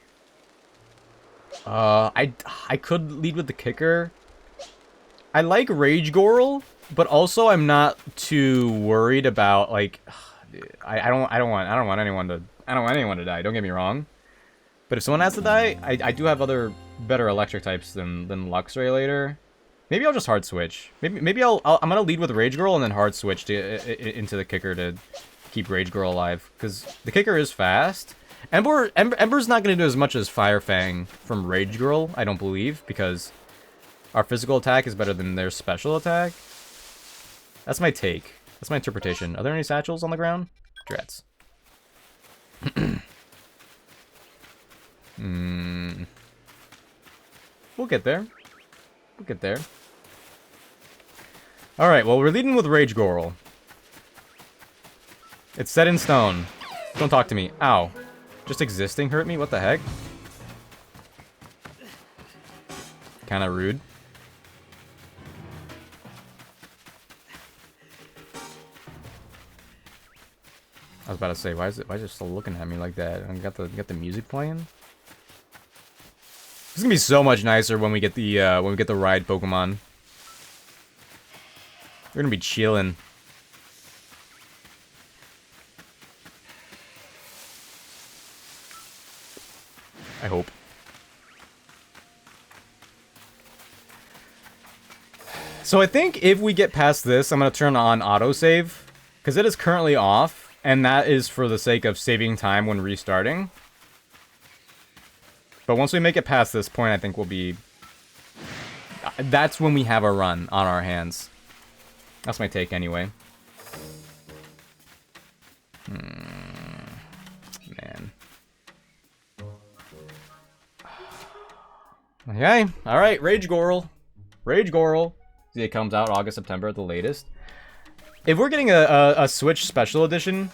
I could lead with the kicker. I like Rage Gorl, but also I'm not too worried about, like, I don't want anyone to die, don't get me wrong. But if someone has to die, I do have other better electric types than Lux Ray later. Maybe I'll just hard switch. Maybe I'm gonna lead with Rage Girl and then hard switch into the kicker to keep Rage Girl alive, because the kicker is fast. Ember's not gonna do as much as Fire Fang from Rage Girl, I don't believe, because our physical attack is better than their special attack. That's my take. That's my interpretation. Are there any satchels on the ground? Drats. We'll get there. We'll get there. Alright, well, we're leading with Rage Gorl. It's set in stone. Don't talk to me. Ow. Just existing hurt me? What the heck? Kinda rude. I was about to say, why is it still looking at me like that? I got the music playing. It's gonna be so much nicer when we get the ride Pokemon. We're gonna be chilling. I hope. So I think if we get past this, I'm gonna turn on autosave, because it is currently off, and that is for the sake of saving time when restarting. But once we make it past this point, I think we'll be... That's when we have a run on our hands. That's my take, anyway. Man. Okay, alright, Rage Gorl. Rage Gorl. See, it comes out August, September at the latest. If we're getting a Switch Special Edition,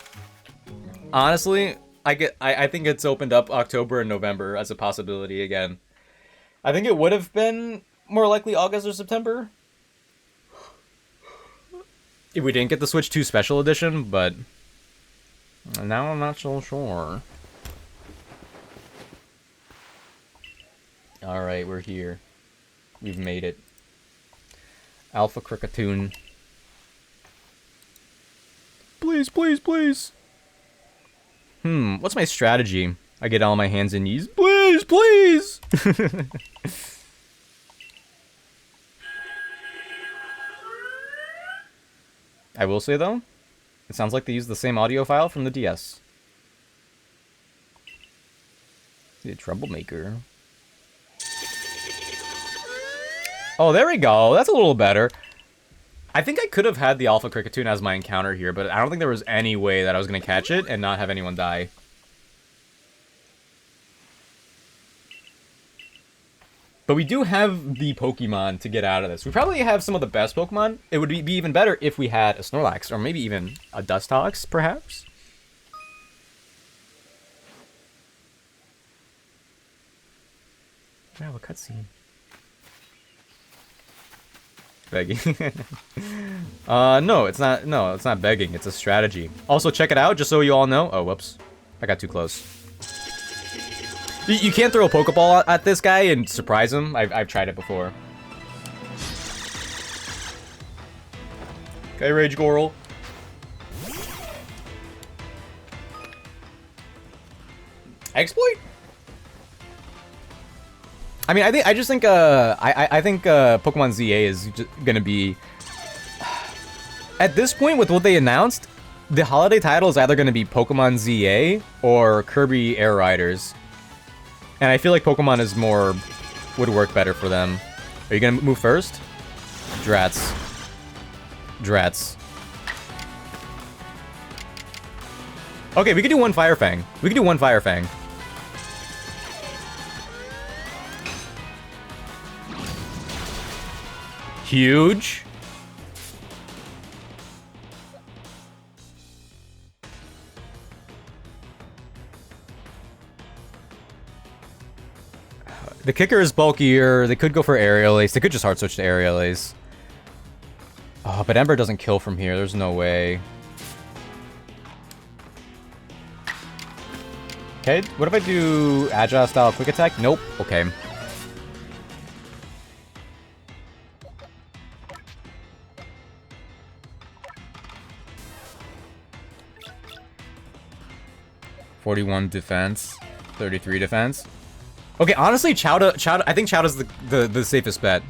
honestly... I think it's opened up October and November as a possibility again. I think it would have been more likely August or September if we didn't get the Switch 2 Special Edition, but now I'm not so sure. Alright, we're here. We've made it. Alpha Cricketoon. Please, please, please. What's my strategy? I get on my hands and knees. Please, please! I will say, though, it sounds like they use the same audio file from the DS. The troublemaker. Oh, there we go. That's a little better. I think I could have had the Alpha Cricketoon as my encounter here, but I don't think there was any way that I was going to catch it and not have anyone die. But we do have the Pokemon to get out of this. We probably have some of the best Pokemon. It would be even better if we had a Snorlax, or maybe even a Dustox, perhaps. Wow, a cutscene. Begging. No, it's not. No, it's not begging. It's a strategy. Also, check it out, just so you all know. Oh, whoops. I got too close. You can't throw a Pokeball at this guy and surprise him. I've tried it before. Okay, Rage Gorl. Exploit? I mean, I just think Pokemon ZA is gonna be, at this point with what they announced, the holiday title is either gonna be Pokemon ZA or Kirby Air Riders, and I feel like Pokemon is would work better for them. Are you gonna move first? Drats. Drats. Okay, we could do one Fire Fang. We could do one Fire Fang. Huge. The kicker is bulkier. They could go for aerial ace. They could just hard switch to aerial ace. Oh, but Ember doesn't kill from here. There's no way. Okay, what if I do agile style quick attack? Nope. Okay. $41 defense, 33 defense. Okay, honestly, Chowda, I think Chowda's the safest bet.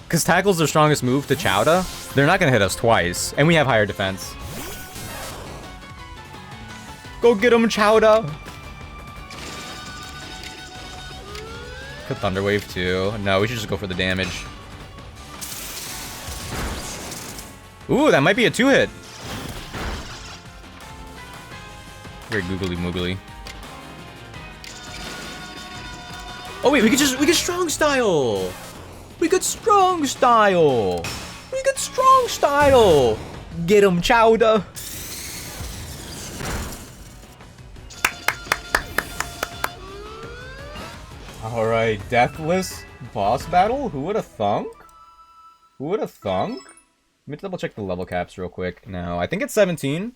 Because tackle's their strongest move to Chowda. They're not gonna hit us twice, and we have higher defense. Go get him, Chowda! Could Thunder Wave too. No, we should just go for the damage. Ooh, that might be a 2-hit. Very googly moogly. Oh wait, we could strong style! We could strong style! We could strong style! Get him, Chowda! Alright, deathless boss battle? Who would have thunk? Who would have thunk? Let me double check the level caps real quick now. I think it's 17.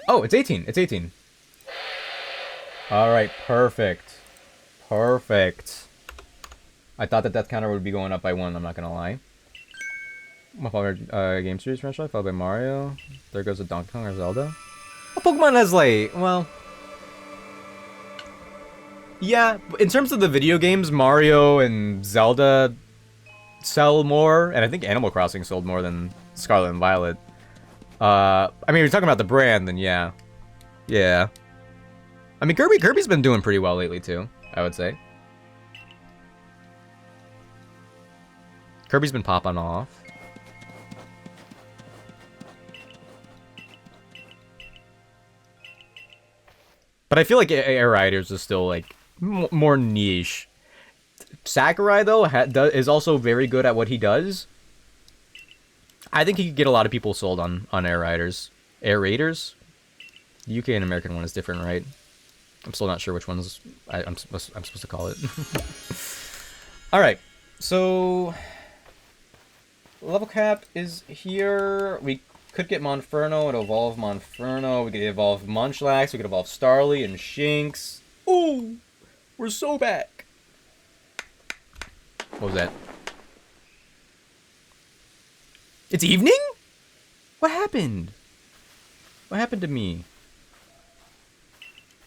Oh, it's 18. It's 18. Alright, perfect. Perfect. I thought that death counter would be going up by 1, I'm not gonna lie. My favorite game series franchise, followed by Mario. There goes a Donkey Kong or Zelda. Well, Pokemon has, like, well... yeah, in terms of the video games, Mario and Zelda sell more, and I think Animal Crossing sold more than Scarlet and Violet. I mean, if you're talking about the brand, then yeah. Yeah. I mean, Kirby's been doing pretty well lately, too, I would say. Kirby's been popping off. But I feel like Air Riders is still, like, more niche. Sakurai, though, is also very good at what he does. I think he could get a lot of people sold on Air Riders. Air Raiders? The UK and American one is different, right? I'm still not sure which one's I'm supposed to call it. Alright, so... level cap is here. We could get Monferno and evolve Monferno. We could evolve Munchlax. We could evolve Starly and Shinx. Ooh! We're so back! What was that? It's evening? What happened? What happened to me?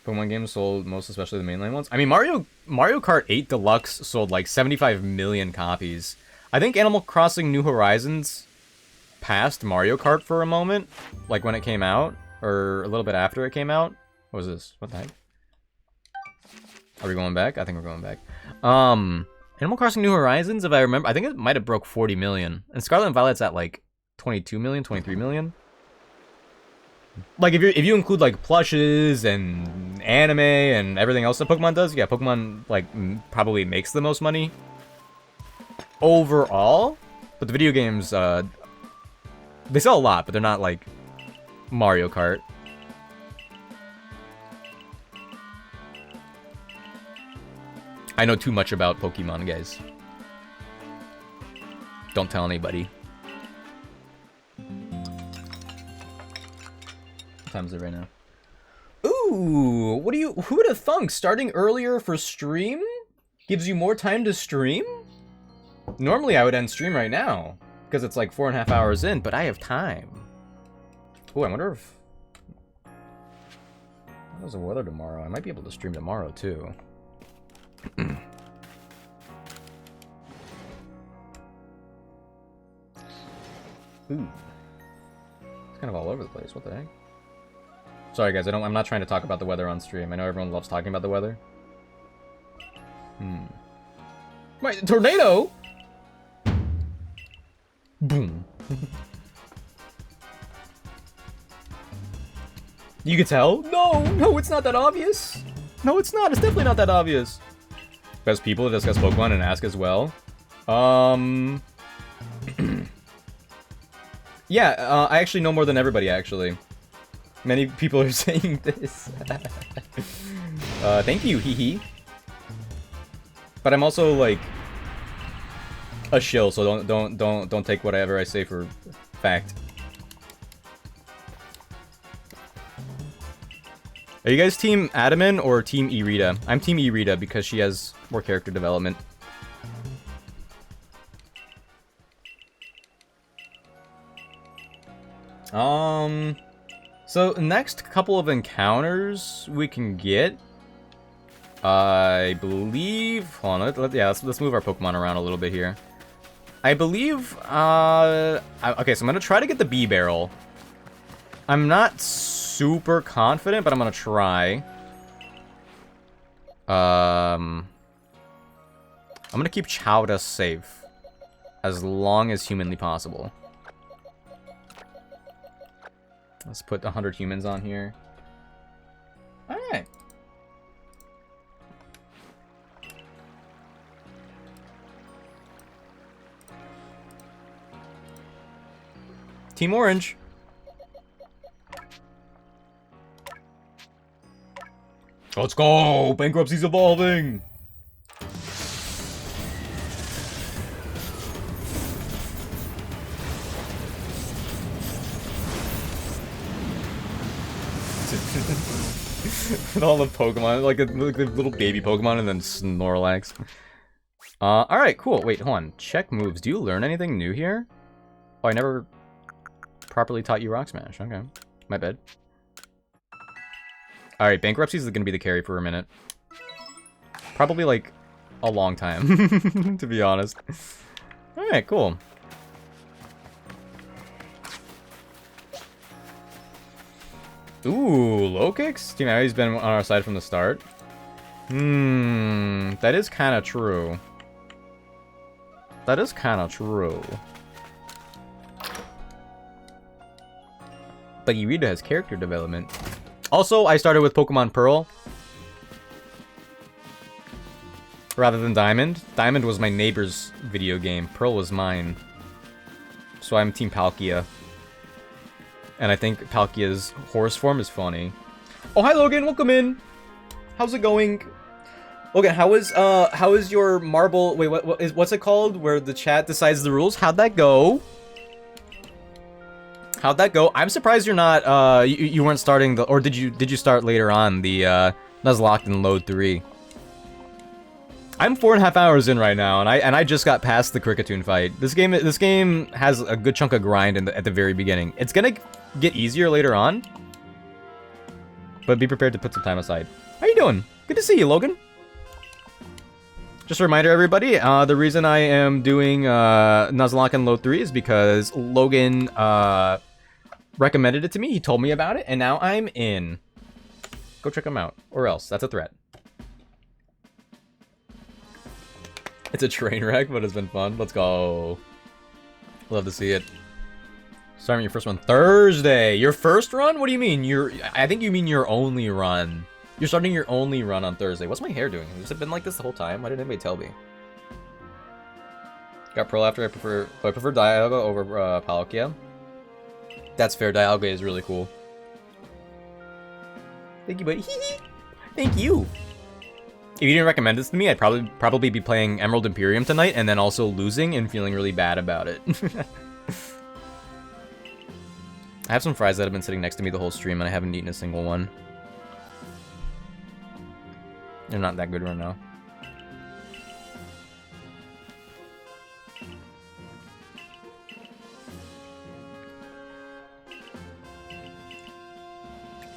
Pokemon games sold most, especially the mainline ones. I mean, Mario Kart 8 Deluxe sold like 75 million copies. I think Animal Crossing New Horizons passed Mario Kart for a moment, like when it came out, or a little bit after it came out. What was this? What the heck? Are we going back? I think we're going back. Animal Crossing New Horizons, if I remember, I think it might have broke 40 million. And Scarlet and Violet's at like 22 million, 23 million. Like, if you include, like, plushes and anime and everything else that Pokemon does, yeah, Pokemon, like, probably makes the most money overall. But the video games, they sell a lot, but they're not, like, Mario Kart. I know too much about Pokemon, guys. Don't tell anybody. What time is it right now? Ooh, who would have thunk? Starting earlier for stream gives you more time to stream? Normally I would end stream right now, because it's like 4.5 hours in, but I have time. Ooh, I wonder if... how's the weather tomorrow? I might be able to stream tomorrow, too. Ooh. It's kind of all over the place. What the heck? Sorry, guys. I'm not trying to talk about the weather on stream. I know everyone loves talking about the weather. Wait, tornado? Boom. You could tell? No, it's not that obvious. No, it's not. It's definitely not that obvious. Best people to discuss Pokemon and ask as well. Yeah, I actually know more than everybody, actually. Many people are saying this. Thank you, hee hee. But I'm also, like, a shill, so don't take whatever I say for fact. Are you guys team Adaman or team Irita? I'm team Irita because she has more character development. So next couple of encounters we can get, I believe. Hold on, let's move our Pokemon around a little bit here. I believe. Okay, so I'm gonna try to get the Bee Barrel. I'm not super confident, but I'm gonna try. I'm gonna keep Chowda safe as long as humanly possible. Let's put 100 humans on here. Alright. Team Orange. Let's go! Bankruptcy's evolving! With all the Pokemon, like the little baby Pokemon and then Snorlax. Alright, cool. Wait, hold on. Check moves. Do you learn anything new here? Oh, I never properly taught you Rock Smash. Okay. My bad. Alright, Bankruptcy's gonna be the carry for a minute. Probably, like, a long time, to be honest. Alright, cool. Ooh, low kicks? Team Abby's been on our side from the start. That is kind of true. That is kind of true. But Irida has character development. Also, I started with Pokemon Pearl rather than Diamond. Diamond was my neighbor's video game. Pearl was mine. So I'm Team Palkia. And I think Palkia's horse form is funny. Oh, hi Logan, welcome in. How's it going? Logan, how is your marble? Wait, what's it called? Where the chat decides the rules? How'd that go? How'd that go? I'm surprised you're not. You weren't starting the, or did you start later on the Nuzlocke and Load 3? I'm 4.5 hours in right now, and I just got past the Cricketune fight. This game has a good chunk of grind at the very beginning. It's gonna get easier later on, but be prepared to put some time aside. How you doing? Good to see you, Logan. Just a reminder, everybody, the reason I am doing Nuzlocke and Load 3 is because Logan recommended it to me. He told me about it, and now I'm in. Go check him out, or else. That's a threat. It's a train wreck, but it's been fun. Let's go. Love to see it. Starting your first one Thursday. Your first run? What do you mean? I think you mean your only run. You're starting your only run on Thursday. What's my hair doing? Has it been like this the whole time? Why didn't anybody tell me? Got Pearl after. I prefer Dialga over Palkia. That's fair. Dialga is really cool. Thank you, buddy. Thank you. If you didn't recommend this to me, I'd probably be playing Emerald Imperium tonight and then also losing and feeling really bad about it. I have some fries that have been sitting next to me the whole stream and I haven't eaten a single one. They're not that good right now.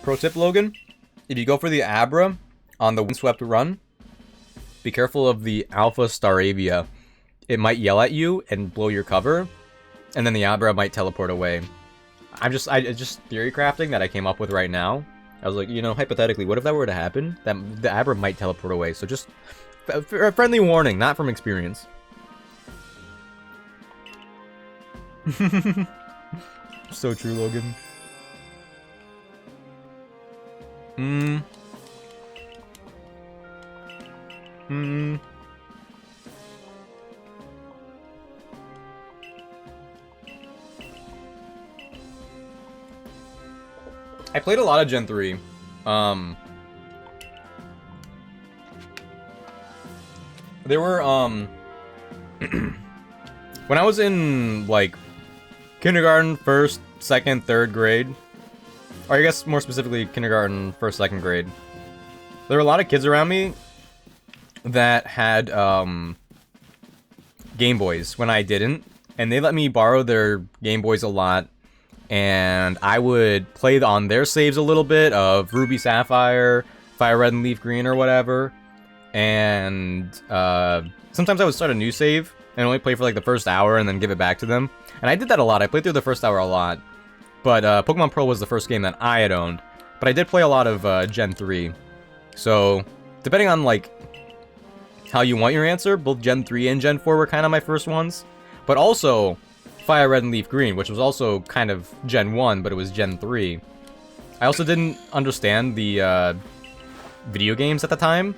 Pro tip, Logan. If you go for the Abra on the windswept run, be careful of the Alpha Staravia. It might yell at you and blow your cover, and then the Abra might teleport away. It's just theory crafting that I came up with right now. I was like, you know, hypothetically, what if that were to happen? That the Abra might teleport away. So just a friendly warning, not from experience. So true, Logan. I played a lot of Gen 3. There were, when I was in, like, kindergarten, 1st, 2nd, 3rd grade, or I guess more specifically kindergarten, 1st, 2nd grade, there were a lot of kids around me that had, Game Boys when I didn't, and they let me borrow their Game Boys a lot, and I would play on their saves a little bit of Ruby Sapphire, Fire Red and Leaf Green or whatever, and sometimes I would start a new save and only play for like the first hour and then give it back to them, and I did that a lot. I played through the first hour a lot, but Pokemon Pearl was the first game that I had owned, but I did play a lot of Gen 3, so depending on like how you want your answer, both Gen 3 and Gen 4 were kind of my first ones, but also Fire Red and Leaf Green, which was also kind of Gen 1, but it was Gen 3. I also didn't understand the video games at the time.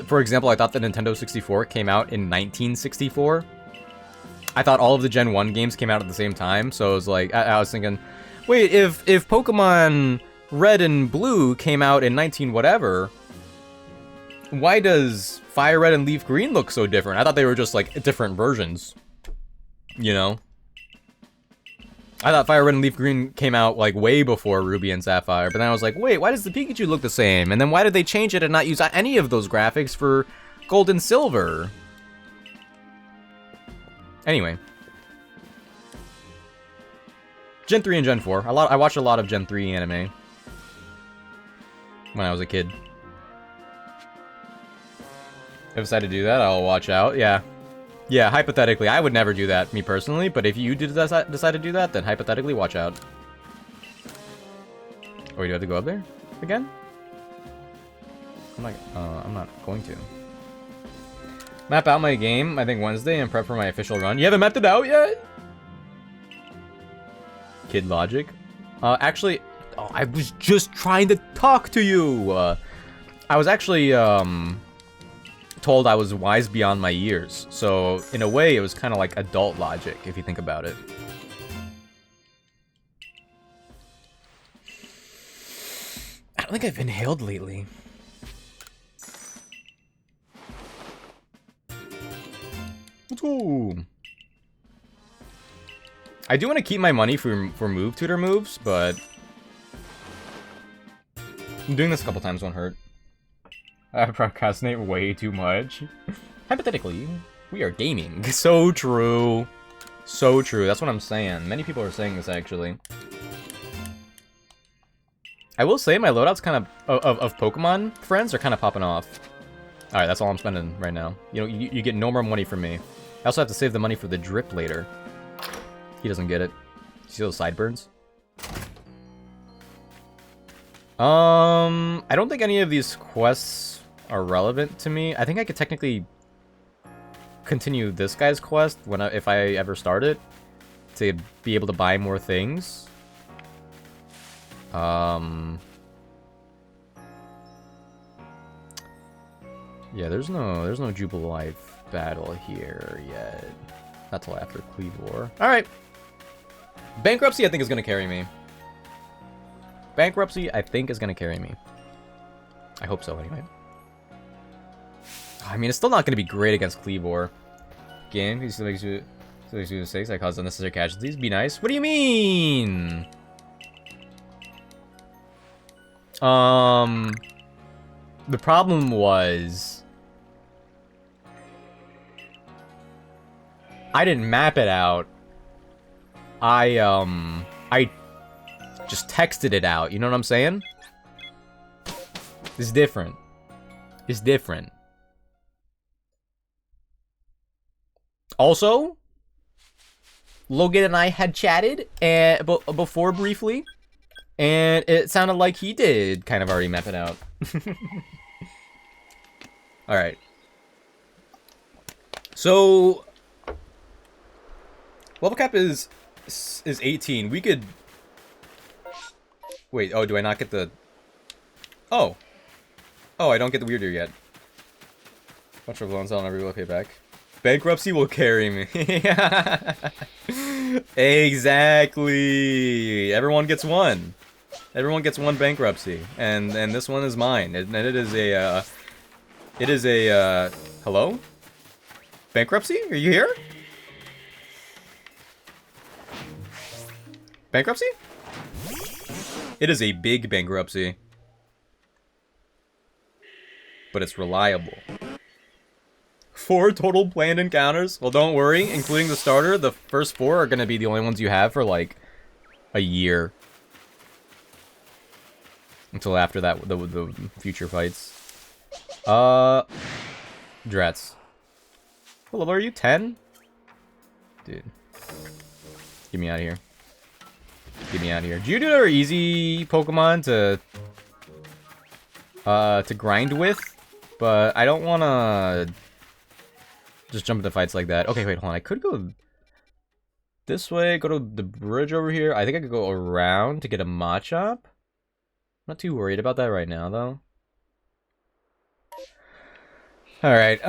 For example, I thought the Nintendo 64 came out in 1964. I thought all of the Gen 1 games came out at the same time, so it was like, I was thinking, wait, if Pokemon Red and Blue came out in 19 whatever, why does Fire Red and Leaf Green look so different? I thought they were just like different versions, you know? I thought Fire Red and Leaf Green came out like way before Ruby and Sapphire, but then I was like, wait, why does the Pikachu look the same? And then why did they change it and not use any of those graphics for Gold and Silver? Anyway. Gen 3 and Gen 4. I watched a lot of Gen 3 anime when I was a kid. If I decide to do that, I'll watch out. Yeah. Yeah, hypothetically, I would never do that, me personally, but if you did decide to do that, then hypothetically, watch out. Oh, you do have to go up there? Again? I'm not going to. Map out my game, I think Wednesday, and prep for my official run. You haven't mapped it out yet? Kid logic. Actually, I was just trying to talk to you! I was actually, told I was wise beyond my years, so in a way it was kind of like adult logic if you think about it. I don't think I've inhaled lately. Let's go. I do want to keep my money for move tutor moves, but doing this a couple times won't hurt. I procrastinate way too much. Hypothetically, we are gaming. So true. So true. That's what I'm saying. Many people are saying this, actually. I will say my loadouts kind of Pokemon friends are kind of popping off. Alright, that's all I'm spending right now. You know, you get no more money from me. I also have to save the money for the drip later. He doesn't get it. See those sideburns? I don't think any of these quests are relevant to me. I think I could technically continue this guy's quest if I ever start it to be able to buy more things. Yeah, there's no Jubilife battle here yet. Not till after Cleavor. All right. Bankruptcy, I think, is gonna carry me. Bankruptcy, I think, is gonna carry me. I hope so, anyway. I mean, it's still not going to be great against Cleavor. Game, he still makes you mistakes. I cause unnecessary casualties. Be nice. What do you mean? The problem was I didn't map it out. I just texted it out. You know what I'm saying? It's different. It's different. Also, Logan and I had chatted before briefly, and it sounded like he did kind of already map it out. Alright. So, level cap is 18. We could... Wait, oh, do I not get the... Oh. Oh, I don't get the weirder yet. Bunch of loans on every will pay back. Bankruptcy will carry me. Exactly. Everyone gets one. Everyone gets one bankruptcy, and this one is mine. And it is a hello? Bankruptcy? Are you here? Bankruptcy? It is a big bankruptcy. But it's reliable. 4 total planned encounters? Well, don't worry, including the starter, the first 4 are gonna be the only ones you have for, like, a year. Until after that, the future fights. Drats. What level are you? 10? Dude. Get me out of here. Get me out of here. Geodude are easy Pokemon to grind with, but I don't wanna just jump into fights like that. Okay, wait, hold on. I could go this way, go to the bridge over here. I think I could go around to get a Machop. Not too worried about that right now, though. Alright,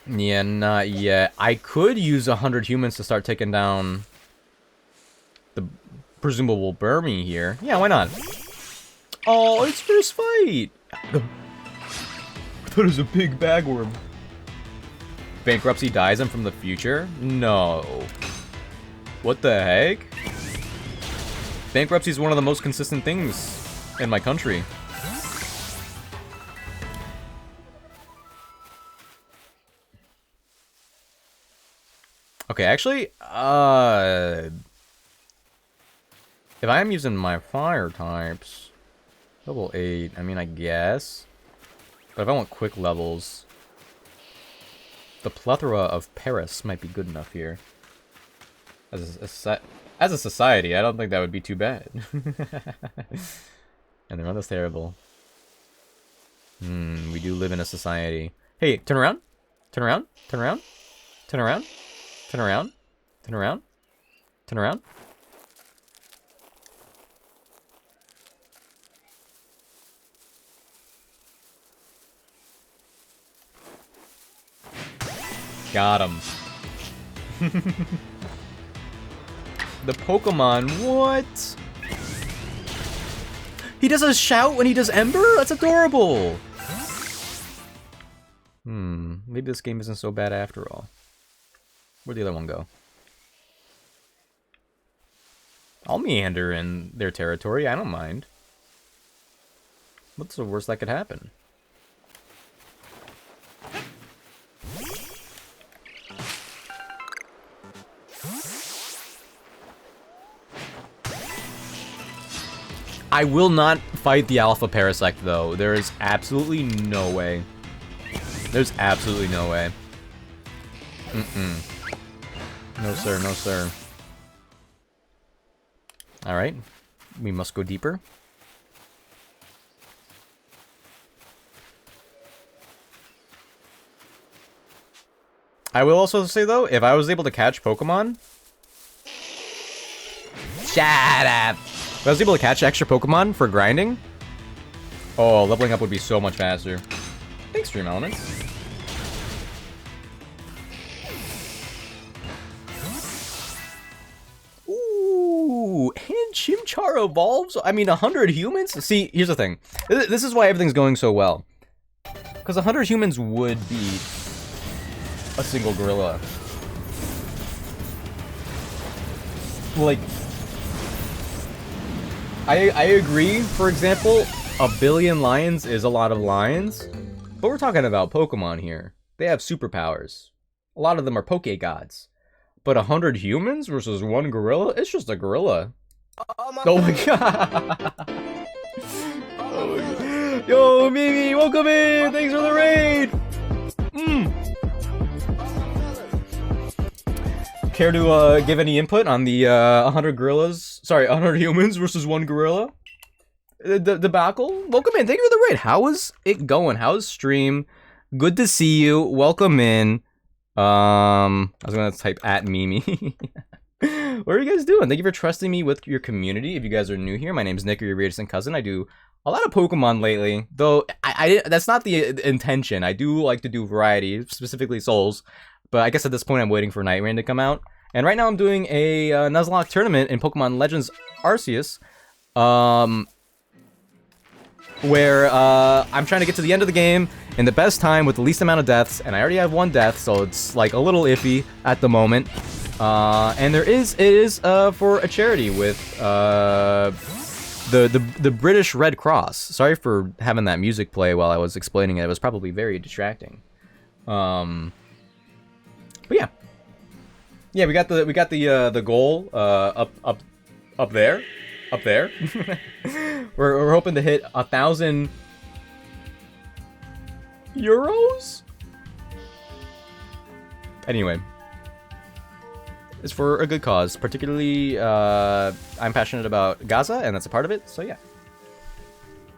yeah, not yet. I could use 100 humans to start taking down the presumable Burmy here. Yeah, why not? Oh, it's first fight! I thought it was a big bagworm. Bankruptcy dies him from the future? No. What the heck? Bankruptcy is one of the most consistent things in my country. Okay, actually, if I am using my fire types, level 8, I mean, I guess. But if I want quick levels, the plethora of Paris might be good enough here. As a society, I don't think that would be too bad. And the run is terrible. We do live in a society. Hey, turn around. Turn around. Turn around. Turn around. Turn around. Turn around. Turn around. Got him. The Pokemon, what? He does a shout when he does Ember? That's adorable. Maybe this game isn't so bad after all. Where'd the other one go? I'll meander in their territory, I don't mind. What's the worst that could happen? I will not fight the Alpha Parasect, though. There is absolutely no way. There's absolutely no way. No, sir. No, sir. Alright. We must go deeper. I will also say, though, if I was able to catch Pokemon... Shut up! If I was able to catch extra Pokemon for grinding, oh, leveling up would be so much faster. Thanks, Dream Elements. Ooh, and Chimchar evolves? I mean, 100 humans? See, here's the thing. This is why everything's going so well. Because 100 humans would beat a single gorilla. Like... I agree, for example, a billion lions is a lot of lions, but we're talking about Pokemon here. They have superpowers. A lot of them are Poke Gods. But 100 humans versus 1 gorilla? It's just a gorilla. Oh my god! Oh my god. Yo, Mimi, welcome in! Thanks for the raid! Care to give any input on the 100 gorillas? Sorry, 100 humans versus 1 gorilla? The debacle? Welcome in. Thank you for the raid. How is it going? How's stream? Good to see you. Welcome in. I was gonna type at Mimi. What are you guys doing? Thank you for trusting me with your community. If you guys are new here, my name is Nick, or your recent cousin. I do a lot of Pokemon lately, though that's not the intention. I do like to do variety, specifically Souls. But I guess at this point I'm waiting for Night Rain to come out. And right now I'm doing a Nuzlocke tournament in Pokemon Legends Arceus, where I'm trying to get to the end of the game in the best time with the least amount of deaths, and I already have 1 death, so it's like a little iffy at the moment. And it is for a charity with the British Red Cross. Sorry for having that music play while I was explaining it. It was probably very distracting. But yeah. Yeah, we got the goal up there. we're hoping to hit 1,000 euros. Anyway, it's for a good cause. Particularly, I'm passionate about Gaza, and that's a part of it. So yeah,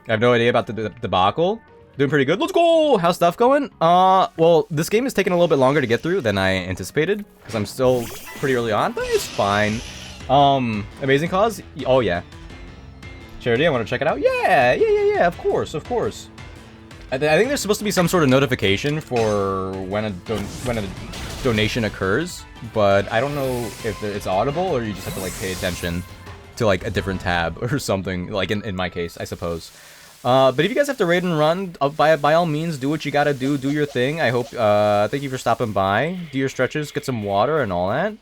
I have no idea about the debacle. Doing pretty good. Let's go! How's stuff going? Well, this game is taking a little bit longer to get through than I anticipated, because I'm still pretty early on, but it's fine. Amazing cause? Oh, yeah. Charity, I want to check it out. Yeah, of course. I think there's supposed to be some sort of notification for when a donation occurs, but I don't know if it's audible, or you just have to, like, pay attention to, like, a different tab or something, like in my case, I suppose. But if you guys have to raid and run, by all means, do what you gotta do. Do your thing. I hope, thank you for stopping by. Do your stretches, get some water and all that.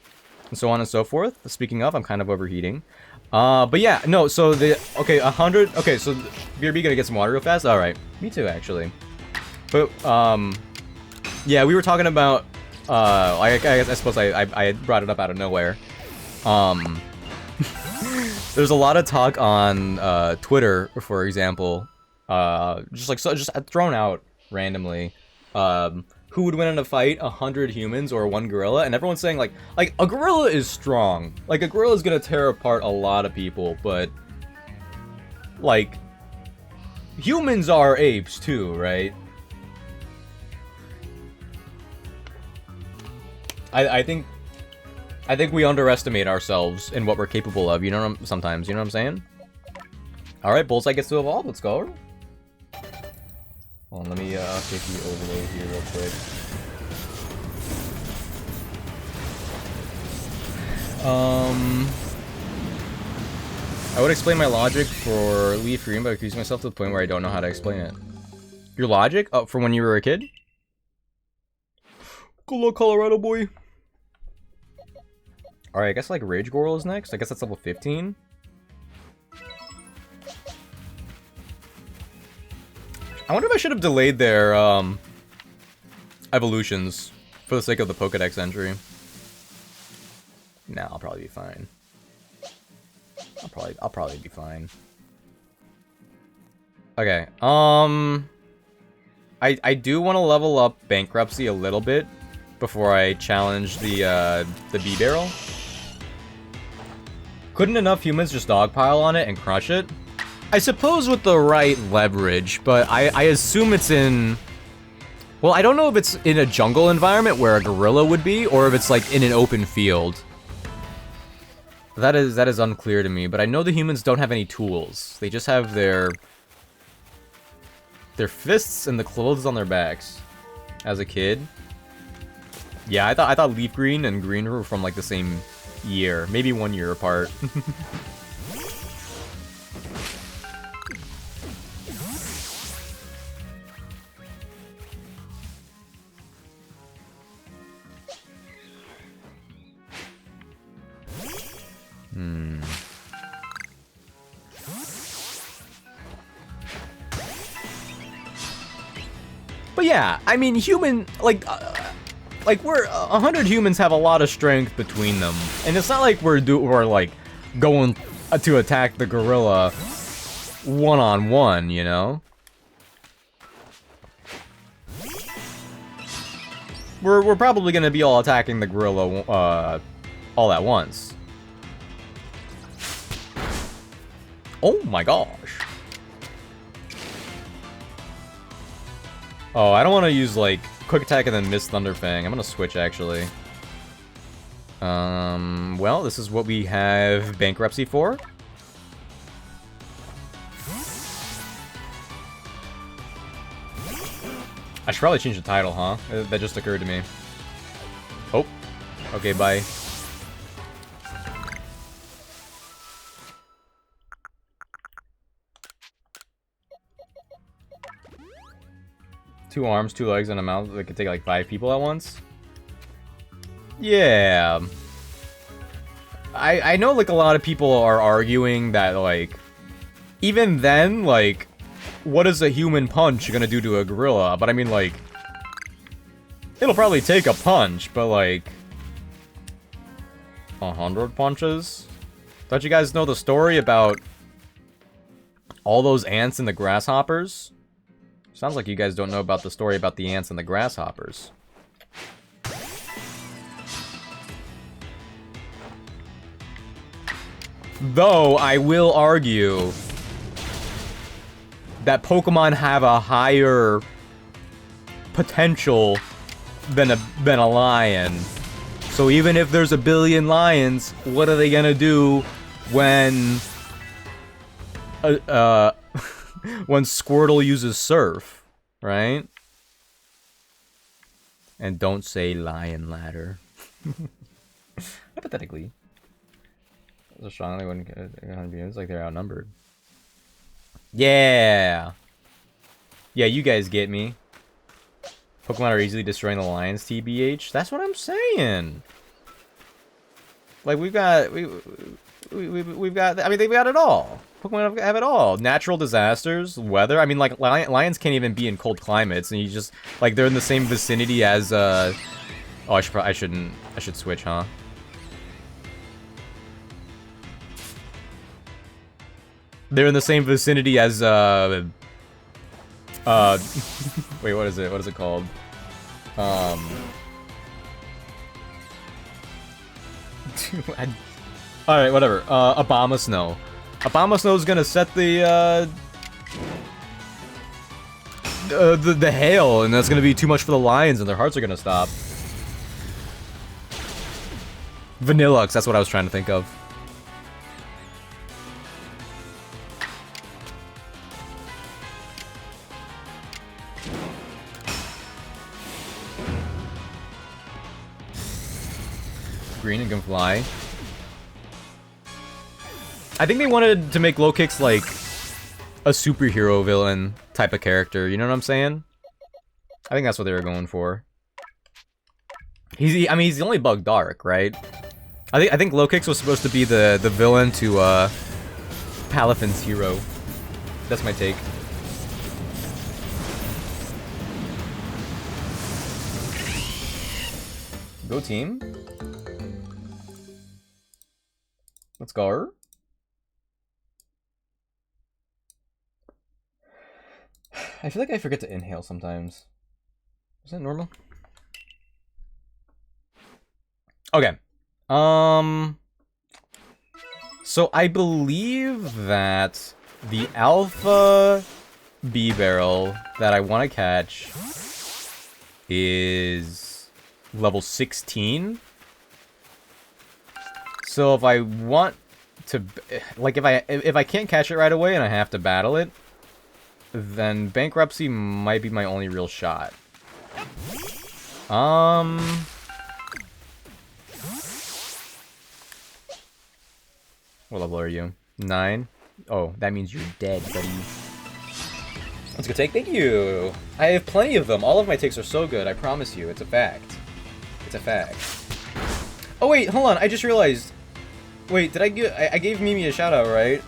And so on and so forth. Speaking of, I'm kind of overheating. But yeah, no, so okay, 100, okay, so BRB gonna get some water real fast? Alright. Me too, actually. But, yeah, we were talking about, I suppose I brought it up out of nowhere. There's a lot of talk on Twitter, for example, just thrown out randomly. Who would win in a fight, 100 humans or 1 gorilla? And everyone's saying like a gorilla is strong. Like a gorilla is gonna tear apart a lot of people, but like humans are apes too, right? I think we underestimate ourselves in what we're capable of, sometimes, you know what I'm saying? Alright, Bullseye gets to evolve, let's go. Hold on, let me take the overload here real quick. I would explain my logic for Leaf Green, but accuse myself to the point where I don't know how to explain it. Your logic? Oh, from when you were a kid? Good luck, Colorado boy. Alright, I guess like Rage Goral is next. I guess that's level 15. I wonder if I should have delayed their evolutions for the sake of the Pokedex entry. Nah, I'll probably be fine. I'll probably be fine. Okay, I do want to level up Bankruptcy a little bit before I challenge the bee barrel. Couldn't enough humans just dogpile on it and crush it? I suppose with the right leverage, but I assume it's in... Well, I don't know if it's in a jungle environment where a gorilla would be, or if it's like in an open field. That is unclear to me, but I know the humans don't have any tools. They just have their fists and the clothes on their backs. As a kid. Yeah, I thought Leaf Green and Green were from like the same year, maybe 1 year apart. But yeah, I mean, like we're 100 humans have a lot of strength between them, and it's not like we're like going to attack the gorilla one-on-one, you know? We're probably gonna be all attacking the gorilla all at once. Oh my gosh. Oh, I don't want to use, like, Quick Attack and then miss Thunderfang. I'm gonna switch, actually. Well, this is what we have Bankruptcy for. I should probably change the title, huh? That just occurred to me. Oh. Okay, bye. 2 arms, 2 legs, and a mouth that could take like 5 people at once. Yeah. I know like a lot of people are arguing that like even then like what is a human punch gonna do to a gorilla? But I mean like it'll probably take a punch, but like 100 punches? Don't you guys know the story about all those ants and the grasshoppers? Sounds like you guys don't know about the story about the ants and the grasshoppers. Though, I will argue that Pokemon have a higher potential than a lion. So even if there's a billion lions, what are they gonna do when when Squirtle uses Surf, right? And don't say lion ladder. Hypothetically. So strongly wouldn't it's like they're outnumbered. Yeah. Yeah, you guys get me. Pokemon are easily destroying the lions, TBH. That's what I'm saying. Like we've got we've got. I mean, they've got it all. Pokemon have it all. Natural disasters, weather. I mean, like lions can't even be in cold climates, and you just like they're in the same vicinity as. Oh, I should switch, huh? They're in the same vicinity as wait, what is it? What is it called? Alright, whatever. Obama Snow. Obama Snow is gonna set the hail, and that's gonna be too much for the lions, and their hearts are gonna stop. Vanillux, that's what I was trying to think of. Green and can fly. I think they wanted to make Lokix like a superhero villain type of character, you know what I'm saying? I think that's what they were going for. I mean, he's the only bug dark, right? I think Lokix was supposed to be the villain to Palafin's hero. That's my take. Go team. Let's go. I feel like I forget to inhale sometimes. Is that normal? Okay. So I believe that the Alpha B barrel that I want to catch is level 16. So if I want to, like, if I can't catch it right away and I have to battle it, then Bankruptcy might be my only real shot. What level are you? 9? Oh, that means you're dead, buddy. Let's go take. Thank you. I have plenty of them. All of my takes are so good. I promise you. It's a fact. It's a fact. Oh wait, hold on. I just realized. Wait, did I gave Mimi a shout out, right?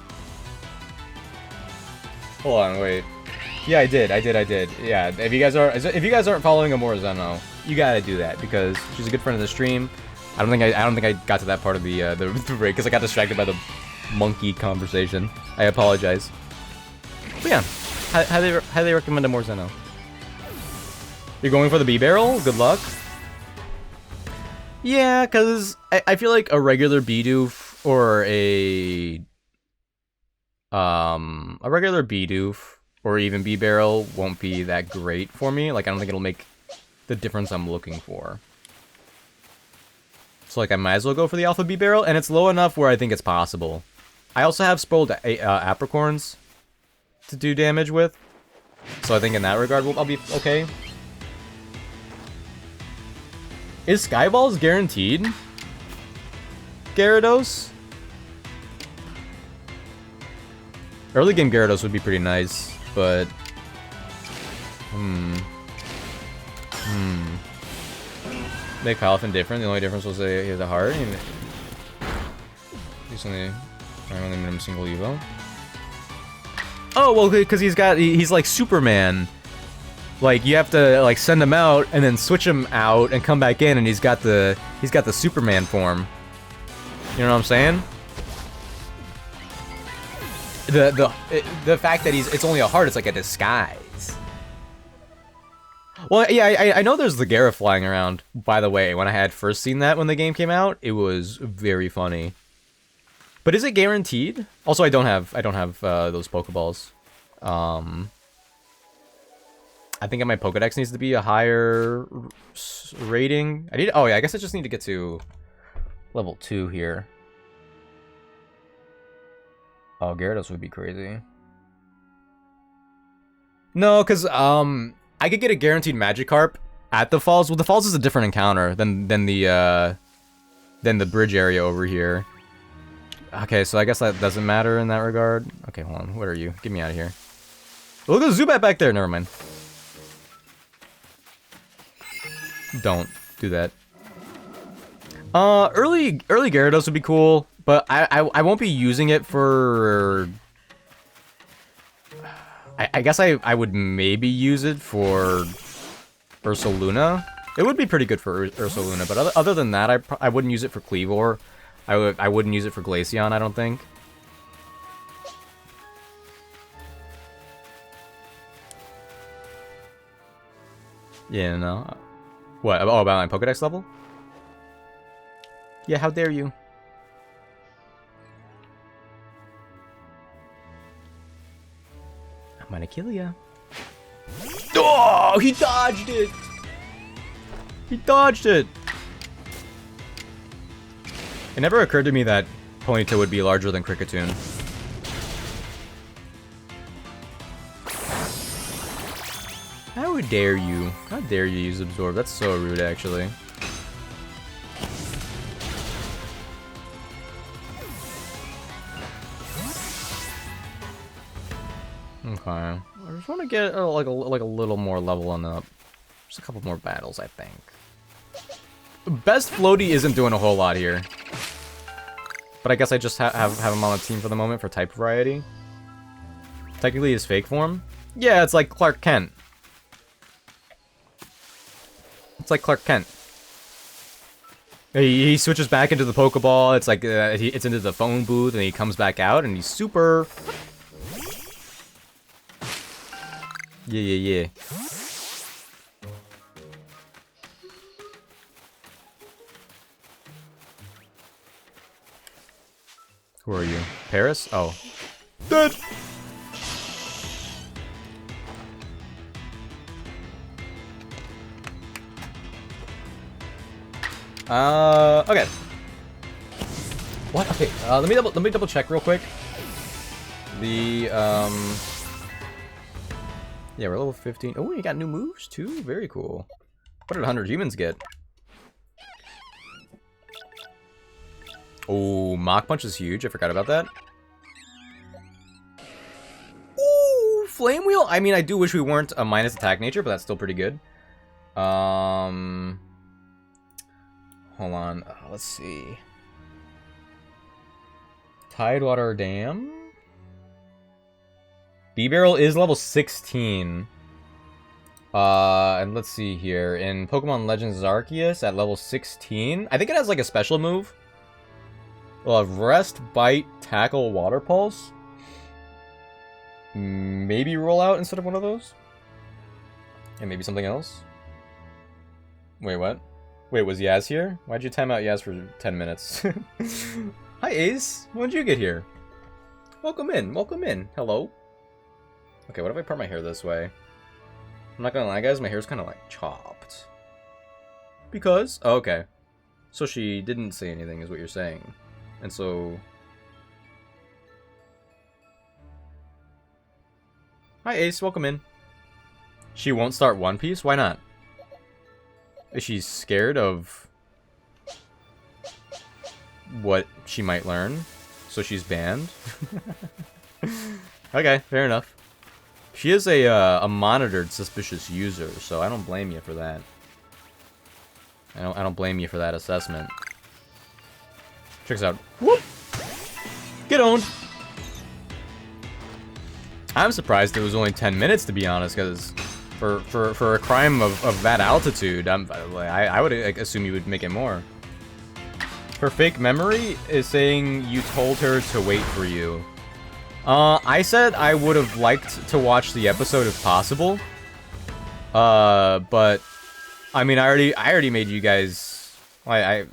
Hold on, wait. Yeah, I did. Yeah, if you guys aren't following Amor Zeno, you gotta do that because she's a good friend of the stream. I don't think I got to that part of the break because I got distracted by the monkey conversation. I apologize. But yeah, highly recommend Amor Zeno. You're going for the B barrel? Good luck. Yeah, because I feel like a regular Bidoof or a regular Bidoof or even B barrel won't be that great for me. Like, I don't think it'll make the difference I'm looking for. So, like, I might as well go for the Alpha B barrel, and it's low enough where I think it's possible. I also have spoiled apricorns to do damage with, so I think in that regard I'll be okay. Is Skyballs guaranteed? Gyarados? Early game Gyarados would be pretty nice, but... Make Palafin different. The only difference was that he has a heart. He's only minimum single Evo. Oh well, because he's like Superman. Like you have to like send him out and then switch him out and come back in, and he's got the Superman form. You know what I'm saying? The fact that it's only a heart, it's like a disguise. Well, yeah, I know there's the Gareth flying around. By the way, when I had first seen that when the game came out, it was very funny. But is it guaranteed? Also, I don't have those Pokeballs. I think my Pokedex needs to be a higher rating. Oh yeah, I guess I just need to get to level 2 here. Oh, Gyarados would be crazy. No, because I could get a guaranteed Magikarp at the falls. Well, the falls is a different encounter than the bridge area over here. Okay, so I guess that doesn't matter in that regard. Okay, hold on. What are you? Get me out of here. Look at the Zubat back there. Never mind. Don't do that. Early Gyarados would be cool, but I won't be using it for. I guess I would maybe use it for Ursaluna. It would be pretty good for Ursaluna, but other than that, I wouldn't use it for Kleavor. I wouldn't use it for Glaceon, I don't think. Yeah, no. What? Oh, about my Pokedex level? Yeah, how dare you? I'm gonna kill ya. Oh, he dodged it! He dodged it! It never occurred to me that Ponyta would be larger than Kricketune. How dare you? How dare you use Absorb? That's so rude, actually. Okay. I just want to get like a little more level on up. Just a couple more battles, I think. Best Floaty isn't doing a whole lot here. But I guess I just have him on the team for the moment for type variety. Technically his fake form? Yeah, it's like Clark Kent. It's like Clark Kent. He switches back into the Pokeball, it's like, it's into the phone booth, and he comes back out, and he's super... Yeah. Who are you? Paris? Oh. Dead! Okay. What? Okay, let me double check real quick. Yeah, we're level 15. Oh, you got new moves too? Very cool. What did 100 humans get? Oh, Mach Punch is huge. I forgot about that. Ooh, Flame Wheel? I mean, I do wish we weren't a minus attack nature, but that's still pretty good. Hold on. Let's see. Tidewater Dam? B-Barrel is level 16. And let's see here. In Pokemon Legends Arceus at level 16, I think it has like a special move. We'll have Rest, Bite, Tackle, Water Pulse. Maybe Roll Out instead of one of those. And maybe something else. Wait, what? Wait, was Yaz here? Why'd you time out Yaz for 10 minutes? Hi, Ace. When'd you get here? Welcome in. Welcome in. Hello. Okay, what if I part my hair this way? I'm not gonna lie, guys. My hair's kind of like chopped. Because? Oh, okay. So she didn't say anything, is what you're saying. And so... Hi, Ace. Welcome in. She won't start One Piece? Why not? Is she scared of what she might learn? So she's banned? Okay, fair enough. She is a monitored suspicious user, so I don't blame you for that. I don't blame you for that assessment. Check this out. Whoop! Get owned! I'm surprised it was only 10 minutes, to be honest, because for a crime of that altitude, I would assume you would make it more. Her fake memory is saying you told her to wait for you. I said I would have liked to watch the episode if possible. But I mean, I already made you guys. I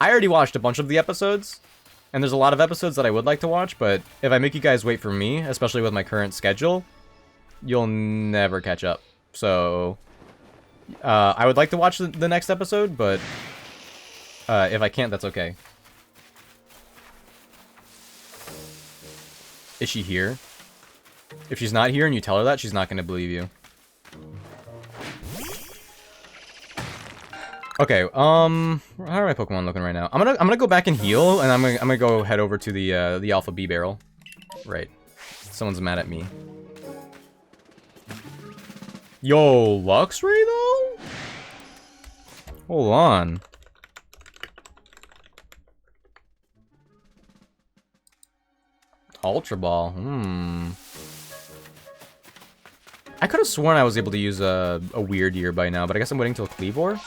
already watched a bunch of the episodes, and there's a lot of episodes that I would like to watch. But if I make you guys wait for me, especially with my current schedule, you'll never catch up. So I would like to watch the next episode, but if I can't, that's okay. Is she here? If she's not here and you tell her that, she's not going to believe you. Okay, how are my Pokemon looking right now? I'm gonna go back and heal, and I'm gonna go head over to the Alpha B barrel. Right. Someone's mad at me. Yo, Luxray though? Hold on. Ultra Ball. I could have sworn I was able to use a Weird Year by now, but I guess I'm waiting till Cleavor.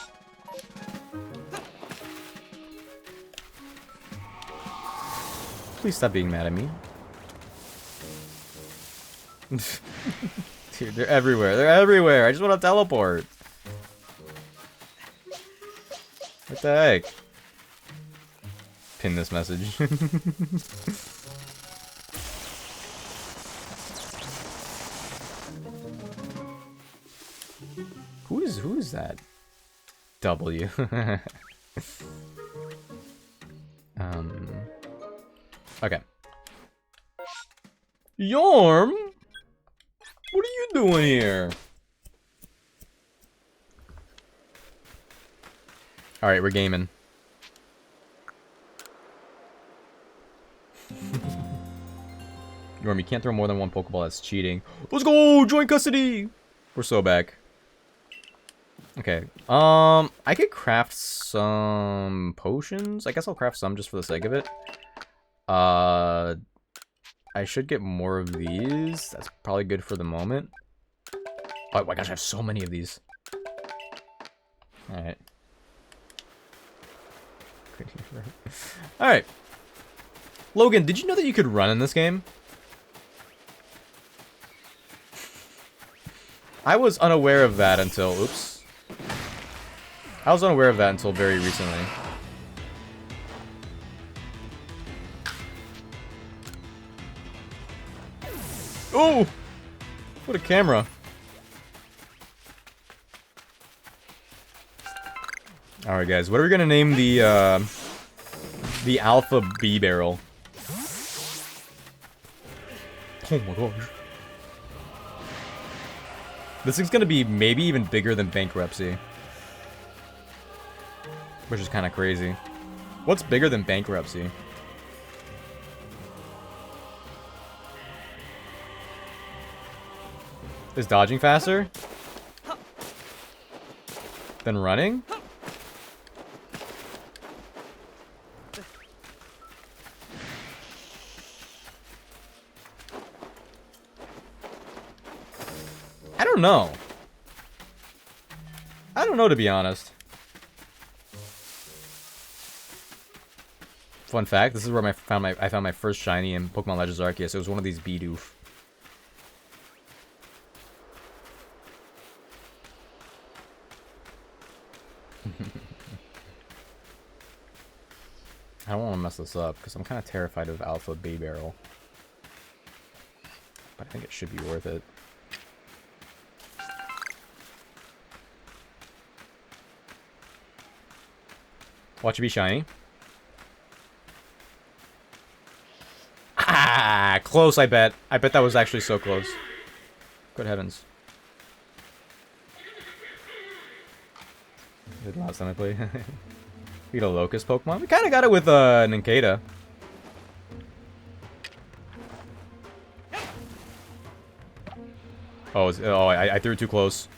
Please stop being mad at me. Dude, they're everywhere. They're everywhere. I just want to teleport. What the heck? Pin this message. Who is that? W. Okay. Yorm? What are you doing here? Alright, we're gaming. Yorm, you can't throw more than one Pokeball, that's cheating. Let's go! Join custody! We're so back. Okay, I could craft some potions. I guess I'll craft some just for the sake of it. I should get more of these. That's probably good for the moment. Oh my gosh, I have so many of these. Alright. Alright. Logan, did you know that you could run in this game? I was unaware of that until... Oops. I was unaware of that until very recently. Oh! What a camera. Alright guys, what are we gonna name the Alpha B barrel? Oh my gosh. This thing's gonna be maybe even bigger than Bankruptcy. Which is kind of crazy. What's bigger than Bankruptcy? Is dodging faster than running? I don't know. I don't know, to be honest. Fun fact, this is where I found my first shiny in Pokemon Legends Arceus. It was one of these Bidoof. I don't want to mess this up because I'm kind of terrified of Alpha B barrel. But I think it should be worth it. Watch it be shiny. Ah, close, I bet. I bet that was actually so close. Good heavens. The last time I played. We get a Locust Pokemon. We kind of got it with Nincada. Oh, I threw it too close.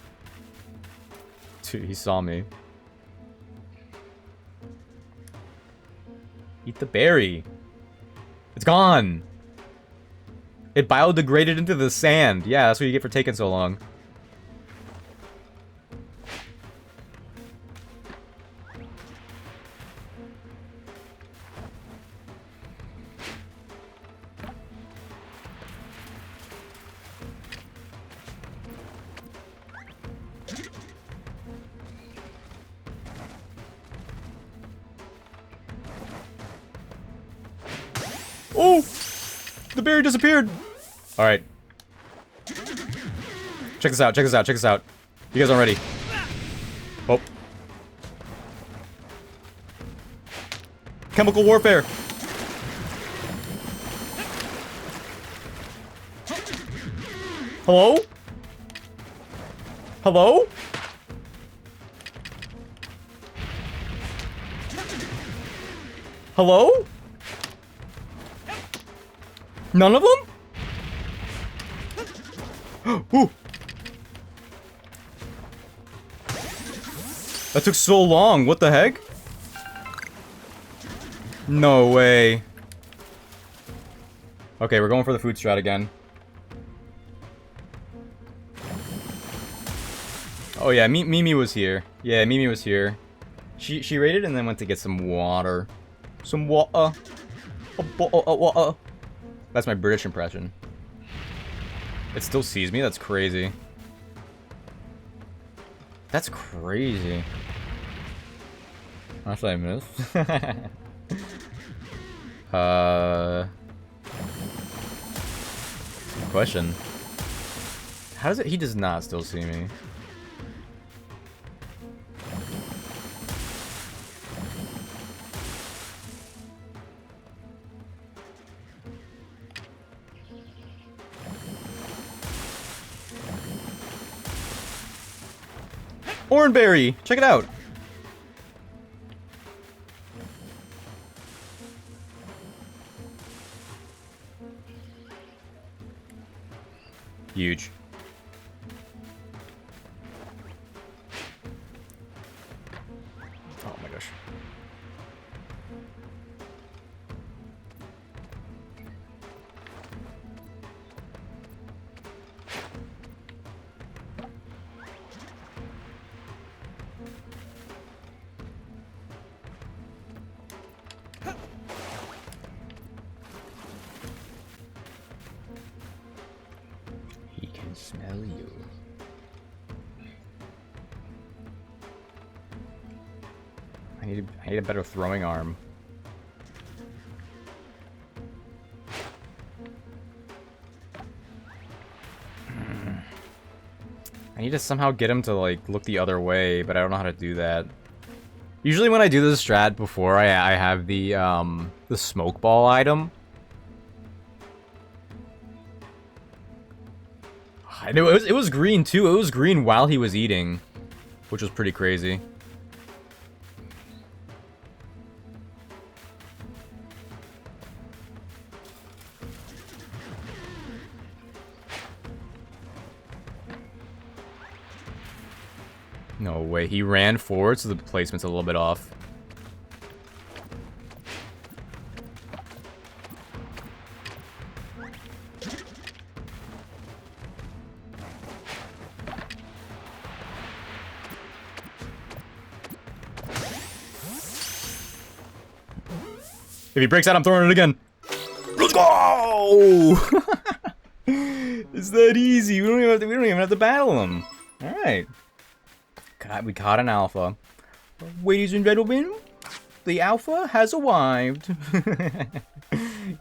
Dude, he saw me. The berry. It's gone. It biodegraded into the sand. Yeah, that's what you get for taking so long. Oh! The berry disappeared! Alright. Check this out, check this out, check this out. You guys aren't ready. Oh. Chemical warfare! Hello? Hello? Hello? None of them? Ooh. That took so long. What the heck? No way. Okay, we're going for the food strat again. Oh yeah, Mimi was here. Yeah, Mimi was here. She raided and then went to get some water. Some water. Water. That's my British impression. It still sees me? That's crazy. That's crazy. Actually, I missed. Question. How does it? He does not still see me. Oranberry! Check it out! Huge. Oh my gosh. He can smell you. I need a better throwing arm. I need to somehow get him to like look the other way, but I don't know how to do that. Usually when I do this strat before I have the smoke ball item. I knew it was green too. It was green while he was eating, which was pretty crazy. No way, he ran forward, so the placement's a little bit off. If he breaks out, I'm throwing it again. Let's go! It's that easy. We don't even have to battle him. All right. We caught an alpha. Ladies and gentlemen, the alpha has arrived.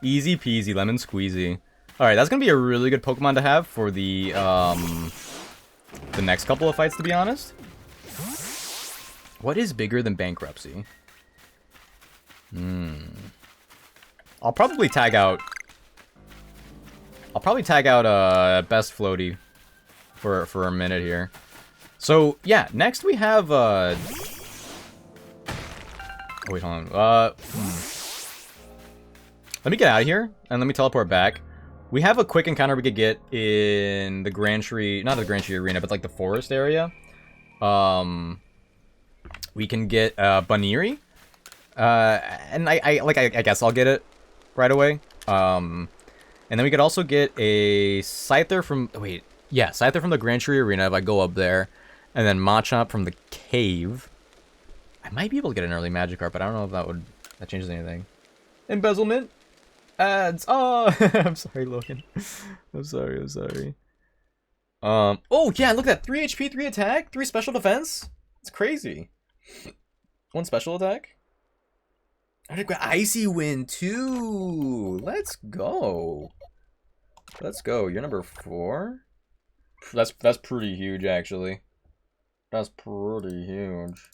Easy peasy, lemon squeezy. All right, that's gonna be a really good Pokemon to have for the next couple of fights, to be honest. What is bigger than bankruptcy? I'll probably tag out Best Floaty for a minute here. So yeah, next we have oh wait, hold on. Let me get out of here and let me teleport back. We have a quick encounter we could get in the Grand Tree, not the Grand Tree Arena, but like the forest area. We can get Baniri. And I guess I'll get it right away. And then we could also get a Scyther from... Wait, yeah, Scyther from the Grand Tree Arena if I go up there. And then Machop from the Cave. I might be able to get an early Magikarp, but I don't know if that changes anything. Embezzlement. Ads. Oh, I'm sorry, Logan. I'm sorry. Oh, yeah, look at that. 3 HP, 3 attack, 3 special defense. It's crazy. 1 special attack. I got Icy Wind, too. Let's go. You're number 4? That's pretty huge, actually. That's pretty huge.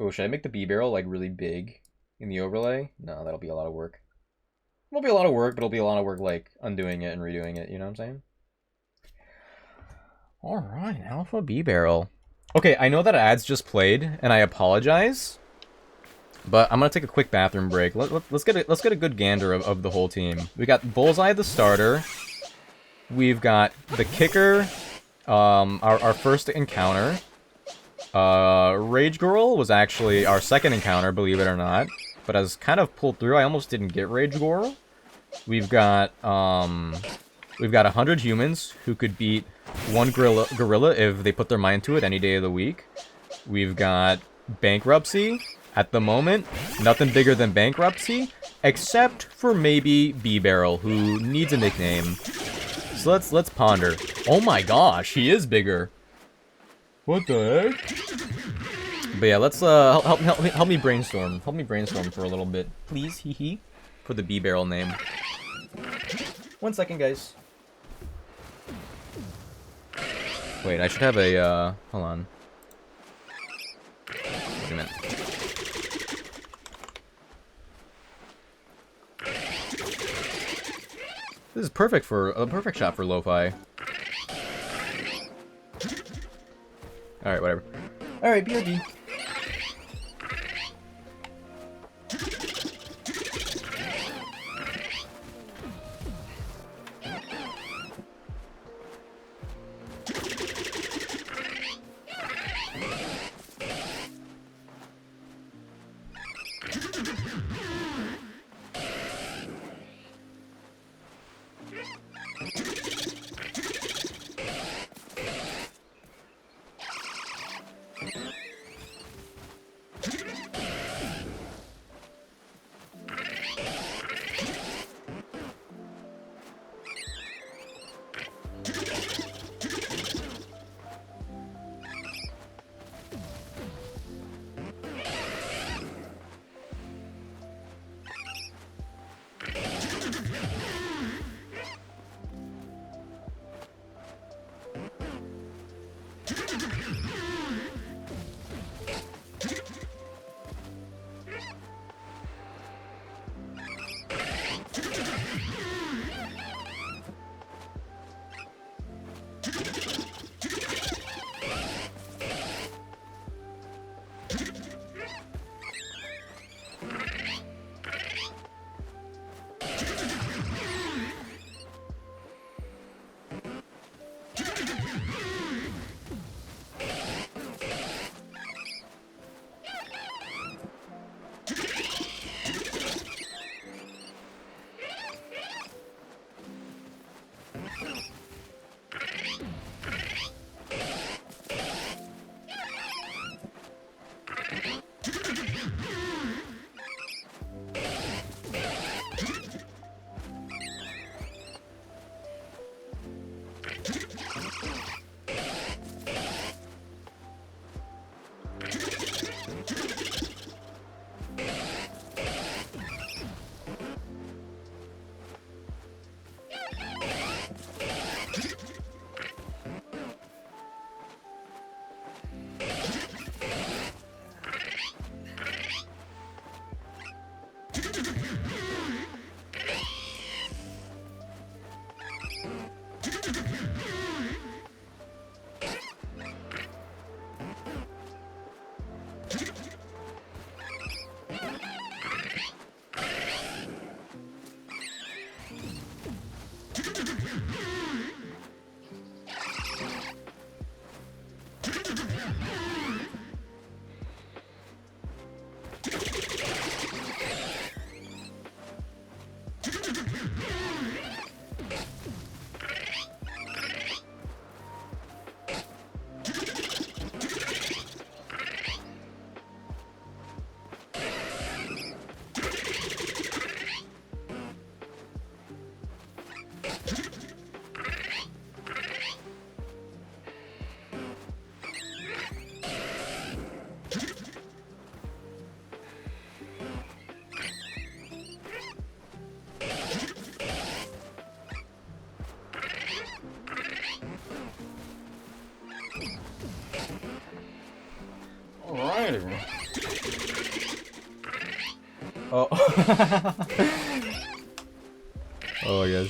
Oh, should I make the B-Barrel, like, really big in the overlay? No, that'll be a lot of work. It'll be a lot of work, but it'll be a lot of work, like, undoing it and redoing it, you know what I'm saying? Alright, Alpha B-Barrel. Okay, I know that ads just played, and I apologize, but I'm gonna take a quick bathroom break. Let's get a good gander of the whole team. We got Bullseye, the starter. We've got the kicker, our first encounter. Rage Girl was actually our second encounter, believe it or not, but has kind of pulled through. I almost didn't get Rage Girl. We've got 100 humans who could beat 1 gorilla if they put their mind to it any day of the week. We've got Bankruptcy. At the moment, nothing bigger than Bankruptcy, except for maybe B-Barrel, who needs a nickname. So let's ponder. Oh my gosh, he is bigger. What the heck? But yeah, let's help me brainstorm. Help me brainstorm for a little bit, please. Hee for the B-Barrel name. 1 second, guys. Wait, I should have a hold on. Wait a minute. This is perfect for a perfect shot for lo-fi. Alright, whatever. Alright, BRB. Oh my god.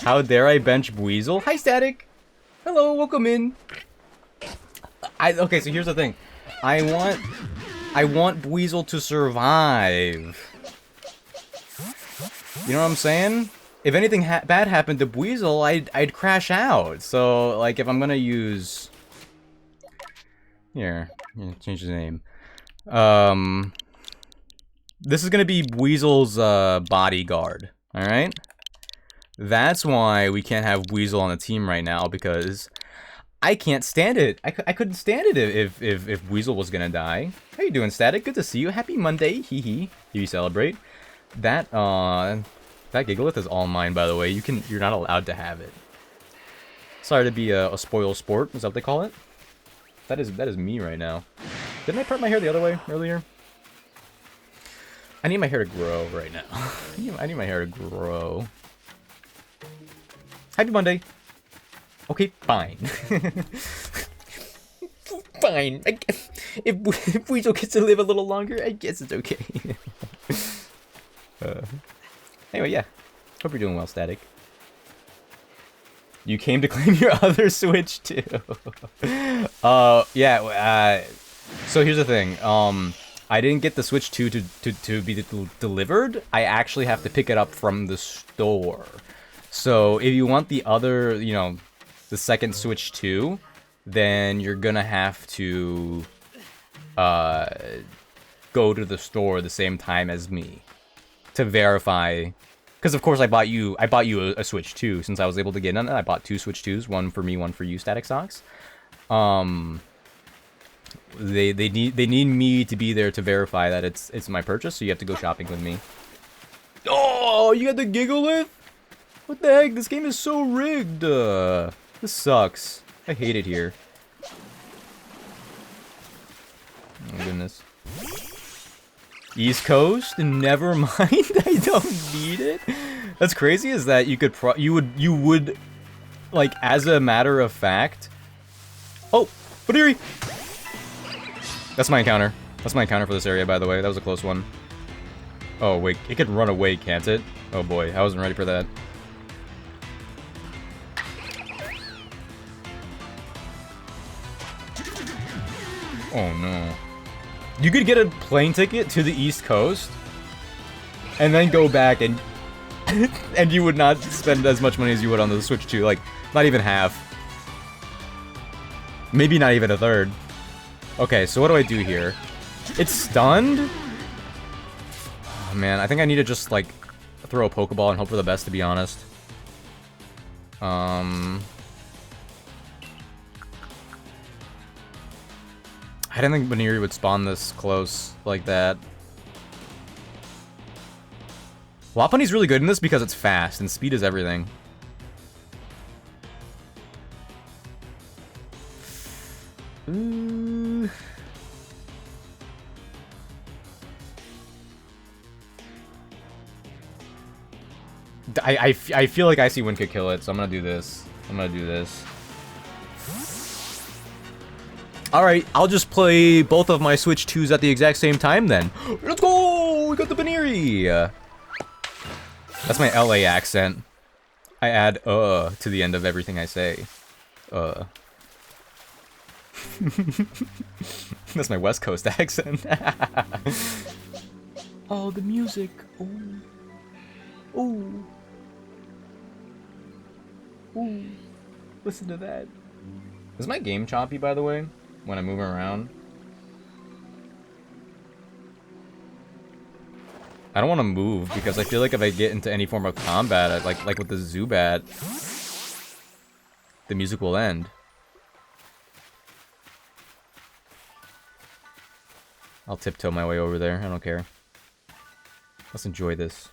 How dare I bench Weasel? Hi, Static! Hello, welcome in. Okay, so here's the thing. I want Weasel to survive. You know what I'm saying? If anything bad happened to Weasel, I'd crash out. So, like, if I'm gonna use... Here, change the name. This is gonna be Weasel's bodyguard. Alright? That's why we can't have Weasel on the team right now, because I can't stand it. I couldn't stand it if Weasel was gonna die. How you doing, Static? Good to see you. Happy Monday. Hee hee. You celebrate. That Gigalith is all mine, by the way. You're not allowed to have it. Sorry to be a spoil sport. Is that what they call it? That is me right now. Didn't I part my hair the other way earlier? I need my hair to grow right now. I need my hair to grow. Happy Monday. Okay, fine. Fine. I guess if Weasel gets to live a little longer, I guess it's okay. Anyway, yeah. Hope you're doing well, Static. You came to claim your other Switch too. Yeah. So here's the thing. I didn't get the Switch 2 to be delivered. I actually have to pick it up from the store. So if you want the other, you know, the second Switch 2, then you're gonna have to go to the store the same time as me to verify. Because of course I bought you a Switch 2 since I was able to get in. I bought 2 Switch 2s, one for me, one for you, Static Socks. They need me to be there to verify that it's my purchase, so you have to go shopping with me. Oh, you got the Gigalith? What the heck? This game is so rigged. This sucks. I hate it here. Oh goodness. East Coast? Never mind. I don't need it. That's crazy. Is that you would like, as a matter of fact. Oh, Badiri. That's my encounter. That's my encounter for this area, by the way. That was a close one. Oh wait, it could run away, can't it? Oh boy, I wasn't ready for that. Oh no. You could get a plane ticket to the East Coast and then go back and and you would not spend as much money as you would on the Switch 2, like not even half. Maybe not even a third. Okay, so what do I do here? It's stunned? Oh man, I think I need to just like throw a Pokeball and hope for the best, to be honest. I didn't think Baniri would spawn this close like that. Lopunny's really good in this because it's fast, and speed is everything. Ooh. I feel like Icy Wind could kill it, so I'm gonna do this. Alright, I'll just play both of my Switch 2s at the exact same time then. Let's go! We got the Baniri! That's my LA accent. I add to the end of everything I say. That's my West Coast accent. Oh, the music. Oh. Oh. Oh. Listen to that. Is my game choppy, by the way, when I'm moving around? I don't want to move because I feel like if I get into any form of combat, like with the Zubat, the music will end. I'll tiptoe my way over there. I don't care. Let's enjoy this.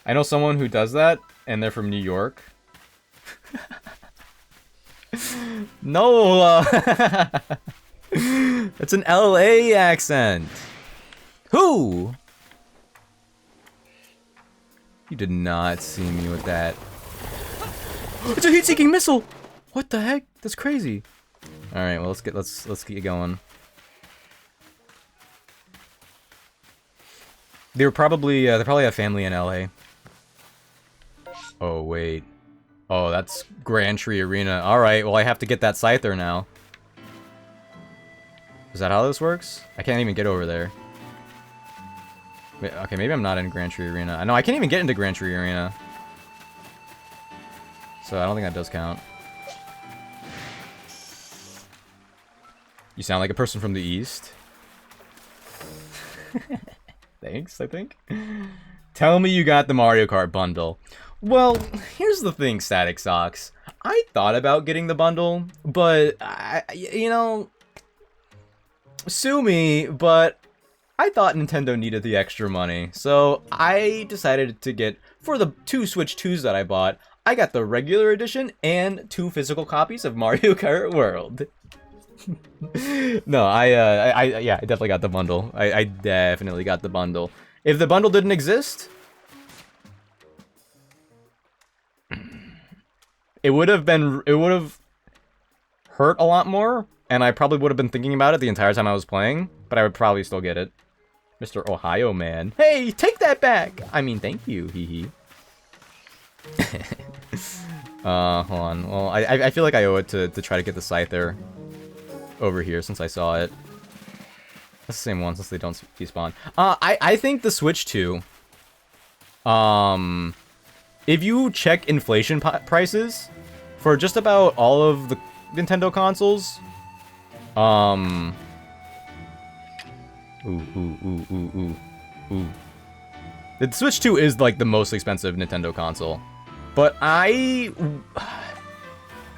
I know someone who does that, and they're from New York. No! It's an LA accent! Who? You did not see me with that. It's a heat-seeking missile! What the heck? That's crazy. Alright, well let's get going. They probably have family in LA. Oh wait. Oh, that's Grand Tree Arena. All right. Well, I have to get that Scyther now. Is that how this works? I can't even get over there. Wait, okay, maybe I'm not in Grand Tree Arena. No, I can't even get into Grand Tree Arena. So I don't think that does count. You sound like a person from the East. Thanks, I think. Tell me you got the Mario Kart bundle. Well, here's the thing, Static Socks. I thought about getting the bundle, but, you know... Sue me, but I thought Nintendo needed the extra money. So I decided to get, for the 2 Switch 2s that I bought, I got the regular edition and 2 physical copies of Mario Kart World. No, I definitely got the bundle. I definitely got the bundle. If the bundle didn't exist, it would have hurt a lot more, and I probably would have been thinking about it the entire time I was playing, but I would probably still get it. Mr. Ohio Man. Hey, take that back! I mean, thank you, hee hee. Hold on. Well, I feel like I owe it to try to get the Scyther over here since I saw it. That's the same one since they don't despawn. I think the Switch 2, if you check inflation prices for just about all of the Nintendo consoles, the Switch 2 is like the most expensive Nintendo console, but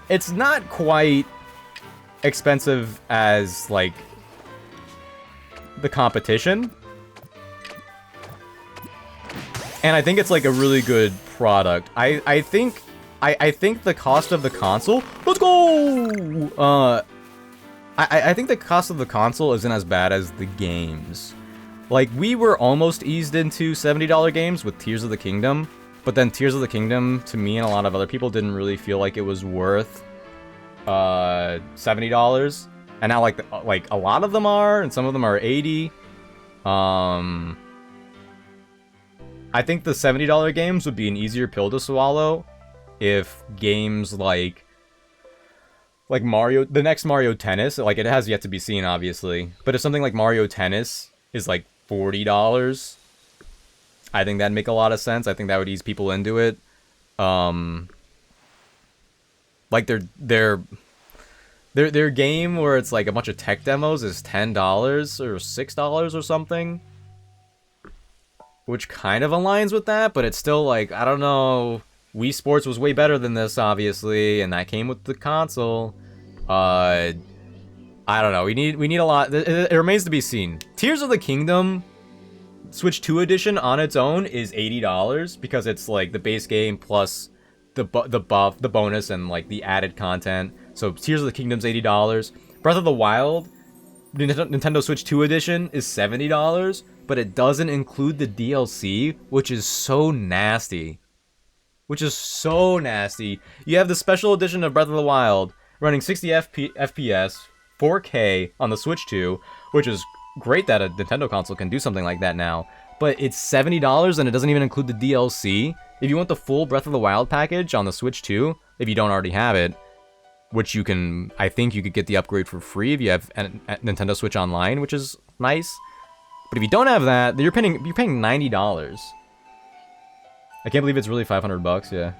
it's not quite expensive as like the competition, and I think it's like a really good product. I think the cost of the console, let's go, I think the cost of the console isn't as bad as the games. Like, we were almost eased into $70 games with Tears of the Kingdom, but then Tears of the Kingdom, to me and a lot of other people, didn't really feel like it was worth $70. And now, like a lot of them are, and some of them are 80. I think the $70 games would be an easier pill to swallow if games like Mario, the next Mario Tennis, like, it has yet to be seen, obviously, but if something like Mario Tennis is like $40, I think that'd make a lot of sense. I think that would ease people into it. Like their game where it's like a bunch of tech demos is $10 or $6 or something, which kind of aligns with that, but it's still like, I don't know. Wii Sports was way better than this, obviously, and that came with the console. I don't know. We need a lot. It remains to be seen. Tears of the Kingdom Switch 2 edition on its own is $80 because it's like the base game plus the bonus, and like the added content. So Tears of the Kingdom's $80. Breath of the Wild Nintendo Switch 2 edition is $70, but it doesn't include the DLC, which is so nasty. You have the special edition of Breath of the Wild running 60 FPS, 4K on the Switch 2, which is great that a Nintendo console can do something like that now. But it's $70 and it doesn't even include the DLC. If you want the full Breath of the Wild package on the Switch 2, if you don't already have it, which you can, I think you could get the upgrade for free if you have Nintendo Switch Online, which is nice. But if you don't have that, then you're paying $90. I can't believe it's really $500, yeah.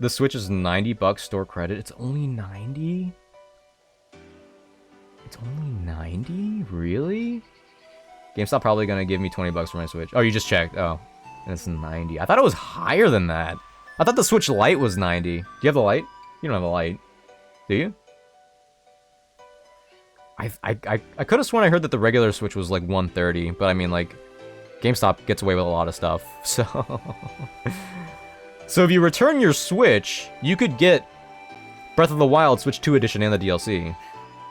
The Switch is $90 store credit. It's only 90? It's only 90? Really? GameStop probably gonna give me $20 for my Switch. Oh, you just checked. Oh, and it's 90. I thought it was higher than that. I thought the Switch Lite was 90. Do you have the Lite? You don't have the Lite. Do you? I could have sworn I heard that the regular Switch was like 130, but I mean, like, GameStop gets away with a lot of stuff, so... So if you return your Switch, you could get Breath of the Wild Switch 2 edition and the DLC.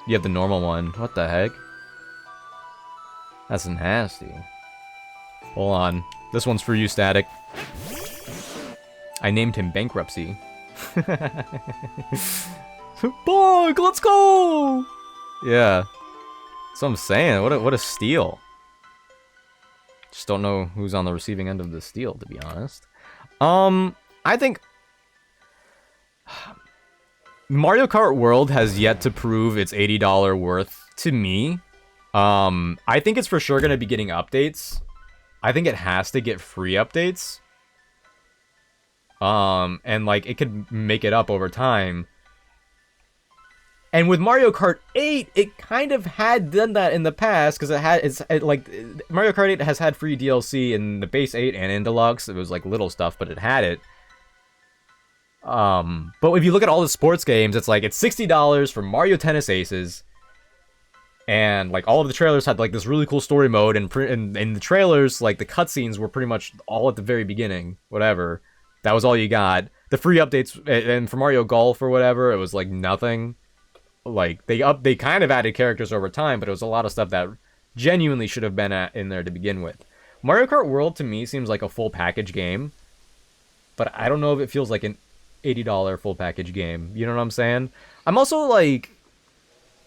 You have the normal one. What the heck? That's nasty. Hold on. This one's for you, Static. I named him Bankruptcy. Bug, let's go! Yeah. That's what I'm saying. What a steal. Just don't know who's on the receiving end of this deal, to be honest. I think Mario Kart World has yet to prove its $80 worth to me. I think it's for sure going to be getting updates. I think it has to get free updates. And like it could make it up over time. And with Mario Kart 8, it kind of had done that in the past because Mario Kart 8 has had free DLC in the base 8 and in Deluxe. It was like little stuff, but it had it. But if you look at all the sports games, it's like it's $60 for Mario Tennis Aces. And like all of the trailers had like this really cool story mode, and in the trailers, like the cutscenes were pretty much all at the very beginning. Whatever, that was all you got. The free updates, and for Mario Golf or whatever, it was like nothing. Like they kind of added characters over time, but it was a lot of stuff that genuinely should have been in there to begin with. Mario Kart World to me seems like a full package game, but I don't know if it feels like an $80 full package game. You know what I'm saying? I'm also like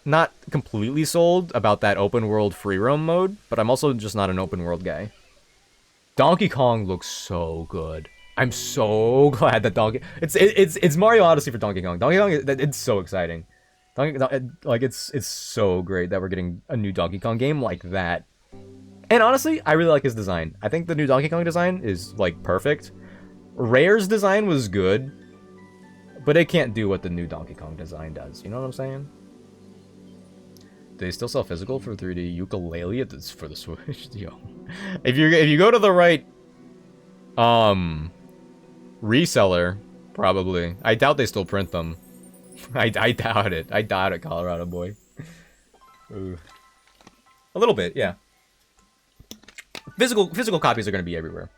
not completely sold about that open world free roam mode, but I'm also just not an open world guy. Donkey Kong looks so good. I'm so glad that it's Mario Odyssey for Donkey Kong. Donkey Kong, it's so exciting. Like it's so great that we're getting a new Donkey Kong game like that. And honestly, I really like his design. I think the new Donkey Kong design is like perfect. Rare's design was good, but it can't do what the new Donkey Kong design does. You know what I'm saying? Do they still sell physical for 3D ukulele for the Switch? Yo, if you go to the right reseller, probably. I doubt they still print them. I doubt it. I doubt it, Colorado boy. Ooh. A little bit, yeah. Physical copies are going to be everywhere.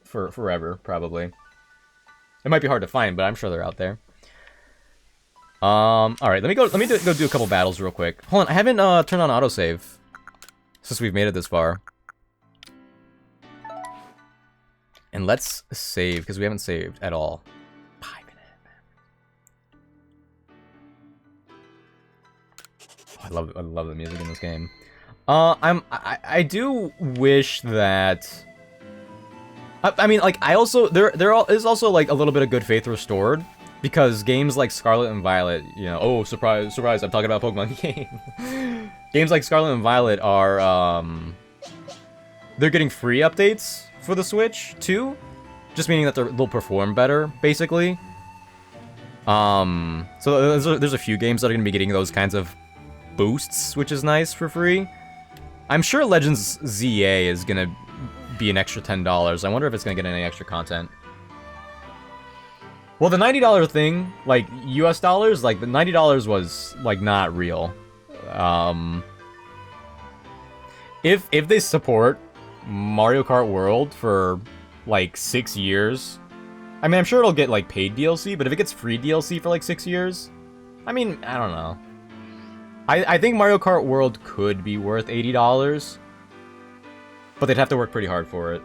For forever, probably. It might be hard to find, but I'm sure they're out there. All right, let me go do a couple battles real quick. Hold on, I haven't turned on autosave since we've made it this far. And let's save because we haven't saved at all. I love the music in this game. I do wish that. I mean, like, I also there is also like a little bit of good faith restored because games like Scarlet and Violet, you know, oh surprise, I'm talking about a Pokemon game. Games like Scarlet and Violet are they're getting free updates for the Switch too, just meaning that they'll perform better, basically. So there's a few games that are gonna be getting those kinds of boosts, which is nice for free. I'm sure Legends ZA is gonna be an extra $10. I wonder if it's gonna get any extra content. Well, the $90 thing, like US dollars, like the $90 was like not real. If they support Mario Kart World for like 6 years, I mean, I'm sure it'll get like paid DLC, but if it gets free DLC for like 6 years, I mean, I don't know. I think Mario Kart World could be worth $80, but they'd have to work pretty hard for it.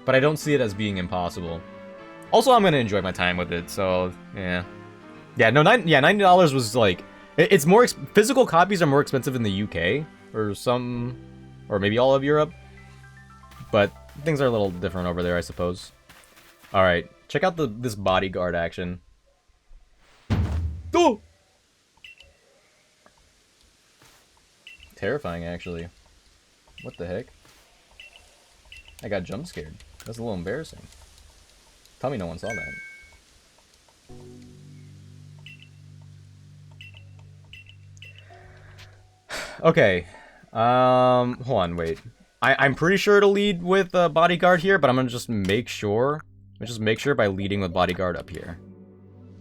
But I don't see it as being impossible. Also, I'm gonna enjoy my time with it, so yeah. Yeah, no, $90 was like it's more physical copies are more expensive in the UK or maybe all of Europe, but things are a little different over there, I suppose. All right, check out this bodyguard action. Oh! Terrifying, actually. What the heck? I got jump scared. That's a little embarrassing. Tell me no one saw that. Okay. Hold on, wait. I'm pretty sure to lead with bodyguard here, but I'm gonna just make sure. Just make sure by leading with bodyguard up here.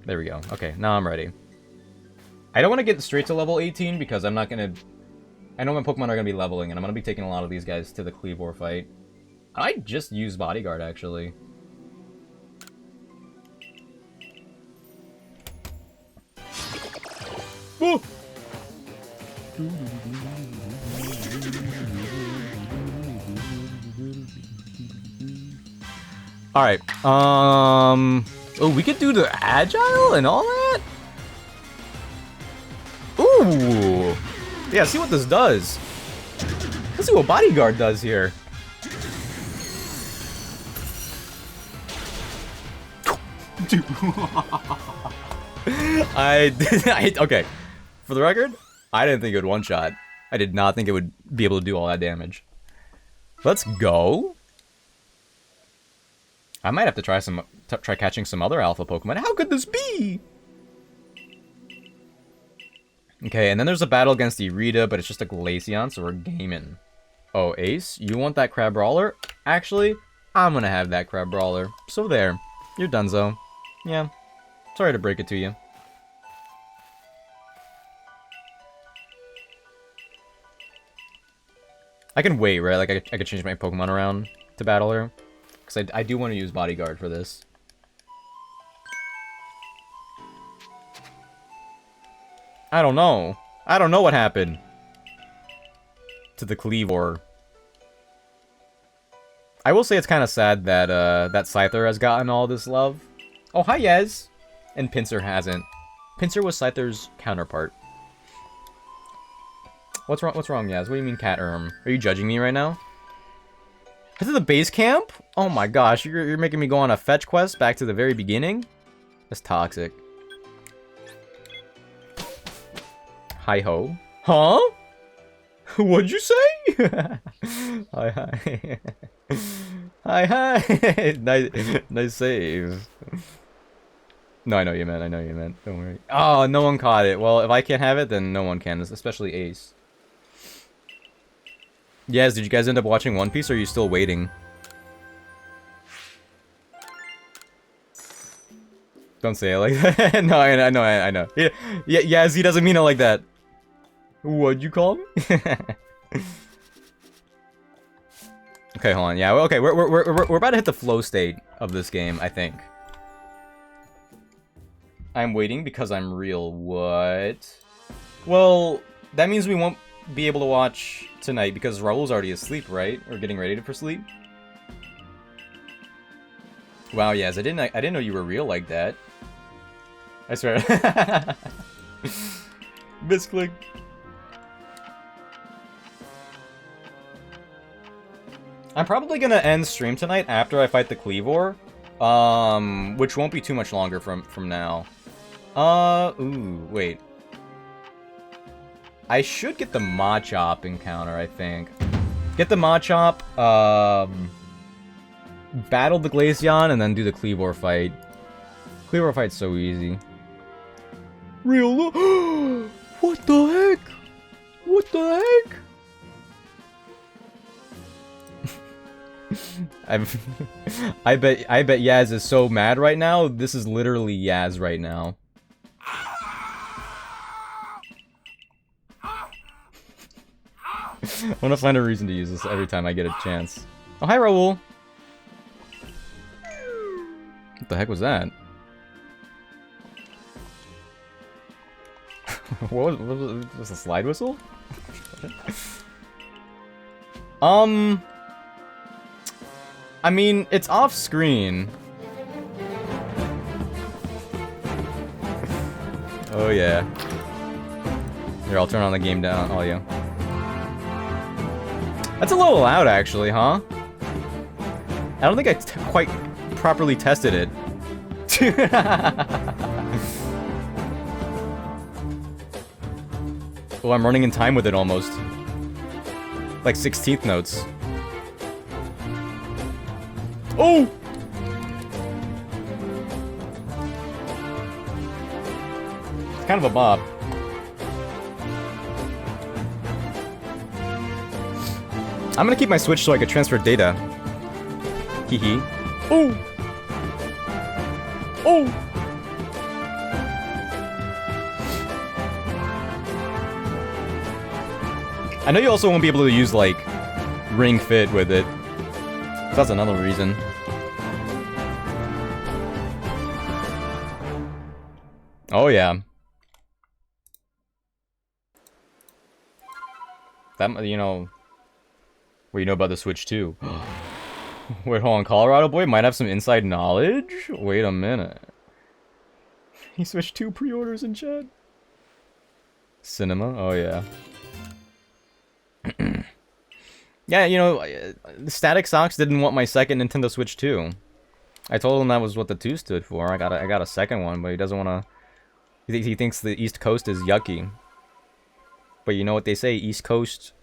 There we go. Okay, now I'm ready. I don't want to get straight to level 18 because I'm not gonna. I know my Pokemon are gonna be leveling, and I'm gonna be taking a lot of these guys to the Cleavor fight. I just used bodyguard actually. Woo! Alright, oh, we could do the agile and all that? Ooh! Yeah, see what this does. Let's see what bodyguard does here. Okay. For the record, I didn't think it would one-shot. I did not think it would be able to do all that damage. Let's go. I might have to try catching some other alpha Pokemon. How could this be? Okay, and then there's a battle against Irida, but it's just a Glaceon, so we're gaming. Oh, Ace, you want that Crab Brawler? Actually, I'm gonna have that Crab Brawler. So there. You're donezo. Yeah. Sorry to break it to you. I can wait, right? Like, I could change my Pokemon around to battle her. Because I do want to use Bodyguard for this. I don't know. I don't know what happened to the Cleavor. I will say it's kind of sad that that Scyther has gotten all this love. Oh, hi, Yez. And Pinsir hasn't. Pinsir was Scyther's counterpart. What's wrong, Yaz? What do you mean, Cat Are you judging me right now? Is it the base camp? Oh my gosh, you're making me go on a fetch quest back to the very beginning? That's toxic. Hi-ho. Huh? What'd you say? Hi. Hi. Nice save. No, I know you meant. Don't worry. Oh, no one caught it. Well, if I can't have it, then no one can, especially Ace. Yes, did you guys end up watching One Piece, or are you still waiting? Don't say it like that. No, I know. Yeah, yes, he doesn't mean it like that. What'd you call me? Okay, hold on. Yeah, okay, we're about to hit the flow state of this game, I think. I'm waiting because I'm real. What? Well, that means we won't be able to watch tonight because Raul's already asleep, right? Or getting ready for sleep. Wow, yes, I didn't know you were real like that. I swear. Misclick. I'm probably gonna end stream tonight after I fight the Cleavor. Which won't be too much longer from now. Ooh, wait. I should get the Machop encounter, I think. Get the Machop, battle the Glaceon, and then do the Cleavor fight. Cleavor fight's so easy. Real What the heck? What the heck? I bet Yaz is so mad right now. This is literally Yaz right now. I want to find a reason to use this every time I get a chance. Oh, hi, Raul. What the heck was that? What was a slide whistle? I mean, it's off screen. Oh yeah. Here, I'll turn on the game down audio. That's a little loud, actually, huh? I don't think I quite properly tested it. Well, I'm running in time with it almost. Like 16th notes. Oh! It's kind of a bop. I'm gonna keep my Switch so I can transfer data. Hee hee. Oh! Oh! I know you also won't be able to use, like, Ring Fit with it. So that's another reason. Oh, yeah. That, you know... What do you know about the Switch 2? Wait, hold on. Colorado Boy might have some inside knowledge? Wait a minute. He switched 2 pre-orders in chat. Cinema? Oh, yeah. Yeah, you know, Static Socks didn't want my second Nintendo Switch 2. I told him that was what the 2 stood for. I got a second one, but he doesn't want to. He thinks the East Coast is yucky. But you know what they say, East Coast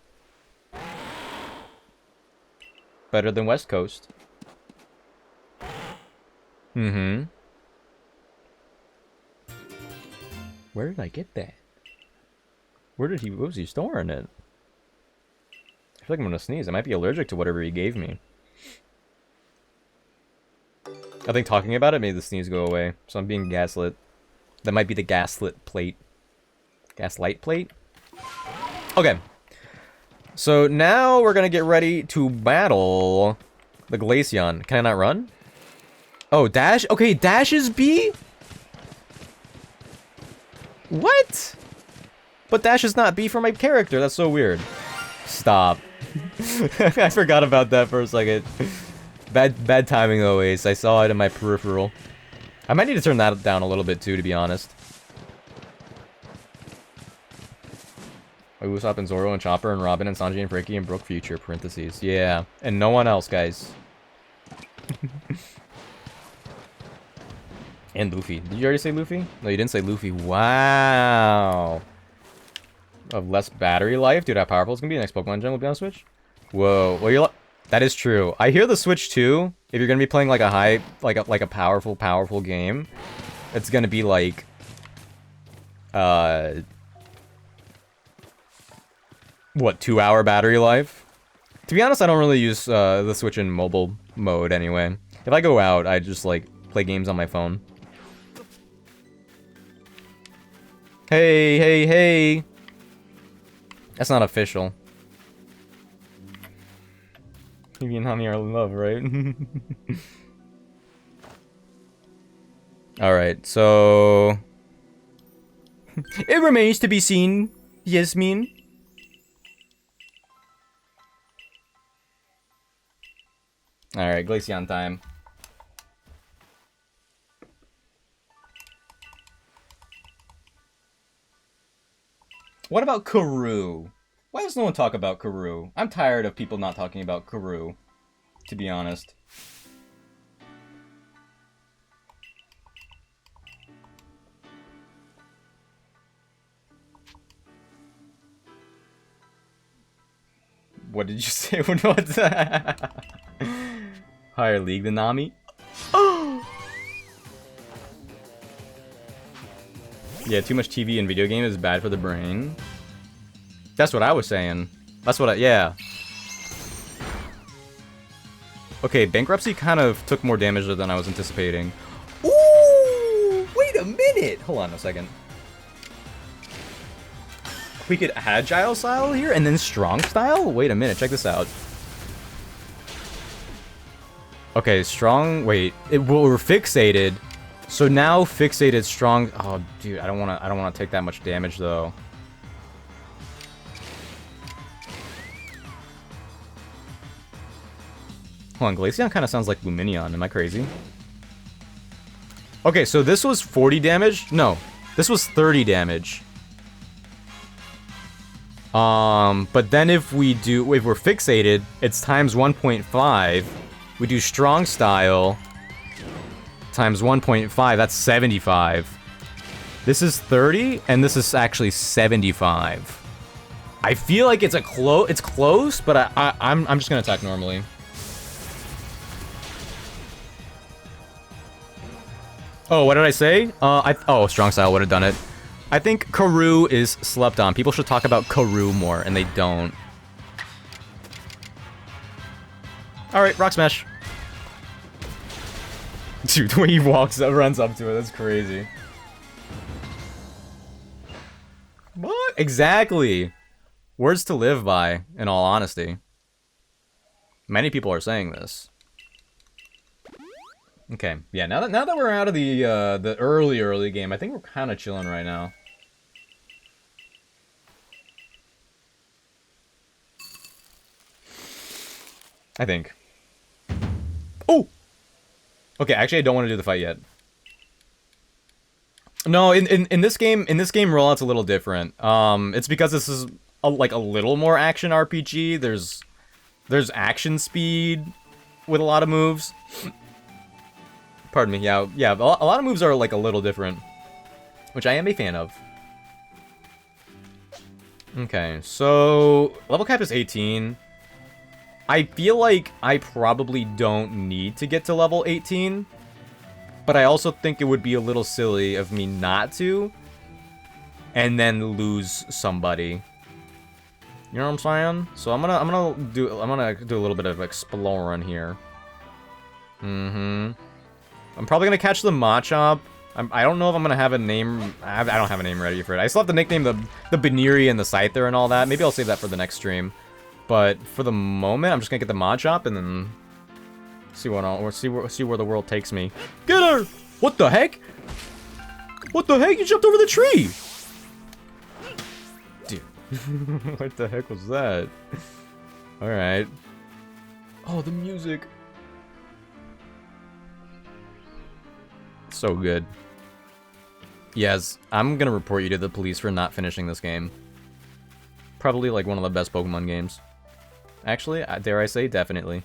better than West Coast. Mm-hmm. Where did I get that? Where was he storing it? I feel like I'm gonna sneeze. I might be allergic to whatever he gave me. I think talking about it made the sneeze go away, so I'm being gaslit. That might be the gaslit plate. Gaslight plate? Okay. So now we're gonna get ready to battle the Glaceon. Can I not run? Oh, dash? Okay, dash is B? What? But dash is not B for my character. That's so weird. Stop. I forgot about that for a second. Bad timing though, Ace. I saw it in my peripheral. I might need to turn that down a little bit too, to be honest. Usopp and Zoro and Chopper and Robin and Sanji and Frankie and Brook Future, parentheses. Yeah, and no one else, guys. And Luffy. Did you already say Luffy? No, you didn't say Luffy. Wow. Of less battery life? Dude, how powerful is gonna be the next Pokemon Gen will be on Switch? Whoa. Well, you're that is true. I hear the Switch 2, if you're gonna be playing like a powerful game, it's gonna be like what, 2-hour battery life? To be honest, I don't really use the Switch in mobile mode anyway. If I go out, I just like play games on my phone. Hey, hey, hey. That's not official. Maybe and Honey are in love, right? Alright, so... it remains to be seen, Yasmin. Alright, Glaceon time. What about Karoo? Why does no one talk about Karoo? I'm tired of people not talking about Karoo, to be honest. What did you say? What's that? Higher league than Nami? Oh! Yeah, too much TV and video game is bad for the brain. That's what I was saying. That's what yeah. Okay, Bankruptcy kind of took more damage than I was anticipating. Ooh! Wait a minute! Hold on a second. We could Agile style here and then Strong style? Wait a minute, check this out. Okay, Strong, wait. We're fixated. So now fixated Strong. Oh, dude, I don't wanna take that much damage though. Hold on, Glaceon kind of sounds like Luminion. Am I crazy? Okay, so this was 40 damage? No, this was 30 damage. But then if we're fixated, it's times 1.5. We do Strong Style times 1.5. That's 75. This is 30, and this is actually 75. I feel like it's close, but I'm just gonna attack normally. Oh, what did I say? Oh, Strong Style would have done it. I think Karoo is slept on. People should talk about Karoo more, and they don't. Alright, Rock Smash. Dude, the way he runs up to it, that's crazy. What? Exactly. Words to live by, in all honesty. Many people are saying this. Okay, yeah, now that we're out of the early game, I think we're kind of chilling right now. I think. Oh! Okay, actually I don't want to do the fight yet. No, in this game rollout's a little different. It's because this is like a little more action RPG. There's action speed with a lot of moves. Pardon me. Yeah, yeah. A lot of moves are like a little different, which I am a fan of. Okay, so level cap is 18. I feel like I probably don't need to get to level 18, but I also think it would be a little silly of me not to, and then lose somebody. You know what I'm saying? So I'm gonna do a little bit of exploring here. I'm probably gonna catch the Machop. I don't know if I'm gonna have a name. I don't have a name ready for it. I still have to nickname the Baneri and the Scyther and all that. Maybe I'll save that for the next stream. But for the moment, I'm just gonna get the Machop and then see where the world takes me. Get her! What the heck? What the heck? You jumped over the tree! Dude, what the heck was that? All right. Oh, the music. So good. Yes, I'm gonna report you to the police for not finishing this game. Probably like one of the best Pokemon games. Actually, dare I say, definitely.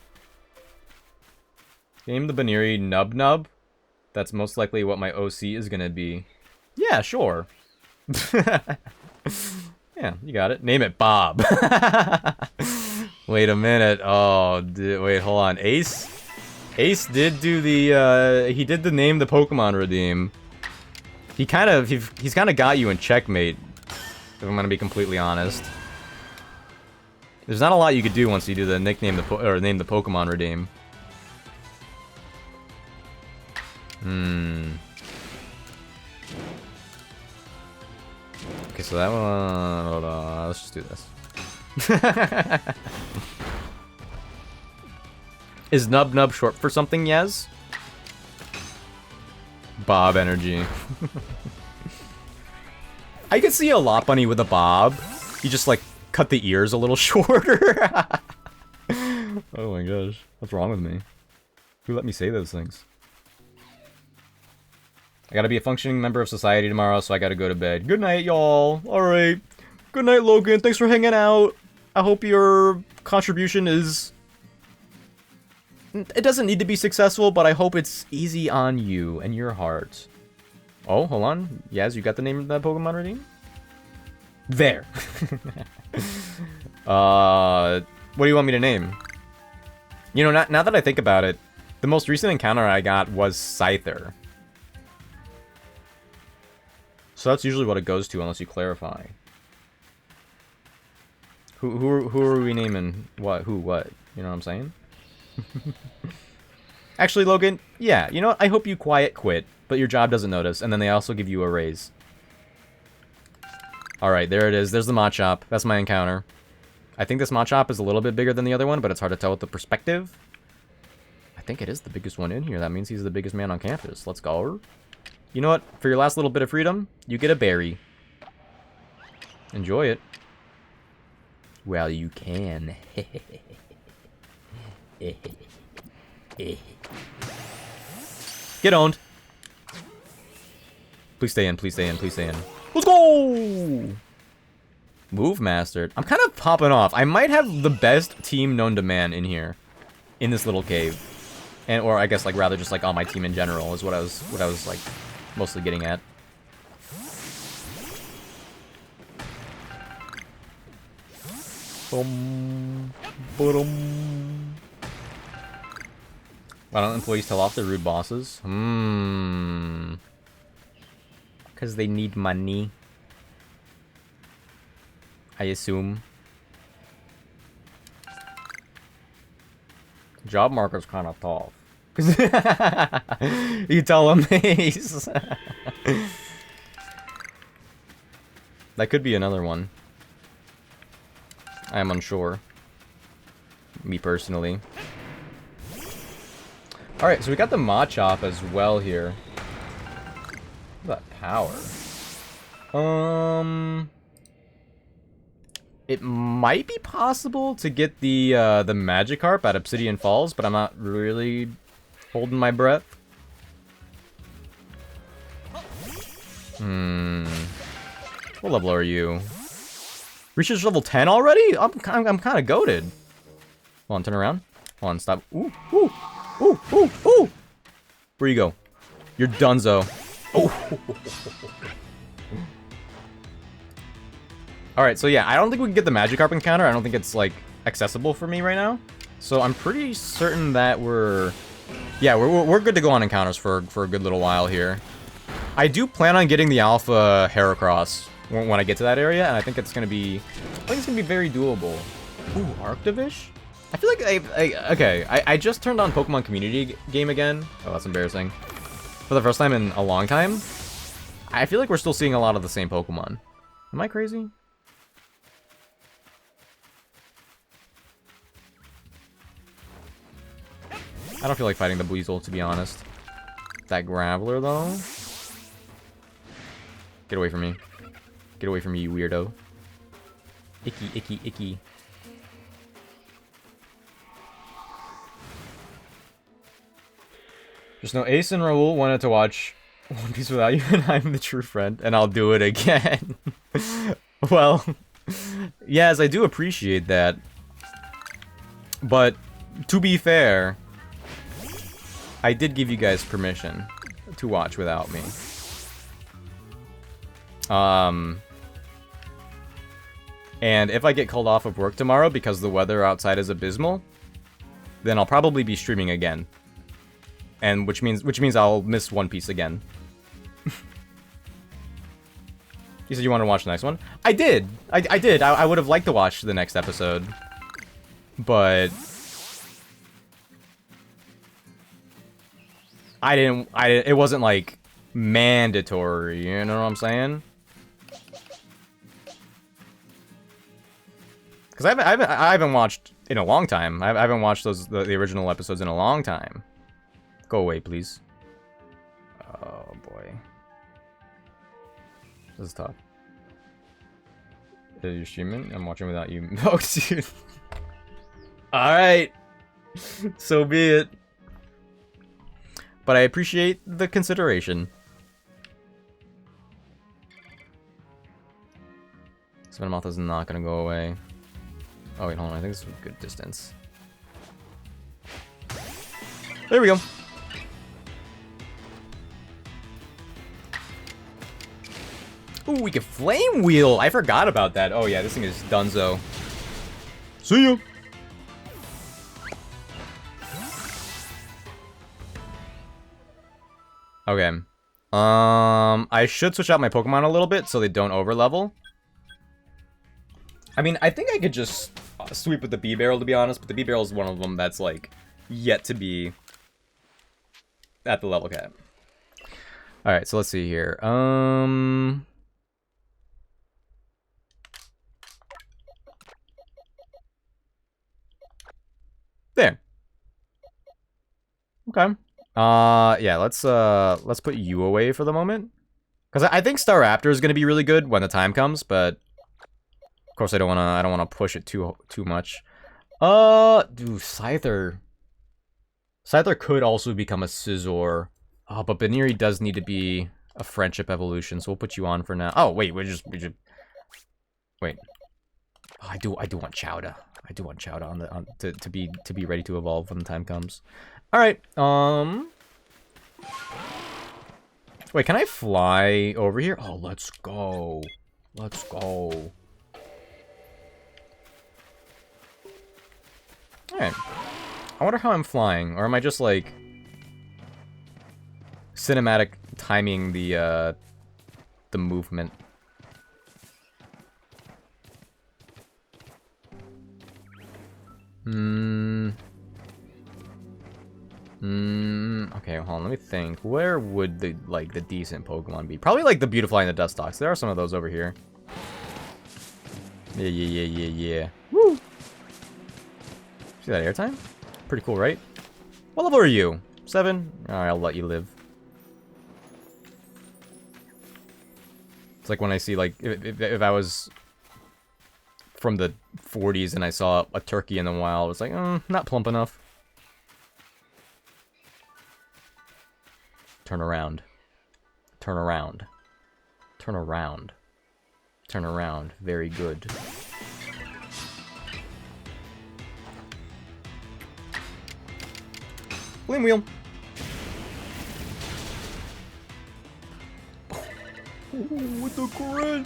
Name the Baneri Nub Nub. That's most likely what my OC is gonna be. Yeah, sure. Yeah, you got it. Name it Bob. Wait a minute. Oh, wait, hold on. Ace did do the, he did the name the Pokemon redeem. He's kind of got you in checkmate, if I'm gonna be completely honest. There's not a lot you could do once you do the name the Pokemon redeem. Okay, so that one, hold on, let's just do this. Is Nub Nub short for something, Yez? Bob energy. I could see a Lopunny with a bob. You just like cut the ears a little shorter. Oh my gosh, what's wrong with me? Who let me say those things? I gotta be a functioning member of society tomorrow, so I gotta go to bed. Good night, y'all. Alright. Good night, Logan. Thanks for hanging out. I hope your contribution is... It doesn't need to be successful, but I hope it's easy on you and your heart. Oh, hold on. Yaz, you got the name of that Pokemon redeem? There. What do you want me to name? You know, now that I think about it, the most recent encounter I got was Scyther. So that's usually what it goes to, unless you clarify. Who are we naming? What? Who? What? You know what I'm saying? Actually, Logan, yeah, you know what? I hope you quiet quit, but your job doesn't notice, and then they also give you a raise. Alright, there it is. There's the Machop. That's my encounter. I think this Machop is a little bit bigger than the other one, but it's hard to tell with the perspective. I think it is the biggest one in here. That means he's the biggest man on campus. Let's go. You know what? For your last little bit of freedom, you get a berry. Enjoy it. Well, you can. Get owned. Please stay in, please stay in, please stay in. Let's go! Move mastered. I'm kind of popping off. I might have the best team known to man in here. In this little cave. And or I guess like rather just like on my team in general is what I was like mostly getting at. Why don't employees tell off their rude bosses? Because they need money. I assume. Job marker's kind of tough. You tell them, Ace. That could be another one. I am unsure. Me personally. Alright, so we got the Machop as well here. Look at that power. It might be possible to get the Magikarp at Obsidian Falls, but I'm not really holding my breath. What level are you? Reaches level 10 already? I'm kind of goated. Hold on, turn around. Hold on, stop. Ooh, ooh, ooh, ooh, ooh. Where you go? You're donezo. Oh. Alright, so yeah, I don't think we can get the Magikarp encounter. I don't think it's, like, accessible for me right now. So I'm pretty certain that we're good to go on encounters for a good little while here. I do plan on getting the Alpha Heracross when I get to that area, and I think it's gonna be very doable. Ooh, Arctovish? I feel like I just turned on Pokemon Community Game again. Oh, that's embarrassing. For the first time in a long time. I feel like we're still seeing a lot of the same Pokemon. Am I crazy? I don't feel like fighting the Weasel, to be honest. That Graveler, though. Get away from me. Get away from me, you weirdo. Icky, icky, icky. There's no Ace and Raul wanted to watch One Piece without you, and I'm the true friend, and I'll do it again. Well, yes, I do appreciate that. But, to be fair, I did give you guys permission to watch without me. And if I get called off of work tomorrow because the weather outside is abysmal, then I'll probably be streaming again. And which means I'll miss One Piece again. You said you want to watch the next one? I did. I did. I would have liked to watch the next episode. But I didn't it wasn't like mandatory, you know what I'm saying? Cuz I haven't watched in a long time. I haven't watched the original episodes in a long time. Go away, please. Oh boy. This is tough. Are you streaming? I'm watching without you. Oh, dude. Alright. So be it. But I appreciate the consideration. Venomoth is not gonna go away. Oh wait, hold on. I think this is a good distance. There we go. Ooh, we can Flame Wheel! I forgot about that. Oh yeah, this thing is donezo. See ya! Okay. I should switch out my Pokemon a little bit so they don't overlevel. I mean, I think I could just sweep with the B-Barrel, to be honest, but the B-Barrel is one of them that's, like, yet to be at the level cap. Alright, so let's see here. There. Okay. Yeah, let's put you away for the moment. Because I think Staraptor is going to be really good when the time comes, but of course I don't want to push it too much. Dude, Scyther. Scyther could also become a Scizor. Oh, but Baniri does need to be a friendship evolution, so we'll put you on for now. Oh, wait, we just wait. Oh, I do want Chowda. I do want Chowda to be ready to evolve when the time comes. All right. Wait, can I fly over here? Oh, let's go. Let's go. All right. I wonder how I'm flying, or am I just like cinematic timing the movement? Okay, hold on, let me think. Where would the decent Pokemon be? Probably like the Beautifly and the Dustox. There are some of those over here. Yeah. Woo! See that airtime? Pretty cool, right? What level are you? 7? Alright, I'll let you live. It's like when I see, like, if I was from the 40s and I saw a turkey in the wild, it's like, not plump enough. Turn around. Turn around. Turn around. Turn around. Very good. Flame Wheel. Ooh, with the crit.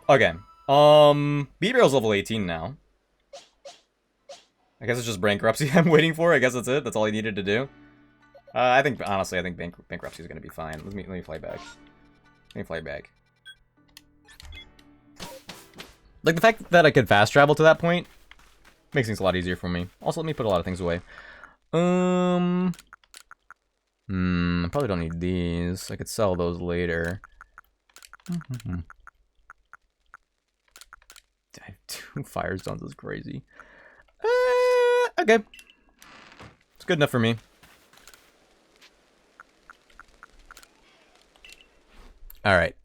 Okay. B-Barrel's level 18 now. I guess it's just bankruptcy I'm waiting for. I guess that's it. That's all he needed to do. I think, honestly, I think bankruptcy is gonna be fine. Let me fly back. Let me fly back. Like, the fact that I could fast travel to that point makes things a lot easier for me. Also, let me put a lot of things away. I probably don't need these. I could sell those later. I have 2 firestones, is crazy. Okay. It's good enough for me. Alright,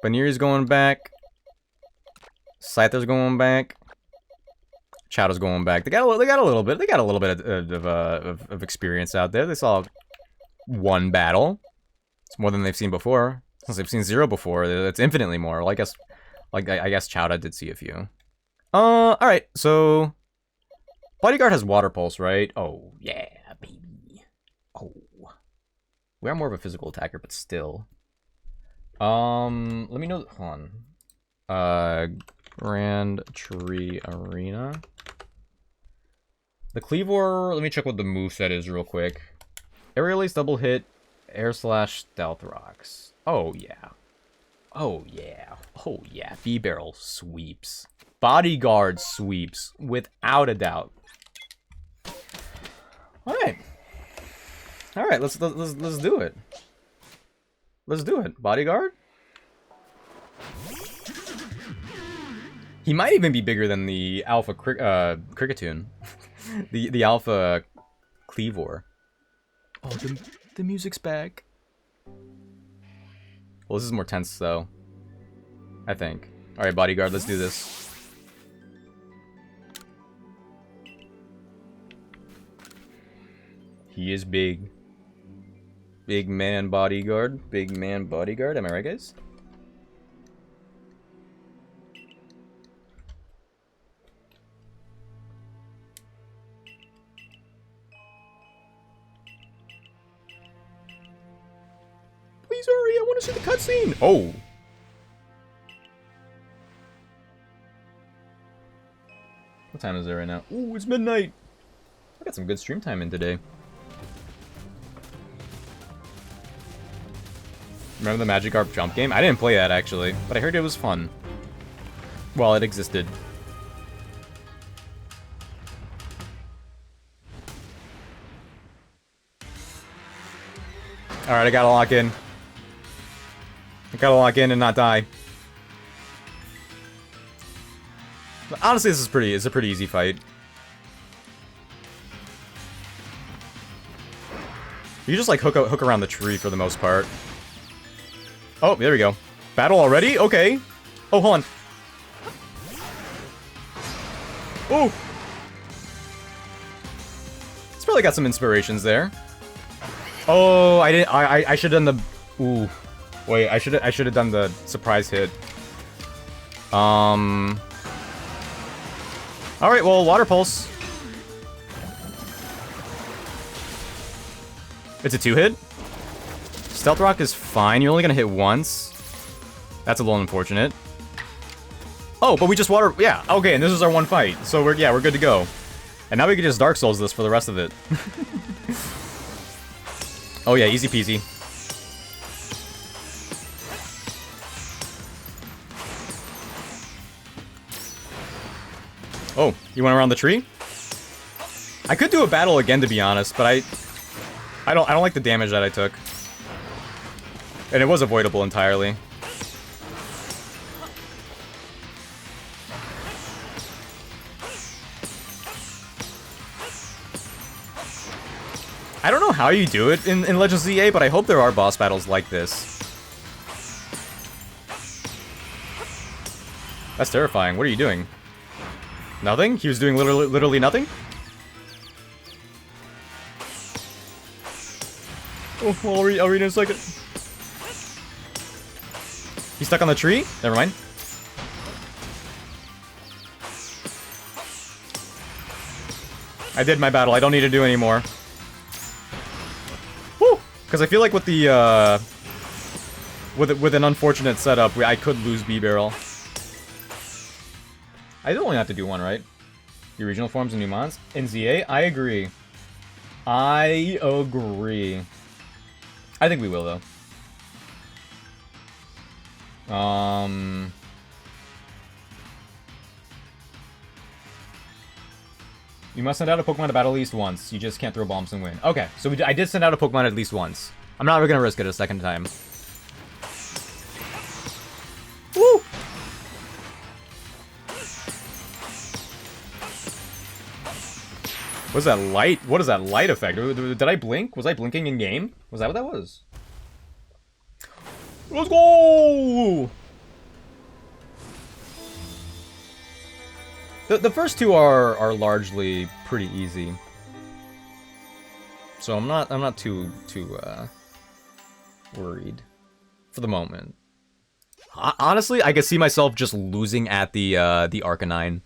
Banier's going back. Scyther's going back. Chowder's going back. They got a little bit of experience out there. They saw 1 battle. It's more than they've seen before. Since they've seen 0 before, it's infinitely more. Well, I guess Chowder did see a few. Alright, so Bodyguard has Water Pulse, right? Oh yeah, baby. Oh. We are more of a physical attacker, but still. Let me know. Hold on. Grand Tree Arena. The Cleavor, let me check what the moveset is real quick. Aerial Ace double hit, air slash stealth rocks. Oh yeah. Oh yeah. Oh yeah. B-Barrel sweeps. Bodyguard sweeps, without a doubt. Alright. Alright, let's do it. Let's do it. Bodyguard? He might even be bigger than the Alpha Cricketune. the Alpha Cleavor. Oh, the music's back. Well, this is more tense, though. I think. Alright, Bodyguard, let's do this. He is big. Big man Bodyguard. Big man Bodyguard. Am I right, guys? Please hurry, I want to see the cutscene! Oh! What time is it right now? Ooh, it's midnight! I got some good stream time in today. Remember the Magikarp jump game? I didn't play that, actually, but I heard it was fun. Well, it existed. Alright, I gotta lock in. I gotta lock in and not die. But honestly, it's a pretty easy fight. You just like hook around the tree for the most part. Oh, there we go. Battle already? Okay. Oh, hold on. Oh. It's probably got some inspirations there. Oh, I didn't. I should have done the. Ooh. Wait, I should have done the surprise hit. All right. Well, Water Pulse. It's a 2-hit. Stealth Rock is fine. You're only gonna hit once. That's a little unfortunate. Oh, but we just water. Yeah. Okay, and this is our one fight, so we're good to go. And now we can just Dark Souls this for the rest of it. Oh yeah, easy peasy. Oh, you went around the tree? I could do a battle again, to be honest, but I don't like the damage that I took. And it was avoidable entirely. I don't know how you do it in Legends ZA, but I hope there are boss battles like this. That's terrifying. What are you doing? Nothing? He was doing literally nothing? Oh, well, I'll read in a second. He's stuck on the tree? Never mind. I did my battle. I don't need to do any more. Because I feel like with the, with an unfortunate setup, I could lose B-Barrel. I only have to do one, right? Your regional forms and new mons? In ZA? I agree. I agree. I think we will, though. You must send out a Pokemon to battle at least once. You just can't throw bombs and win. Okay, so I did send out a Pokemon at least once. I'm not gonna risk it a second time. Woo! What's that light? What is that light effect? Did I blink? Was I blinking in game? Was that what that was? Let's go! The first two are largely pretty easy, so I'm not too worried for the moment. Honestly, I could see myself just losing at the Arcanine,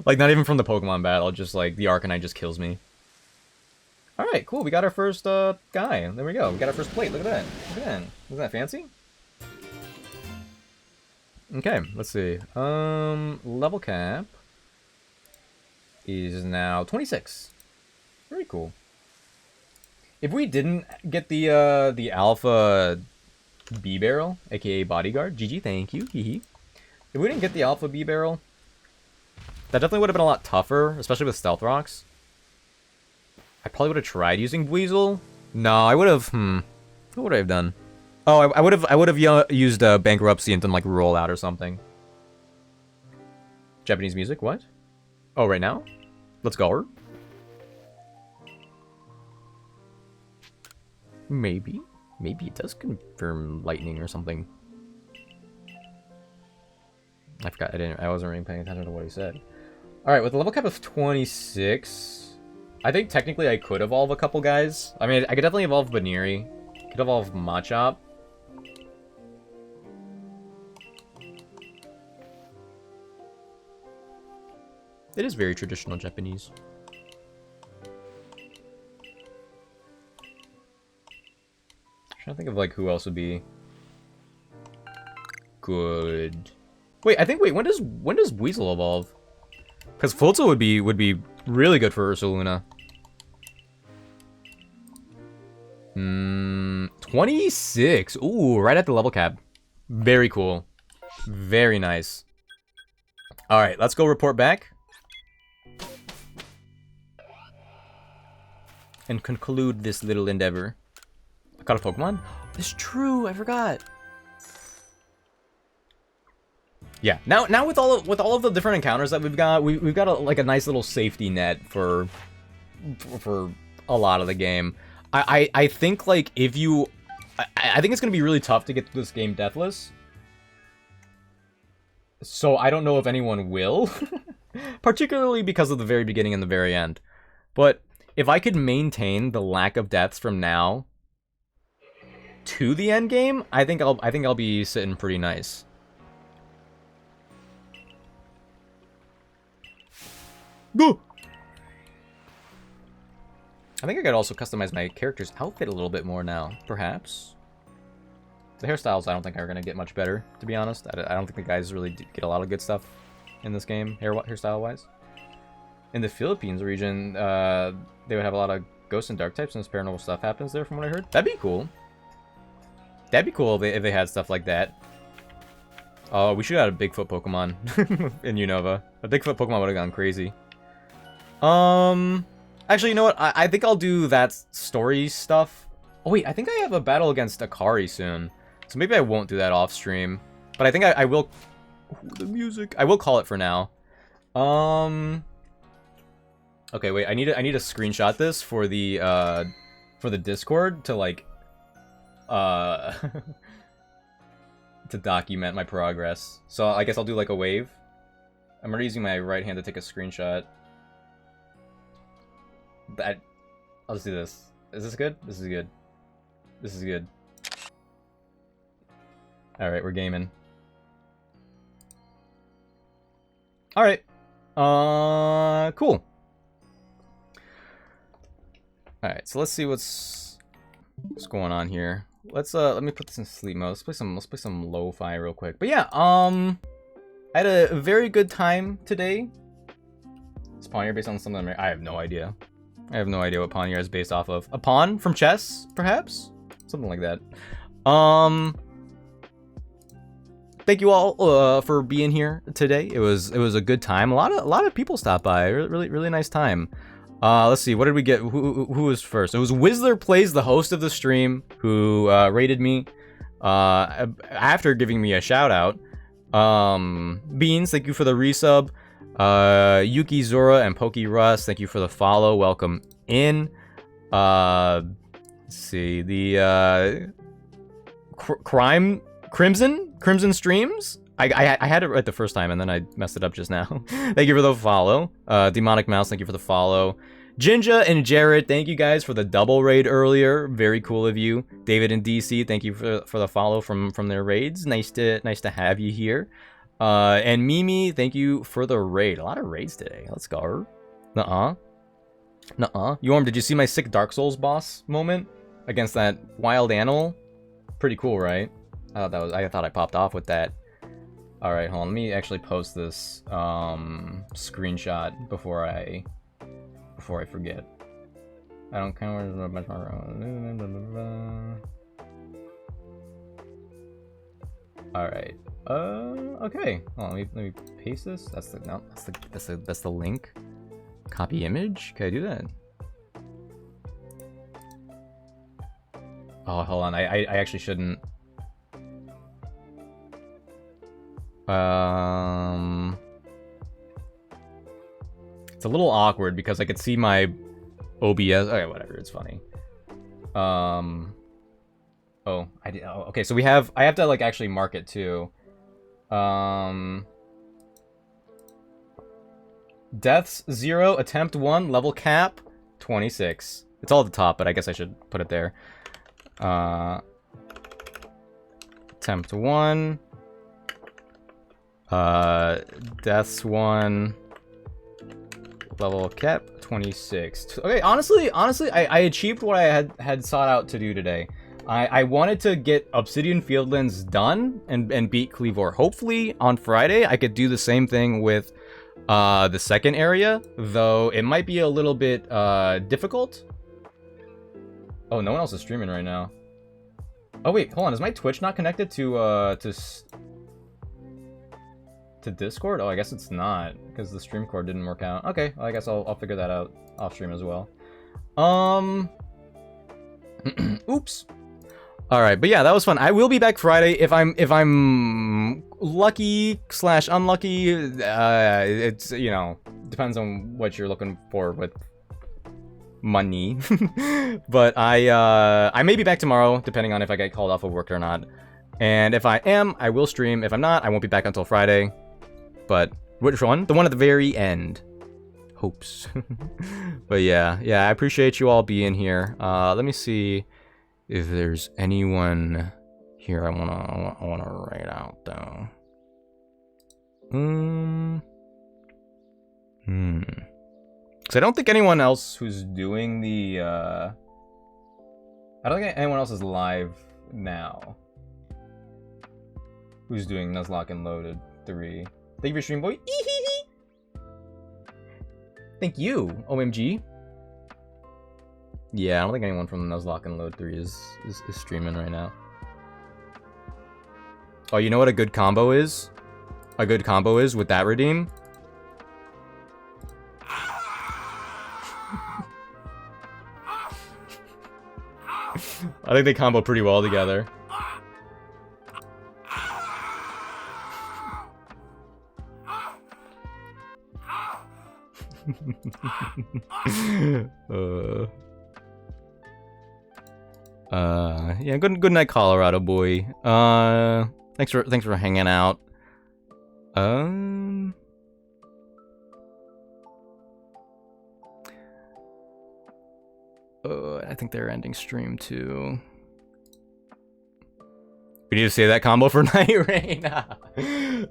like not even from the Pokemon battle, just like the Arcanine just kills me. All right, cool. We got our first guy. There we go. We got our first plate. Look at that. Look at that. Isn't that fancy? Okay, let's see. Level cap is now 26. Very cool. If we didn't get the Alpha B-Barrel, aka Bodyguard, GG, thank you, hehe. If we didn't get the Alpha B-Barrel, that definitely would have been a lot tougher, especially with Stealth Rocks. I probably would have tried using Weasel. No, I would have, what would I have done? Oh, I would have used Bankruptcy and then like roll out or something. Japanese music, what? Oh, right now? Let's go. Maybe it does confirm lightning or something. I forgot. I wasn't really paying attention to what he said. All right, with a level cap of 26, I think technically I could evolve a couple guys. I mean, I could definitely evolve Baniri. Could evolve Machop. It is very traditional Japanese. I'm trying to think of like who else would be good. Wait, when does Weasel evolve? Because Floatzel would be really good for Ursaluna. 26. Ooh, right at the level cap. Very cool. Very nice. All right, let's go report back. And conclude this little endeavor. I caught a Pokemon? It's true, I forgot. Yeah, now with all of the different encounters that we've got like a nice little safety net for a lot of the game. I think like if you I think it's gonna be really tough to get through this game deathless. So I don't know if anyone will. Particularly because of the very beginning and the very end. But if I could maintain the lack of deaths from now to the end game, I think I'll be sitting pretty nice. Go. I think I could also customize my character's outfit a little bit more now, perhaps. The hairstyles I don't think are going to get much better, to be honest. I don't think the guys really get a lot of good stuff in this game, hairstyle-wise. In the Philippines region, they would have a lot of ghost and dark types, and this paranormal stuff happens there, from what I heard. That'd be cool. That'd be cool if they had stuff like that. Oh, we should have had a Bigfoot Pokemon in Unova. A Bigfoot Pokemon would have gone crazy. Actually, you know what? I think I'll do that story stuff. Oh, wait, I think I have a battle against Akari soon. So maybe I won't do that off stream. But I think I will... Ooh, the music. I will call it for now. Okay, wait, I need to screenshot this for the Discord to, like... to document my progress. So I guess I'll do, like, a wave. I'm already using my right hand to take a screenshot. I'll just do this. Is this good? This is good. This is good. Alright, we're gaming. Alright. Cool. Alright, so let's see what's... What's going on here? Let me put this in sleep mode. Let's play some lo-fi real quick. But yeah, I had a very good time today. Is Pawn based on something? I have no idea. I have no idea what Pawn is based off of. A pawn from chess, perhaps? Something like that. Thank you all for being here today. It was a good time. A lot of people stopped by. Really nice time. Let's see. What did we get? Who was first? It was Whistler Plays, the host of the stream, who rated me after giving me a shout out. Beans, thank you for the resub. Yuki Zora and Pokey Russ, thank you for the follow. Welcome in. Let's see. The Crimson Streams. I had it right the first time and then I messed it up just now. Thank you for the follow. Demonic Mouse, thank you for the follow. Jinja and Jared, thank you guys for the double raid earlier. Very cool of you. David and DC, thank you for the follow from their raids. Nice to have you here. And Mimi, thank you for the raid. A lot of raids today. Let's go. Nuh-uh. Yorm, did you see my sick Dark Souls boss moment against that wild animal? Pretty cool, right? I thought I popped off with that. All right, hold on. Let me actually post this screenshot before I forget. I don't count. All right. Okay. Hold on, let me paste this. That's the link. Copy image. Can I do that? Oh, hold on. I actually shouldn't. It's a little awkward because I could see my OBS. Okay, whatever. It's funny. Oh, I did. Oh, okay, so I have to like actually mark it too. Deaths 0, attempt 1, level cap 26. It's all at the top, but I guess I should put it there. Attempt 1. Deaths 1. Level cap 26. Okay, honestly, I achieved what I had sought out to do today. I wanted to get Obsidian Fieldlands done and beat Cleavor. Hopefully on Friday I could do the same thing with the second area, though it might be a little bit difficult. Oh, no one else is streaming right now. Oh wait, hold on. Is my Twitch not connected to Discord? Oh, I guess it's not because the stream cord didn't work out. Okay, well, I guess I'll figure that out off stream as well. Oops. All right, but yeah, that was fun. I will be back Friday if I'm lucky / unlucky. It's, you know, depends on what you're looking for with money. But I may be back tomorrow depending on if I get called off of work or not. And if I am, I will stream. If I'm not, I won't be back until Friday. But which one? The one at the very end. Hopes. But yeah, I appreciate you all being here. Let me see if there's anyone here I wanna write out though. Because I don't think anyone else who's doing the I don't think anyone else is live now who's doing Nuzlocke and Loaded 3. Thank you for stream, boy. Thank you, OMG. Yeah, I don't think anyone from Nuzlocke and Load 3 is streaming right now. Oh, you know what a good combo is? A good combo is with that redeem? I think they combo pretty well together. Yeah, good night, Colorado boy. Thanks for hanging out. I think they're ending stream too. We need to save that combo for Night Rain.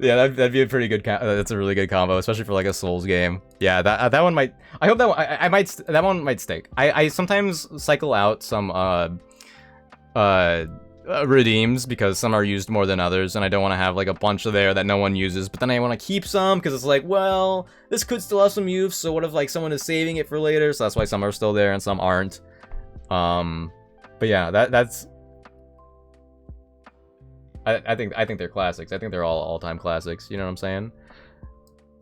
Yeah, that'd be a pretty good. That's a really good combo, especially for like a Souls game. Yeah, that one might. I hope that one, I might. That one might stick. I sometimes cycle out some redeems, because some are used more than others, and I don't want to have like a bunch of there that no one uses, but then I want to keep some because it's like, well, this could still have some use, so what if like someone is saving it for later? So that's why some are still there and some aren't. But yeah, that's I think they're classics. I think they're all-time classics, you know what I'm saying?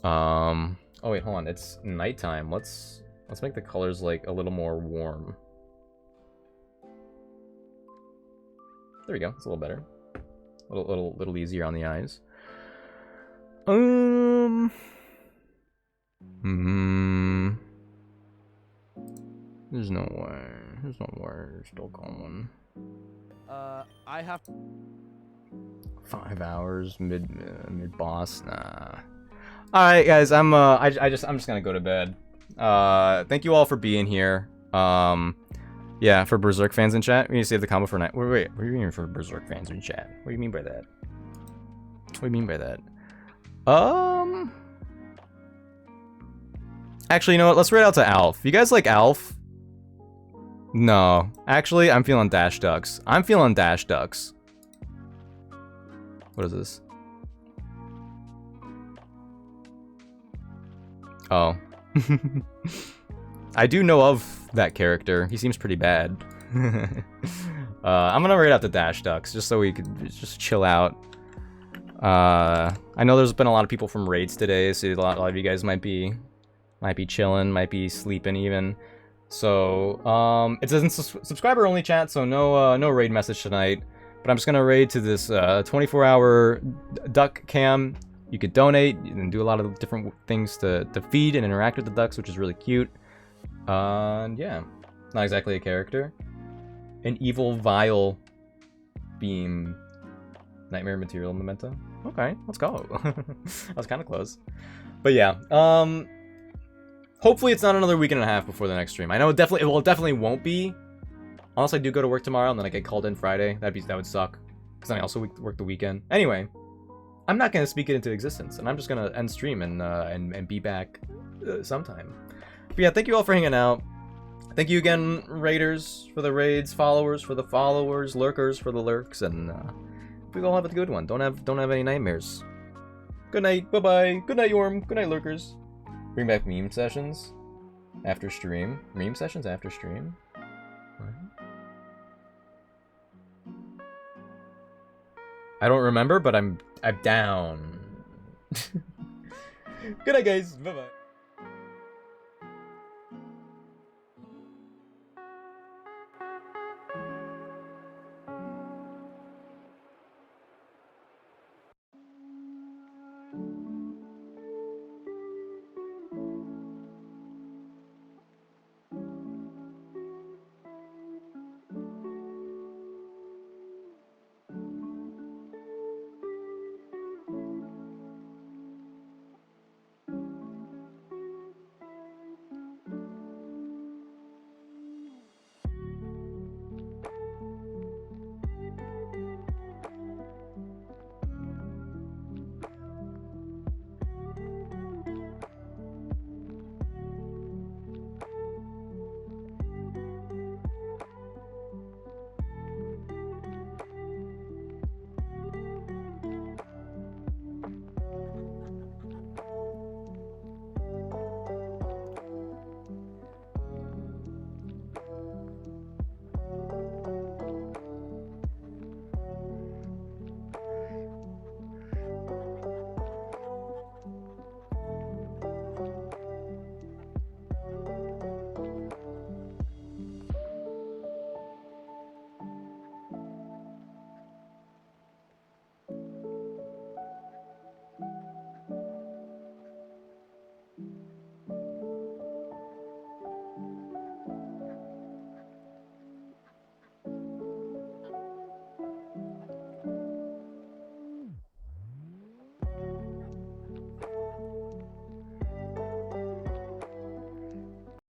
Oh wait, hold on, it's nighttime. Let's make the colors like a little more warm. There we go. It's a little better. A little easier on the eyes. There's no way. There's no way. You're still going. I have 5 hours mid boss. Nah. All right, guys. I'm just gonna go to bed. Thank you all for being here. Yeah, for Berserk fans in chat, we need to save the combo for night. Wait, what do you mean for Berserk fans in chat? What do you mean by that? What do you mean by that? Actually, you know what? Let's read out to Alf. You guys like Alf? No. Actually, I'm feeling Dash Ducks. I'm feeling Dash Ducks. What is this? Oh. I do know of that character. He seems pretty bad. I'm gonna rate out the Dash Ducks just so we could just chill out. I know there's been a lot of people from raids today, so a lot of you guys might be chilling, might be sleeping even. So it's a subscriber only chat, so no raid message tonight. But I'm just gonna raid to this 24-hour duck cam. You could donate and do a lot of different things to feed and interact with the ducks, which is really cute. Yeah, not exactly a character. An evil, vile beam. Nightmare material memento. Okay, let's go. That was kind of close. But yeah, hopefully it's not another week and a half before the next stream. I know it definitely won't be. Unless I do go to work tomorrow and then I get called in Friday. That would suck. Because then I also work the weekend. Anyway, I'm not gonna speak it into existence, and I'm just gonna end stream and be back sometime. But yeah, thank you all for hanging out. Thank you again, raiders, for the raids, followers for the followers, lurkers for the lurks, and we all have a good one. Don't have any nightmares. Good night. Bye bye. Good night, Yorm. Good night, lurkers. Bring back meme sessions after stream. Meme sessions after stream. What? I don't remember, but I'm down. Good night, guys. Bye bye.